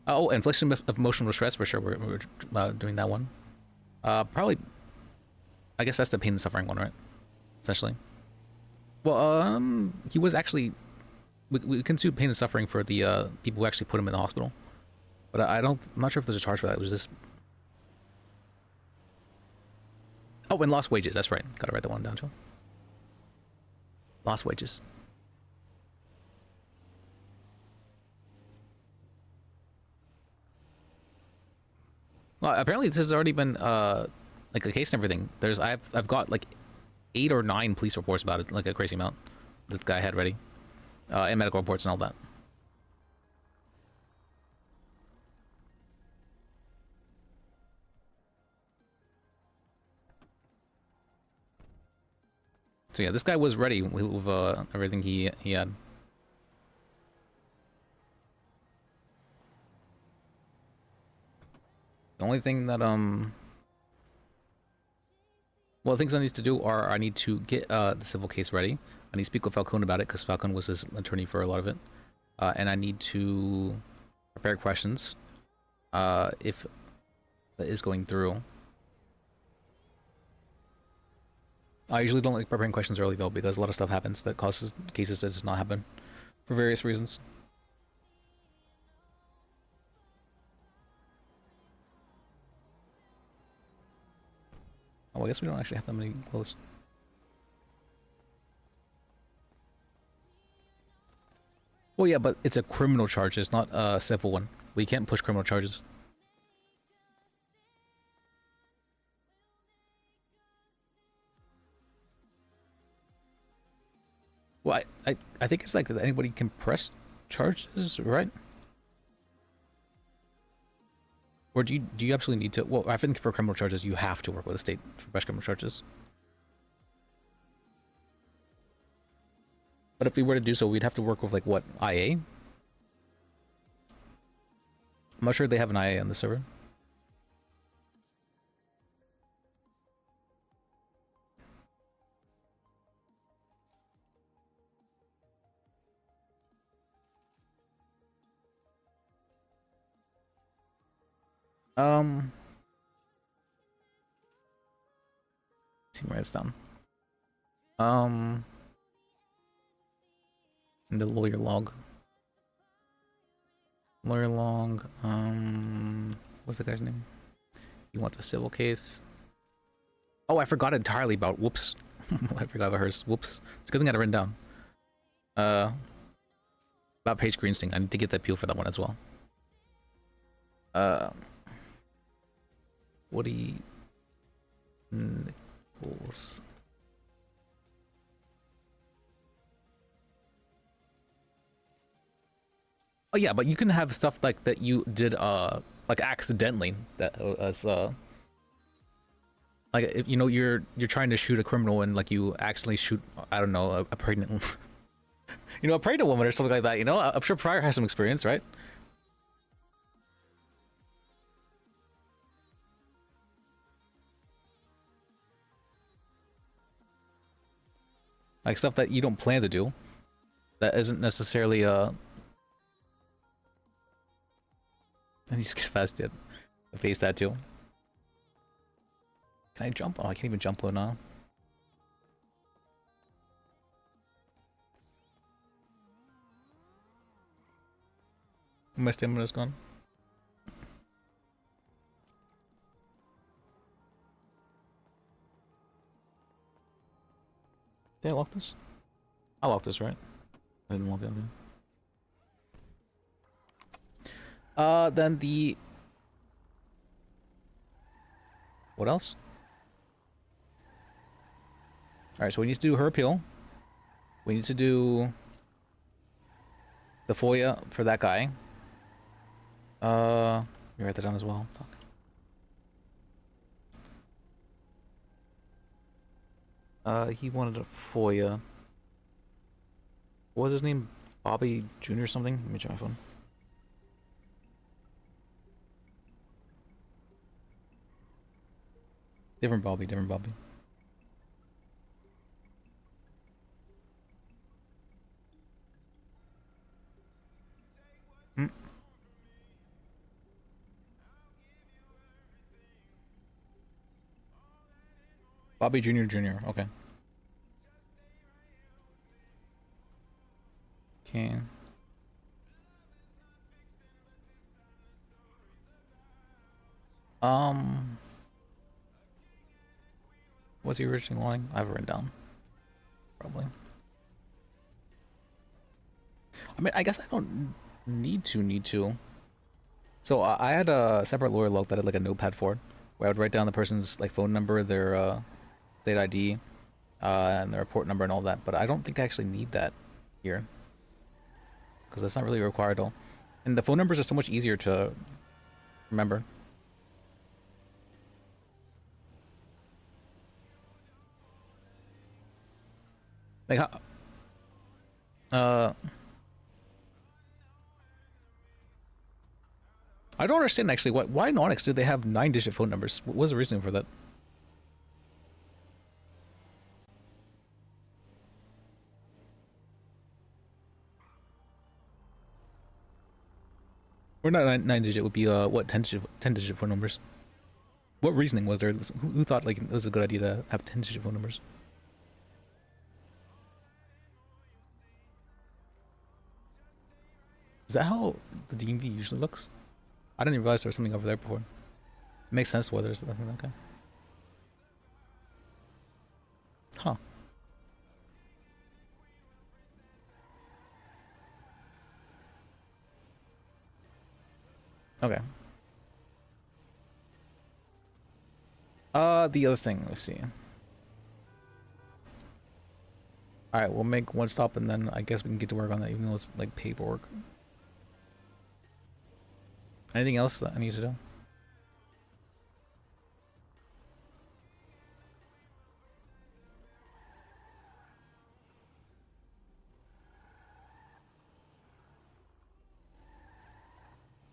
Oh, infliction of emotional distress for sure. We're doing that one. Probably. I guess that's the pain and suffering one, right? Essentially. Well, he was actually. We can sue pain and suffering for the people who actually put him in the hospital, but I'm not sure if there's a charge for that. It was this. Oh, and lost wages. That's right. Gotta write that one down too. Lost wages. Well, apparently this has already been like a case and everything. I've got like 8 or 9 police reports about it, like a crazy amount. This guy had ready, and medical reports and all that. So yeah, this guy was ready with everything he had. The only thing that well, the things I need to do are I need to get the civil case ready. I need to speak with Falcone about it because Falcone was his attorney for a lot of it, and I need to prepare questions if that is going through. I usually don't like preparing questions early though, because a lot of stuff happens that causes cases to just not happen for various reasons. Oh, I guess we don't actually have that many close. Well, yeah, but it's a criminal charge, it's not a civil one. We can't push criminal charges. Well, I think it's like that anybody can press charges, right? Or do you absolutely need to? Well, I think for criminal charges, you have to work with the state for press criminal charges. But if we were to do so, we'd have to work with like what, IA? I'm not sure they have an IA on the server. Let's see, write this down. The lawyer log. Lawyer log. What's the guy's name? He wants a civil case. Oh, I forgot entirely about. Whoops. I forgot about hers. Whoops. It's a good thing I had it written down. About Paige Greenstein. I need to get the appeal for that one as well. Woody Nichols. Oh yeah, but you can have stuff like that you did like accidentally, that as like if you know you're trying to shoot a criminal and like you accidentally shoot, I don't know, a pregnant you know, a pregnant woman or something like that, you know. I'm sure Pryor has some experience, right? Like stuff that you don't plan to do, that isn't necessarily and he's fast yet. Face that too. Can I jump? Oh, I can't even jump on now. My stamina's gone. Did I lock this? I locked this, right? I didn't lock it. Then the... What else? Alright, so we need to do her appeal. We need to do the FOIA for that guy. Let me write that down as well. Fuck. He wanted a FOIA. What was his name? Bobby Jr. something? Let me check my phone. Different Bobby, different Bobby. Bobby Jr. Okay. Okay. What's the original line? I have it written down. Probably. I mean, I guess I don't need to. So I had a separate lawyer log that I had like a notepad for, where I would write down the person's like phone number, their state ID, and their report number and all that. But I don't think I actually need that here, because that's not really required at all. And the phone numbers are so much easier to remember. Like, I don't understand actually why in Onyx do they have 9-digit phone numbers? What was the reason for that? Or not 9-digit, would be what, 10-digit phone numbers? What reasoning was there? Who thought like it was a good idea to have 10-digit phone numbers? Is that how the DMV usually looks? I didn't even realize there was something over there before. It makes sense why there's nothing. Okay. Huh. Okay. The other thing, let's see. Alright, we'll make one stop and then I guess we can get to work on that, even though it's like paperwork. Anything else that I need to do?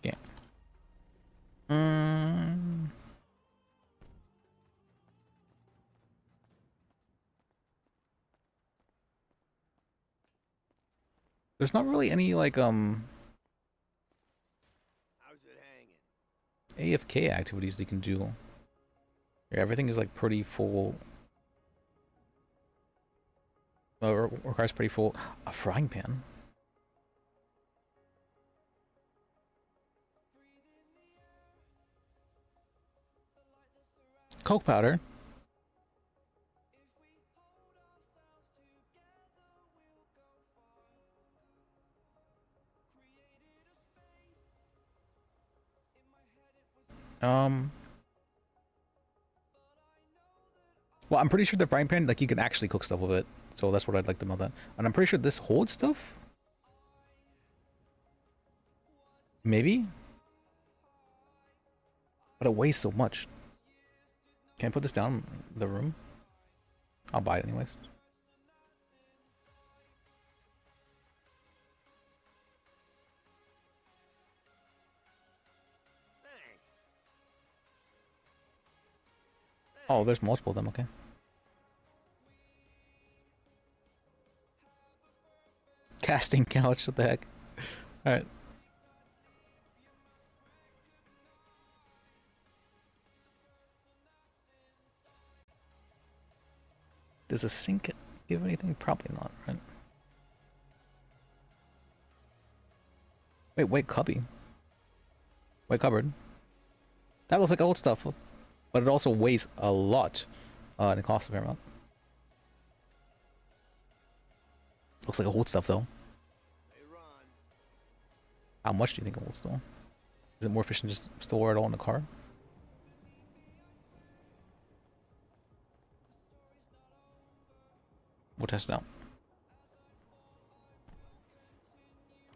Yeah. There's not really any like How's it hanging? AFK activities they can do. Yeah, everything is like pretty full. Requires pretty full. A frying pan. Coke powder. Well, I'm pretty sure the frying pan, like, you can actually cook stuff with it. So that's what I'd like to know that. And I'm pretty sure this holds stuff? Maybe? But it weighs so much. Can I put this down in the room? I'll buy it anyways. Oh, there's multiple of them, okay. Casting couch, what the heck? Alright. Does a sink give anything? Probably not, right? Wait, white cubby. White cupboard. That looks like old stuff, but it also weighs a lot. And it costs a fair amount. Looks like old stuff though. How much do you think it will store? Is it more efficient to just store it all in the car? We'll test it out.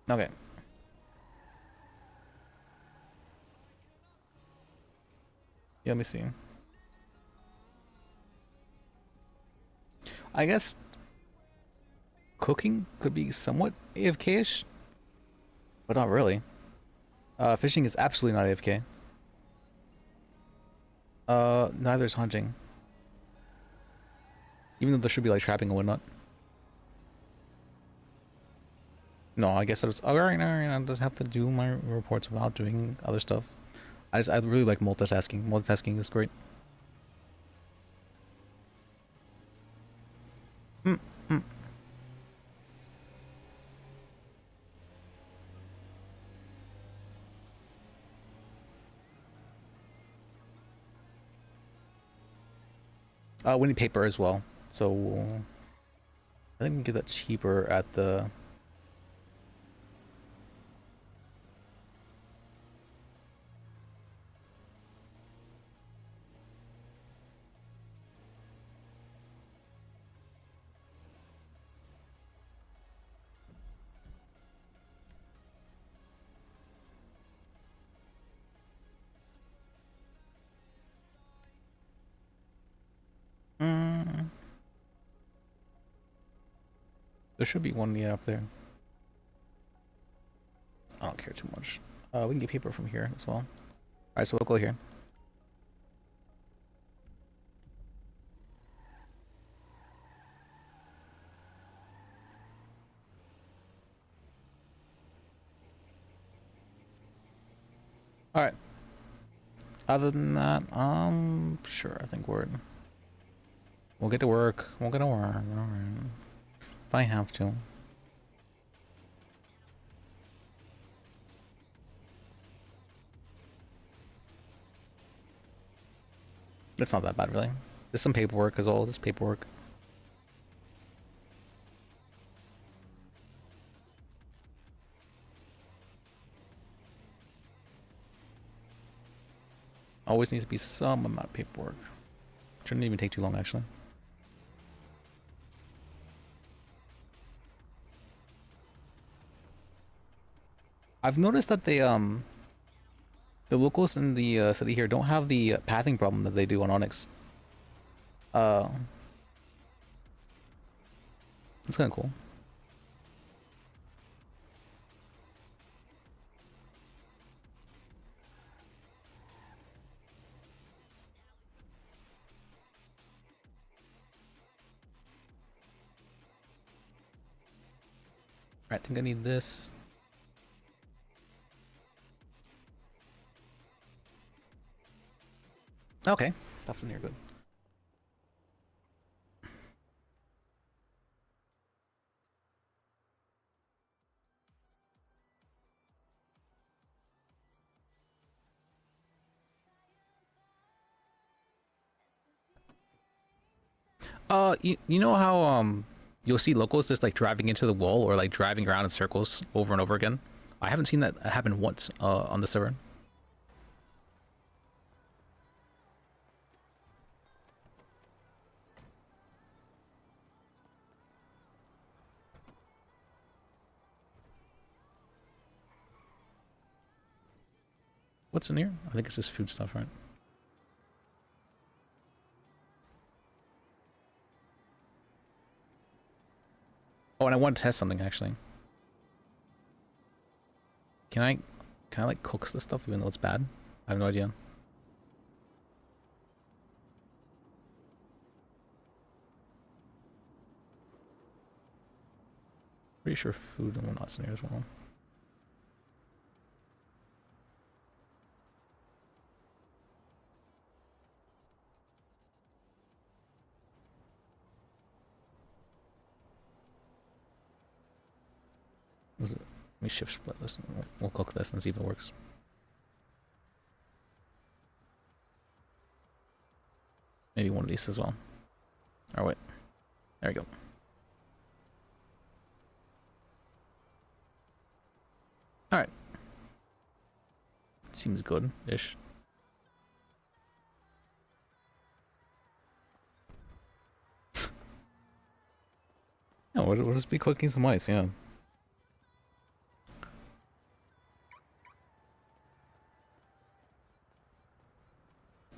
Okay. Yeah, let me see. I guess cooking could be somewhat AFK-ish, but not really. Fishing is absolutely not AFK. Neither is hunting. Even though there should be like trapping and whatnot. No, I guess I just alright, I just have to do my reports without doing other stuff. I really like multitasking. Multitasking is great. We need paper as well, so I think we can get that cheaper at the. There should be one, yeah, up there. I don't care too much. We can get paper from here as well. Alright, so we'll go here. Alright. Other than that, sure, I think we'll get to work. We'll get to work. Alright. If I have to. It's not that bad, really. There's some paperwork as well. There's paperwork. Always needs to be some amount of paperwork. Shouldn't even take too long, actually. I've noticed that they the locals in the city here don't have the pathing problem that they do on Onyx. It's kind of cool. I think I need this. Okay, stuff's in here, good. You know how you'll see locals just like driving into the wall or like driving around in circles over and over again? I haven't seen that happen once on the server. What's in here? I think it's just food stuff, right? Oh, and I want to test something actually. Can I like cook this stuff even though it's bad? I have no idea. Pretty sure food and whatnot's in here as well. Was it? Let me shift split this. And we'll cook this and see if it works. Maybe one of these as well. Oh wait, there we go. All right. Seems good-ish. No, we'll just be cooking some ice, yeah.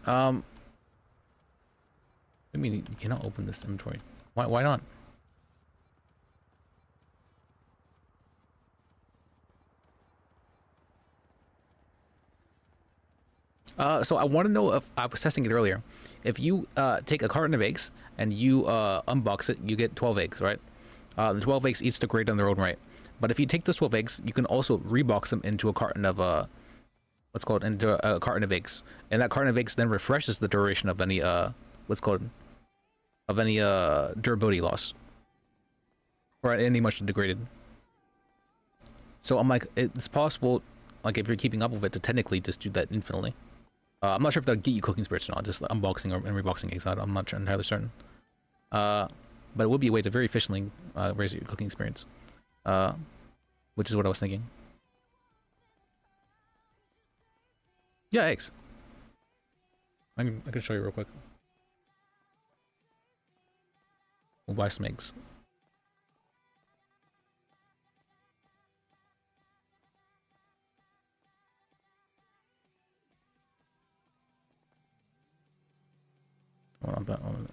I mean, you cannot open this inventory. Why not? So I want to know if I was testing it earlier. If you take a carton of eggs and you unbox it, you get 12 eggs, right? The 12 eggs each degrade on their own right. But if you take those 12 eggs, you can also rebox them into a carton of what's called into a carton of eggs, and that carton of eggs then refreshes the duration of any durability loss or any much degraded. So I'm like, it's possible, like if you're keeping up with it, to technically just do that infinitely. I'm not sure if that'll get you cooking spirits or not, just unboxing and reboxing eggs. I'm not entirely certain. But it would be a way to very efficiently raise your cooking experience, which is what I was thinking. Yeah, eggs. I can show you real quick. We'll buy some eggs. I want that one.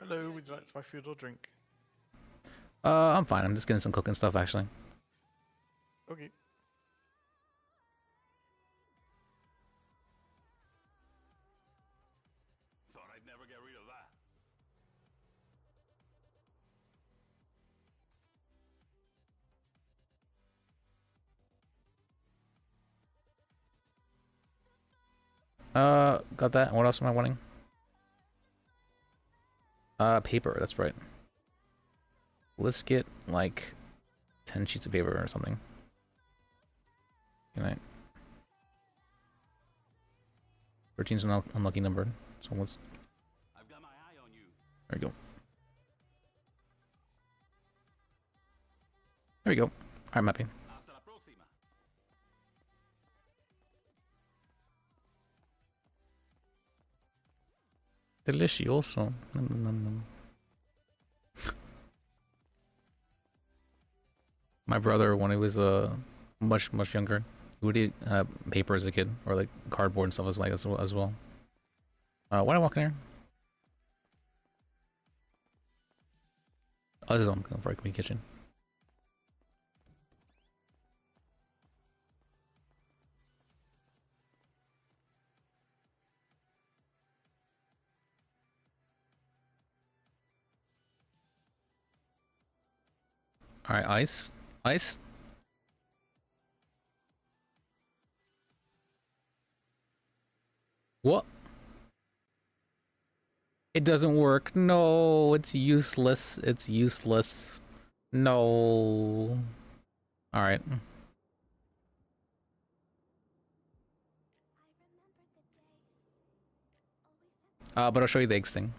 Hello, would you like my food or drink? I'm fine. I'm just getting some cooking stuff actually. Okay. Thought I'd never get rid of that. Got that. What else am I wanting? Paper. That's right. Let's get like 10 sheets of paper or something. Good night. 13's an unlucky number, so let's. I've got my eye on you. There we go. There we go. I'm happy. Hasta la próxima. Delicioso. Nom, nom, nom, nom. My brother, when he was much younger, he would eat paper as a kid, or like cardboard and stuff like that as well. Why did I walk in here? Oh, this is what I'm going for a community kitchen. All right, ice, ice. What? It doesn't work. No, it's useless. It's useless. No. All right. But I'll show you the eggs thing.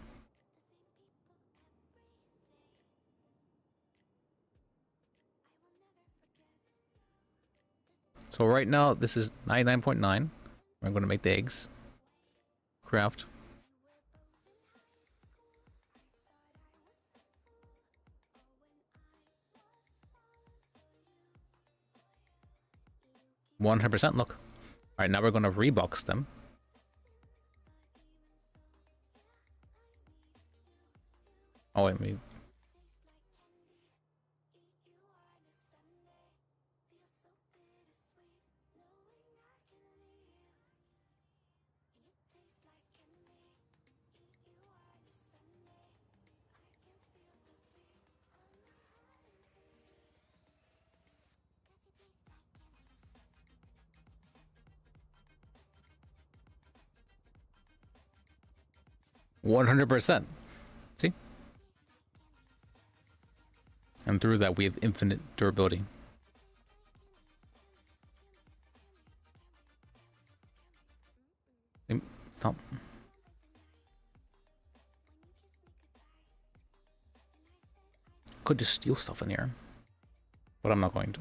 So right now, this is 99.9. I'm going to make the eggs. Craft. %. Look. All right, now we're going to rebox them. Oh wait, me. %. See? And through that, we have infinite durability. Stop. Could just steal stuff in here, but I'm not going to.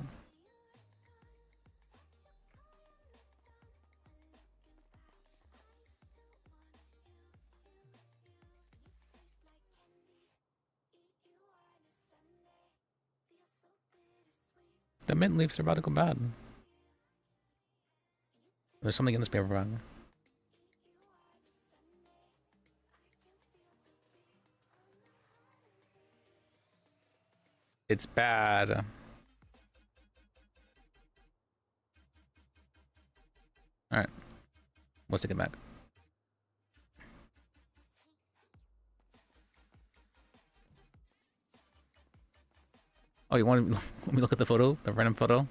The mint leaves are about to go bad. There's something in this paper bag. It's bad. Alright. Let's take it back. Oh, you want to let me look at the photo? The random photo?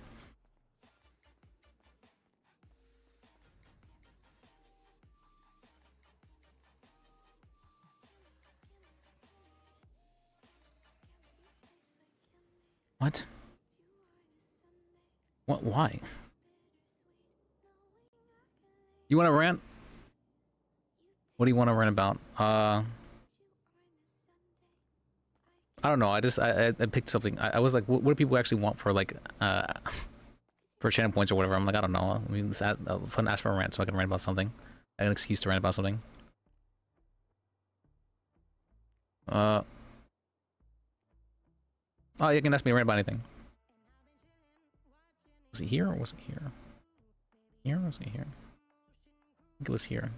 What? What? Why? You want to rant? What do you want to rant about? I don't know. I picked something. I was like, what do people actually want for like for channel points or whatever? I'm like, I don't know. I mean, ask for a rant so I can rant about something. I have an excuse to rant about something. Oh, you can ask me to rant about anything. Was it here or was it here? Here or was it here? I think it was here.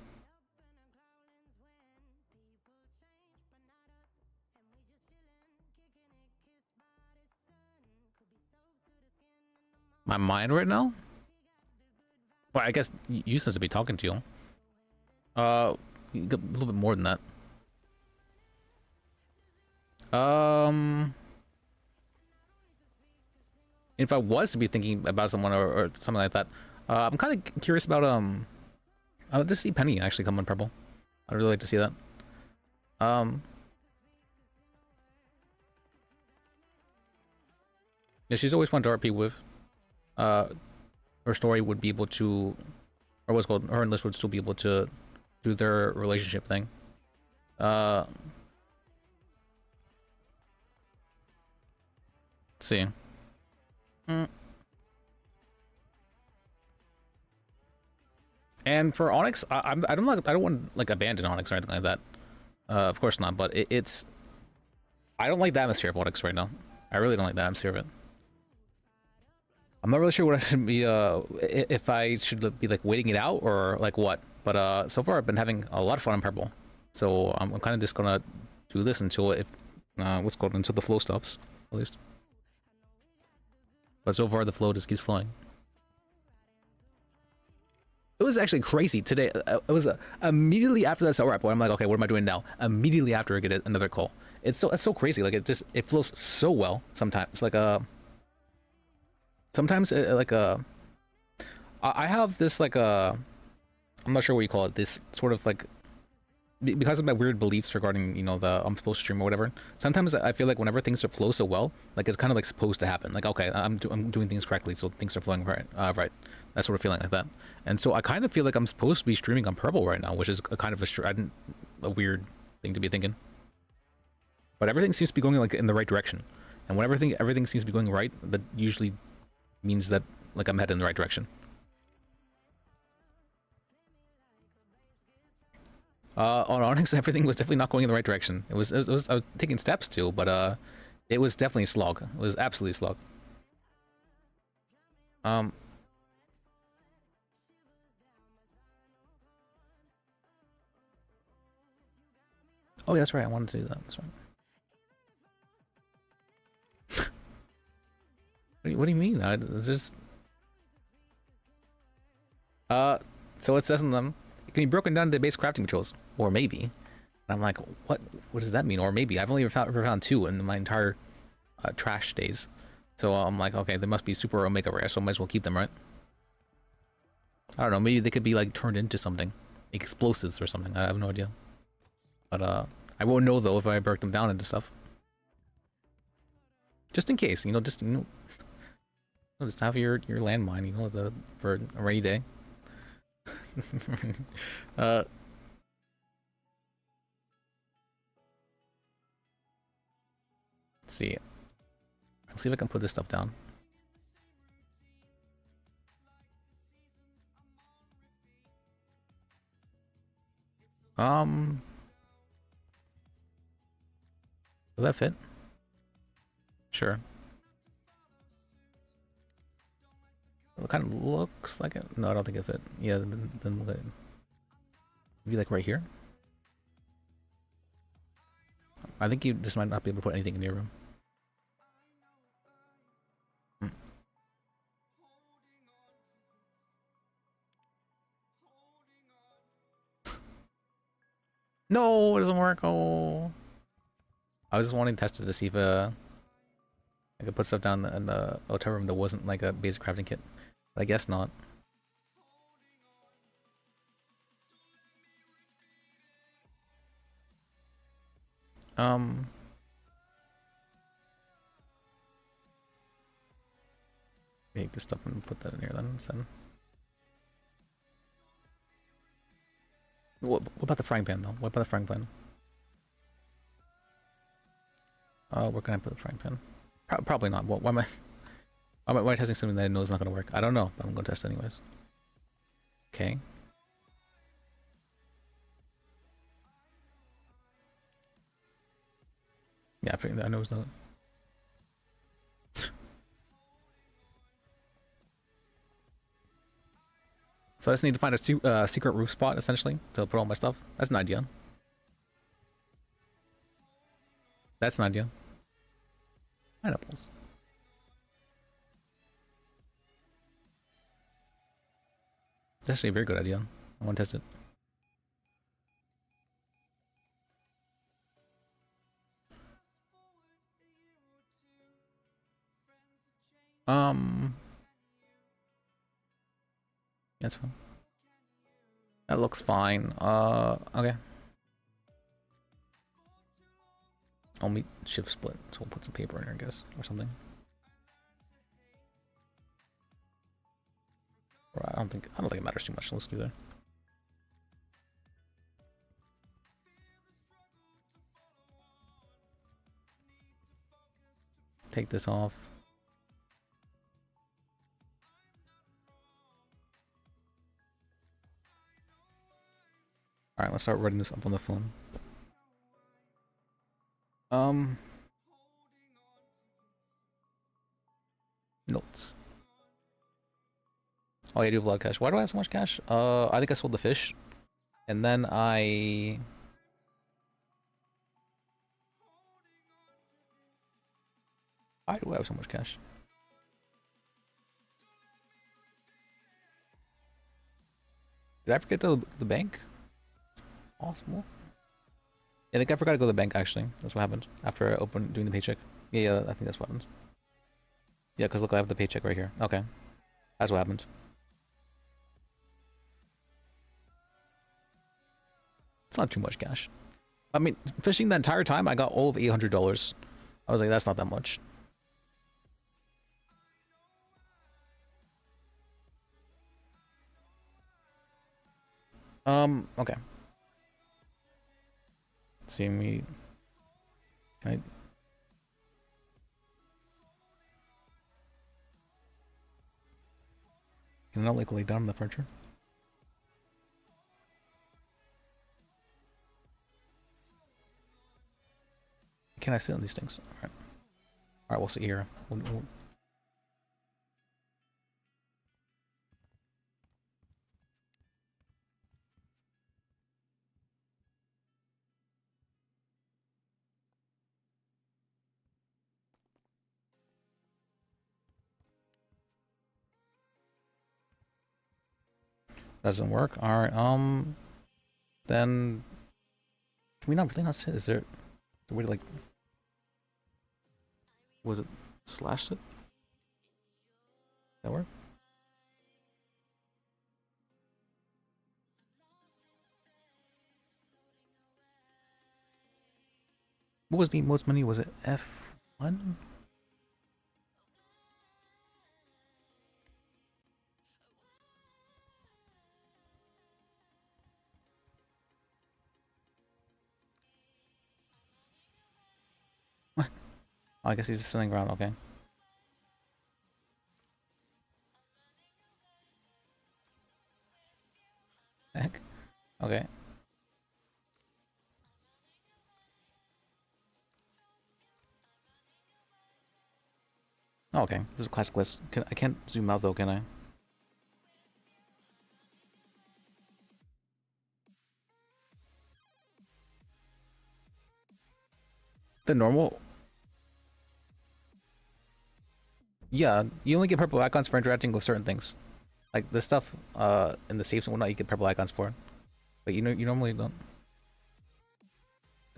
My mind right now? Well, I guess you supposed to be talking to you. A little bit more than that. If I was to be thinking about someone or something like that, I'm kind of curious about I'd like to see Penny actually come on purple. I'd really like to see that. Yeah, she's always fun to RP with. Her story would be able to, or what's called, her and Liz would still be able to do their relationship thing. Let's see. And for Onyx, I don't want like abandon Onyx or anything like that. Of course not, but it's... I don't like the atmosphere of Vortex right now. I really don't like the atmosphere of it. I'm not really sure what I should be, if I should be, like, waiting it out or, like, what. But, so far I've been having a lot of fun in Purple. So I'm kind of just gonna do this until until the flow stops, at least. But so far the flow just keeps flowing. It was actually crazy today. It was immediately after that cell rap where I'm like, okay, what am I doing now? Immediately after I get another call. It's so crazy. Like it flows so well sometimes. Like sometimes I have this like I'm not sure what you call it. This sort of like, because of my weird beliefs regarding, you know, the I'm supposed to stream or whatever. Sometimes I feel like whenever things flow so well, like it's kind of like supposed to happen. Like, okay, I'm doing things correctly, so things are flowing right. Right. That sort of feeling like that. And so I kind of feel like I'm supposed to be streaming on Purple right now, which is a kind of a weird thing to be thinking. But everything seems to be going like in the right direction. And when everything seems to be going right, that usually means that like I'm headed in the right direction. On Onyx, everything was definitely not going in the right direction. I was taking steps too, but it was definitely a slog. It was absolutely a slog. Oh, that's right. I wanted to do that. That's right. What do you mean? It's just... So it says in them, it can be broken down into base crafting materials, or maybe. And I'm like, what does that mean? Or maybe. I've only ever found 2 in my entire trash days. So I'm like, okay, they must be super omega rare, so I might as well keep them, right? I don't know, maybe they could be like turned into something. Explosives or something, I have no idea. But I won't know though if I break them down into stuff. Just in case, you know, just, you know, just have your landmine, you know, for a rainy day. Let's see. Let's see if I can put this stuff down. Will that fit? Sure. It kind of looks like it. No, I don't think it fit. Yeah, then maybe like right here. I think you just might not be able to put anything in your room. No, it doesn't work. Oh, I was just wanting to test it to see if I could put stuff down in the hotel room that wasn't like a basic crafting kit. But I guess not. Make this stuff and put that in here then instead. What about the frying pan though? What about the frying pan? Where can I put the frying pan? Probably not. Why am I testing something that I know is not going to work? I don't know, but I'm going to test it anyways. Okay. Yeah, I know it's not. So I just need to find a secret roof spot, essentially, to put all my stuff. That's an idea. That's an idea. Pineapples. That's actually a very good idea. I want to test it. That's fine. That looks fine. Okay. Only shift split, so we'll put some paper in here, I guess, or something. Or I don't think it matters too much. Let's do that. Take this off. Alright, let's start writing this up on the phone. Notes. Oh, yeah, I do have a lot of cash. Why do I have so much cash? I think I sold the fish. And then I... Why do I have so much cash? Did I forget to the bank? It's possible. Yeah, I think I forgot to go to the bank, actually. That's what happened after I opened doing the paycheck. Yeah, I think that's what happened. Yeah, because look, I have the paycheck right here. Okay. That's what happened. It's not too much cash. I mean, fishing the entire time, I got all of $800. I was like, that's not that much. Okay. See me. Can I... Can I not like lay down on the furniture? Can I sit on these things? Alright. Alright, we'll sit here. We'll... Doesn't work. Alright, then can we not really not sit? Is there a way to like, was it slash sit? That work? What was the most menu? Was it F1? What? Oh, I guess he's just sitting around, okay. Heck? Okay. Oh, okay, this is a classic list. I can't zoom out though, can I? The normal? Yeah, you only get purple icons for interacting with certain things. Like this stuff, in the safes and whatnot, you get purple icons for. But you know, you normally don't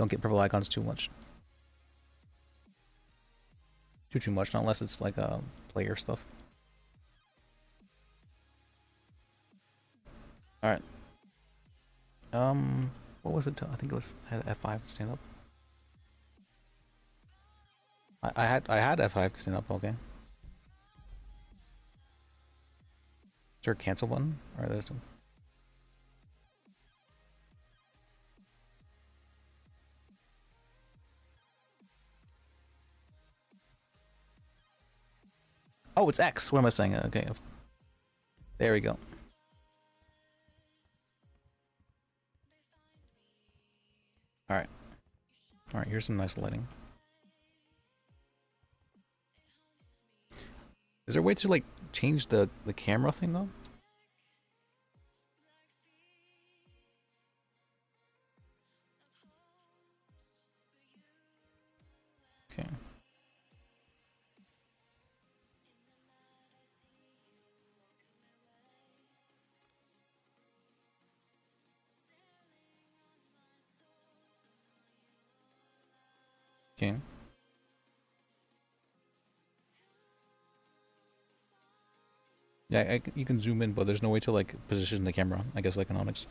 get purple icons too much. Too much, not unless it's like player stuff. All right. What was it? I think it was I had F5 to stand up. I had F5 to stand up. Okay. Is there a cancel button? Or there's some... Oh, it's X. What am I saying? Okay. There we go. Alright. Alright, here's some nice lighting. Is there a way to like change the camera thing though? Okay. Okay. Yeah, you can zoom in, but there's no way to like position the camera. I guess like in Onyx.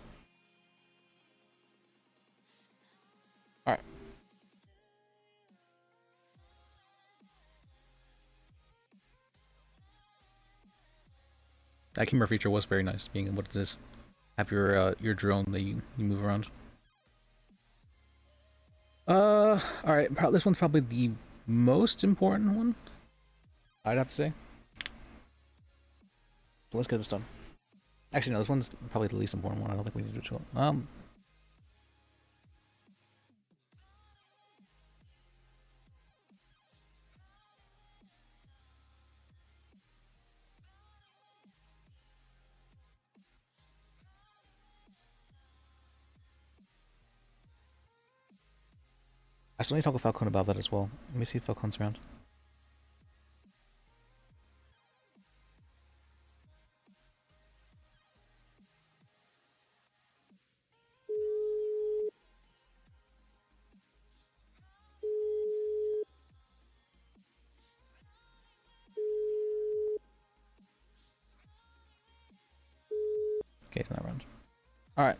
All right. That camera feature was very nice, being able to just have your drone that you move around. All right. This one's probably the most important one, I'd have to say. So let's get this done. Actually, no, this one's probably the least important one. I don't think we need to do it. I still need to talk with Falcon about that as well. Let me see if Falcon's around. Okay, he's not around. Alright,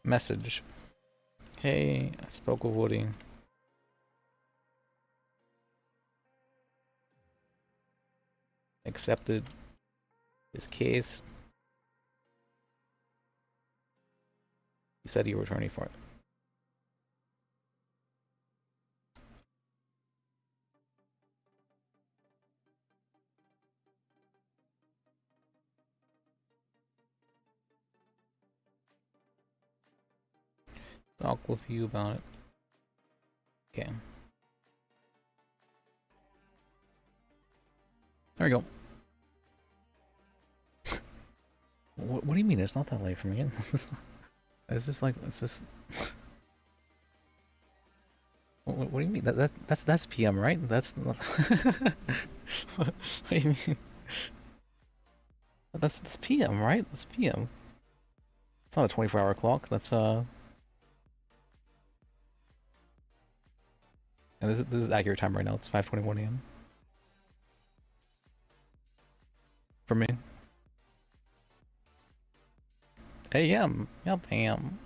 message. Hey, I spoke with Woody. Accepted his case. He said he was returning for it. Talk with you about it. Okay. There we go. What do you mean? It's not that late for me. It's just like, it's just. What do you mean? That's PM, right? That's not. What do you mean? That's PM, right? That's PM. It's not a 24-hour clock. That's And this is accurate time right now. It's 5:21 a.m. for me. AM. Yep, AM.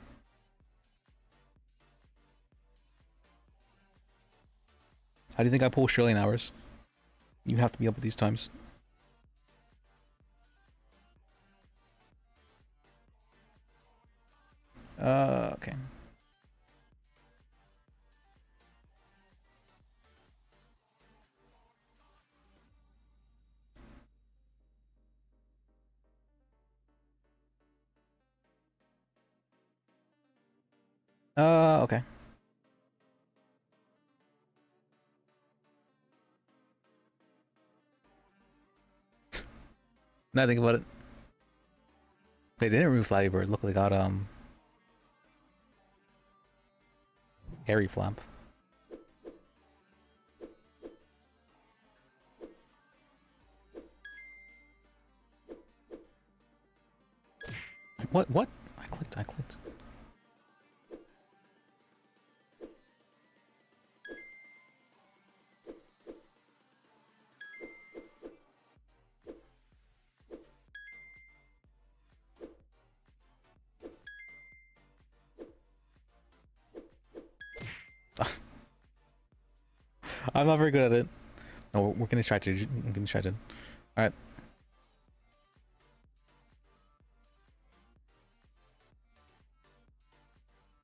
How do you think I pull Australian hours? You have to be up at these times. Okay. Okay. Now I think about it. They didn't remove Flappy Bird. Look, they got Harry Flap. What? I clicked. I'm not very good at it. No, we're getting distracted. I'm getting distracted. Alright.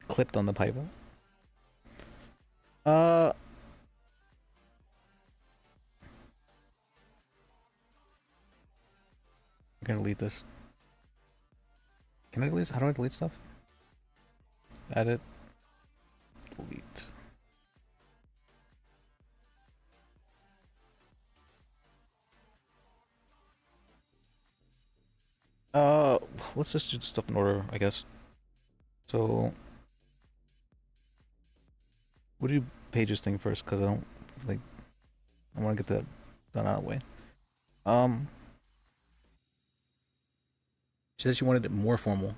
Clipped on the pipe. I'm gonna delete this. Can I delete this? How do I delete stuff? Edit. Delete. Let's just do stuff in order, I guess. So, we'll do Paige's thing first, because I don't, like, I want to get that done out of the way. She said she wanted it more formal.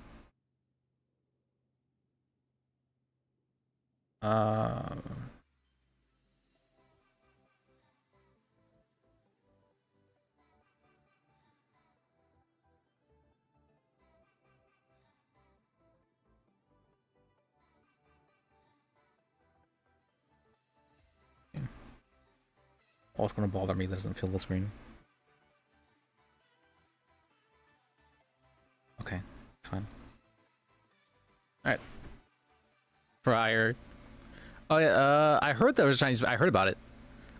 Oh, it's gonna bother me that doesn't fill the screen. Okay, it's fine. Alright. Prior. Oh yeah, I heard there was a Chinese. I heard about it.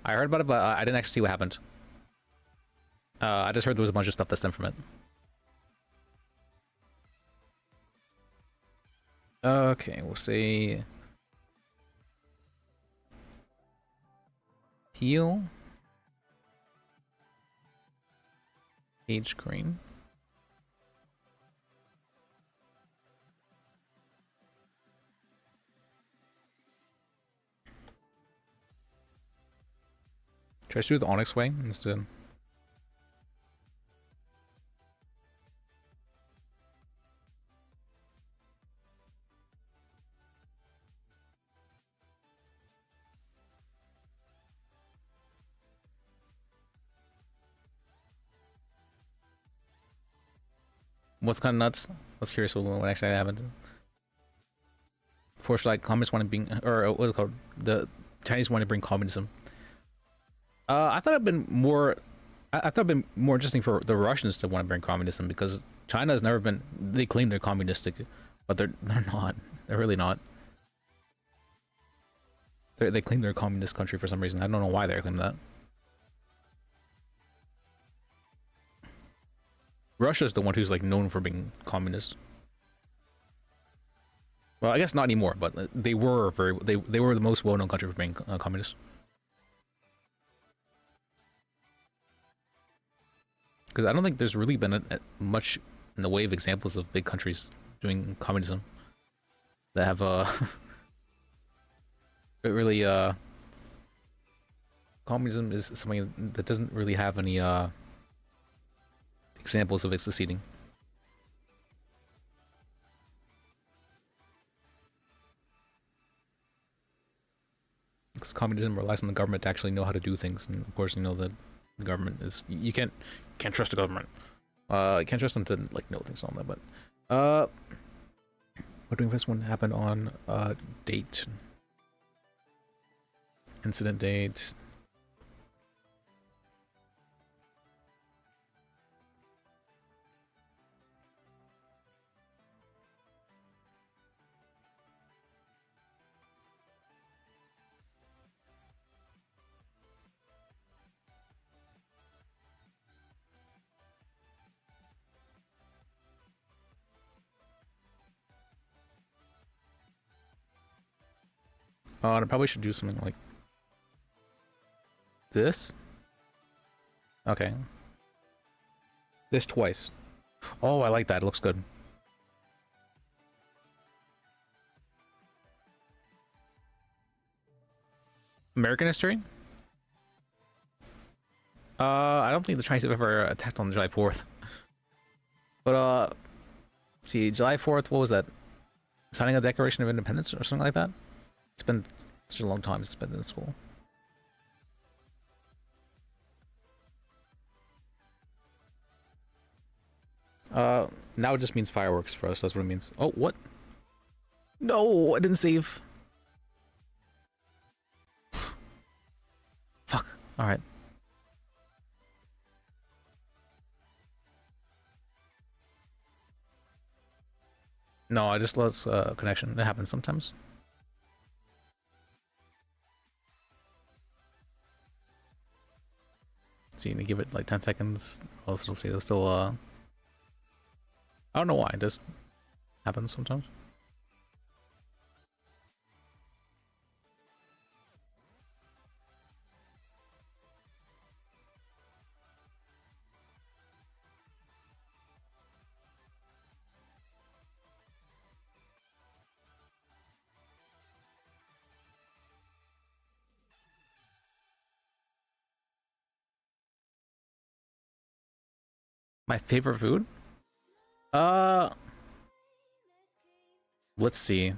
I heard about it, but I didn't actually see what happened. I just heard there was a bunch of stuff that stemmed from it. Okay, we'll say heal. Page green. Try to do the Onyx way instead. What's kind of nuts? I was curious what actually happened. Forced like communists want to bring, or what's it called? The Chinese want to bring communism. I thought it'd been more. I thought it'd been more interesting for the Russians to want to bring communism because China has never been. They claim they're communistic, but they're not. They're really not. They claim they're a communist country for some reason. I don't know why they claim that. Russia's the one who's like known for being communist. Well, I guess not anymore, but they were they were the most well-known country for being communist. Because I don't think there's really been much in the way of examples of big countries doing communism that have really communism is something that doesn't really have any examples of it succeeding. Because communism relies on the government to actually know how to do things, and of course, you know that the government is you can't trust the government. You can't trust them to like know things on that. But what doing this one happened on date, incident date. I probably should do something like this. Okay. This twice. Oh, I like that. It looks good. American history? I don't think the Chinese have ever attacked on July 4th. But, see, July 4th, what was that? Signing a Declaration of Independence or something like that? It's been such a long time since it's been in school. Now it just means fireworks for us. That's what it means. Oh, what? No, I didn't save. Fuck. All right. No, I just lost connection. It happens sometimes. So you need to give it like 10 seconds. Also, it'll see it'll still I don't know why, it just happens sometimes. My favorite food? Let's see.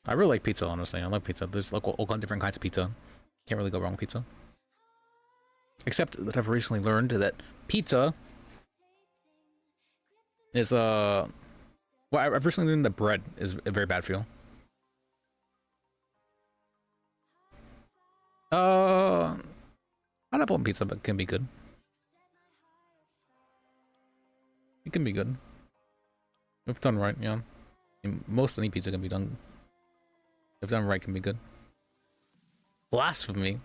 I really like pizza, honestly. I love pizza. There's like all kinds of different kinds of pizza. Can't really go wrong with pizza. Except that I've recently learned that pizza is well, I've recently learned that bread is very bad for you. Pineapple on pizza, but can be good. It can be good. If done right, yeah. Most any pizza can be done. If done right, can be good. Blasphemy.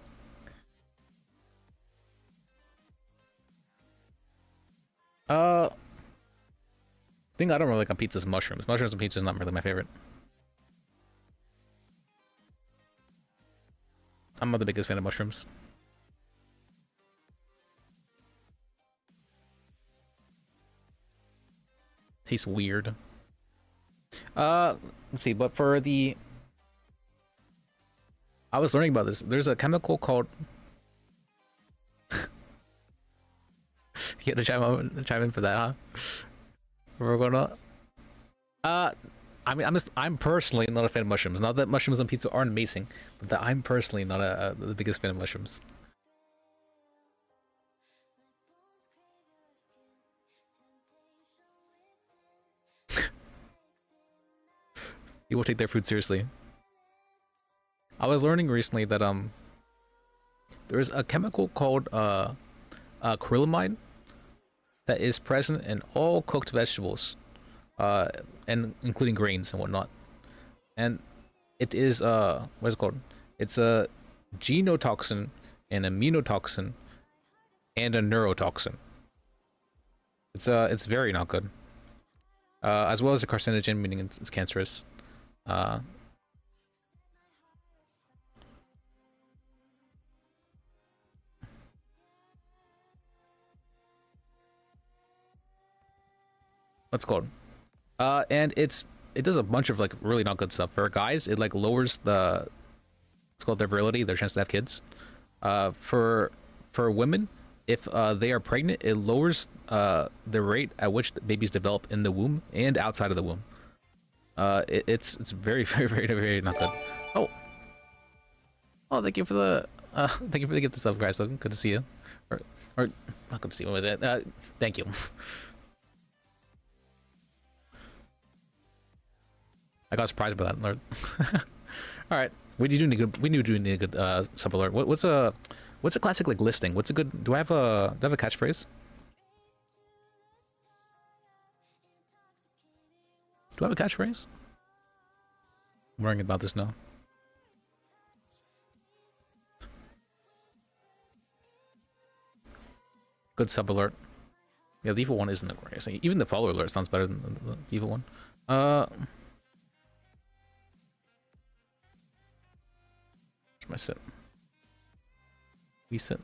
Thing I don't really like on pizza is mushrooms. Mushrooms on pizza is not really my favorite. I'm not the biggest fan of mushrooms. Tastes weird. Let's see, but for the... I was learning about this. There's a chemical called... You had to chime in for that, huh? We're gonna... I mean, I'm personally not a fan of mushrooms. Not that mushrooms on pizza aren't amazing, but that I'm personally not the biggest fan of mushrooms. People take their food seriously. I was learning recently that there's a chemical called acrylamide that is present in all cooked vegetables, and including grains and whatnot. And it is what is it called? It's a genotoxin, an immunotoxin, and a neurotoxin. It's very not good. As well as a carcinogen, meaning it's cancerous. What's it called? And it does a bunch of like really not good stuff. For guys, it like lowers it's called their virility, their chance to have kids. For women, if they are pregnant, it lowers the rate at which the babies develop in the womb and outside of the womb. It's very very not good. Oh, thank you for the gift stuff, guys. So good to see you. Or not good to see you. What was it? Thank you. I got surprised by that alert. All right, we do need a good sub alert. What's a classic like listing? What's a good? Do I have a catchphrase? Do I have a catchphrase? I'm worrying about this now. Good sub alert. Yeah, the evil one isn't the greatest. Even the follower alert sounds better than the evil one. My sit. We sit.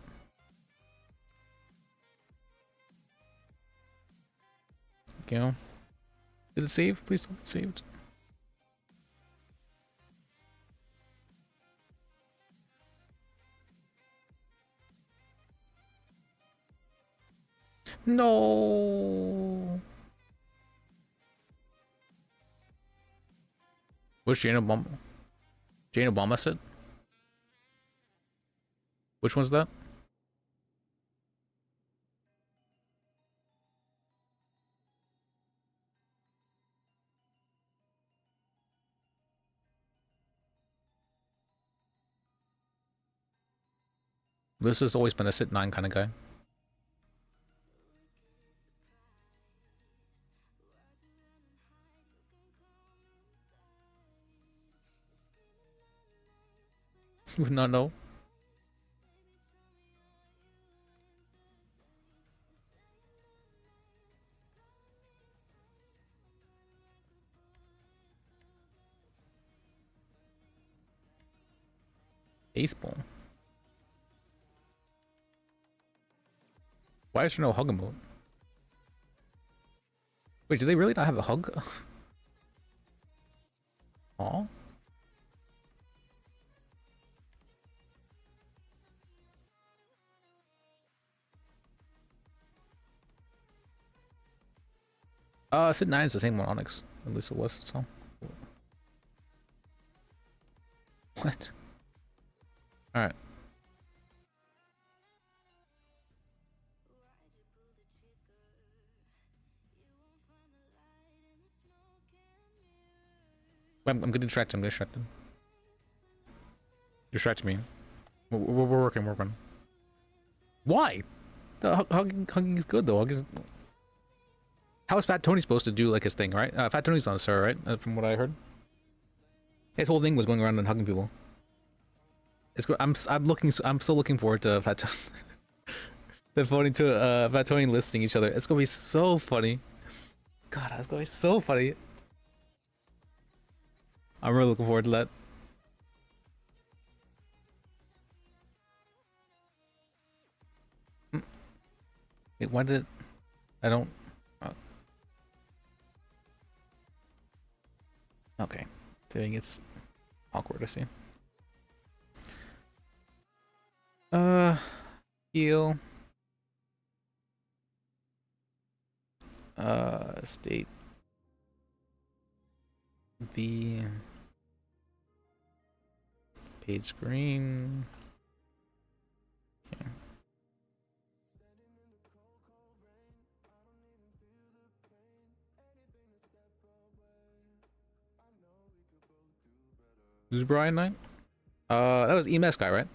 Go. Did it save? Please don't save it. No. What's Jane Obama? Jane Obama said? Which one's that? This has always been a sit 9 kind of guy. You would not know. Baseball. Why is there no hug emote? Wait, do they really not have a hug? Aw. Sid 9 is the same one, Onyx. At least it was, so. What? Alright. I'm getting distracted. I'm distracted. Distract me. We're working. Why? The hugging is good though. How is Fat Tony supposed to do like his thing, right? Fat Tony's on the server, right? From what I heard. His whole thing was going around and hugging people. It's good. I'm still looking forward to Fat Tony. They're voting to Fat Tony listing each other. It's gonna be so funny. God, that's gonna be so funny. I'm really looking forward to that. Wait, why did it... I don't... Okay. Saying it's awkward, I see. Heal. State. V. Page screen. Okay. Who's Brian Knight? That was EMS guy, right?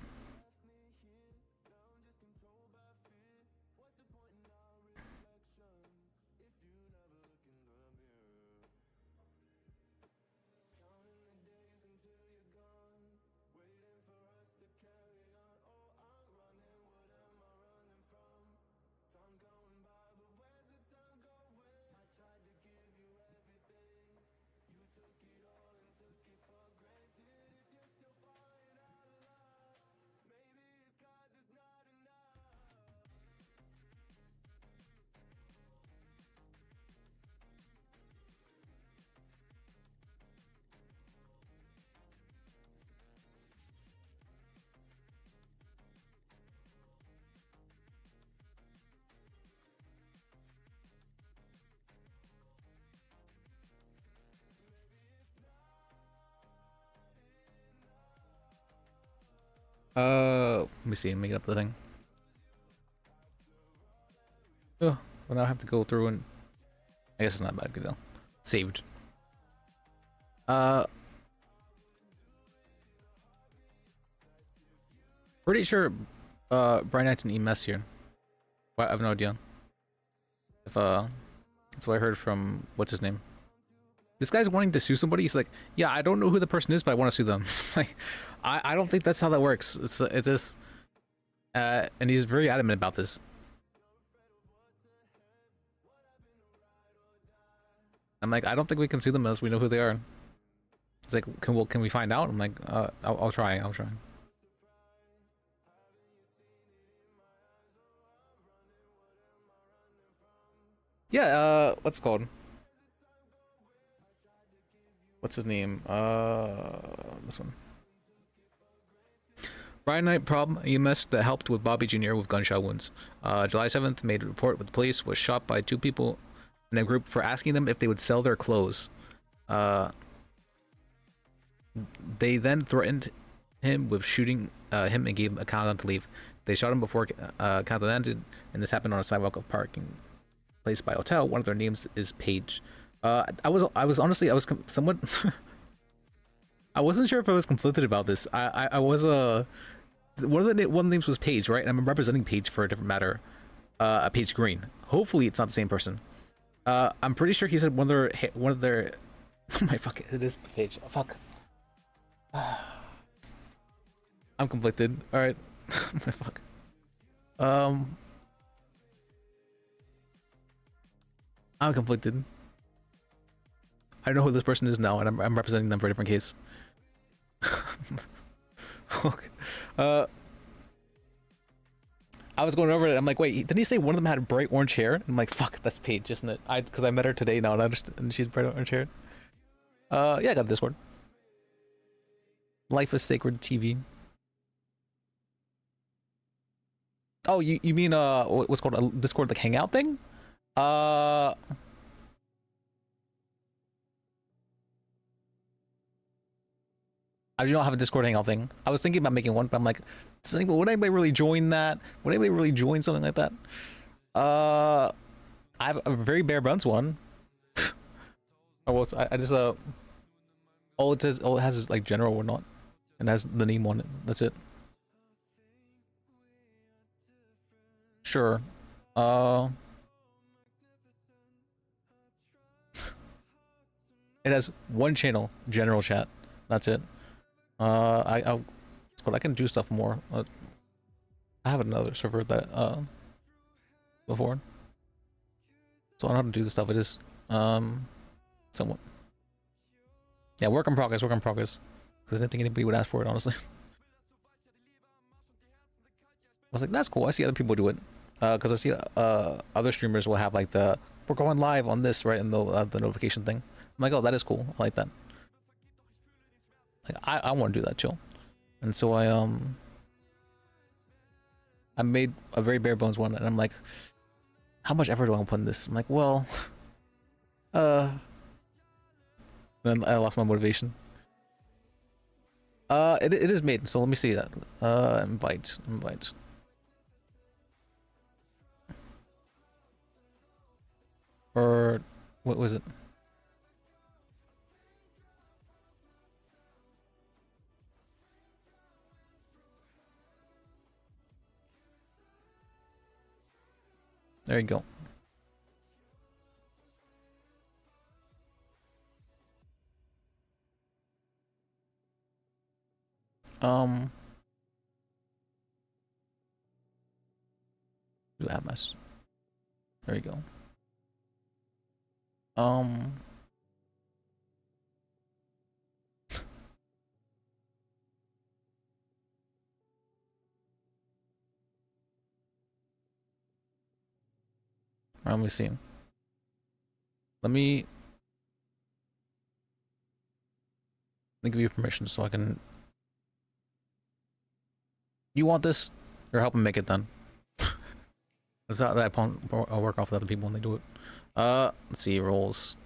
Let me see, make up the thing. Oh, well now I have to go through and I guess it's not bad, good deal. Saved. Pretty sure Brian Knight's an EMS here. Well, I have no idea. If that's what I heard from what's his name. This guy's wanting to sue somebody. He's like, yeah, I don't know who the person is, but I want to sue them. Like, I don't think that's how that works. It's just, and he's very adamant about this. I'm like, I don't think we can sue them unless we know who they are. It's like, can we find out? I'm like, I'll try. Yeah, what's it called? What's his name? This one. Brian Knight problem EMS that helped with Bobby Jr. with gunshot wounds. July 7th made a report with the police, was shot by 2 people in a group for asking them if they would sell their clothes. They then threatened him with shooting him and gave him a countdown to leave. They shot him before countdown ended, and this happened on a sidewalk of parking place by hotel. One of their names is Paige. I was honestly somewhat I wasn't sure if I was conflicted about this. I was one of the names was Paige, right? And I'm representing Paige for a different matter. A Paige Green. Hopefully it's not the same person. I'm pretty sure he said one of their oh my fuck, it is Paige. Oh, fuck. I'm conflicted. All right. My fuck. I'm conflicted. I know who this person is now, and I'm representing them for a different case. Okay. I was going over it. I'm like, wait, didn't he say one of them had bright orange hair? I'm like, fuck, that's Paige, isn't it? Because I met her today now, and I understand, and she's bright orange hair. Yeah, I got a Discord. Life is Sacred TV. Oh, you mean what's called a Discord like hangout thing? I do not have a Discord hangout thing. I was thinking about making one, but I'm like, would anybody really join that? Would anybody really join something like that? I have a very bare bones one. I just all it has is like general or not, and has the name on it. That's it. Sure. It has one channel, general chat. That's it. I can do stuff more. I have another server that before, so I know how to do the stuff. It is somewhat, yeah, work in progress. Because I didn't think anybody would ask for it, honestly. I was like, that's cool. I see other people do it. Because I see other streamers will have like we're going live on this, right, and the notification thing. I'm like, oh, that is cool. I like that. Like I want to do that too. And so I made a very bare bones one, and I'm like, how much effort do I want to put in this? I'm like, well, then I lost my motivation. It is made, so let me see that. Invite. Or what was it? There you go. Do MS. There you go. Let me see. Let me give you permission so I can. You want this? Or help him make it then. That's not that I'll work off with other people when they do it. Let's see, roles.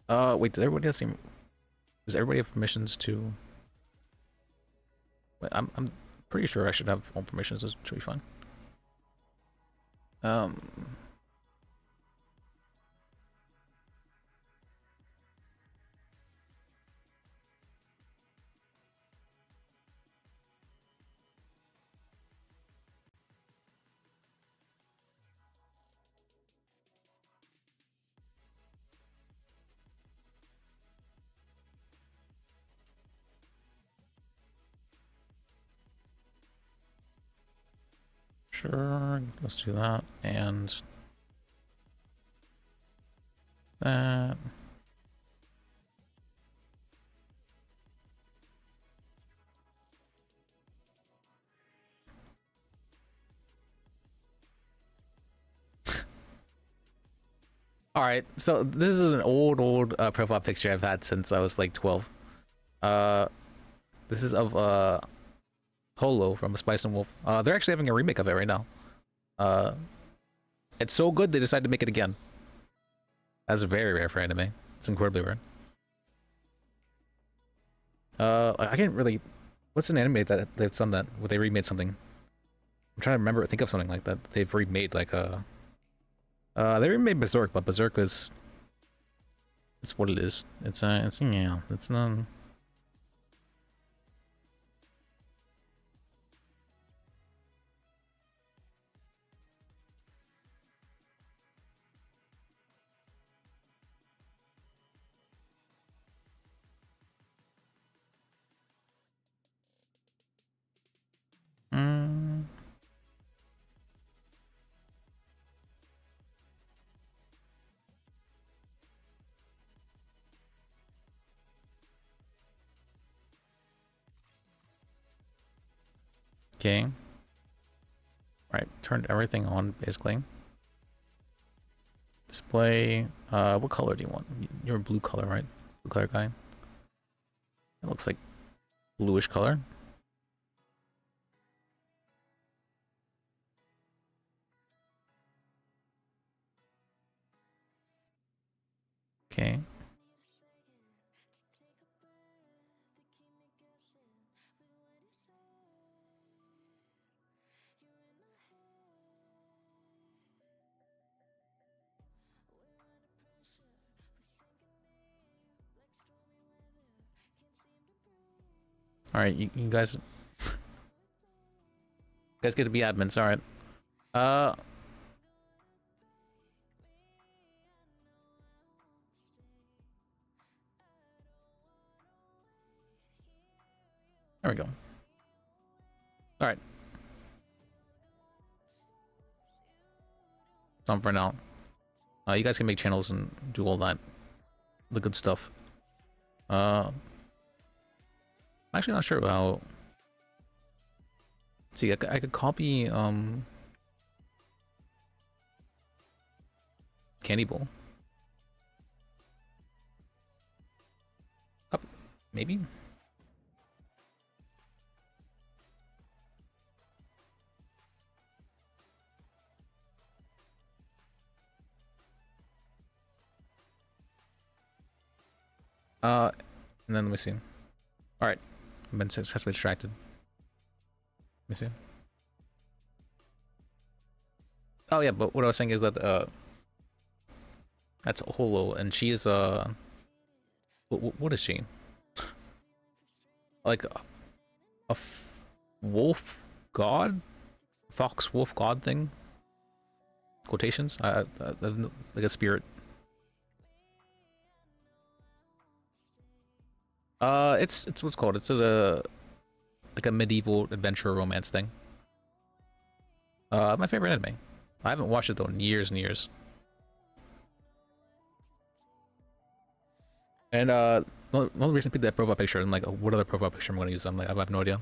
Wait, does everybody have permissions to? Wait, I'm pretty sure I should have all permissions. It should be fine. Sure, let's do that and that. All right, so this is an old profile picture I've had since I was like 12. This is of Holo from Spice and Wolf. They're actually having a remake of it right now. It's so good they decided to make it again. That's very rare for anime. It's incredibly rare. I can't really. What's an anime that they've done that where they remade something? I'm trying to remember, think of something like that. They've remade like a. They remade Berserk, but Berserk is. It's what it is. It's yeah. It's not. Okay. Right, turned everything on basically. Display. What color do you want? You're a blue color, right? Blue color guy. It looks like bluish color. Okay. All right, you guys get to be admins. All right. There we go. All right. Done for now. You guys can make channels and do all that, the good stuff. I'm actually not sure how. See, I could copy Candy Bowl. Up, maybe. And then let me see. All right, I've been successfully distracted. Let me see. Oh yeah, but what I was saying is that that's Holo, and she is what is she? Like a wolf god, fox wolf god thing. Quotations. Like a spirit. It's what's called. It's like a medieval adventure romance thing. My favorite anime. I haven't watched it though in years and years. And one of the recent people that profile picture, I'm like, oh, what other profile picture I'm gonna use? I'm like, I have no idea.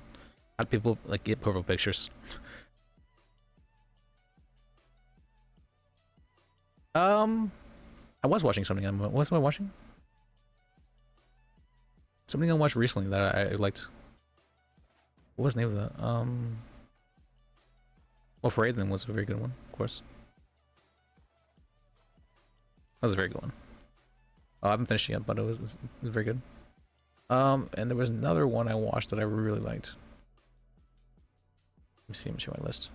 How do people like get profile pictures? I was watching something. What was I watching? Something I watched recently that I liked. What was the name of that? Well, Raiden was a very good one, of course. That was a very good one. Oh, I haven't finished it yet, but it was very good. And there was another one I watched that I really liked. Let me see, let me show my list.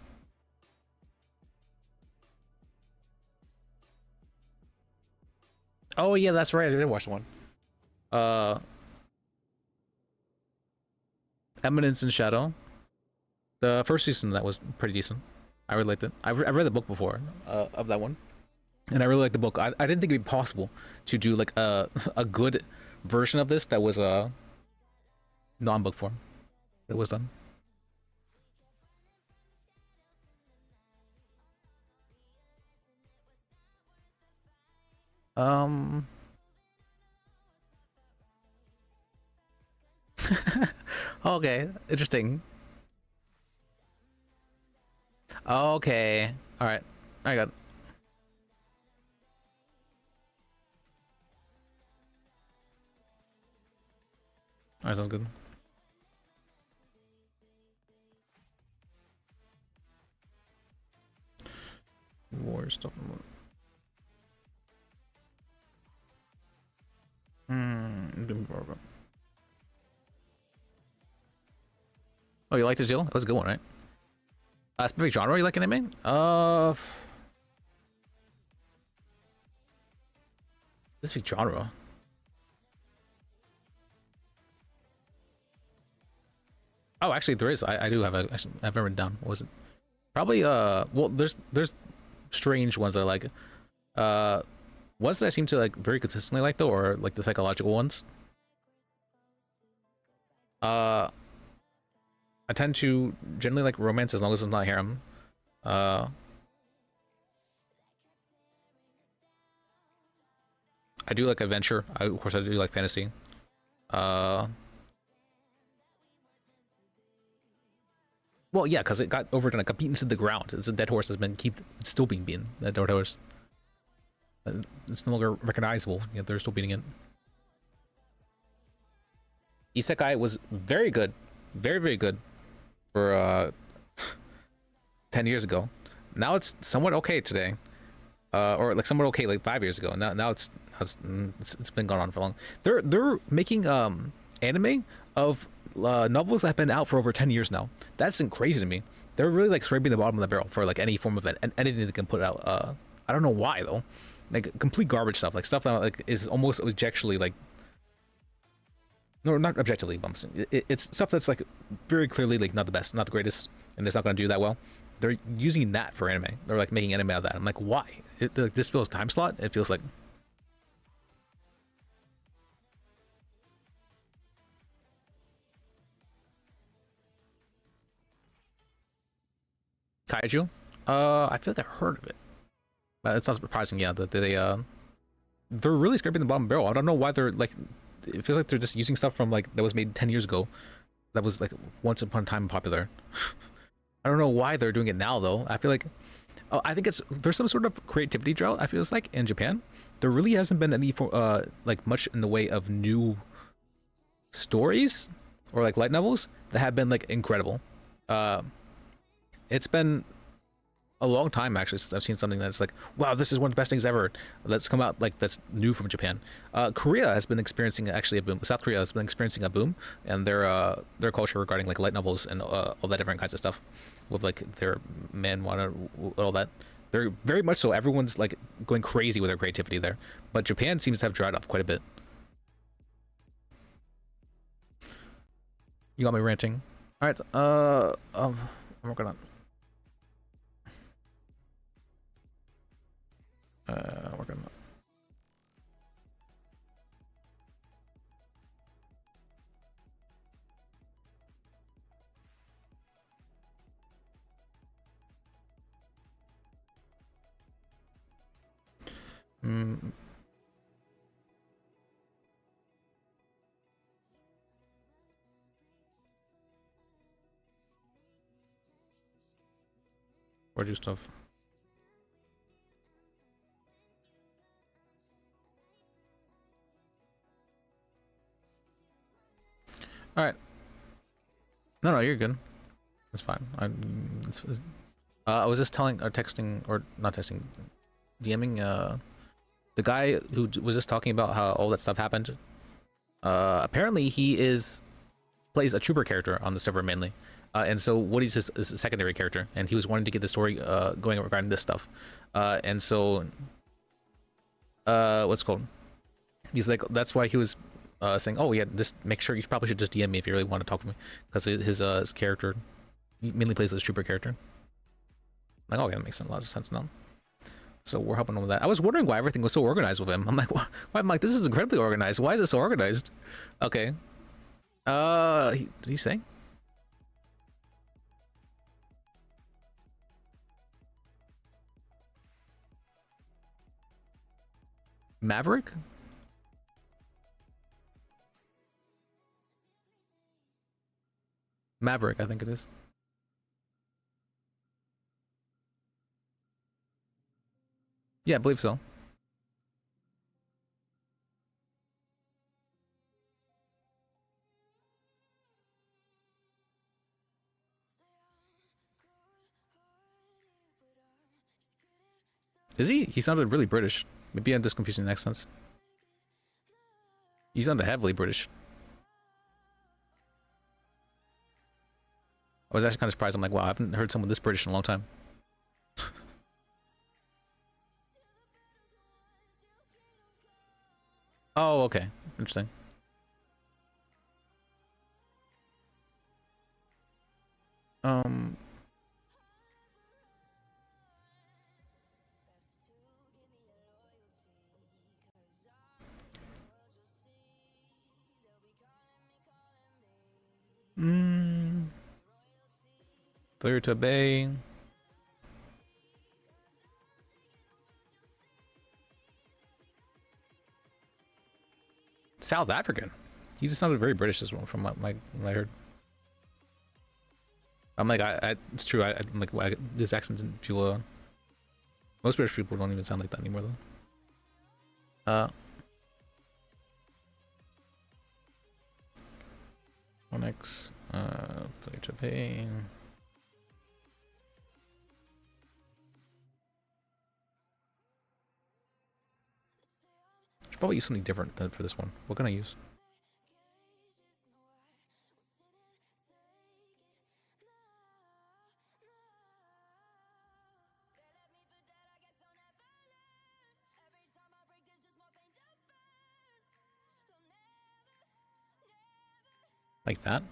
Oh yeah, that's right, I did watch the one. Eminence in Shadow. The first season of that was pretty decent. I really liked it. I've read the book before of that one, and I really liked the book. I didn't think it'd be possible to do like a good version of this that was non-book form. It was done. Okay, interesting. Okay, all right, I got it. All right, sounds good. More stuff. Oh, you liked it, Jill? It was a good one, right? Specific genre you like anime? Specific genre. Oh, actually, there is. I do have a. Actually, I've written down. What was it? Probably. Well, there's strange ones that I like. Ones that I seem to like very consistently like though, or like the psychological ones. I tend to generally like romance as long as it's not harem. I do like adventure. Of course, I do like fantasy. Well, yeah, because it got overdone. It got beaten to the ground. It's a dead horse that's been it's still being beaten. That dead horse. It's no longer recognizable. Yet they're still beating it. Isekai was very good, very, very good for 10 years ago. Now it's somewhat okay today, or like somewhat okay like 5 years ago. Now it's been going on for long. They're making anime of novels that have been out for over 10 years now. That's crazy to me. They're really like scraping the bottom of the barrel for like any form of anything they can put out. I don't know why though. Like complete garbage stuff, like stuff that like is almost objectively like. No, not objectively, but it's stuff that's like very clearly like not the best, not the greatest, and it's not going to do that well. They're using that for anime. They're like making anime out of that. I'm like, why? Like, this feels time slot. It feels like. Kaiju? I feel like I heard of it. But it's not surprising, yeah, that they're really scraping the bottom barrel. I don't know why they're like. It feels like they're just using stuff from like that was made 10 years ago that was like once upon a time popular. I don't know why they're doing it now though. I feel like, oh, I think there's some sort of creativity drought. I feel it's like in Japan, there really hasn't been any like much in the way of new stories or like light novels that have been like incredible. It's been a long time actually since I've seen something that's like, wow, this is one of the best things ever that's come out like that's new from Japan. Korea has been experiencing actually a boom. South Korea has been experiencing a boom, and their culture regarding like light novels and all that different kinds of stuff with like their manhwa, all that. They're very much so. Everyone's like going crazy with their creativity there, but Japan seems to have dried up quite a bit. You got me ranting. All right. I'm working on. Working on. Where'd you stuff? All right. No, you're good. It's fine. I was just telling or texting or not texting, DMing the guy who was just talking about how all that stuff happened. Apparently he plays a trooper character on the server mainly. And so Woody's is a secondary character, and he was wanting to get the story going regarding this stuff. And so what's it called? He's like, that's why he was saying, oh yeah, just make sure you probably should just DM me if you really want to talk to me, because his character, he mainly plays this trooper character. Like, oh yeah, that makes a lot of sense now. So we're helping him with that. I was wondering why everything was so organized with him. I'm like, why? I'm like, this is incredibly organized. Why is it so organized? Okay. Did he say? Maverick? Maverick, I think it is. Yeah, I believe so. Is he? He sounded really British. Maybe I'm just confusing the accents. He sounded heavily British. I was actually kind of surprised. I'm like, wow, I haven't heard someone this British in a long time. Oh, okay. Interesting. Failure to obey. South African. He just sounded very British as well from what I heard. I'm like, it's true. I'm like, this accent didn't feel. Most British people don't even sound like that anymore, though. Onyx. Failure to obey. Should probably use something different than for this one. What can I use? Like that?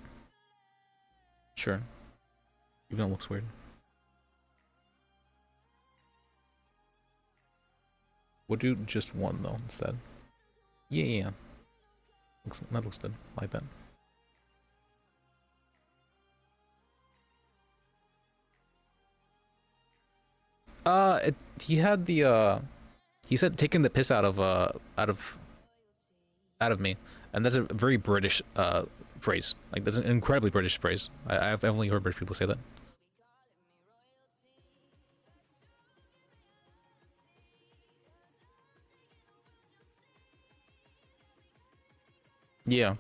Sure. Even though it looks weird. We'll do just one though instead. Yeah. That looks good. I like that. He had the he said taking the piss out of me, and that's a very British phrase. Like that's an incredibly British phrase. I've only heard British people say that. Yeah.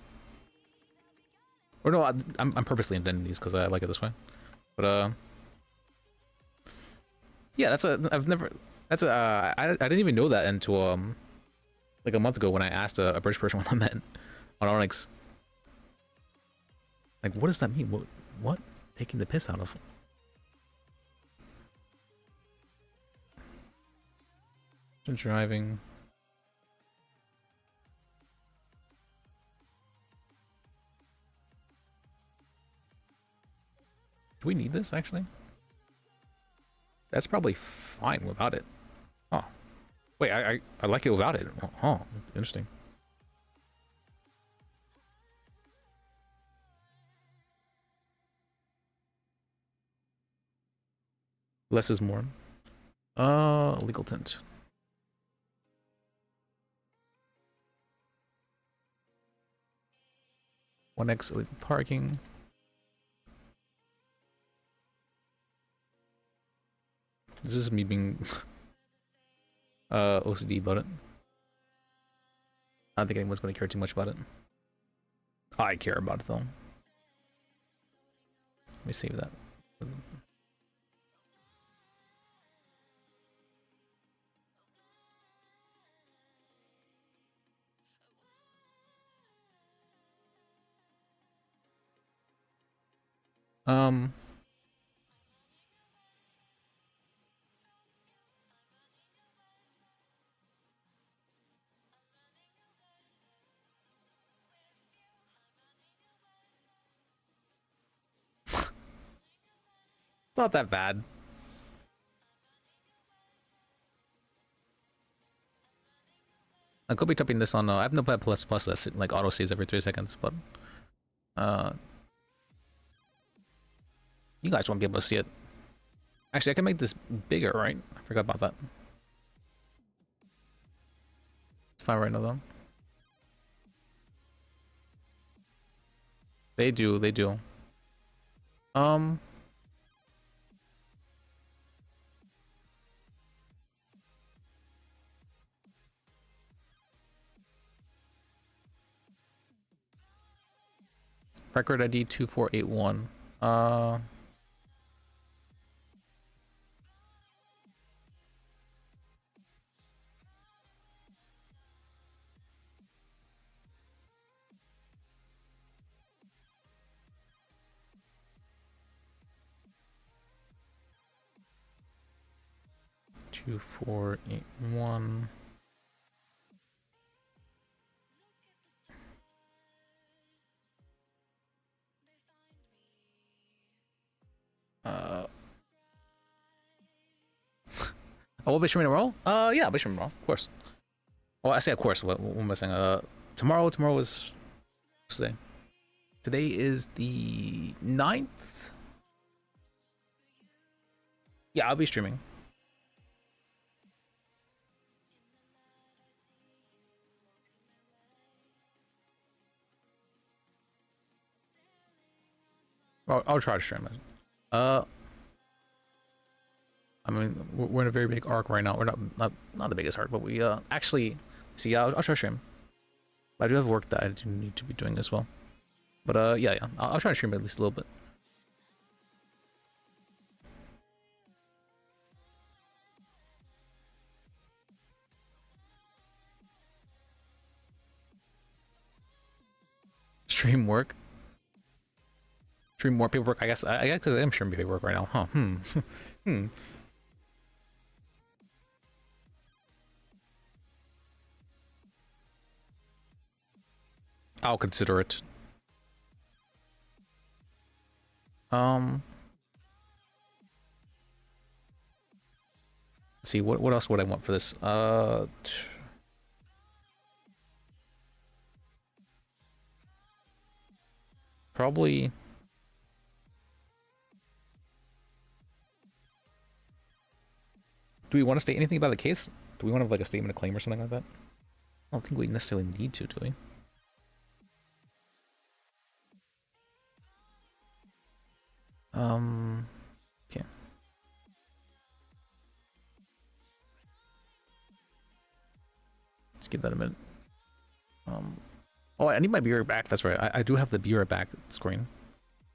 Or no, I'm purposely inventing these because I like it this way. But yeah, that's a I didn't even know that until like a month ago when I asked a British person what that meant on Onyx. Like, what does that mean? What? Taking the piss out of? Driving. Do we need this, actually? That's probably fine without it. Oh. Wait, I like it without it. Oh, interesting. Less is more. Legal tint. One X illegal parking. This is me being OCD about it. I don't think anyone's going to care too much about it. I care about it though. Let me save that. It's not that bad. I could be typing this on. I have Notepad plus that like auto saves every 3 seconds, but you guys won't be able to see it. Actually, I can make this bigger, right? I forgot about that. It's fine right now though. They do. Record ID 2481. Two, 4, 8, 1. Oh, we'll be streaming tomorrow? Yeah, I'll be streaming tomorrow, of course. Oh, I say of course. What am I saying? Tomorrow is today. Today is the 9th. Yeah, I'll be streaming. I'll try to stream it. I mean, we're in a very big arc right now. We're not the biggest arc, but we actually see. Yeah, I'll try to stream. But I do have work that I do need to be doing as well. But yeah, I'll try to stream at least a little bit. Stream work. Stream more paperwork. I guess I am streaming paperwork right now. Huh? I'll consider it. Let's see, what else would I want for this? Probably. Do we want to state anything about the case? Do we want to have like a statement of claim or something like that? I don't think we necessarily need to, do we? Okay. Let's give that a minute. Oh, I need my beer back. That's right. I do have the beer back screen.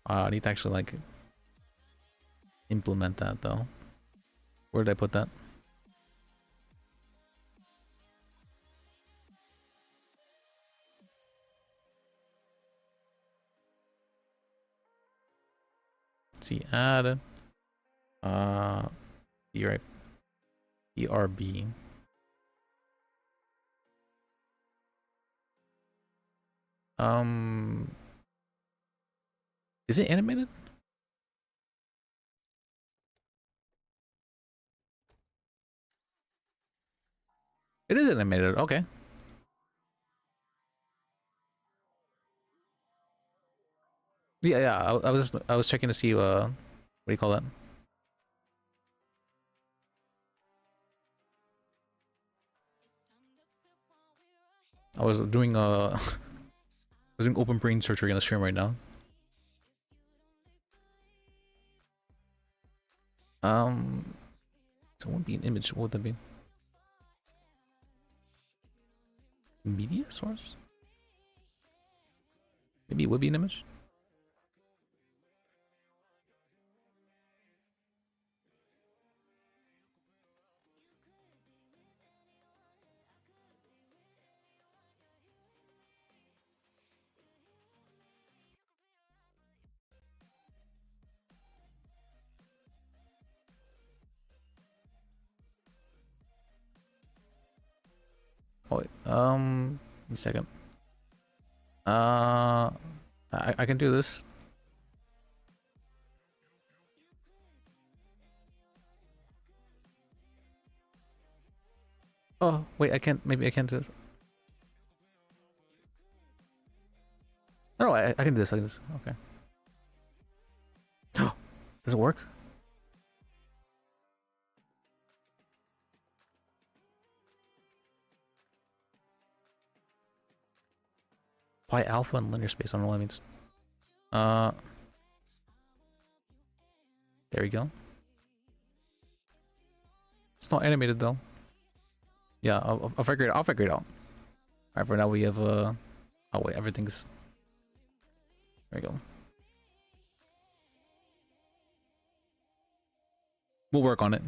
I need to actually like implement that though. Where did I put that? Let's see, add PRB. Is it animated? It is animated. Okay. Yeah. I was checking to see what do you call that? I was doing I was doing open brain surgery on the stream right now. So it won't be an image. What would that be? Media source? Maybe it would be an image. Oh wait, give me a second. I can do this. Oh wait, I can't. Maybe I can't do this. No, I can do this. I can do this. Okay. Does it work? Apply alpha and linear space. I don't know what that means. There we go. It's not animated though. Yeah, I'll figure it. I'll figure it out. All right, for now we have oh wait, everything's. There we go. We'll work on it.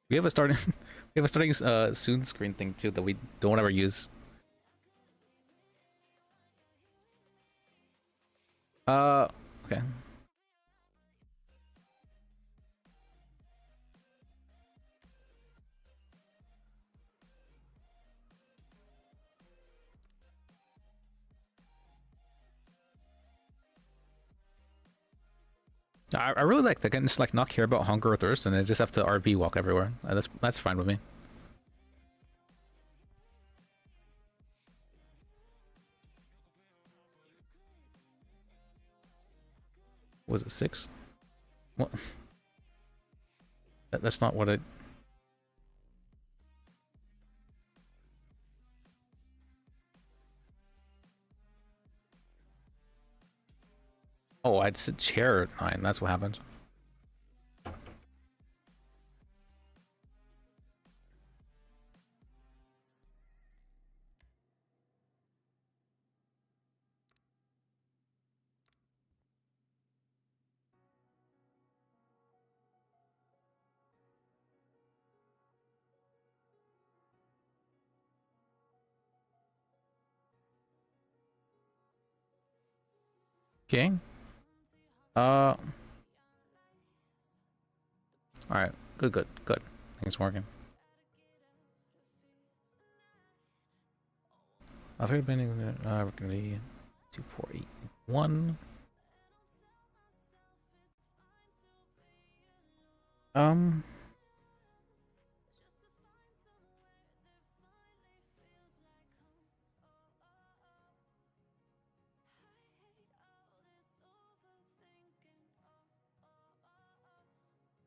We have a starting we have a starting soon screen thing too that we don't ever use. Okay. I really like that. I can just like not care about hunger or thirst, and I just have to RB walk everywhere. That's fine with me. Was it 6? What? That's not what I. Oh, I'd said chair at 9. That's what happened. Okay. All right. Good. Things working. I've heard been we're gonna be 2481.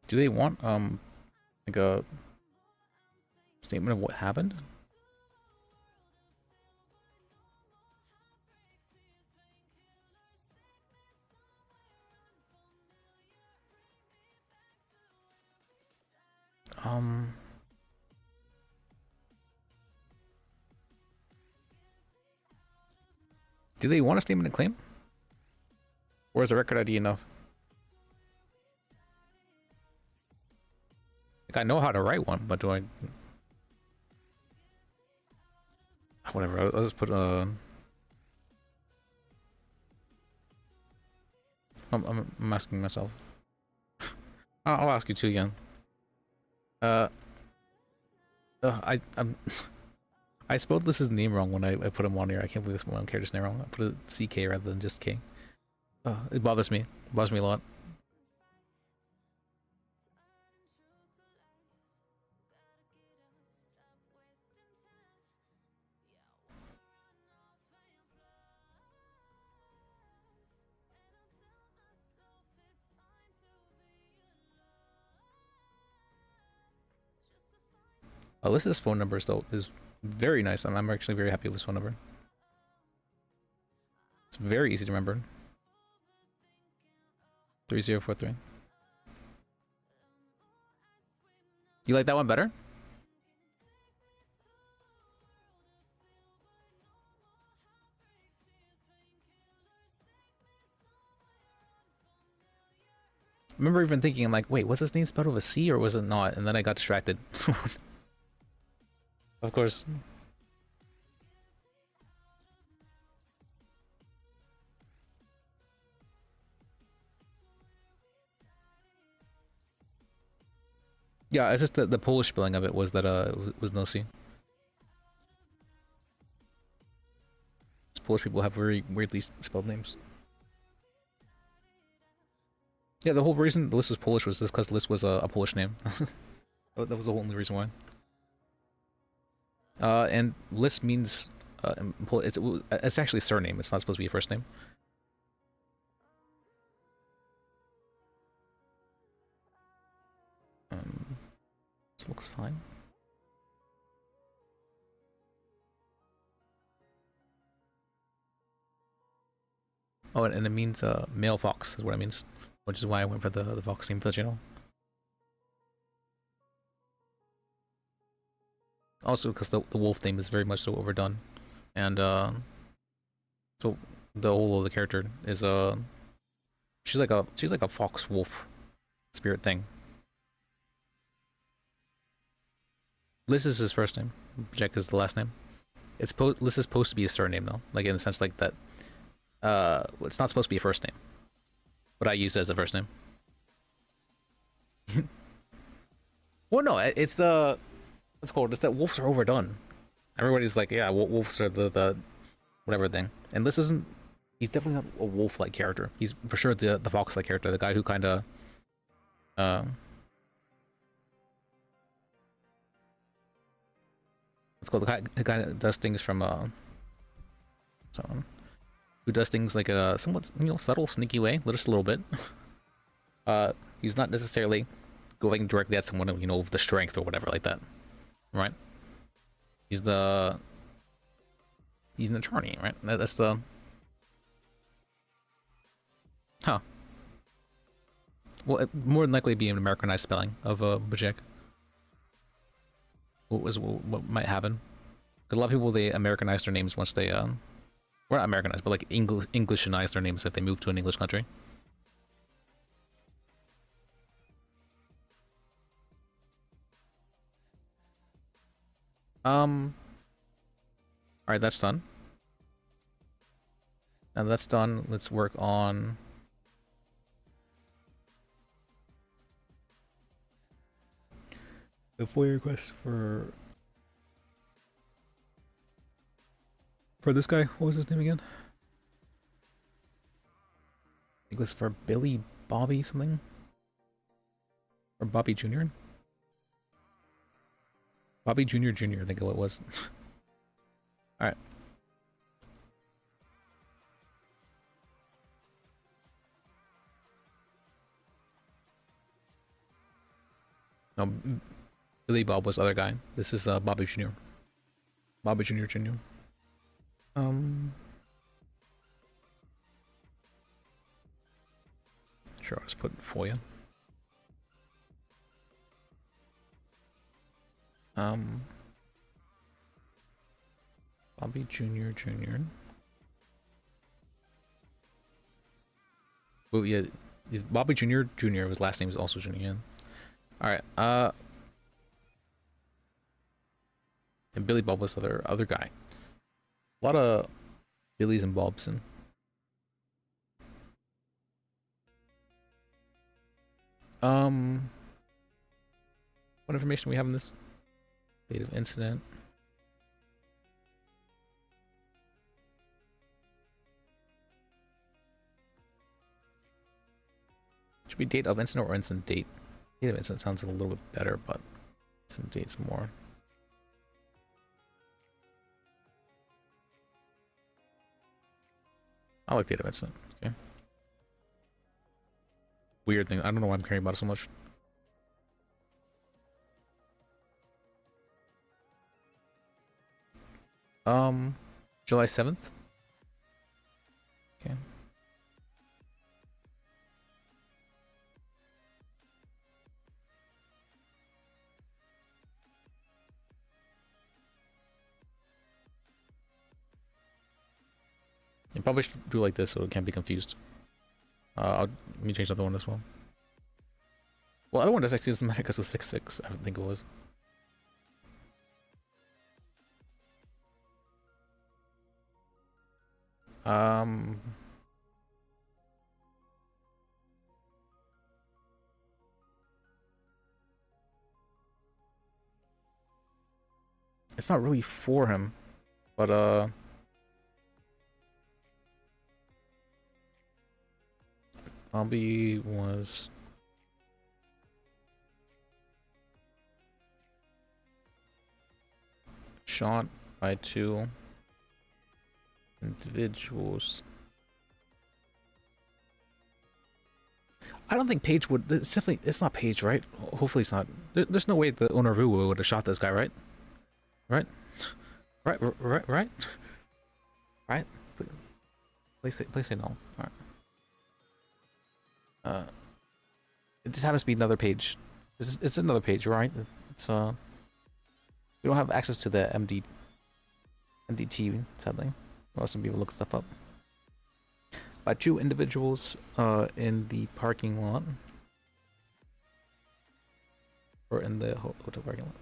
Do they want like a Statement of what happened? Do they want a statement of claim? Or is a record ID enough? Like, I know how to write one, but do I... Whatever, I'll just put, I'm asking myself. I'll ask you too again. I spelled this his name wrong when I put him on here. I can't believe this one character's name wrong. I put a CK rather than just K. It bothers me. It bothers me a lot. Alyssa's phone number though is very nice. I'm actually very happy with his phone number. It's very easy to remember. 3043. You like that one better? I remember even thinking, I'm like, wait, was his name spelled with a C or was it not? And then I got distracted. Of course. Yeah, it's just the Polish spelling of it was that was no C. Polish people have very weirdly spelled names. Yeah, the whole reason Liz was Polish was just because Liz was a Polish name. That was the only reason why. And Liz means it's actually a surname. It's not supposed to be a first name. This looks fine. Oh, and it means male fox is what it means, which is why I went for the fox name for the channel. Also, because the wolf theme is very much so overdone, and so the whole of the character is she's like a fox wolf spirit thing. Liz is his first name. Bajek is the last name. Liz is supposed to be a surname though, like in the sense like that. It's not supposed to be a first name, but I use it as a first name. Well, no, it's the. It's cool. Just that wolves are overdone. Everybody's like, yeah, wolves are the whatever thing. And this isn't. He's definitely not a wolf-like character. He's for sure the fox-like character, the guy who kind of. Let's go. The guy that does things from someone who does things like a somewhat subtle, sneaky way, just a little bit. He's not necessarily going directly at someone, with the strength or whatever like that, right? He's an attorney, right? That's the. Huh. Well, it more than likely be an Americanized spelling of Bajek. What might happen? Because a lot of people, they Americanize their names once they well, not Americanized, but like Englishanize their names if they move to an English country. Alright, that's done. Now that's done, let's work on the FOIA request for this guy. What was his name again? I think it was for Billy Bobby something? Or Bobby Jr.? Bobby Jr. Jr. I think it was. Alright. No, Billy Bob was the other guy. This is Bobby Jr. Bobby Jr. Jr. Sure, I'll just put it for you. Bobby Jr. Jr. Oh yeah, he's Bobby Jr. Jr. His last name is also Jr. Yeah. All right. And Billy Bob was the other guy. A lot of Billies and Bobs and. What information we have in this? Date of incident. Should be date of incident or incident date. Date of incident sounds a little bit better, but incident date's more. I like date of incident. Okay. Weird thing. I don't know why I'm caring about it so much. July 7th. Okay. You probably should do like this so it can't be confused. Let me change the other one as well. Well, the other one does actually doesn't matter because it's 6-6. I don't think it was. It's not really for him, but Bobby was shot by 2 individuals. I don't think Paige would. It's definitely. It's not Paige, right? Hopefully, it's not. There's no way the owner of Uwu would have shot this guy, right? Right? Right? Please say no. All right. It just happens to be another page. It's another page, right? It's we don't have access to the MDT, sadly. Most some people look stuff up. By 2 individuals in the parking lot. Or in the hotel parking lot.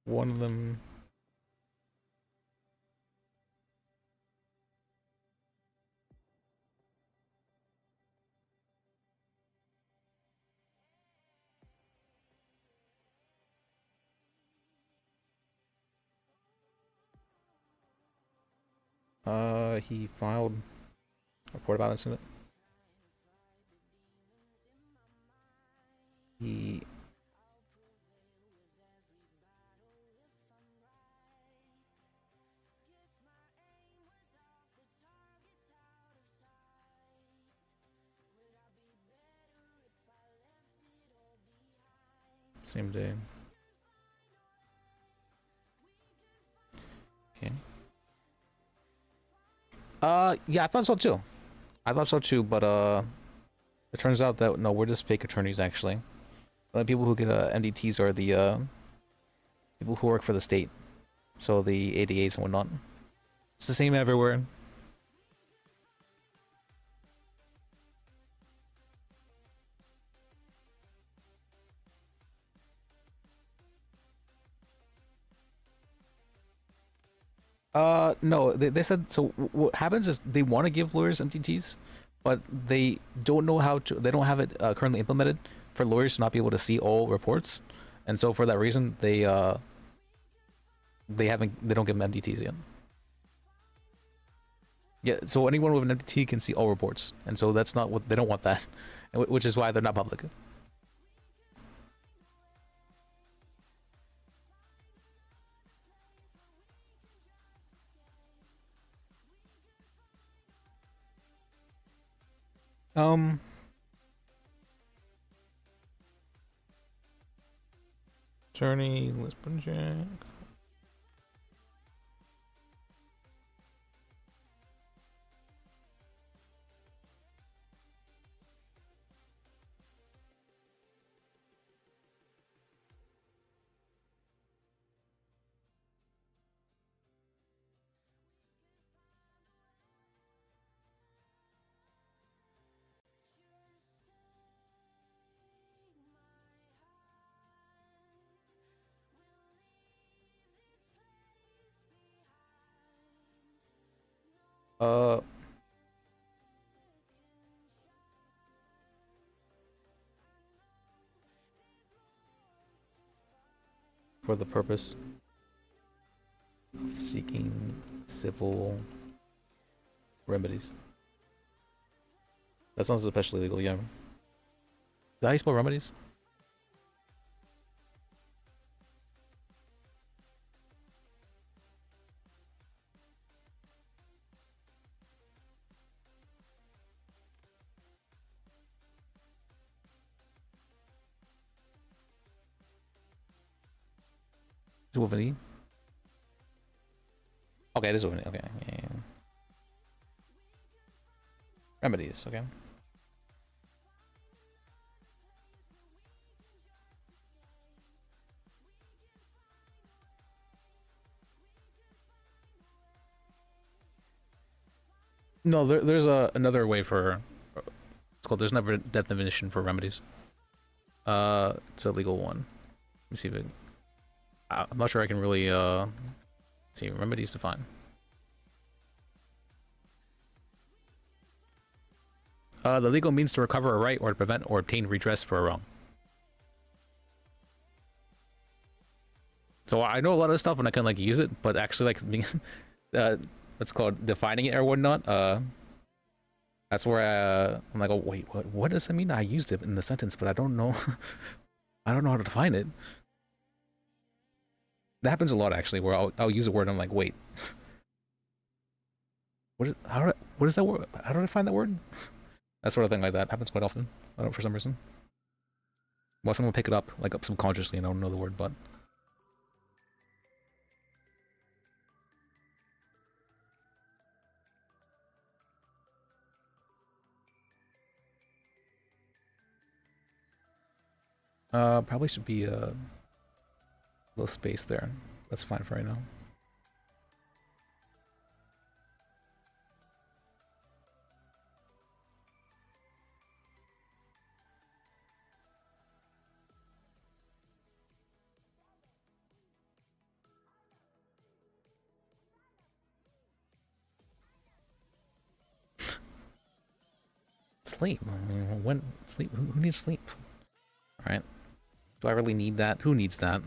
One of them. He filed a report about incident. He same day. Okay. Yeah, I thought so too. But it turns out that no, we're just fake attorneys actually. The people who get MDTs are the people who work for the state, so the ADAs and whatnot. It's the same everywhere. No, they said, so what happens is they want to give lawyers MTTs, but they don't know how to, they don't have it currently implemented for lawyers to not be able to see all reports, and so for that reason they don't give them MDTs yet. Yeah, so anyone with an MDT can see all reports, and so that's not what they don't want that, which is why they're not public. Journey, Lisbon Jack. For the purpose of seeking civil remedies. That sounds especially legal, yeah. Is that how you spell remedies? Is it with an E? Okay, it is with an E. Okay. Yeah. Remedies, okay. No, there's another way for it's called. There's another definition for remedies. It's a legal one. Let me see if it. I'm not sure I can really see remedies defined. The legal means to recover a right or to prevent or obtain redress for a wrong. So I know a lot of stuff and I can like use it, but actually like being what's called defining it or whatnot, that's where I'm like, oh wait, what does that mean? I used it in the sentence, but I don't know I don't know how to define it. That happens a lot actually, where I'll use a word and I'm like, wait, what is that word? How do I find that word? That sort of thing like that happens quite often. I don't know, for some reason. Well, someone will pick it up like subconsciously and I don't know the word, but probably should be a little space there. That's fine for right now. Sleep. When sleep? Who needs sleep? All right. Do I really need that? Who needs that?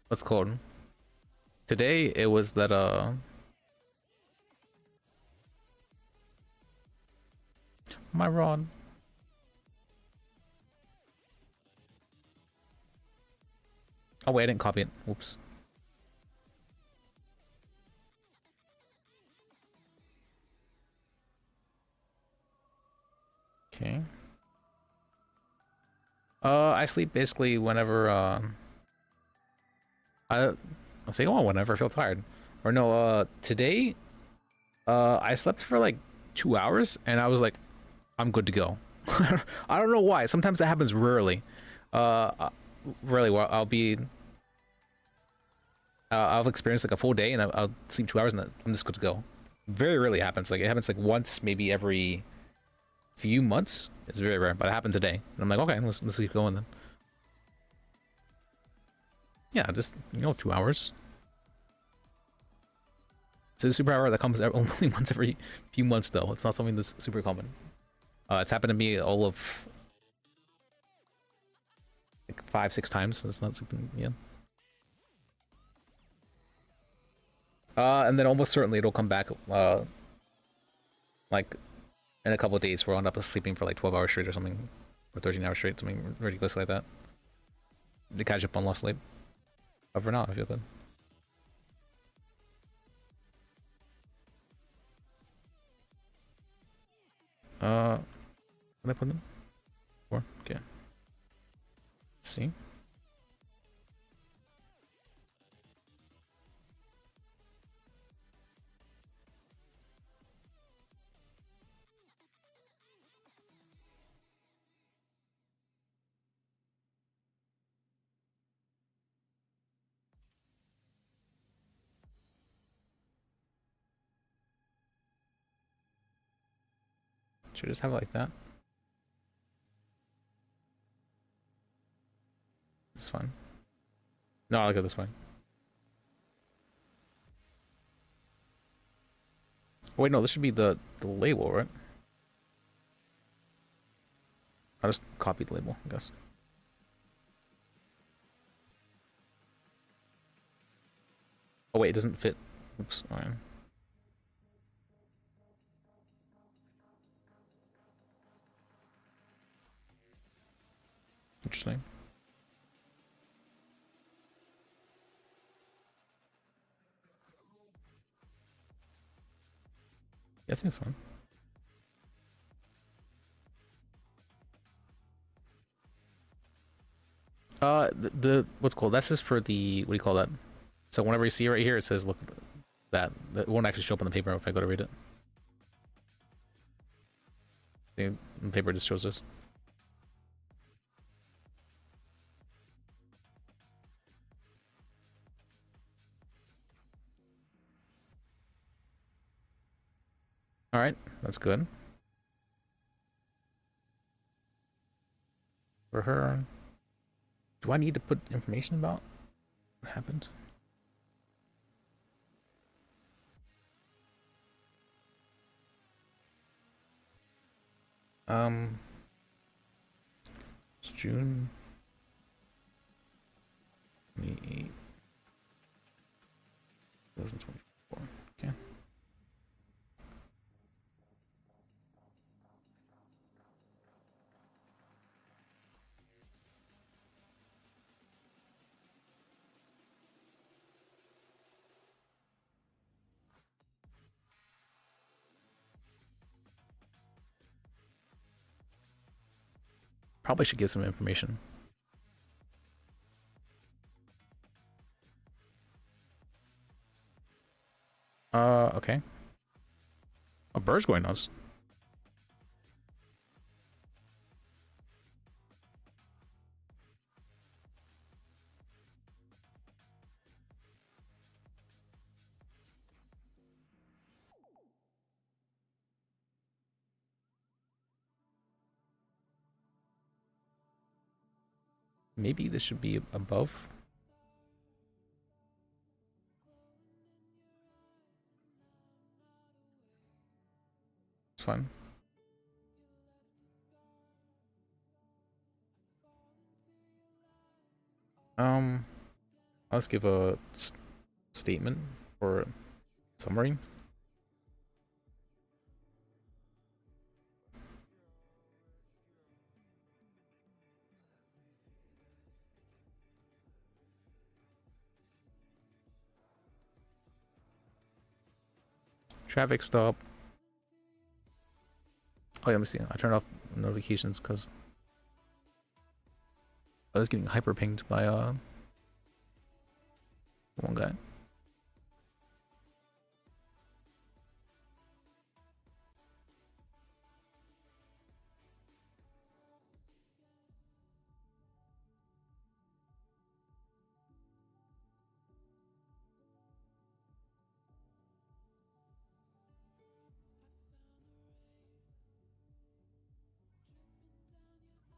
What's called? Today it was that my rod. Oh wait, I didn't copy it. Oops. Okay. I sleep basically whenever I'll say, oh, whenever I feel tired. Or no, today I slept for like 2 hours and I was like, I'm good to go. I don't know why. Sometimes that happens rarely. Rarely where I'll experience like a full day and I'll sleep 2 hours and I'm just good to go. Very rarely happens. Like it happens like once, maybe every few months. It's very rare, but it happened today. And I'm like, okay, let's keep going then. Yeah, just 2 hours. It's a superpower that comes only once every few months, though. It's not something that's super common. It's happened to me all of like 5-6 times. So it's not super, yeah. And then almost certainly it'll come back. Like in a couple of days, where I'll end up sleeping for like 12 hours straight or something, or 13 hours straight, something ridiculous like that. To catch up on lost sleep. But for now, I feel good. What did I put in? 4? Okay. Let's see. Should I just have it like that? It's fine. No, I like it this way. Oh, wait, no, this should be the label, right? I'll just copy the label, I guess. Oh wait, it doesn't fit. Oops, alright. Interesting. Yeah, seems fun. The what's called, that's just for the, what do you call that? So whenever you see right here, it says look that won't actually show up on the paper if I go to read it. The paper just shows this. All right, that's good. For her, do I need to put information about what happened? It's June 28, 2024. Okay. Probably should give some information. Okay. A bird's going nuts. Maybe this should be above. It's fine. Let's give a statement or summary. Traffic stop. Oh, yeah, let me see. I turned off notifications because I was getting hyper pinged by one guy.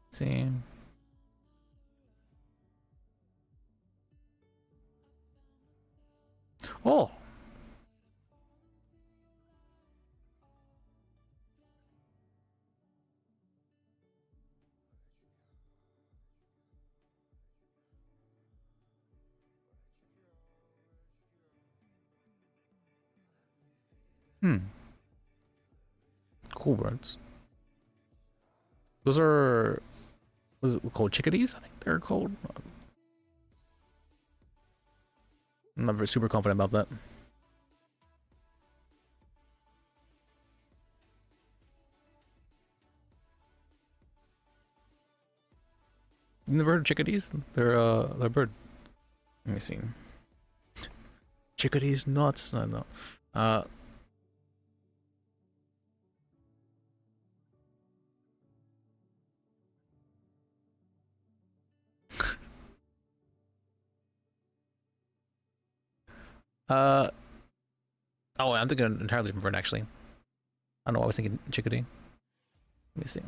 Let's see. Oh, Cool birds. Those are, was it called chickadees? I think they're called. I'm not very super confident about that. You never heard of chickadees? They're a bird. Let me see. Chickadees nuts. No, no. Oh, I'm thinking an entirely different bird actually. I don't know. I was thinking chickadee. Let me see.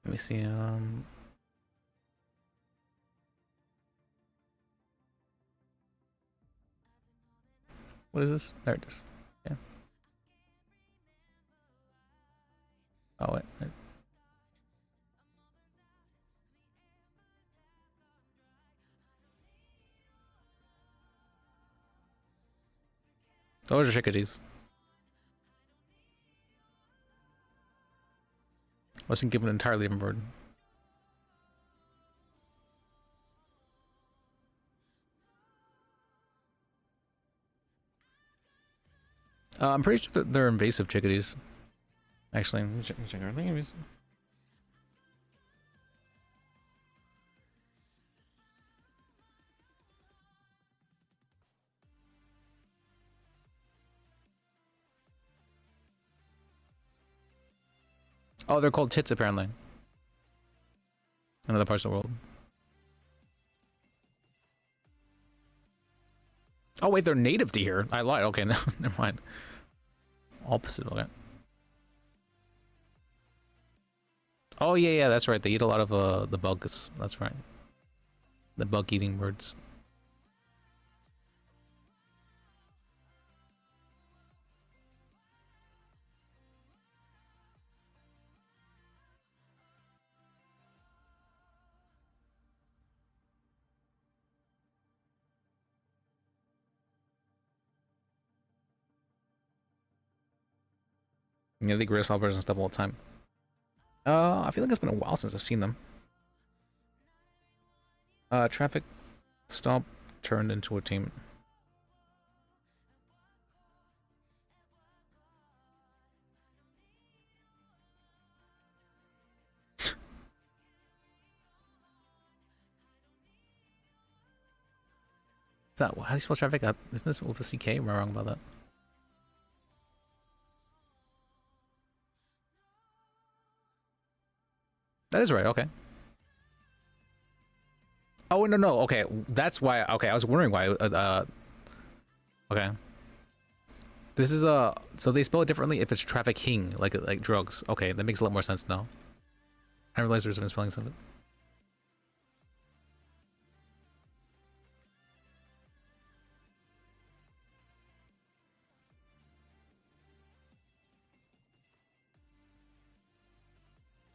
Let me see. What is this? There it is. Yeah. Oh wait. There. Those are chickadees. I wasn't given an entirely different bird. I'm pretty sure that they're invasive chickadees. Actually, let me check everything. Oh, they're called tits apparently. In other parts of the world. Oh wait, they're native to here. I lied. Okay, no, never mind. Opposite. Okay. Oh yeah, that's right. They eat a lot of the bugs. That's right. The bug-eating birds. Yeah, they grasshoppers and stuff all the time. I feel like it's been a while since I've seen them. Traffic stop turned into a team. Is that, how do you spell traffic? Isn't this with a CK? Am I wrong about that? That is right, okay. Oh, no, okay. That's why, okay, I was wondering why, okay. This is, so they spell it differently if it's trafficking, like drugs. Okay, that makes a lot more sense now. I didn't realize there's different spellings of it.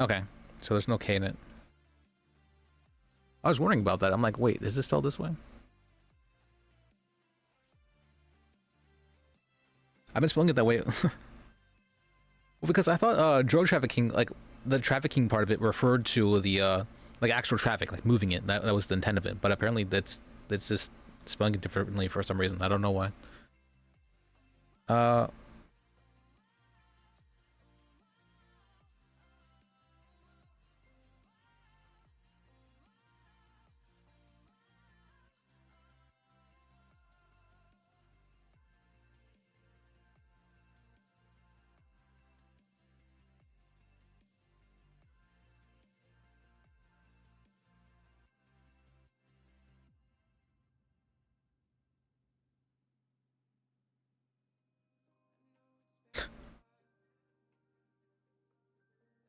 Okay, so there's no K in it. I was wondering about that. I'm like, wait, is this spelled this way? I've been spelling it that way. Well, because I thought drug trafficking, like the trafficking part of it referred to the like actual traffic, like moving it. That was the intent of it. But apparently that's just spelling it differently for some reason. I don't know why.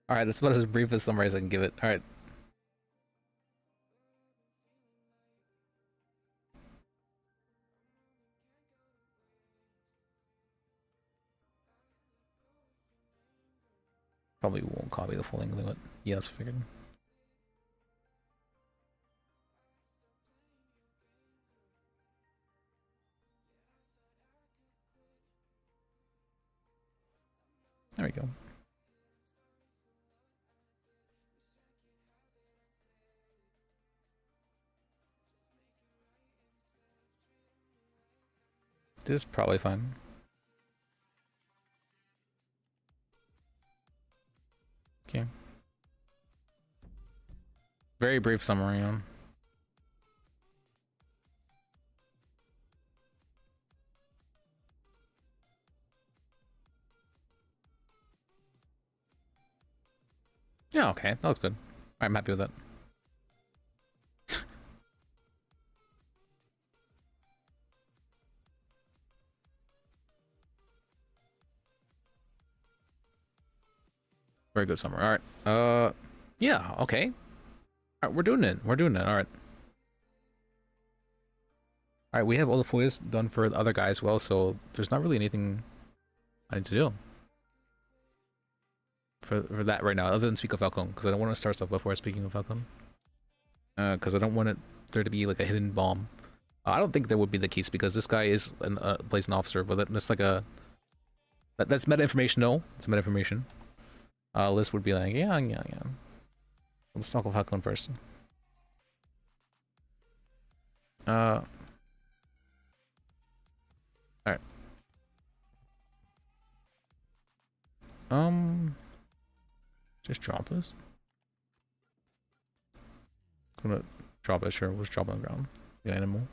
All right, that's about as brief a summary as I can give it. All right. Probably won't copy the full link, but yeah, that's figured. There we go. This is probably fine. Okay. Very brief summary on. Yeah, okay, that looks good. I'm happy with that. Very good summary. All right. Yeah. Okay. All right, we're doing it. We're doing it. All right. All right. We have all the FOIAs done for the other guy as well, so there's not really anything I need to do for that right now, other than speak of Falcon, because I don't want to start stuff before speaking of Falcon. Because I don't want there to be like a hidden bomb. I don't think that would be the case because this guy is plays an officer, but that's like that's meta information. No, it's meta information. Liz would be like, yeah. Let's talk about Falcon first. All right. Just drop this. I'm gonna drop it. Sure, we'll just drop it on the ground. The animal.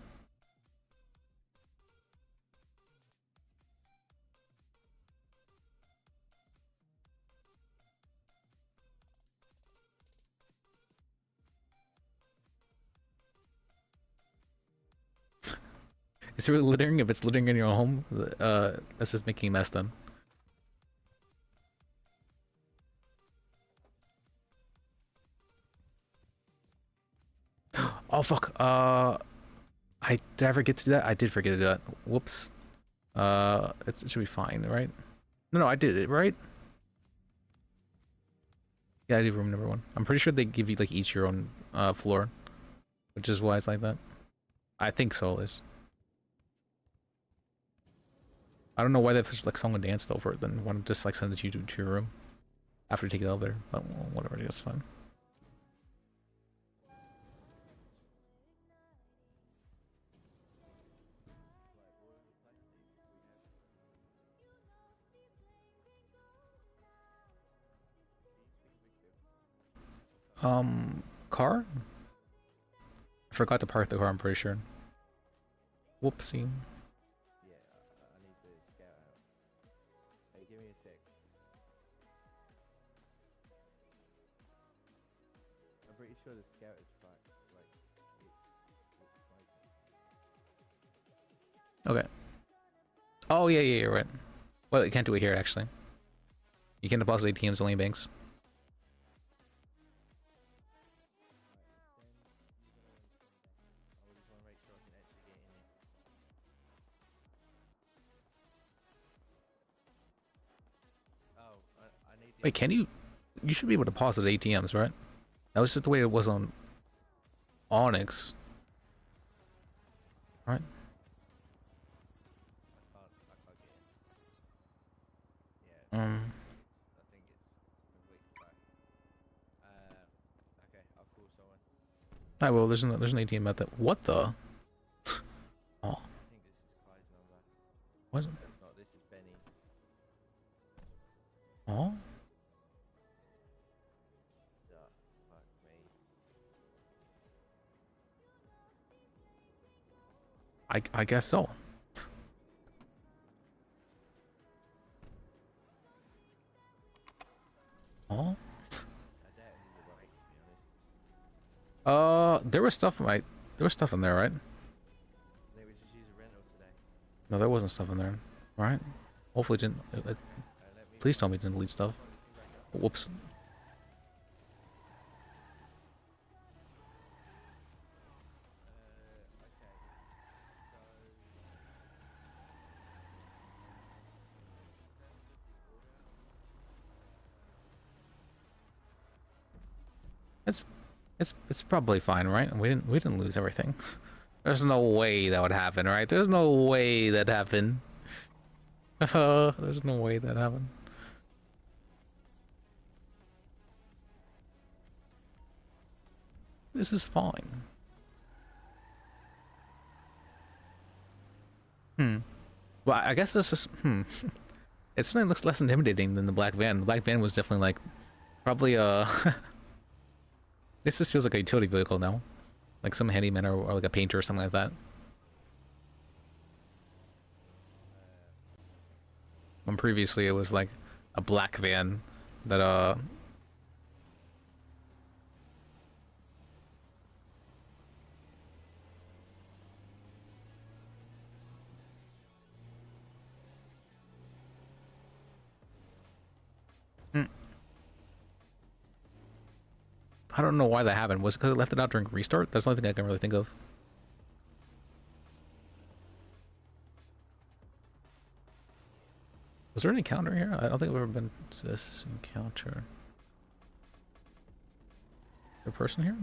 Is it really littering? If it's littering in your home, that's just making a mess then. Oh fuck. Did I forget to do that? I did forget to do that. Whoops. It should be fine, right? No, I did it, right? Yeah, I did room number 1. I'm pretty sure they give you like each your own floor, which is why it's like that. I think so, Liz. I don't know why they have such like song and dance over it. Then why don't just like send it to you to your room after you take the elevator? But well, whatever, I guess fine. Car? I forgot to park the car, I'm pretty sure. Whoopsie. Sure the scout is fine. Okay. Oh yeah, you're right. Well, you can't do it here actually. You can deposit ATMs only in banks. Wait, can you? You should be able to deposit ATMs, right? That was just the way it was on Onyx. Right? I think it's okay, I'll call someone. Alright, well, there's an ATM at that. What the? Oh. I think this is Kai's number. What? It's not, this is Benny's. Oh? Fuck me. I guess so. Oh? There was stuff in there, right? They would just use a rental today. No, there wasn't stuff in there, right? Hopefully it didn't. Please tell me it didn't delete stuff. Whoops. It's probably fine, right? We didn't lose everything. There's no way that would happen, right? There's no way that happened. There's no way that happened. This is fine. Well, I guess this is it certainly looks less intimidating than the black van. The black van was definitely like probably this just feels like a utility vehicle now. Like some handyman or like a painter or something like that. When previously it was like a black van that I don't know why that happened. Was it because it left it out during restart? That's the only thing I can really think of. Was there an encounter here? I don't think I've ever been to this encounter. Is there a person here?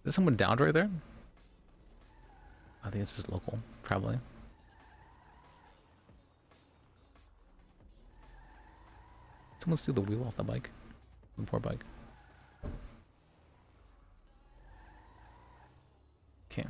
Is someone downed right there? I think it's just local, probably. Someone steal the wheel off the bike. The poor bike. Okay.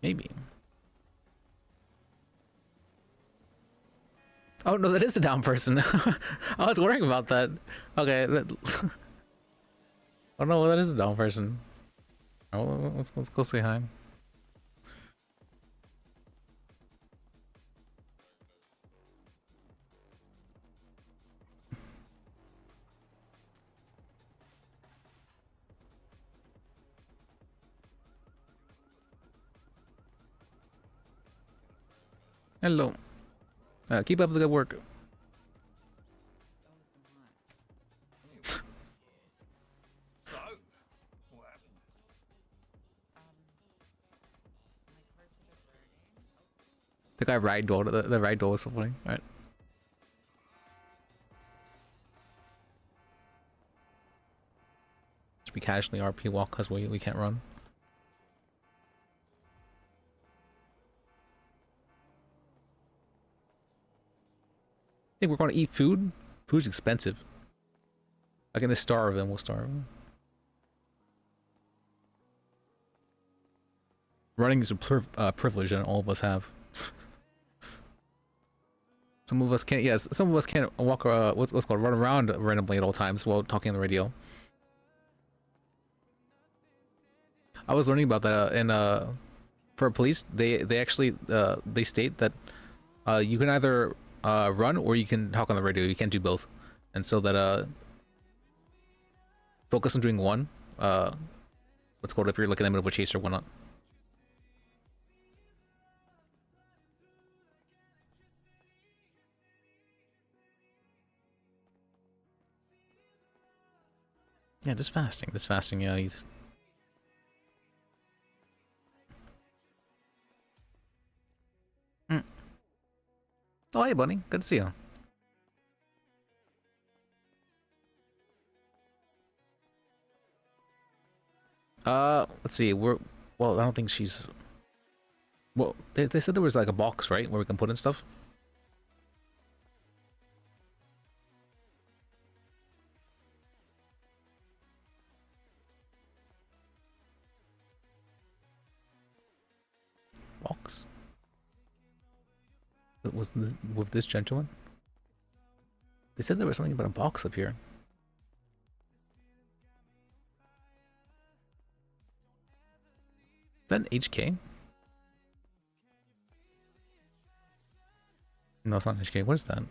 Maybe. Oh no, that is the down person. I was worrying about that. Okay. Oh no, that is a down person. Oh, let's go say hi. Hello. Keep up the good work. The guy ragdolled the ragdoll was so funny. Alright. Should we casually RP walk because we can't run. I think we're going to eat food. Food's expensive. I'm gonna starve and we'll starve. Running is a privilege that all of us have. Some of us can't. Yes, some of us can't walk. What's called run around randomly at all times while talking on the radio. I was learning about that in for police. They actually they state that you can either run or you can talk on the radio. You can't do both, and so that focus on doing one. What's called if you're like in the middle of a chase or whatnot. Yeah, just fasting. Just fasting. Yeah, he's. Oh, hey, buddy. Good to see you. Let's see. Well, I don't think she's. Well, they said there was like a box, right, where we can put in stuff. Box. Was this, with this gentleman? They said there was something about a box up here. Is that an HK? No, it's not an HK. What is that?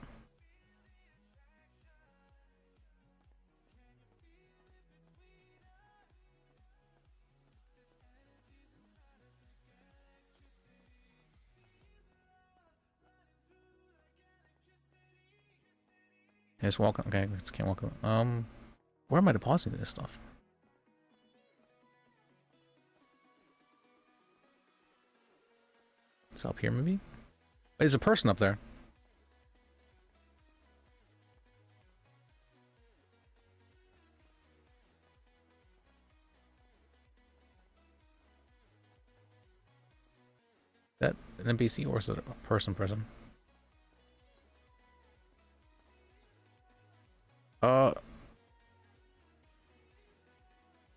Just walk. Okay, I just can't walk. Where am I depositing this stuff? It's up here, maybe. Wait, there's a person up there. That an NPC or is it a person?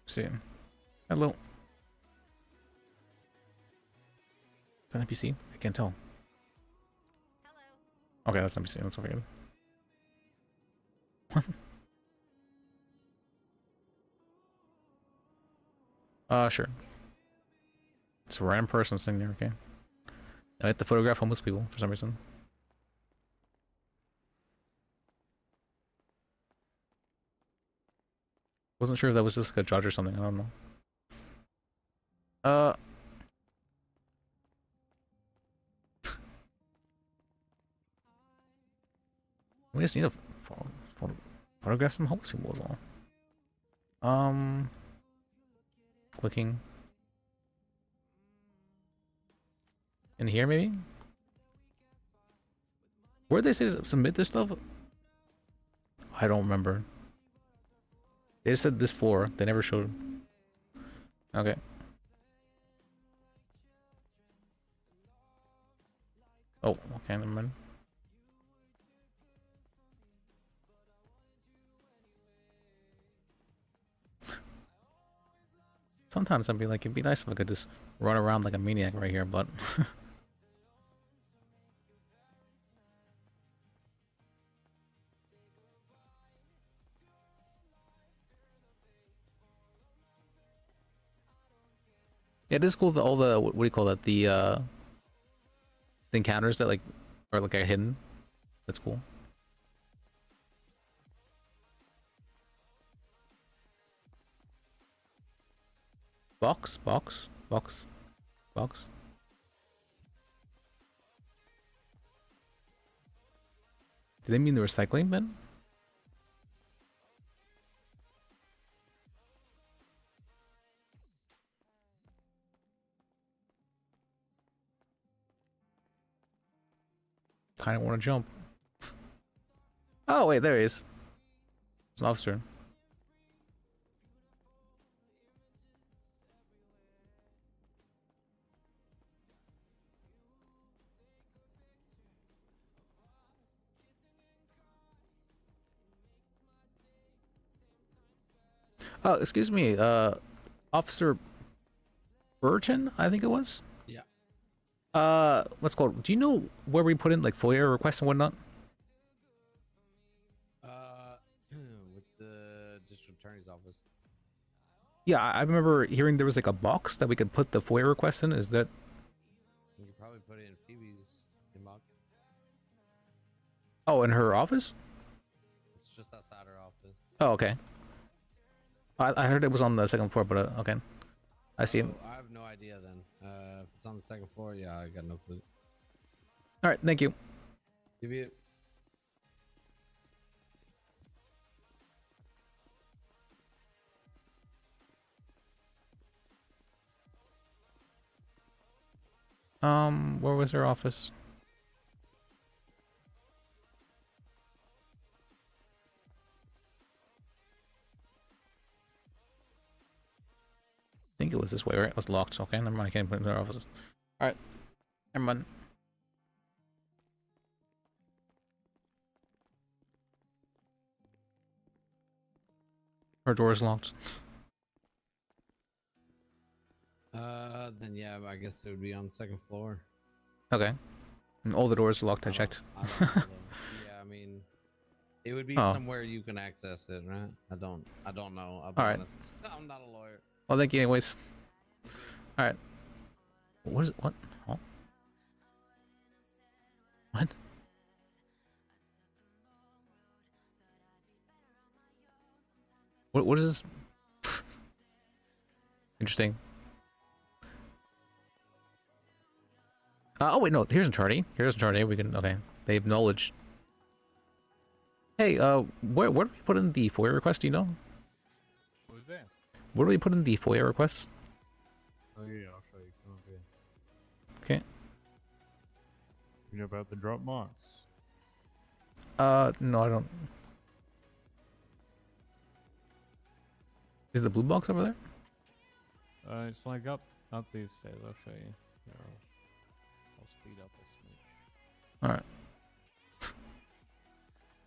See. Hello. Is that an NPC? I can't tell. Hello. Okay, that's an NPC. That's okay. Sure. It's a random person sitting there, okay. I like to photograph homeless people for some reason. Wasn't sure if that was just like a judge or something, I don't know. We just need to photograph some homeless people as well. Clicking. In here, maybe? Where did they say to submit this stuff? I don't remember. They just said this floor. They never showed. Okay. Oh, okay, never mind. Sometimes I'd be like, it'd be nice if I could just run around like a maniac right here, but... Yeah, it is cool that all the, what do you call that, the encounters that like, are like hidden. That's cool. Box. Do they mean the recycling bin? Kind of want to jump. Oh wait, there he is. It's an officer. Oh, excuse me, Officer Burton, I think it was? Yeah. What's called? Do you know where we put in like FOIA requests and whatnot? With the district attorney's office. Yeah, I remember hearing there was like a box that we could put the FOIA request in. Is that? You could probably put it in Phoebe's inbox. Oh, in her office? It's just outside her office. Oh, okay. I heard it was on the second floor, but okay. I see it. I have no idea then. If it's on the second floor, yeah, I got no clue. All right, thank you. Give it. Where was her office? I think it was this way, right? It was locked. Okay, never mind. I can't put it in their offices. All right, never mind. Her door is locked. Then yeah, I guess it would be on the second floor. Okay. And all the doors are locked. I checked. I don't know, yeah, I mean, it would be somewhere you can access it, right? I don't know. I'll be honest. I'm not a lawyer. Well, thank you anyways. All right. What is it? What? Oh. What? What is this? Interesting. Oh wait, no. Here's Uncharted. Here's Uncharted. We can. Okay. They acknowledged. Hey, where do we put in the FOIA request? Do you know? What was that? Where do we put in the FOIA request? Oh yeah, I'll show you. Come up here. Okay. You know about the Dropbox? No, I don't. Is the blue box over there? It's like up these stairs. I'll show you. speed up a smidge. All right.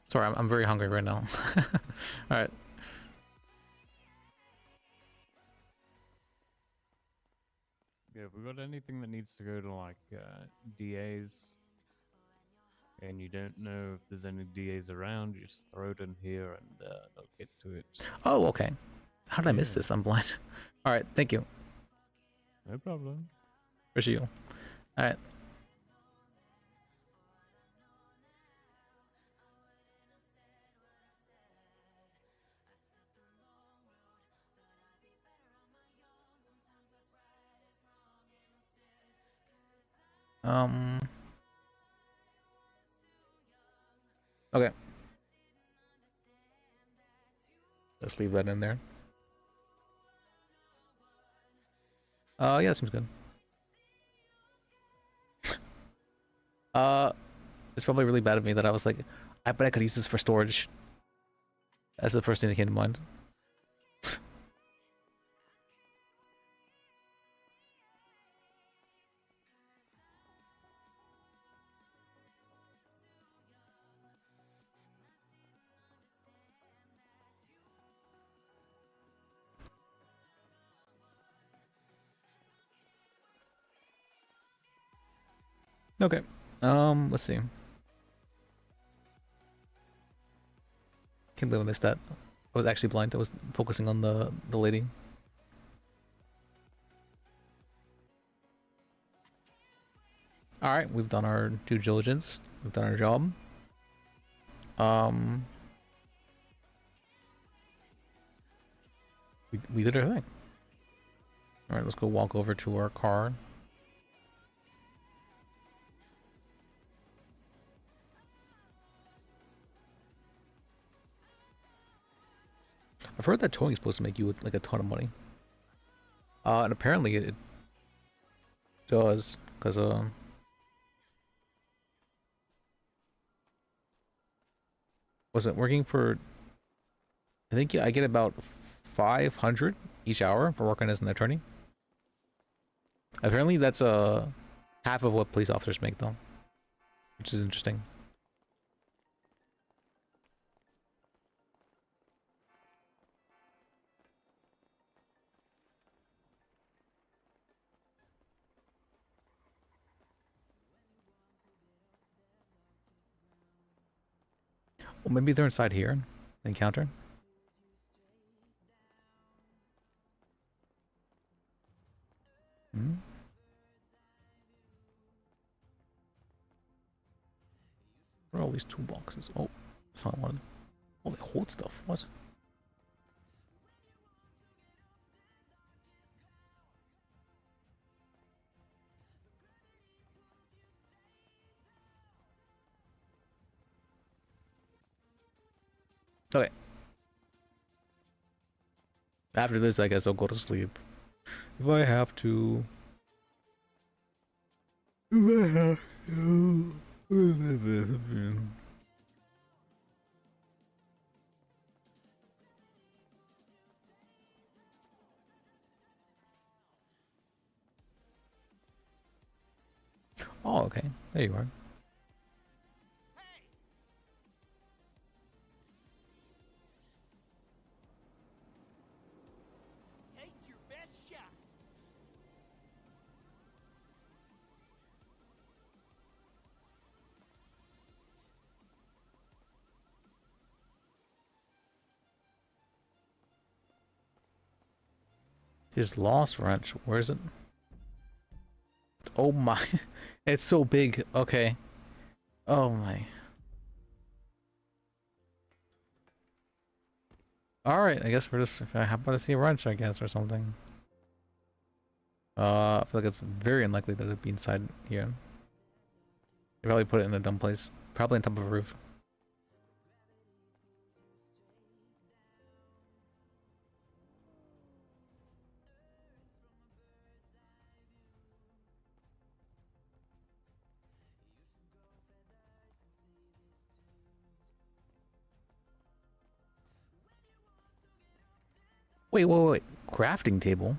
Sorry, I'm very hungry right now. All right. Yeah, if we got anything that needs to go to like DAs, and you don't know if there's any DAs around, you just throw it in here and they'll get to it. Oh, okay. How did I miss Yeah. this? I'm blind. All right, thank you. No problem. Appreciate you. All right. Okay. Let's leave that in there. Yeah, that seems good. It's probably really bad of me that I was like, I bet I could use this for storage. That's the first thing that came to mind. Okay. Let's see. Can't believe I missed that. I was actually blind. I was focusing on the lady. All right, we've done our due diligence. We've done our job. We did our thing. All right, let's go walk over to our car. I've heard that towing is supposed to make you like a ton of money. And apparently it does, because wasn't working for. I think I get about 500 each hour for working as an attorney. Apparently that's half of what police officers make though, which is interesting. Well, maybe they're inside here. Encounter. Hmm? Where are all these toolboxes? Oh, that's not one. Oh, they hold stuff. What? Okay. After this, I guess I'll go to sleep. If I have to. If I have to. Oh, okay. There you are. Take your best shot. His lost wrench. Where is it? Oh my. It's so big. Okay. Oh my. Alright, I guess we're just. How about I see a wrench, I guess, or something? I feel like it's very unlikely that it'd be inside here. They probably put it in a dumb place. Probably on top of a roof. Wait. Crafting table?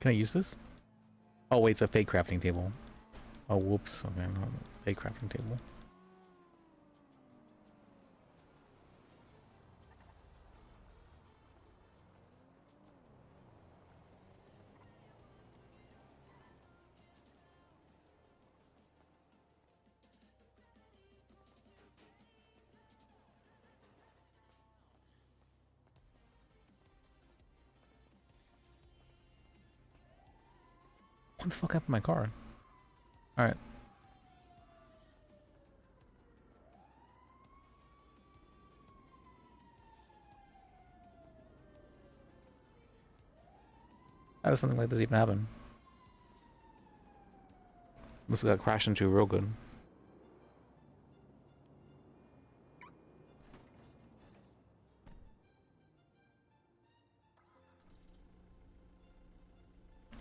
Can I use this? Oh wait, it's a fake crafting table. Oh whoops. Okay, no, fake crafting table. What the fuck happened to my car? Alright. How does something like this even happen? This got crashed into real good.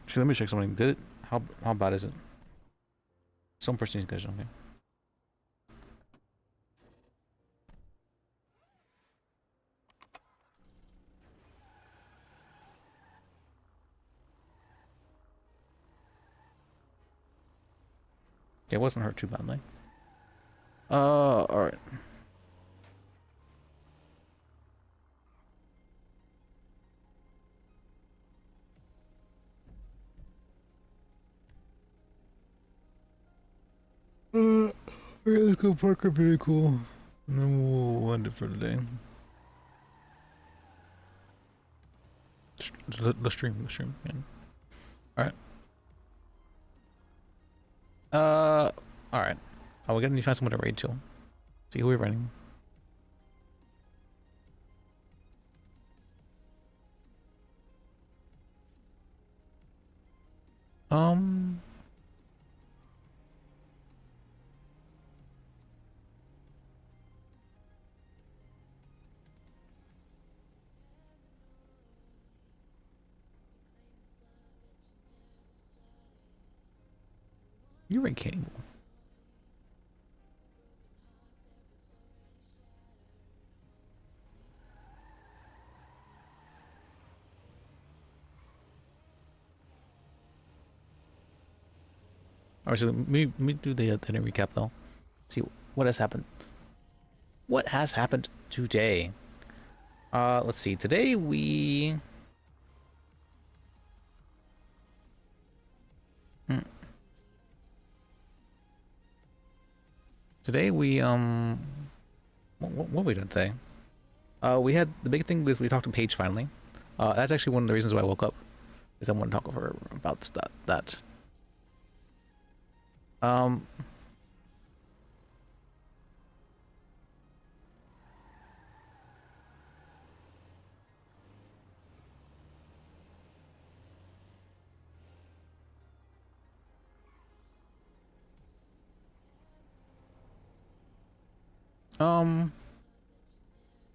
Actually, let me check something. Did it? How bad is it? Some person needs to okay. It wasn't hurt too badly. Alright. Okay, let's go park our vehicle, and then we'll end it for the day. The stream, yeah. Alright. Alright. Oh, we're gonna need to find someone to raid to. See who we're running. You're incapable. Alright, so let me do the recap though. See what has happened. What has happened today? Let's see. Today we Today we what have we done today? We had the big thing was we talked to Paige finally. That's actually one of the reasons why I woke up, is I want to talk with her about that.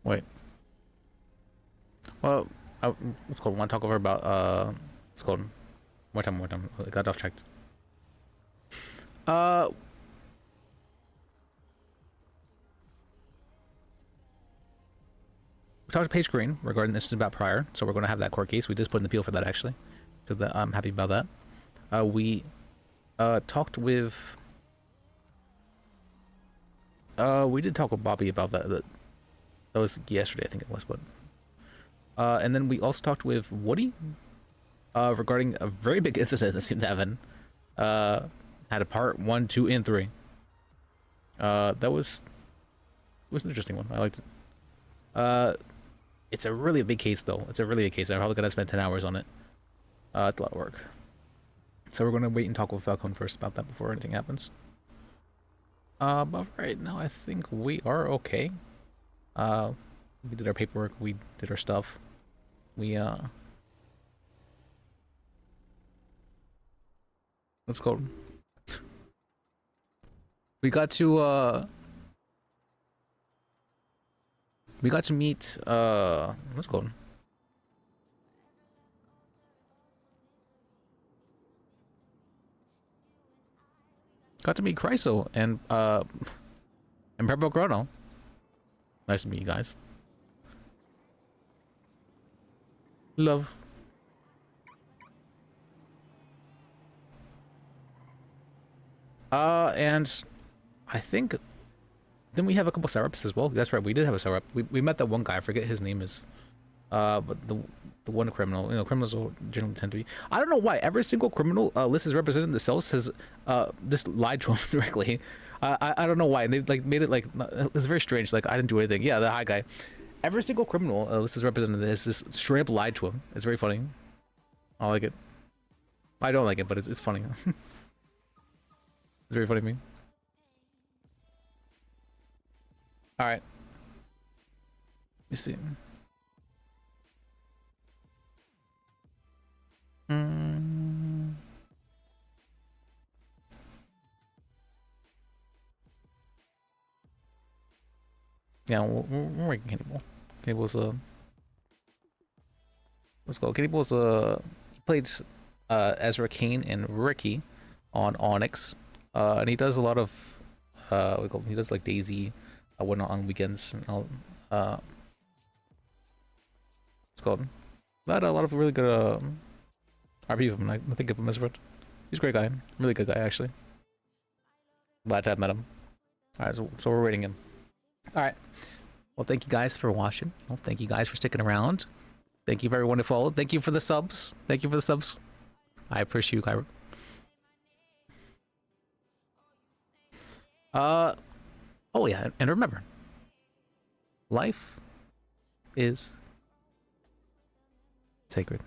Wait. Well, let's go. I want to talk over about let's go. More time. I got off track. We talked to Paige Green regarding this about prior, so we're going to have that court case. We just put in the appeal for that actually, so that I'm happy about that. We talked with. We did talk with Bobby about that. That was yesterday, I think it was, but. And then we also talked with Woody regarding a very big incident that seemed to happen. Had a part 1, 2, and 3. That was an interesting one. I liked it. It's a really big case though. It's a really big case. I'm probably gonna spend 10 hours on it. It's a lot of work. So we're gonna wait and talk with Falcon first about that before anything happens. But right now I think we are okay. We did our paperwork, we did our stuff. Let's go. We got to meet let's go. Got to meet Chryso and PurpleRP. Nice to meet you guys. Love. And I think then we have a couple setups as well. That's right, we did have a setup. We met that one guy. I forget his name is. But the one criminal, you know, criminals will generally tend to be. I don't know why every single criminal list is represented in the cells has this lied to him directly. I don't know why. And they like made it like it's very strange. Like I didn't do anything. Yeah, the high guy. Every single criminal list is represented as this straight up lied to him. It's very funny. I like it. I don't like it, but it's funny. It's very funny to me. All right. Let me see. Yeah, we're making Kenny Bull. Kenny Bull's let's go. Kenny Bull's he played Ezra Kane and Ricky on Onyx. And he does a lot of he does like Daisy whatnot on weekends and all it's called. But a lot of really good RP of him. I think of him as a friend. He's a great guy. Really good guy actually. Glad to have met him. Alright, so we're rating him. Alright. Well, thank you guys for watching. Well, thank you guys for sticking around. Thank you for everyone who followed. Thank you for the subs. Thank you for the subs. I appreciate you, Kyra. Oh yeah, and remember, life is sacred.